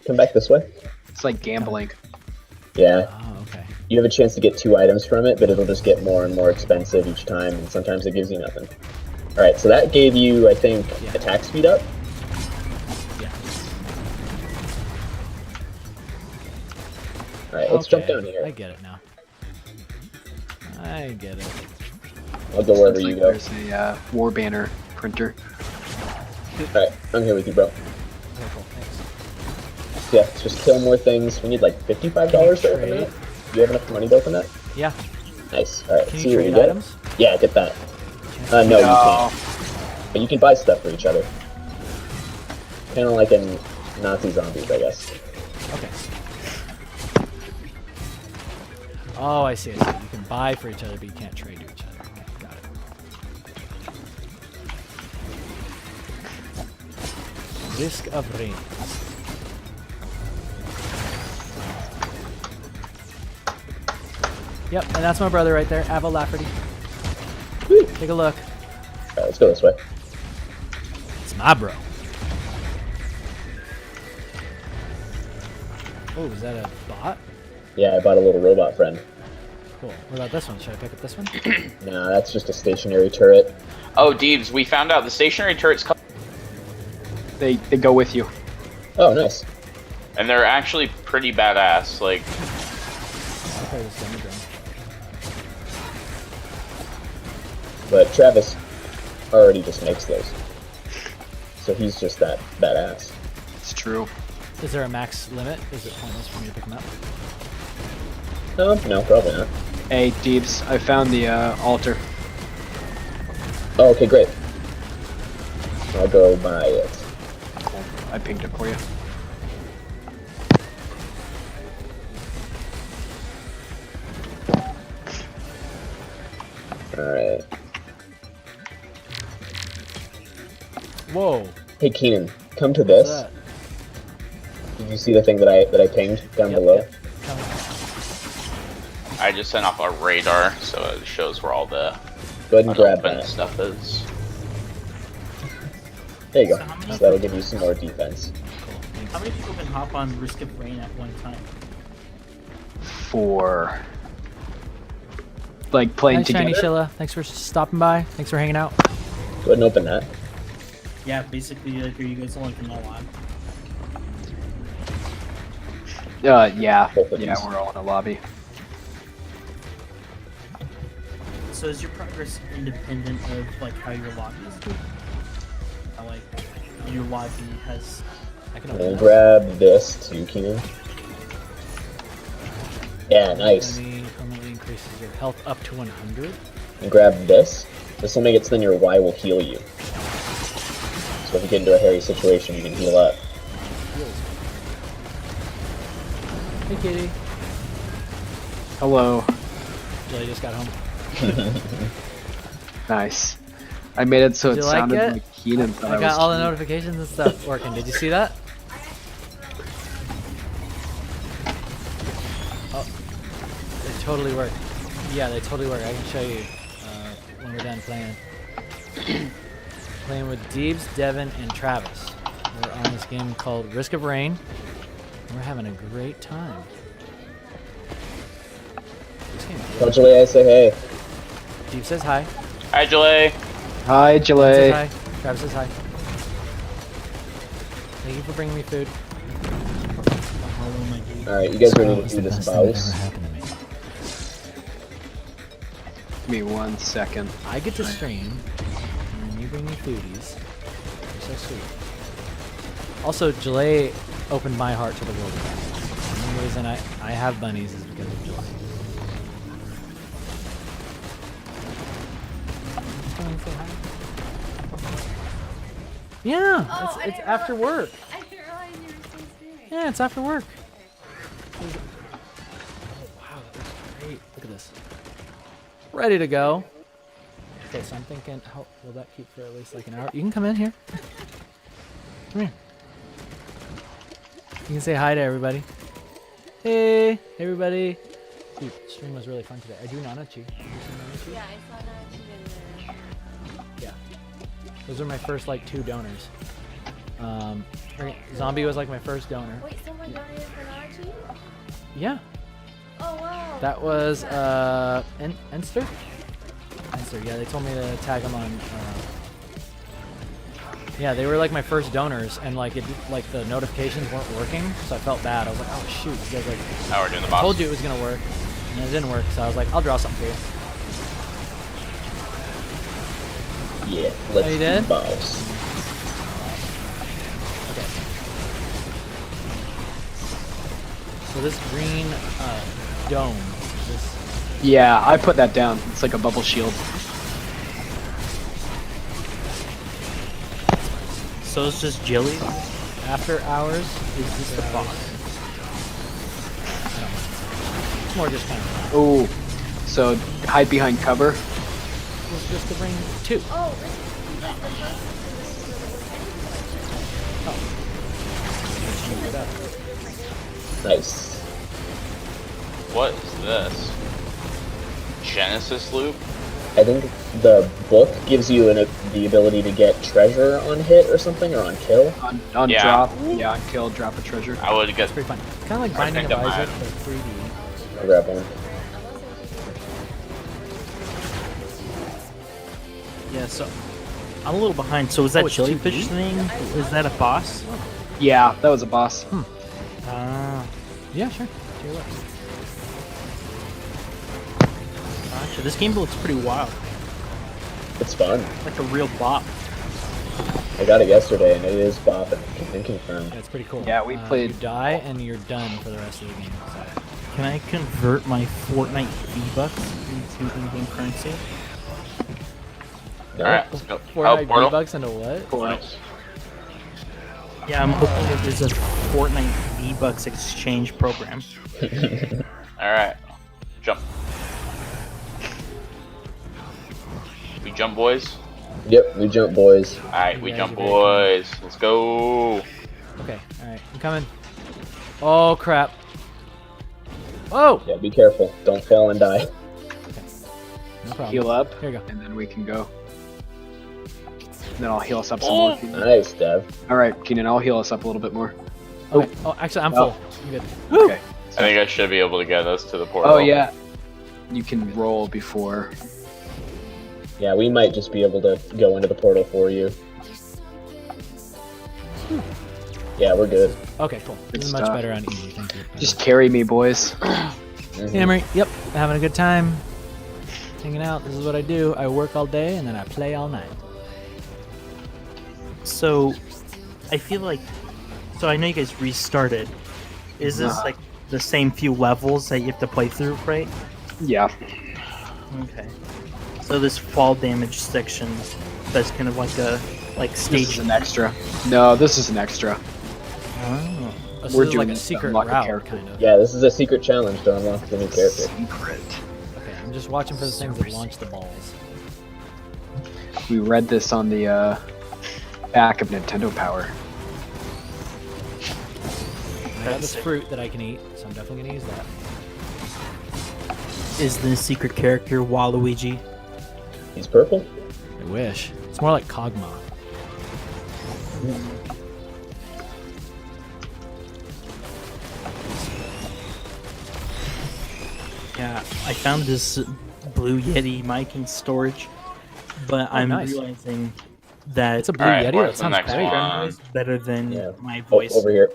Come back this way. It's like gambling. Yeah. Oh, okay. You have a chance to get 2 items from it, but it'll just get more and more expensive each time, and sometimes it gives you nothing. Alright, so that gave you, I think, Yeah. attack speed up? Yeah. Alright, let's jump Okay, down here. I get it now. I get it. I'll go wherever Looks you like go. there's a war banner printer. Alright, I'm here with you, bro. Okay, cool. Thanks. So yeah, let's just kill more things. We need like $55 to open trade? that. Do you have enough money to open that? Yeah. Nice. Alright, Can see you what we trade get. items? Yeah, get that. No, you can't. But you can buy stuff for each other. Kind of like in Nazi zombies, I guess. Okay. Oh, I see. You can buy for each other, but you can't trade to each other. Okay, got it. Risk of rains. Yep, and that's my brother right there, Avo Lafferty. Take a look. Alright, let's go this way. It's my bro. Oh, is that a bot? Yeah, I bought a little robot friend. Cool. What about this one? Should I pick up this one? Nah, that's just a stationary turret. Oh, Deebs, we found out the stationary turrets come, They go with you. Oh, nice. and they're actually pretty badass. Like, I'll play this demo drone. But Travis already just makes those. So he's just that badass. It's true. Is there a max limit? Is it pointless for me to pick them up? No, probably not. Hey, Deebs, I found the altar. Oh, okay, great. I'll go buy it. Cool. I pinged it for you. Alright. Whoa. Hey Keenan, come to What's this. that? Did you see the thing that I pinged down Yep, below? yep. Coming. I just sent off a radar, so it shows where all the Go ahead and grab unopened that. stuff is. There you go. So how many- So that'll give you some more defense. How many people can hop on Risk of Rain at one time? 4. Like playing Hi, together. Shiny Shilla. Thanks for stopping by. Thanks for hanging out. Go ahead and open that. Yeah, basically, like, are you guys only can all on? Yeah. Both of Yeah, these. we're all in a lobby. So is your progress independent of like how your lobby is doing? How, like your lobby has. I can And open this. grab this too, Keenan. Yeah, nice. Permanently increases your health up to 100. And grab this. This will make it so then your Y will heal you. So if you get into a hairy situation, you can heal up. Hey, kitty. Hello. Jilly just got home. Nice. I made it so Did it you like sounded it? like Keenan thought I I got was all the Keenan. notifications and stuff working. Did you see that? Oh, they totally work. Yeah, they totally work. I can show you when we're done playing. Playing with Deebs, Devin, and Travis. We're on this game called Risk of Rain. And we're having a great time. This game is Tell Julie I say hey. Deeb says hi. Hi, Julie. Hi, Devin Jalay. says hi. Travis says hi. Thank you for bringing me food. Oh my god. Alright, you guys ready to do this boss? Give me 1 second. I get to stream, and then you bring me foodies. You're so sweet. Also, Jalay opened my heart to the world. The only reason I have bunnies is because of Jalay. Come and say hi. Yeah, it's after work. I didn't realize you were still streaming. Yeah, it's after work. Oh, wow, that looks great. Look at this. Ready to go. Okay, so I'm thinking, how will that keep for at least like an hour? You can come in here. Come here. You can say hi to everybody. Hey, everybody. Dude, stream was really fun today. I do Nanachi. You see Nanachi? Yeah, I saw that in there. Yeah. Those are my first like 2 donors. Zombie was like my first donor. Wait, someone donated for Nanachi? Yeah. Oh, wow. That was Enster? Enster, yeah, they told me to tag them on yeah, they were like my first donors and like like the notifications weren't working, so I felt bad. I was like, oh shoot, you guys like Now we're doing the I boss. told you it was gonna work. And it didn't work, so I was like, I'll draw something for you. Yeah, let's Oh, you do did? boss. Okay. So this green dome, this Yeah, I put that down. It's like a bubble shield. So it's just Jilly. after hours is just the boss. I don't know. It's more just kind of Oh, so hide behind cover. it's just to bring 2. Oh, this is the first. Nice. What is this? Genesis loop? I think the book gives you the ability to get treasure on hit or something, or on kill. On Yeah. drop. Yeah, on kill, drop a treasure. I would get. Pretty fun. Kind of like I Binding think of that Isaac, might- but 3D. I'll grab one. Yeah, so I'm a little behind. So is that Oh, it's jellyfish 2D? thing? Is that a boss? Yeah, that was a boss. Ah, Yeah, sure. To your left. gotcha. This game looks pretty wild. It's fun. Like a real bop. I got it yesterday, and it is bopping. Can confirm. Yeah, it's pretty cool. Yeah, we played- You die and you're done for the rest of the game. So. Can I convert my Fortnite V-Bucks into in-game currency? No? Alright, let's go. Fortnite Oh, portal. V-Bucks into what? Nice. Yeah, I'm hoping that there's a Fortnite V-Bucks exchange program. Alright. Jump. jump, boys. Yep, we jump, boys. All right, we You guys jump, are very boys. Let's go. Okay, alright, I'm coming. Oh, crap. Oh! Yeah, be careful. Don't fall and die. No problem. Heal up, Here you go. and then we can go. And then I'll heal us up some more. Keenan. Nice, Dev. All right, Keenan, I'll heal us up a little bit more. Okay. Oh, actually, I'm Oh. full. I'm good. Okay. I think I should be able to get us to the portal. Oh yeah, you can roll before. Yeah, we might just be able to go into the portal for you. Yeah, we're good. Okay, cool. This is much stuff. better on easy, thank you. Just carry me, boys. Emery, yep, having a good time. Hanging out, this is what I do. I work all day and then I play all night. So, I feel like, so I know you guys restarted. Is this like the same few levels that you have to play through, right? Yeah. Okay. So this fall damage section, that's kind of like a This stage. is an extra. No, this is an extra. Oh. So We're this is doing like a this to secret unlock a route, character. kind of. Yeah, this is a secret challenge to unlock the new character. Secret. Okay, I'm just watching for the things that launch the balls. We read this on the back of Nintendo Power. I got this fruit that I can eat, so I'm definitely gonna use that. Is the secret character Waluigi? He's purple? I wish. It's more like Kog'Maw. Yeah, I found this Blue Yeti mic in storage, but I'm nice. realizing that It's a Blue Alright, Yeti? That where's the sounds next great. one? is better than Yeah. my Oh, voice. over here.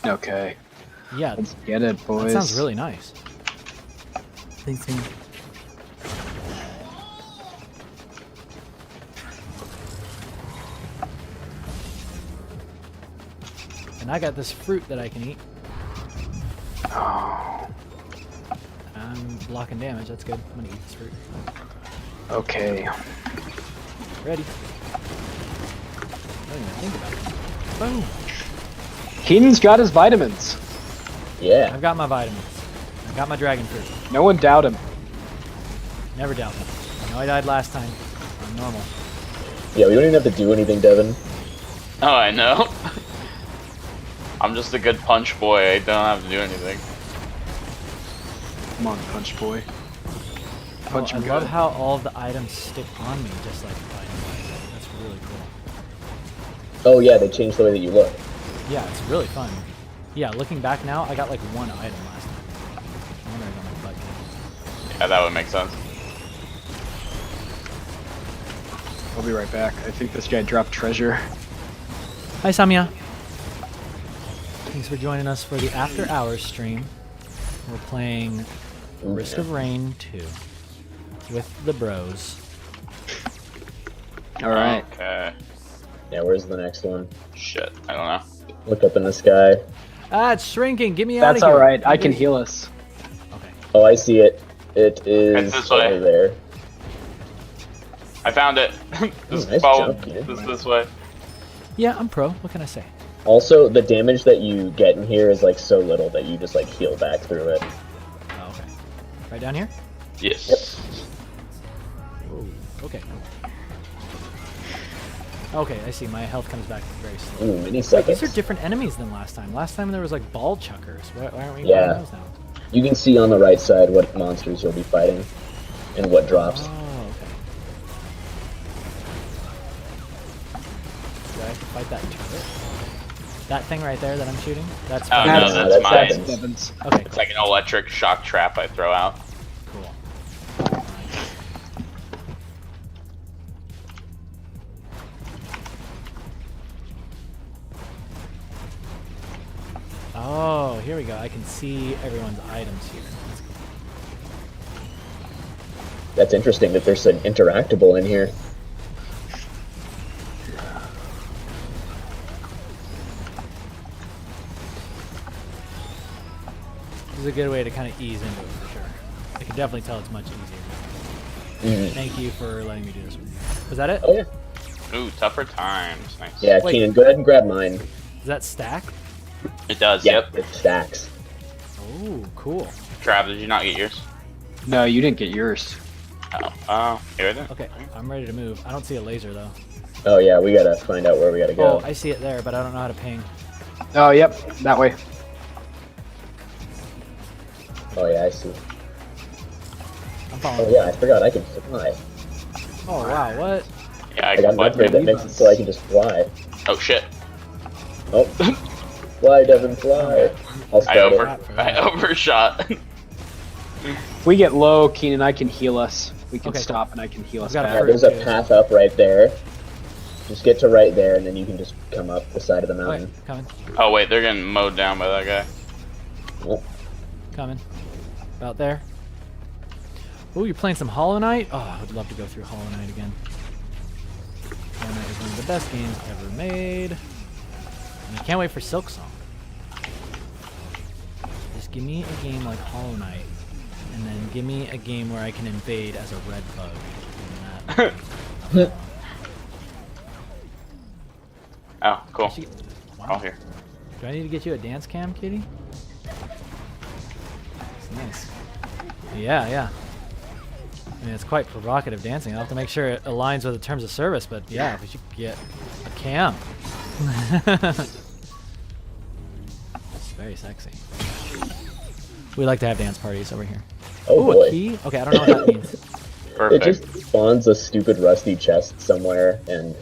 Okay, Yeah, let's get it, boys. that sounds really nice. Thinking. And I got this fruit that I can eat. Oh, I'm blocking damage, that's good. I'm gonna eat this fruit. okay. Ready. I don't even think about it. Boom! Keenan's got his vitamins. Yeah. I've got my vitamins. I've got my dragon fruit. No one doubt him. Never doubt me. I know I died last time. I'm normal. Yeah, we don't even have to do anything, Devin. Oh, I know. I'm just a good punch boy. I don't have to do anything. Come on, Punch Boy. Punch I him love good. how all of the items stick on me just like Dynamite. That's really cool. Oh yeah, they changed the way that you look. Yeah, it's really fun. Yeah, looking back now, I got like one item last time. I wonder if I'm like butt. Yeah, that would make sense. I'll be right back. I think this guy dropped treasure. Hi, Samia. Thanks for joining us for the After Hours stream. We're playing Risk of Rain 2 with the bros. All right. Okay. Yeah, where's the next one? Shit. I don't know. Look up in the sky. Ah, it's shrinking. Get me out of That's here. all right. I can heal us. Okay. Oh, I see it. It is It's this way. over there. I found it. Just nice follow jump, kid. this way. Yeah, I'm pro. What can I say? Also, the damage that you get in here is like so little that you just like heal back through it. Oh, okay. Right down here? Yes. Okay. Okay, I see. My health comes back very slowly. Ooh, many Wait, seconds. these are different enemies than last time. Last time there was like ball chuckers. Why aren't we Yeah. fighting those now? You can see on the right side what monsters you'll be fighting and what drops. Oh, okay. Do I have to fight that turret? That thing right there that I'm shooting? That's Oh, fine. no, that's mine. Devin. Devins. Okay, It's like an electric shock trap I throw out. cool. Oh, here we go. I can see everyone's items here. That's cool. That's interesting that there's an interactable in here. This is a good way to kind of ease into it for sure. I can definitely tell it's much easier. Mhm. Thank you for letting me do this with you. Was that it? Oh yeah. Ooh, tougher times. Nice. Yeah, Wait. Keenan, go ahead and grab mine. Does that stack? It does. Yeah, Yep. it stacks. Oh, cool. Trav, did you not get yours? No, you didn't get yours. Here then. Okay, I'm ready to move. I don't see a laser though. Oh yeah, we gotta find out where we gotta go. Oh, I see it there, but I don't know how to ping. Oh, yep, that way. Oh yeah, I see. I'm Oh following. yeah, I forgot I can fly. Oh wow, what? Yeah, I I can got an fly upgrade through. that makes it so I can just fly. Oh shit! Oh, fly, Devin, fly. I'll start it. I overshot. If we get low, Keenan, I can heal us. We can Okay, stop and I can heal us got a back. Yeah, there's a path up right there. Just get to right there, and then you can just come up the side of the Wait, mountain. coming, Oh wait, they're getting mowed down by that guy. Oh, coming. About there. Ooh, you're playing some Hollow Knight? Oh, I would love to go through Hollow Knight again. Hollow Knight is one of the best games ever made. And I can't wait for Silk Song. Just give me a game like Hollow Knight, and then give me a game where I can invade as a red bug. And that- Oh, cool. She- All here. Do I need to get you a dance cam, kitty? It's nice. Yeah, yeah. I mean, it's quite provocative dancing. I'll have to make sure it aligns with the terms of service, but yeah, we should get a cam. It's very sexy. We like to have dance parties over here. oh Ooh, boy. a key? Okay, I don't know what that means. It Perfect. just spawns a stupid rusty chest somewhere, and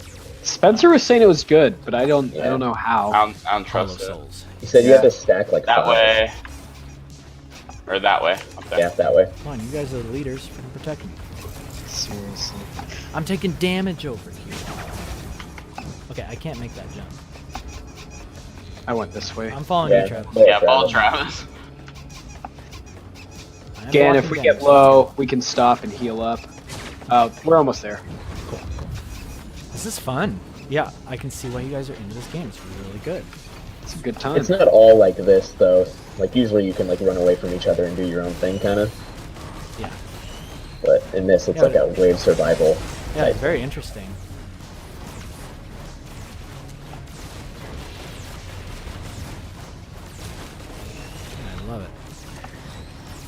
Spencer was saying it was good, but I don't Yeah. know how. I don't Hollow trust it. Souls. he said you Yeah. have to stack like That 5. way. Or that way. Up there. Yeah, that way. Come on, you guys are the leaders. Freaking protect me. Seriously. I'm taking damage over here. Okay, I can't make that jump. I went this way. I'm following Yeah. you, Travis. Oh, Yeah, ball Travis. Travis. I am Again, walking if we damage. get low, we can stop and heal up. We're almost there. This is fun. Yeah, I can see why you guys are into this game. It's really good. It's a good time. It's not all like this though. Like usually you can like run away from each other and do your own thing, kind of. Yeah. But in this, it's Yeah, like a wave survival. Yeah, type. it's very interesting. I love it.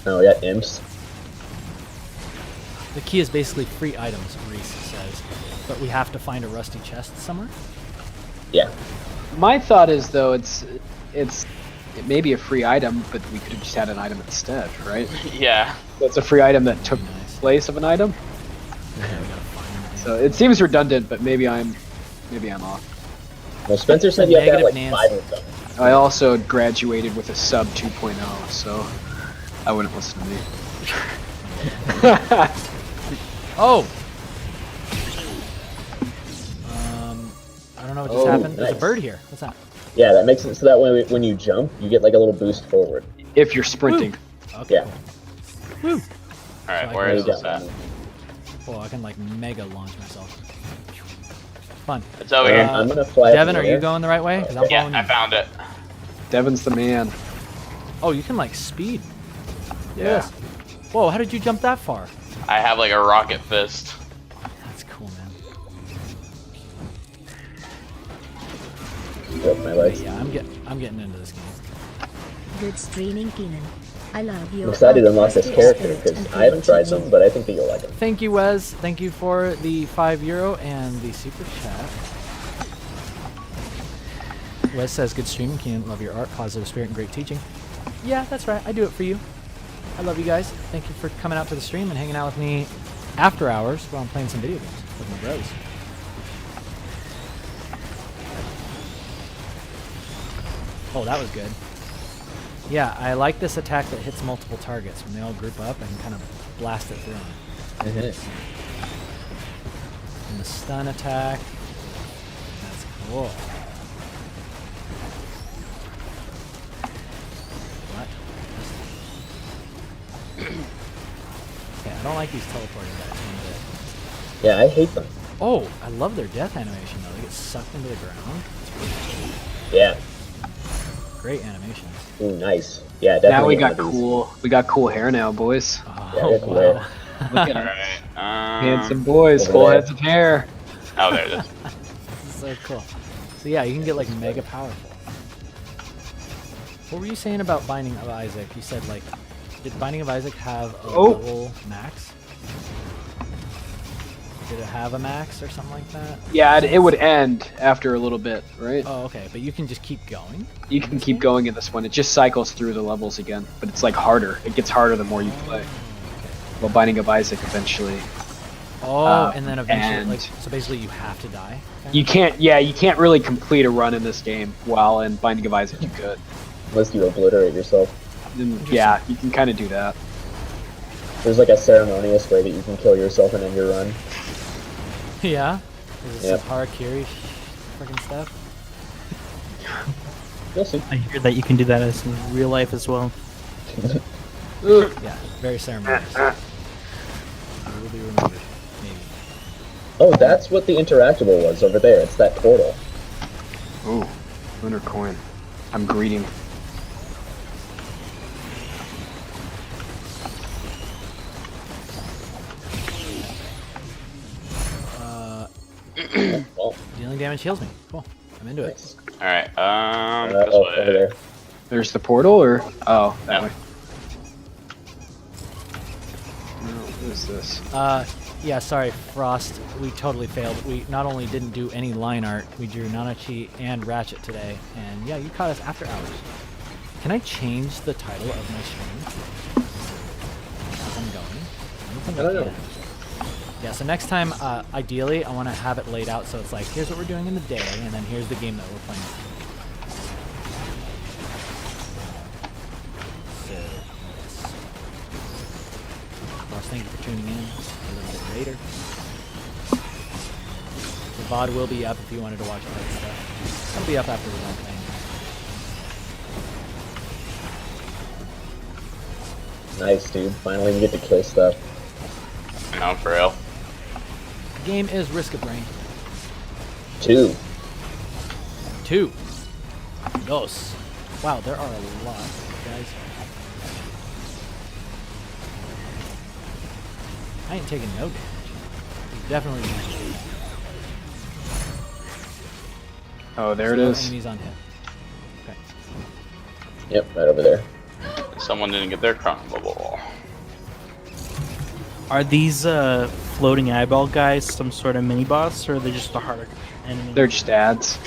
Oh, we got imps. The key is basically free items, Reese says. But we have to find a rusty chest somewhere? Yeah. My thought is though, it may be a free item, but we could have just had an item instead, right? Yeah. So it's a free item that took Nice. place of an item. Yeah, we gotta find it. So it seems redundant, but maybe I'm off. Well, Spencer said you have to have like Negative 5 of them. I also graduated with a sub 2.0, so I wouldn't listen to me. Oh! I don't know what just Oh, happened. There's a nice. bird here. What's that? Yeah, that makes it so that way when you jump, you get like a little boost forward. If you're sprinting. Okay, Yeah. cool. Woo! Alright, So where I is can- this at? Oh, I can like mega launch myself. Fun. It's over here. I'm gonna fly. up Devin, in are the you air. going the right way? 'Cause I'm Yeah, following I you. found it. Devin's the man. Oh, you can like speed. Yeah. Yes. Whoa, how did you jump that far? I have like a rocket fist. That's cool, man. Broke my legs. Yeah, I'm getting into this game. Good streaming, Keenan. I love your I'm excited to unlock this artistic character spirit because and I haven't tried creativity. them, but I think that you'll like them. Thank you, Wes. Thank you for the €5 and the super chat. Wes says, good streaming, Keenan. Love your art, positive spirit, and great teaching. Yeah, that's right. I do it for you. I love you guys. Thank you for coming out to the stream and hanging out with me after hours while I'm playing some video games with my bros. Oh, that was good. Yeah, I like this attack that hits multiple targets. When they all group up, I can kind of blast it through them. And the stun attack. That's cool. What? Okay, I don't like these teleporting guys one bit. Yeah, I hate them. Oh, I love their death animation though. They get sucked into the ground. It's really cool. Yeah. Great animations. Ooh, nice. Yeah, definitely. Now we one got of these. cool. We got cool hair now, boys. Oh, Yeah, it's wow. lit. Look at 'em. Alright. Handsome boys, Over full there. heads of hair. Oh, there it is. This is so cool. So yeah, you can get like mega powerful. What were you saying about Binding of Isaac? You said like, did Binding of Isaac have a Oh. level max? Did it have a max or something like that? Yeah, it would end after a little bit, right? Oh, okay, but you can just keep going. You can keep going in this one. It just cycles through the levels again, but it's like harder. It gets harder the more you play. Well, Binding of Isaac eventually. Oh, and then eventually, and- like, so basically you have to die. You can't. Yeah, you can't really complete a run in this game. While in Binding of Isaac, you could. Unless you obliterate yourself. Yeah, you can kind of do that. There's like a ceremonious way that you can kill yourself and end your run. Yeah. Is this Yep. some harakiri freaking stuff? You'll see. I hear that you can do that as in real life as well. Yeah, very ceremonious. It will be removed, maybe. Oh, that's what the interactable was over there. It's that portal. Ooh, lunar coin. I'm greeting. Well, Dealing damage heals me. Cool. I'm into it. nice. All right. This Oh, way. over there. There's the portal, or oh, that Yeah. way. No, what is this? Yeah, sorry, Frost. We totally failed. We not only didn't do any line art, we drew Nanachi and Ratchet today. And yeah, you caught us after hours. Can I change the title of my stream? As I'm going? think I don't I know. can. Yeah, so next time, ideally, I want to have it laid out so it's like, here's what we're doing in the day, and then here's the game that we're playing. So, yes. Of course, thank you for tuning in a little bit later. The VOD will be up if you wanted to watch all that stuff. It'll be up after we're done playing. Nice, dude. Finally, we get to kill stuff. I know, for real. The game is Risk of Rain. 2. 2. Dos. Wow, there are a lot, guys. I ain't taking no damage. He's definitely damage. Oh, there it No is. enemies on hit. Okay. Yep, right over there. Someone didn't get their crown bubble. Are these floating eyeball guys some sort of mini boss, or are they just a harder enemy? They're just ads.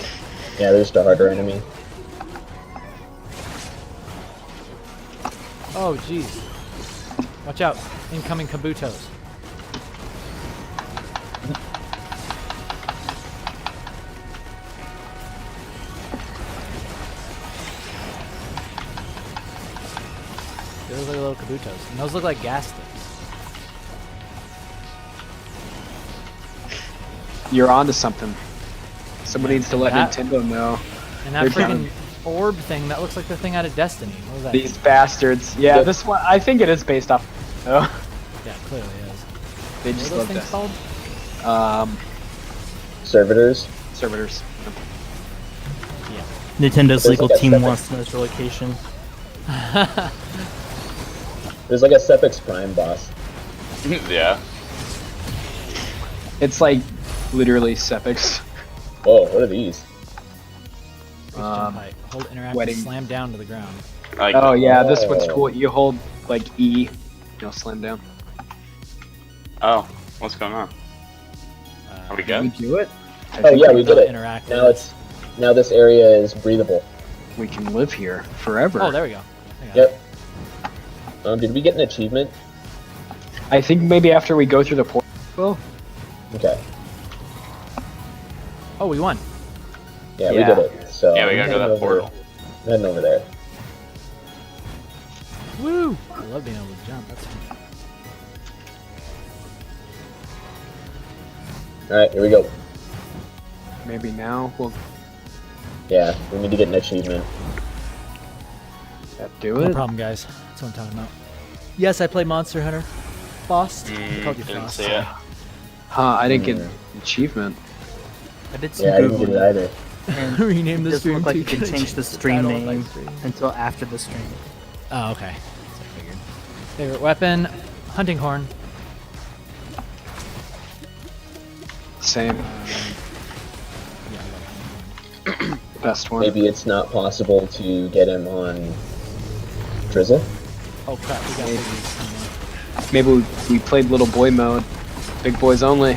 Yeah, there's the harder enemy. Oh, jeez. Watch out. Incoming Kabutos. Those look like little Kabutos. And those look like gas sticks. You're onto something. Someone Yeah, needs to let that- Nintendo know. And that They're freaking orb thing, that looks like the thing out of Destiny. What was that? These bastards. Yeah, Yep. this one. I think it is based off. Oh, Yeah, clearly is. they What are just those love things that. called? Servitors. Servitors. Nintendo's There's legal like a team separate- wants to know its relocation. There's like a Sepix Prime boss. Yeah. It's like literally Sepix. Whoa, what are these? Jump height. Hold interact wedding. and slam down to the ground. Like, Oh yeah, this one's Oh. cool. You hold like E, slam down. oh, what's going on? Are we Can we good? do it? Oh yeah, we did Not it. interact Now with now this area is breathable. We can live here forever. Oh, there we go. I got it. Yep. Did we get an achievement? I think maybe after we go through the portal. Well, Okay. Oh, we won. Yeah, Yeah. we did it. So Yeah, we gotta I'm go heading that over- portal. I'm heading over there. Woo! I love being able to jump. That's fun. Alright, here we go. maybe now we'll Yeah, we need to get an achievement. do No it. problem, guys. That's what I'm talking about. Yes, I play Monster Hunter. Frost. I called you Didn't Frost. see it. Huh? I didn't get an achievement. I did some Yeah, I didn't get Googling, it either. and Rename it the doesn't stream look like to you can get a change the change stream title of my name stream. until after the stream. Oh, okay. That's what I figured. Favorite weapon? Hunting horn. Same. Yeah, I love hunting horn. Best one. Maybe it's not possible to get him on Drizzle? Oh crap, we got biggies. Maybe we played little boy mode. Big boys only.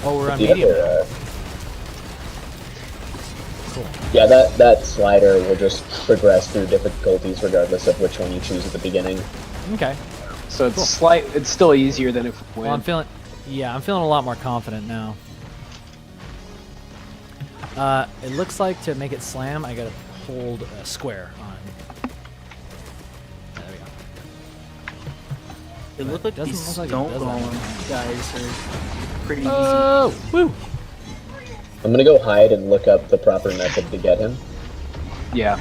Oh, we're on The medium. other, Cool. yeah, that slider will just progress through difficulties regardless of which one you choose at the beginning. Okay. So it's Cool. it's still easier than if we Well, I'm win. feeling a lot more confident now. It looks like to make it slam, I gotta hold a square on. There we go. It looked like Doesn't these look like it stone does that. golem guys are pretty easy. Oh, woo! I'm gonna go hide and look up the proper method to get him. Yeah.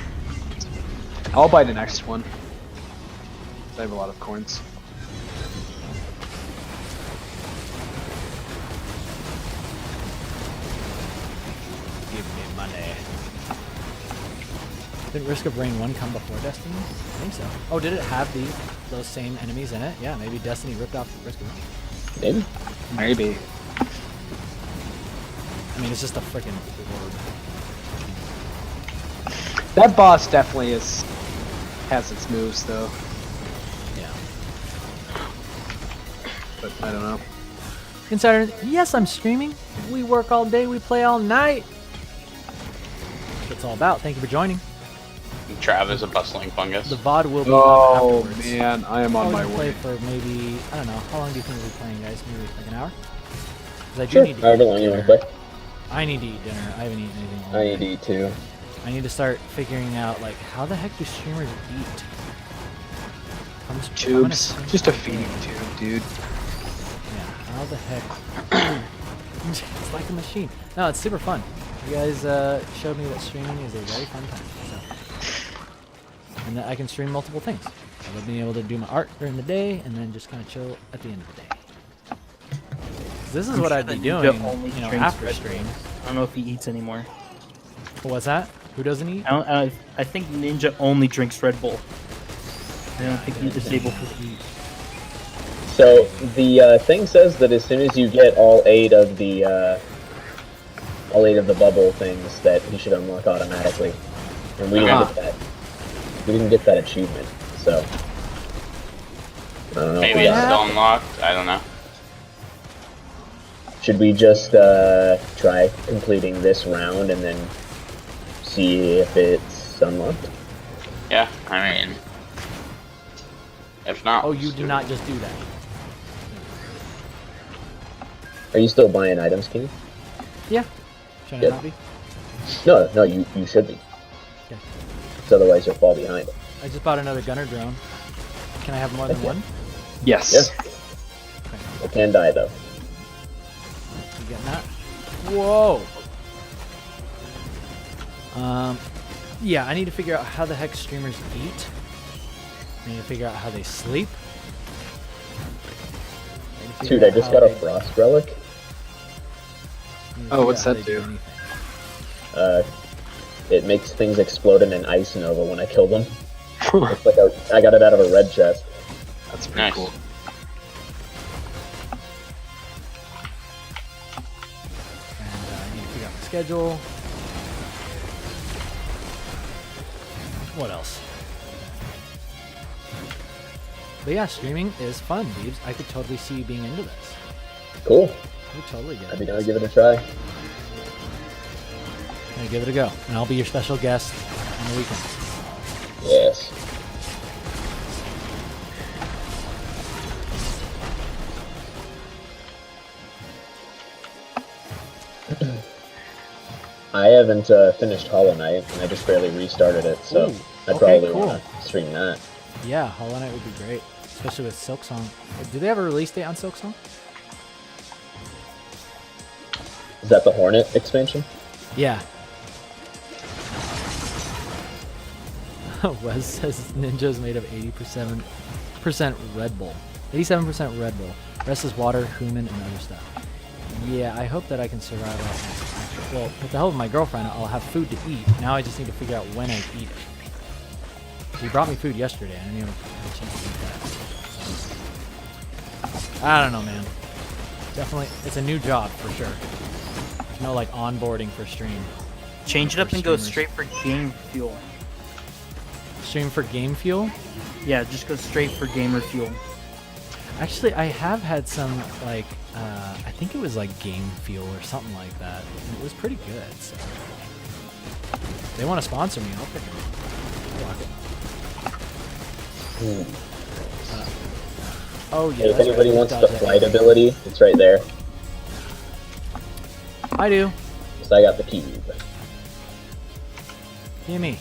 I'll buy the next one. I have a lot of coins. Give me money. Didn't Risk of Rain 1 come before Destiny? I think so. Oh, did it have those same enemies in it? Yeah, maybe Destiny ripped off Risk of Rain. Maybe. Maybe. I mean, it's just a freaking orb. That boss definitely has its moves though, Yeah. but I don't know. Insider, yes, I'm streaming. We work all day, we play all night. That's what it's all about. Thank you for joining. Trav is a bustling fungus. The VOD will be Oh up afterwards. man, I am on Probably my gonna play way. for maybe, I don't know, how long do you think we'll be playing, guys? Maybe like an hour? Because I do Sure. need to However eat long you want dinner. to play. I need to eat dinner. I haven't eaten anything all I day. need to eat too. I need to start figuring out, like, how the heck do streamers eat? I'm gonna Tubes, stream- just a feeding tube, dude. Yeah, how the heck? It's like a machine. No, it's super fun. You guys showed me that streaming is a very fun time. So. And that I can stream multiple things. I love being able to do my art during the day and then just kind of chill at the end of the day. 'Cause this is I'm what sure I'd be that doing, Ninja only you know, drinks after Red Bull. stream. I don't know if he eats anymore. What's that? Who doesn't eat? I think Ninja only drinks Red Bull. I don't think he is able to eat. So the thing says that as soon as you get all eight of the bubble things, that he should unlock automatically. And we didn't get that. We didn't get that achievement, so I don't know. Maybe if we it's got still it. unlocked. I don't know. Should we just try completing this round and then see if it's unlocked? Yeah, I mean, if not, Oh, you let's did do not it. just do that. Are you still buying items, King? Yeah. Should I Yeah. not be? No, you should be. Okay. Because otherwise you'll fall behind. I just bought another gunner drone. Can I have more than Okay. one? Yes. Yes. It can die though. You getting that? Whoa. Yeah, I need to figure out how the heck streamers eat. I need to figure out how they sleep. need to figure Dude, I out just how got a they- frost relic. need to Oh, figure what's out how that they do? anything. It makes things explode in an ice nova when I kill them. It's like I got it out of a red chest. That's pretty Nice. cool. And I need to figure out my schedule. What else? But yeah, streaming is fun, Beebs. I could totally see you being into this. Cool. I could totally get I'd be into down to this. give it a try. I'm gonna give it a go. And I'll be your special guest on the weekend. Yes. I haven't finished Hollow Knight, and I just barely restarted it, so Ooh, I'd okay, probably cool. want to stream that. Yeah, Hollow Knight would be great. Especially with Silksong. Do they have a release date on Silksong? Is that the Hornet expansion? Yeah. Wes says Ninja's made of 80% Red Bull. 87% Red Bull. Rest is water, human, and other stuff. Yeah, I hope that I can survive off. Well, with the help of my girlfriend, I'll have food to eat. Now I just need to figure out when I eat it. She brought me food yesterday. I didn't even have a chance to eat that. So. I don't know, man. Definitely, it's a new job for sure. There's no like onboarding for stream. Change it up For and go streamers. straight for game fuel. Stream for game fuel? Yeah, just go straight for gamer fuel. Actually, I have had some, like, I think it was like Game Fuel or something like that. And it was pretty good, so. If they want to sponsor me, I'll pick it. I'll rock it. Oh, yeah. Hey, if that's anybody right. wants the Dodge that. flight ability, it's right there. I do. So I got the cube. Gimme.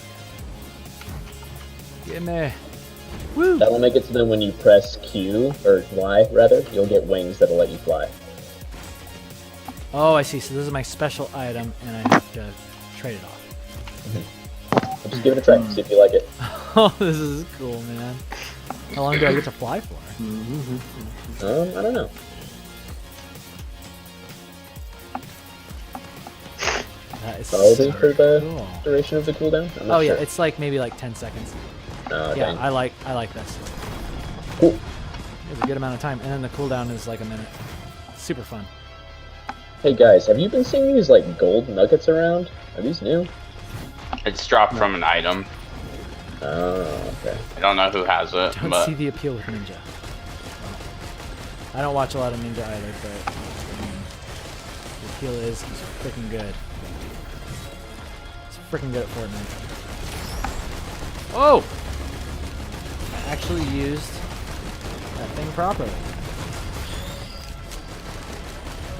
Gimme. Woo! That will make it so then when you press Q, or Y rather, you'll get wings that'll let you fly. Oh, I see. So this is my special item, and I have to trade it off. So just give it a try, see if you like it. Oh, this is cool, man. How long do I get to fly for? I don't know. That is Probably so for the cool. duration of the cooldown. I'm Oh not yeah, sure. it's like maybe like 10 seconds. Oh, Yeah, dang. I like this. Cool. It's a good amount of time, and then the cooldown is like a minute. Super fun. Hey guys, have you been seeing these like gold nuggets around? Are these new? It's dropped from an item. Oh, okay. I don't know who has it, Don't but see the appeal with Ninja. I don't watch a lot of Ninja either, but the appeal is he's freaking good. He's freaking good at Fortnite. Oh! I actually used that thing properly.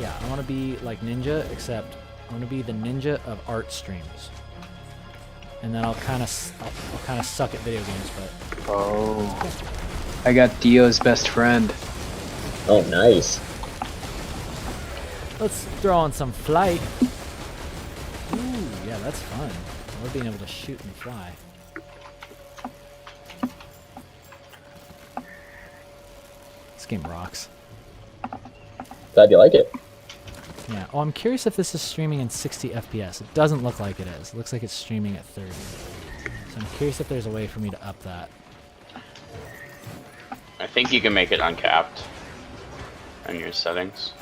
Yeah, I want to be like Ninja, except I want to be the Ninja of art streams. And then I'll kind of suck at video games, but Oh. I got Dio's best friend. Oh, nice. let's throw on some flight. Ooh, yeah, that's fun. I love being able to shoot and fly. This game rocks. Glad you like it. Yeah. Oh, I'm curious if this is streaming in 60 FPS. It doesn't look like it is. It looks like it's streaming at 30. So I'm curious if there's a way for me to up that. I think you can make it uncapped in your settings.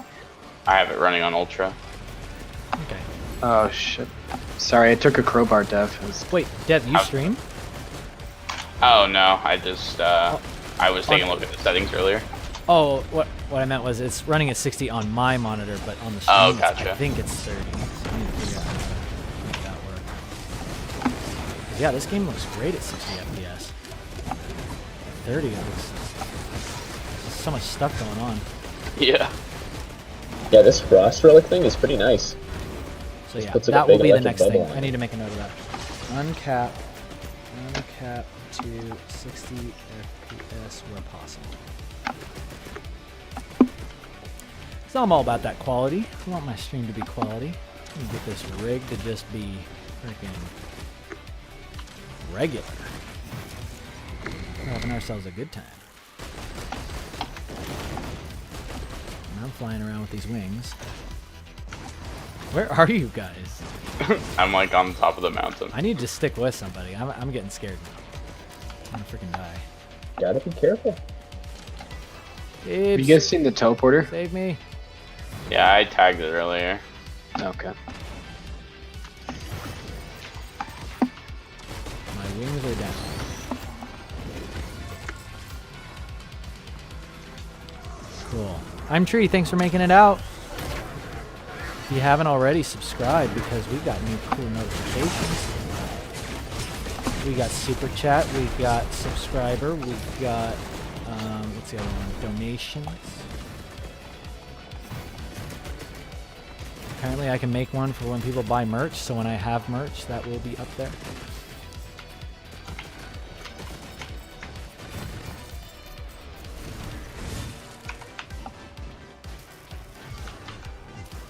I have it running on Ultra. Okay. Oh shit. Sorry, I took a crowbar, Dev. It was- Wait, Dev, you stream? Oh no, I just I was taking a look at the settings earlier. Oh, what I meant was it's running at 60 on my monitor, but on the stream, Oh, I gotcha. think it's 30. So I need to figure out how to make that work. 'Cause yeah, this game looks great at 60 FPS. 30, it looks, there's so much stuff going on. Yeah. Yeah, this frost relic thing is pretty nice. So yeah, puts like a that will big be the electric next thing. bubble on I need it. to make a note of that. Uncap to 60 FPS where possible. So I'm all about that quality. I want my stream to be quality. Let me get this rig to just be freaking regular. We're having ourselves a good time. And I'm flying around with these wings. Where are you guys? I'm like on top of the mountain. I need to stick with somebody. I'm getting scared now. I'm gonna freaking die. Gotta be careful. Have you guys seen the teleporter? Save me. Yeah, I tagged it earlier. Okay. My wings are down. Cool. I'm Tree. Thanks for making it out. If you haven't already, subscribe because we got new cool notifications. We got super chat. We got subscriber. We got what's the other one? Donations. Apparently, I can make one for when people buy merch. So when I have merch, that will be up there.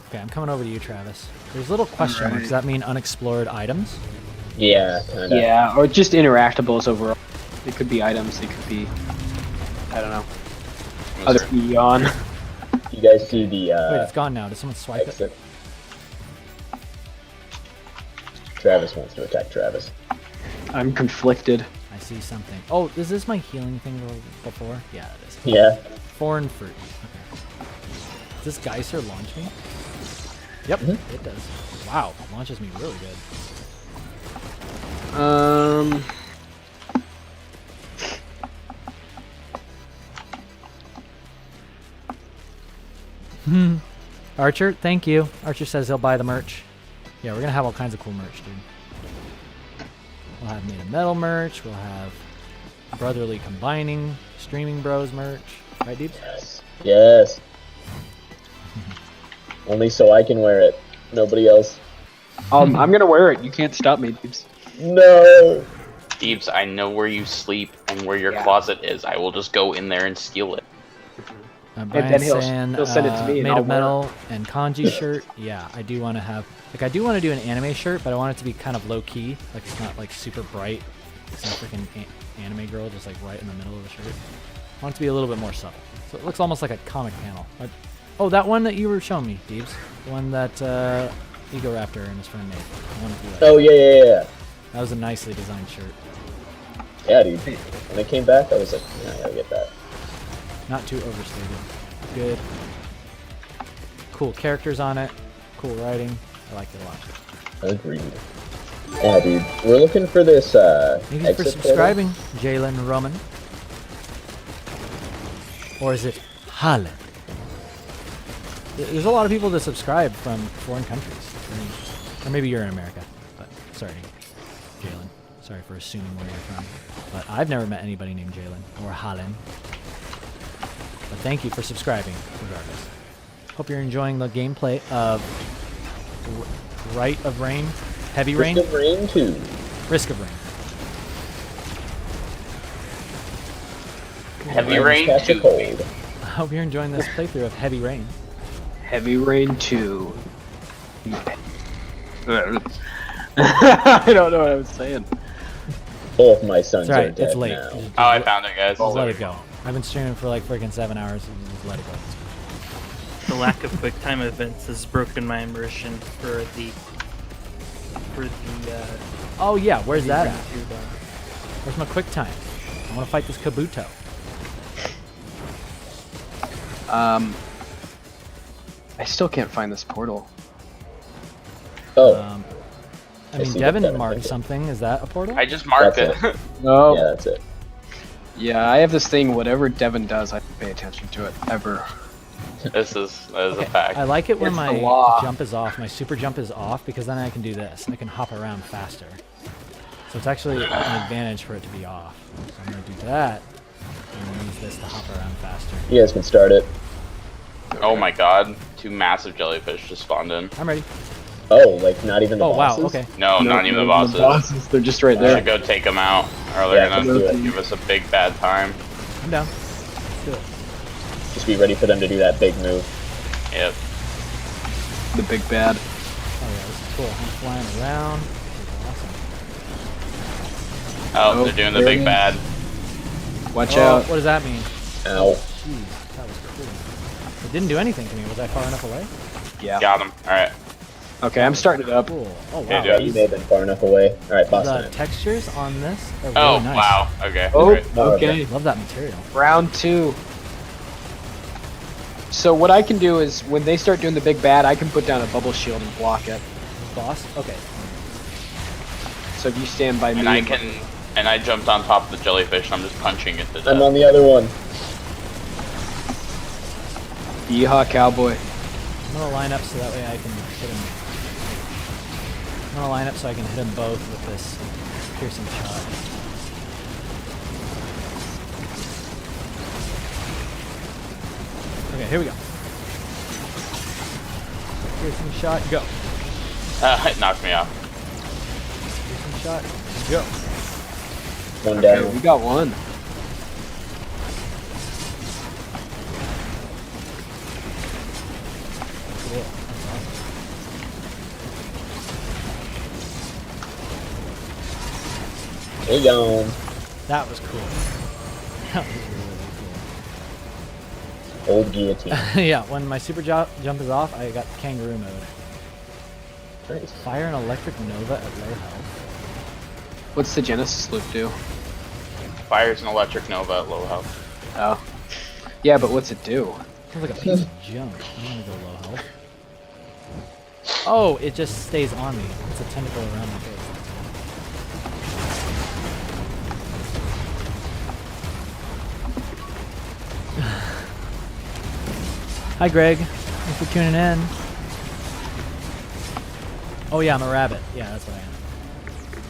Okay, I'm coming over to you, Travis. There's little question marks. Does that mean unexplored items? Yeah, kinda. Yeah, or just interactables overall. It could be items, it could be, I don't know, Was other there- Eon. You guys see the Wait, it's gone now. Did someone swipe it? exit? Travis wants to attack Travis. I'm conflicted. I see something. Oh, is this my healing thing before? Yeah, it is. Yeah. Foreign fruit. Okay. Does this Geyser launch me? Yep, it does. Wow, it launches me really good. Archer, thank you. Archer says he'll buy the merch. Yeah, we're gonna have all kinds of cool merch, dude. We'll have Made of Metal merch. We'll have Brotherly Combining, Streaming Bros merch. Right, Deeps? Yes. Yes. Only so I can wear it. Nobody else. I'm gonna wear it. You can't stop me, dudes. No. Deeps, I know where you sleep and where your Yeah. closet is. I will just go in there and steal it. Brian then he'll saying, send it to me and Made I'll of wear it. Metal and Kanji shirt. Yeah, I do want to have, like, I do want to do an anime shirt, but I want it to be kind of low key. Like, it's not like super bright. Some freaking anime girl just like right in the middle of the shirt. I want it to be a little bit more subtle. So it looks almost like a comic panel. Oh, that one that you were showing me, Deebs. The one that Ego Raptor and his friend made. I want to do that. Oh yeah. That was a nicely designed shirt. Yeah, dude. When it came back, I was like, yeah, I gotta get that. Not too overstated. Good. Cool characters on it. Cool writing. I liked it a lot. Agreed. Yeah, dude. We're looking for this. Thank you for exit portal. subscribing, Jalen Roman. Or is it Holland? There's a lot of people that subscribe from foreign countries. Or maybe you're in America. But sorry, Jalen. Sorry for assuming where you're from. But I've never met anybody named Jalen or Holland. But thank you for subscribing, regardless. Hope you're enjoying the gameplay of Right of Rain, Heavy Rain, Risk of Rain 2. Risk of Rain. Heavy Rain Catch a 2. cold. I hope you're enjoying this playthrough of Heavy Rain. Heavy Rain 2. I don't know what I was saying. Both my sons It's are alright, dead it's late. now. Just Oh, I found it, guys. just let it go. I've been streaming for like freaking 7 hours. Just let it go. The lack of quick time events has broken my immersion for the Oh yeah, where's that at? YouTube, Where's my quick time? I want to fight this Kabuto. I still can't find this portal. Oh, I mean, see Devin what Devin marked did. something. Is that a portal? I just marked That's it. No. yeah, that's it. Yeah, I have this thing. Whatever Devin does, I don't pay attention to it ever. That is a fact. I like it when It's the my law. jump is off, my super jump is off, because then I can do this. I can hop around faster. So it's actually an advantage for it to be off. So I'm going to do that, and then use this to hop around faster. You guys can start it. Oh my god. 2 massive jellyfish just spawned in. I'm ready. Oh, like not even the Oh, wow, bosses? okay. No, not even the bosses. They're just right We there. should go take them out, or they're Yeah, gonna let's do it. give us a big bad time. I'm down. Let's do it. Just be ready for them to do that big move. Yep. The big bad. Oh yeah, this is cool. I'm flying around. This is awesome. Oh, Oh, they're doing the there big it is. bad. Watch Oh, out. what does that mean? Ow. Jeez, that was cool. It didn't do anything to me. Was I far enough away? Yeah. Got him. Alright. Okay, I'm starting it up. Cool. Oh wow. Yeah, Yeah, you may have been far enough away. Alright, boss The time. textures on this are really Oh, nice. wow. Okay. Oh, Great. okay. Love that material. Round 2. So what I can do is, when they start doing the big bad, I can put down a bubble shield and block it. Boss? Okay. So if you stand by me, And I jumped on top of the jellyfish and I'm just punching it to death. I'm on the other one. Yeehaw, cowboy. I'm gonna line up so that way I can hit him. I'm gonna line up so I can hit them both with this piercing shot. Okay, here we go. Piercing shot, go. It knocked me off. Piercing shot, go. One Okay, down. we got one. Cool. That's awesome. He gone. That was cool. That was Old guillotine. really cool. Yeah, when my super jump is off, I got kangaroo mode. Nice. Fire an electric nova at low health. What's the Genesis loop do? Fires an electric nova at low health. Oh. Yeah, but what's it do? Sounds like a piece of junk. I'm gonna go low health. Oh, it just stays on me. It's a tentacle around my face. Hi, Greg. Thanks for tuning in. Oh yeah, I'm a rabbit. Yeah, that's what I am.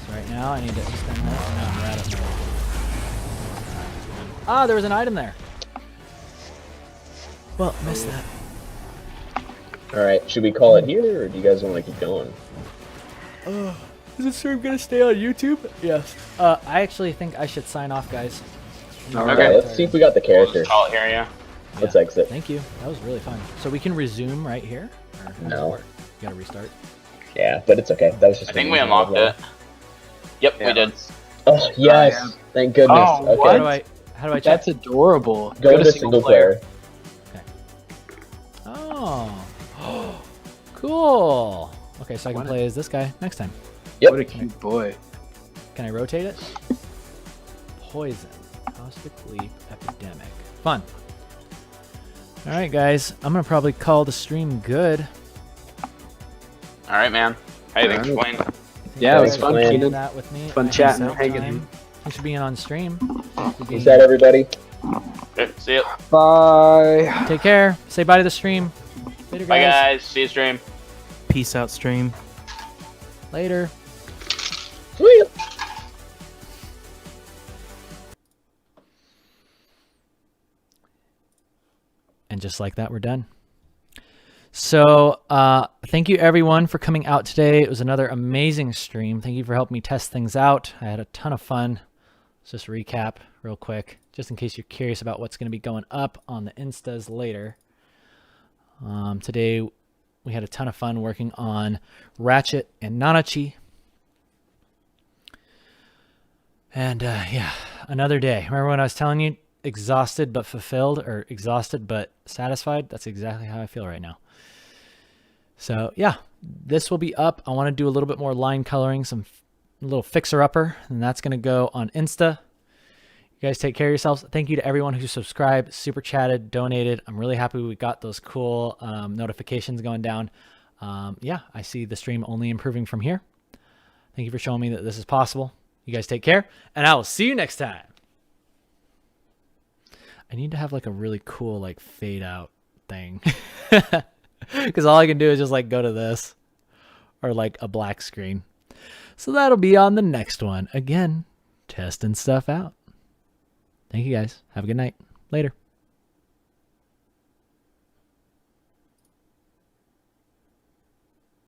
So right now I need to extend this. Now I'm a rabbit mode. Ah, there was an item there. Well, missed that. Alright, should we call it here, or do you guys want to keep going? Is this stream gonna stay on YouTube? Yes. I actually think I should sign off, guys. Okay, let's see if we got the We'll character. just call it here, yeah. Let's exit. Thank you. That was really fun. So we can resume right here? Or how does it No. work? You gotta restart. Yeah, but it's okay. That was just I think we unlocked it. Yep, we did. Oh, yes! Thank goodness. Oh, okay. what? How do I check? That's adorable. Go to single player. Oh. Cool. Okay, so I can play as this guy next time. Yep. What a cute boy. Can I rotate it? Poison. Caustic leap epidemic. Fun. Alright guys, I'm gonna probably call the stream good. Alright, man. Hey, thanks for playing. Yeah, it was Thanks, fun, man. Keenan. That with me. Fun at chatting, some hanging. time. Thanks for being on stream. Peace that, everybody. Okay, see ya. Bye. Take care. Say bye to the stream. Later, Bye, guys. guys. See you stream. Peace out, stream. Later. Sweet. And just like that, we're done. So thank you everyone for coming out today. It was another amazing stream. Thank you for helping me test things out. I had a ton of fun. Let's just recap real quick, just in case you're curious about what's going to be going up on the Instas later. Today we had a ton of fun working on Ratchet and Nanachi. And yeah, another day. Remember when I was telling you exhausted but fulfilled, or exhausted but satisfied? That's exactly how I feel right now. So yeah, this will be up. I want to do a little bit more line coloring, some little fixer-upper, and that's going to go on Insta. You guys take care of yourselves. Thank you to everyone who subscribed, super chatted, donated. I'm really happy we got those cool notifications going down. Yeah, I see the stream only improving from here. Thank you for showing me that this is possible. You guys take care, and I will see you next time. I need to have like a really cool like fade out thing. Because all I can do is just like go to this or like a black screen. So that'll be on the next one. Again, testing stuff out. Thank you guys. Have a good night. Later.